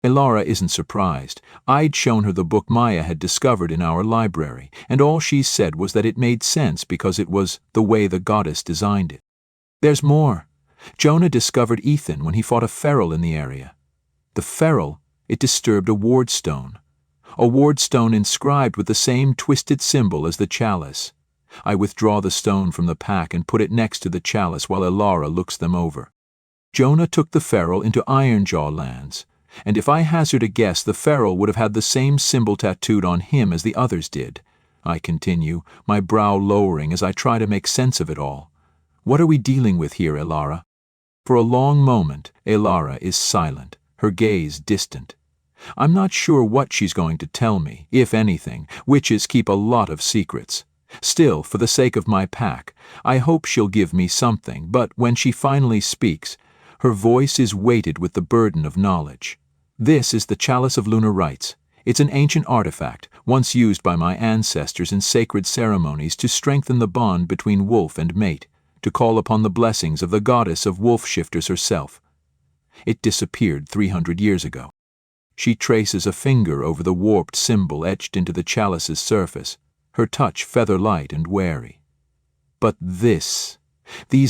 Ilara isn't surprised. I'd shown her the book Maya had discovered in our library, and all she said was that it made sense because it was the way the goddess designed it. "There's more. Jonah discovered Ethan when he fought a feral in the area. The feral, it disturbed a wardstone. A wardstone inscribed with the same twisted symbol as the chalice. I withdraw the stone from the pack and put it next to the chalice while Ilara looks them over. Jonah took the feral into Ironjaw lands, and if I hazard a guess, the feral would have had the same symbol tattooed on him as the others did. I continue, my brow lowering as I try to make sense of it all. What are we dealing with here, Elara? For a long moment, Elara is silent, her gaze distant. I'm not sure what she's going to tell me, if anything. Witches keep a lot of secrets. Still, for the sake of my pack, I hope she'll give me something, but when she finally speaks, her voice is weighted with the burden of knowledge. This is the Chalice of Lunar Rites. It's an ancient artifact, once used by my ancestors in sacred ceremonies to strengthen the bond between wolf and mate, to call upon the blessings of the goddess of wolf shifters herself. It disappeared 300 years ago. She traces a finger over the warped symbol etched into the chalice's surface, her touch feather-light and wary. But these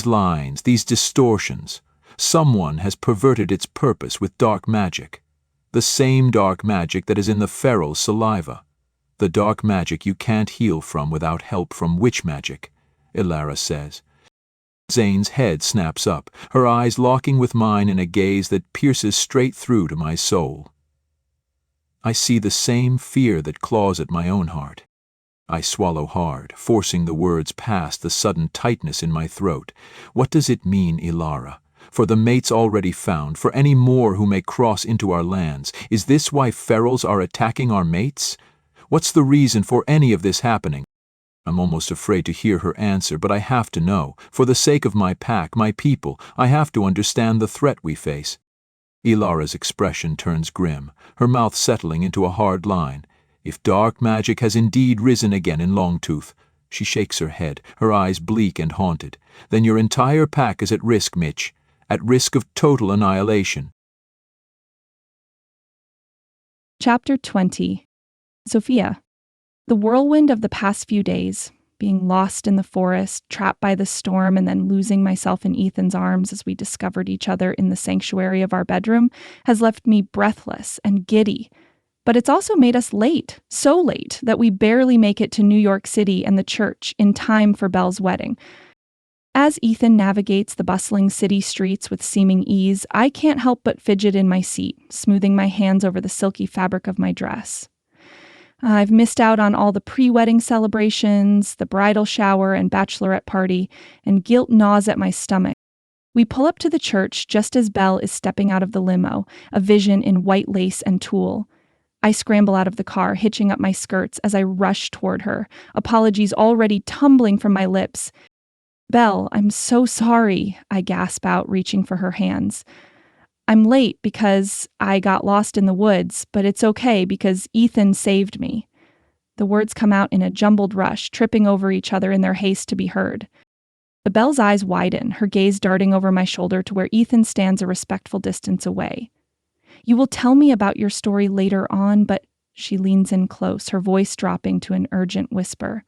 lines, these distortions, someone has perverted its purpose with dark magic. The same dark magic that is in the feral's saliva. The dark magic you can't heal from without help from witch magic, Elara says. Zane's head snaps up, her eyes locking with mine in a gaze that pierces straight through to my soul. I see the same fear that claws at my own heart. I swallow hard, forcing the words past the sudden tightness in my throat. What does it mean, Elara? For the mates already found, for any more who may cross into our lands, is this why ferals are attacking our mates? What's the reason for any of this happening? I'm almost afraid to hear her answer, but I have to know. For the sake of my pack, my people, I have to understand the threat we face. Elara's expression turns grim, her mouth settling into a hard line. If dark magic has indeed risen again in Longtooth, she shakes her head, her eyes bleak and haunted, then your entire pack is at risk, Mitch, at risk of total annihilation. Chapter 20. Sophia. The whirlwind of the past few days, being lost in the forest, trapped by the storm, and then losing myself in Ethan's arms as we discovered each other in the sanctuary of our bedroom, has left me breathless and giddy. But it's also made us late, so late that we barely make it to New York City and the church in time for Belle's wedding. As Ethan navigates the bustling city streets with seeming ease, I can't help but fidget in my seat, smoothing my hands over the silky fabric of my dress. I've missed out on all the pre-wedding celebrations, the bridal shower and bachelorette party, and guilt gnaws at my stomach. We pull up to the church just as Belle is stepping out of the limo, a vision in white lace and tulle. I scramble out of the car, hitching up my skirts as I rush toward her, apologies already tumbling from my lips. "Belle, I'm so sorry," I gasp out, reaching for her hands. "I'm late because I got lost in the woods, but it's okay because Ethan saved me." The words come out in a jumbled rush, tripping over each other in their haste to be heard. Belle's eyes widen, her gaze darting over my shoulder to where Ethan stands a respectful distance away. "You will tell me about your story later on, but..." She leans in close, her voice dropping to an urgent whisper.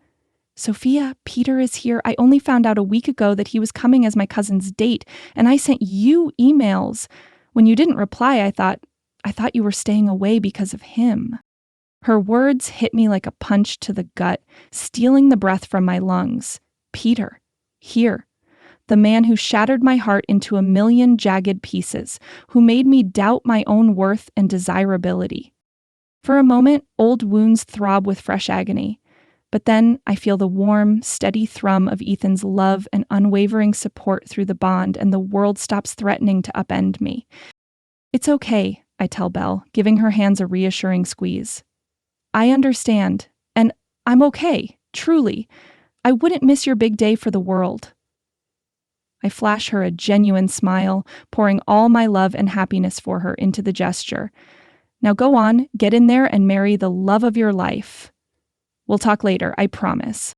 "Sophia, Peter is here. I only found out a week ago that he was coming as my cousin's date, and I sent you emails. When you didn't reply, I thought you were staying away because of him." Her words hit me like a punch to the gut, stealing the breath from my lungs. Peter, here. The man who shattered my heart into a million jagged pieces, who made me doubt my own worth and desirability. For a moment, old wounds throb with fresh agony. But then I feel the warm, steady thrum of Ethan's love and unwavering support through the bond, and the world stops threatening to upend me. "It's okay," I tell Belle, giving her hands a reassuring squeeze. "I understand, and I'm okay, truly. I wouldn't miss your big day for the world." I flash her a genuine smile, pouring all my love and happiness for her into the gesture. "Now go on, get in there and marry the love of your life. We'll talk later, I promise."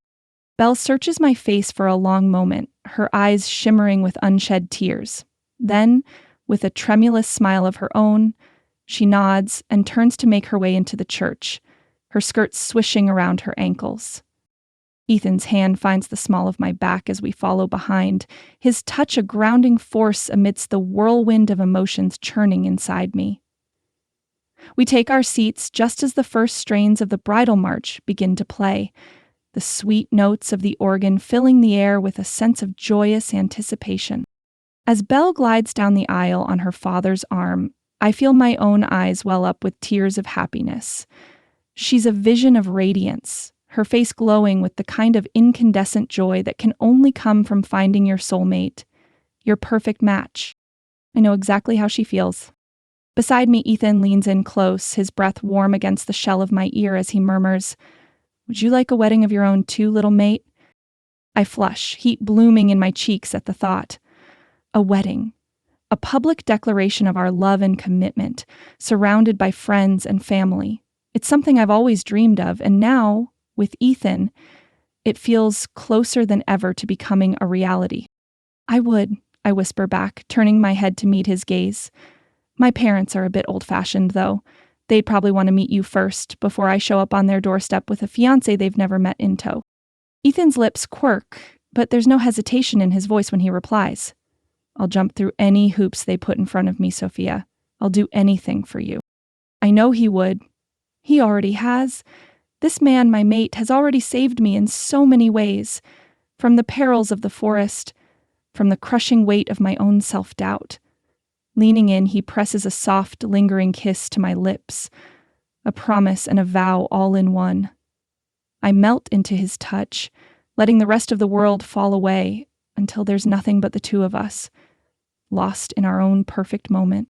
Belle searches my face for a long moment, her eyes shimmering with unshed tears. Then, with a tremulous smile of her own, she nods and turns to make her way into the church, her skirts swishing around her ankles. Ethan's hand finds the small of my back as we follow behind, his touch a grounding force amidst the whirlwind of emotions churning inside me. We take our seats just as the first strains of the bridal march begin to play, the sweet notes of the organ filling the air with a sense of joyous anticipation. As Belle glides down the aisle on her father's arm, I feel my own eyes well up with tears of happiness. She's a vision of radiance, her face glowing with the kind of incandescent joy that can only come from finding your soulmate, your perfect match. I know exactly how she feels. Beside me, Ethan leans in close, his breath warm against the shell of my ear as he murmurs, "Would you like a wedding of your own too, little mate?" I flush, heat blooming in my cheeks at the thought. A wedding. A public declaration of our love and commitment, surrounded by friends and family. It's something I've always dreamed of, and now, with Ethan, it feels closer than ever to becoming a reality. I would, I whisper back, turning my head to meet his gaze. My parents are a bit old-fashioned, though. They'd probably want to meet you first, before I show up on their doorstep with a fiancé they've never met in tow. Ethan's lips quirk, but there's no hesitation in his voice when he replies. I'll jump through any hoops they put in front of me, Sophia. I'll do anything for you. I know he would. He already has. This man, my mate, has already saved me in so many ways. From the perils of the forest, from the crushing weight of my own self-doubt. Leaning in, he presses a soft, lingering kiss to my lips. A promise and a vow all in one. I melt into his touch, letting the rest of the world fall away until there's nothing but the two of us, lost in our own perfect moment.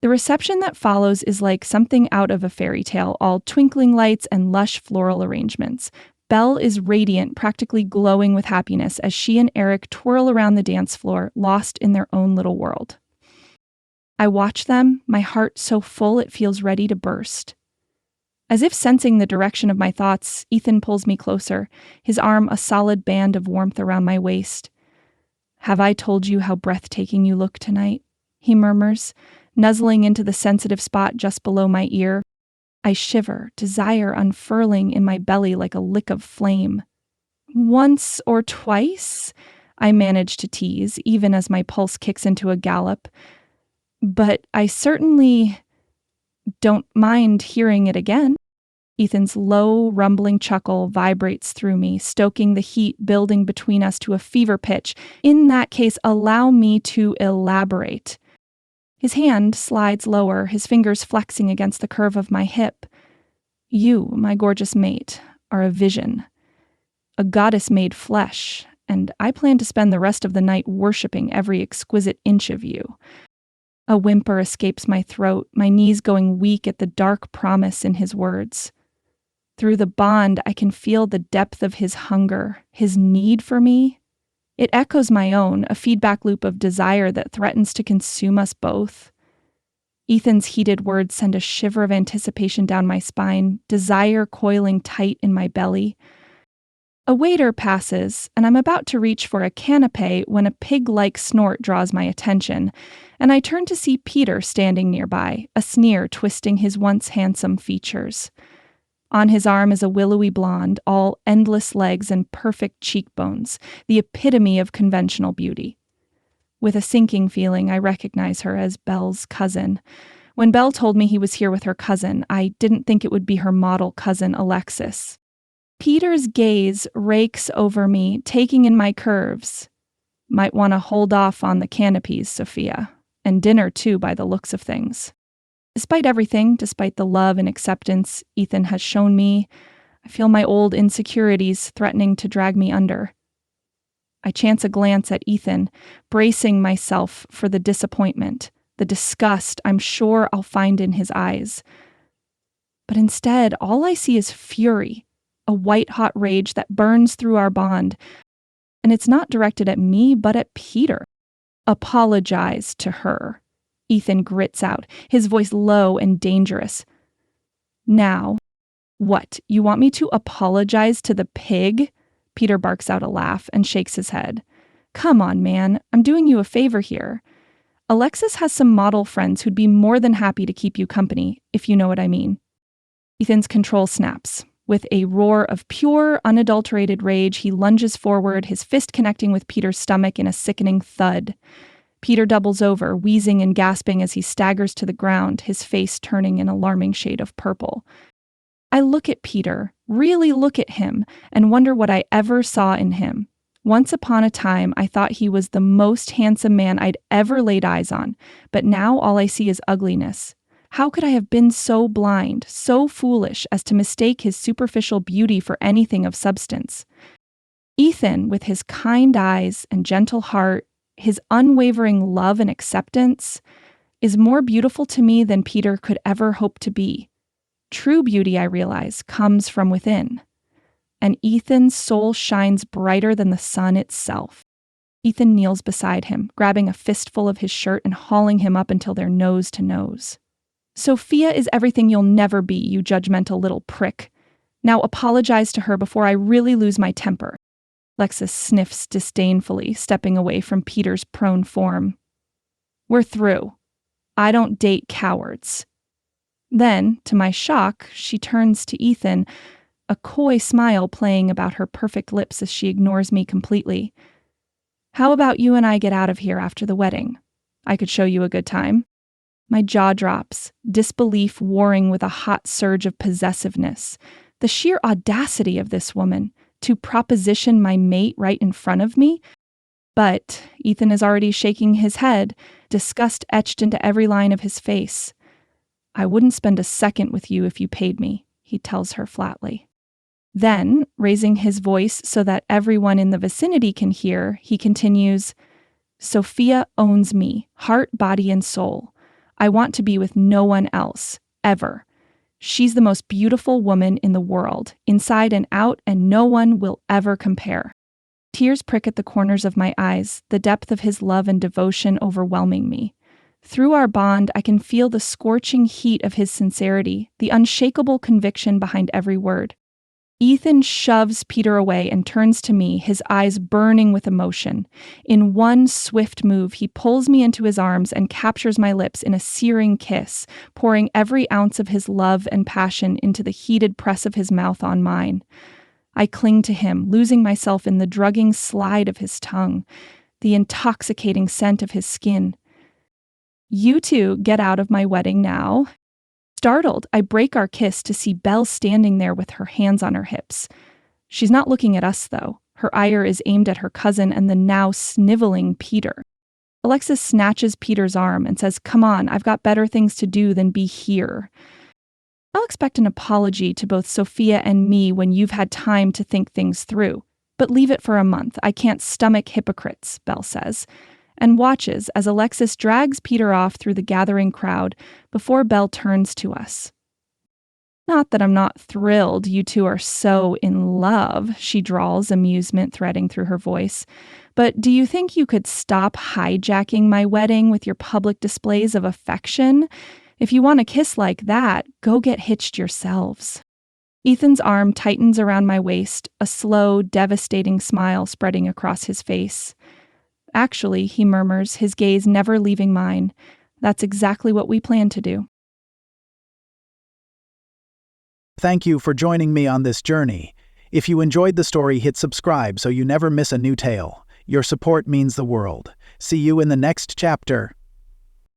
The reception that follows is like something out of a fairy tale, all twinkling lights and lush floral arrangements. Belle is radiant, practically glowing with happiness as she and Eric twirl around the dance floor, lost in their own little world. I watch them, my heart so full it feels ready to burst. As if sensing the direction of my thoughts, Ethan pulls me closer, his arm a solid band of warmth around my waist. Have I told you how breathtaking you look tonight? He murmurs, nuzzling into the sensitive spot just below my ear. I shiver, desire unfurling in my belly like a lick of flame. Once or twice, I manage to tease, even as my pulse kicks into a gallop. But I certainly don't mind hearing it again. Ethan's low, rumbling chuckle vibrates through me, stoking the heat building between us to a fever pitch. In that case, allow me to elaborate. His hand slides lower, his fingers flexing against the curve of my hip. You, my gorgeous mate, are a vision. A goddess made flesh, and I plan to spend the rest of the night worshipping every exquisite inch of you. A whimper escapes my throat, my knees going weak at the dark promise in his words. Through the bond, I can feel the depth of his hunger, his need for me. It echoes my own, a feedback loop of desire that threatens to consume us both. Ethan's heated words send a shiver of anticipation down my spine, desire coiling tight in my belly. A waiter passes, and I'm about to reach for a canapé when a pig-like snort draws my attention, and I turn to see Peter standing nearby, a sneer twisting his once handsome features. On his arm is a willowy blonde, all endless legs and perfect cheekbones, the epitome of conventional beauty. With a sinking feeling, I recognize her as Belle's cousin. When Belle told me he was here with her cousin, I didn't think it would be her model cousin, Alexis. Peter's gaze rakes over me, taking in my curves. Might want to hold off on the canopies, Sophia. And dinner, too, by the looks of things. Despite everything, despite the love and acceptance Ethan has shown me, I feel my old insecurities threatening to drag me under. I chance a glance at Ethan, bracing myself for the disappointment, the disgust I'm sure I'll find in his eyes. But instead, all I see is fury, a white-hot rage that burns through our bond. And it's not directed at me, but at Peter. Apologize to her, Ethan grits out, his voice low and dangerous. Now, what, you want me to apologize to the pig? Peter barks out a laugh and shakes his head. Come on, man, I'm doing you a favor here. Alexis has some model friends who'd be more than happy to keep you company, if you know what I mean. Ethan's control snaps. With a roar of pure, unadulterated rage, he lunges forward, his fist connecting with Peter's stomach in a sickening thud. Peter doubles over, wheezing and gasping as he staggers to the ground, his face turning an alarming shade of purple. I look at Peter, really look at him, and wonder what I ever saw in him. Once upon a time, I thought he was the most handsome man I'd ever laid eyes on, but now all I see is ugliness. How could I have been so blind, so foolish as to mistake his superficial beauty for anything of substance? Ethan, with his kind eyes and gentle heart, his unwavering love and acceptance, is more beautiful to me than Peter could ever hope to be. True beauty, I realize, comes from within. And Ethan's soul shines brighter than the sun itself. Ethan kneels beside him, grabbing a fistful of his shirt and hauling him up until they're nose to nose. Sophia is everything you'll never be, you judgmental little prick. Now apologize to her before I really lose my temper. Alexis sniffs disdainfully, stepping away from Peter's prone form. We're through. I don't date cowards. Then, to my shock, she turns to Ethan, a coy smile playing about her perfect lips as she ignores me completely. How about you and I get out of here after the wedding? I could show you a good time. My jaw drops, disbelief warring with a hot surge of possessiveness. The sheer audacity of this woman to proposition my mate right in front of me. But Ethan is already shaking his head, disgust etched into every line of his face. I wouldn't spend a second with you if you paid me, he tells her flatly. Then, raising his voice so that everyone in the vicinity can hear, he continues, Sophia owns me, heart, body, and soul. I want to be with no one else, ever. She's the most beautiful woman in the world, inside and out, and no one will ever compare. Tears prick at the corners of my eyes, the depth of his love and devotion overwhelming me. Through our bond, I can feel the scorching heat of his sincerity, the unshakable conviction behind every word. Ethan shoves Peter away and turns to me, his eyes burning with emotion. In one swift move, he pulls me into his arms and captures my lips in a searing kiss, pouring every ounce of his love and passion into the heated press of his mouth on mine. I cling to him, losing myself in the drugging slide of his tongue, the intoxicating scent of his skin. You two get out of my wedding now. Startled, I break our kiss to see Belle standing there with her hands on her hips. She's not looking at us, though. Her ire is aimed at her cousin and the now sniveling Peter. Alexis snatches Peter's arm and says, Come on, I've got better things to do than be here. I'll expect an apology to both Sophia and me when you've had time to think things through. But leave it for a month. I can't stomach hypocrites, Belle says, and watches as Alexis drags Peter off through the gathering crowd before Belle turns to us. Not that I'm not thrilled you two are so in love, she drawls, amusement threading through her voice. But do you think you could stop hijacking my wedding with your public displays of affection? If you want a kiss like that, go get hitched yourselves. Ethan's arm tightens around my waist, a slow, devastating smile spreading across his face. Actually, he murmurs, his gaze never leaving mine. That's exactly what we plan to do. Thank you for joining me on this journey. If you enjoyed the story, hit subscribe so you never miss a new tale. Your support means the world. See you in the next chapter.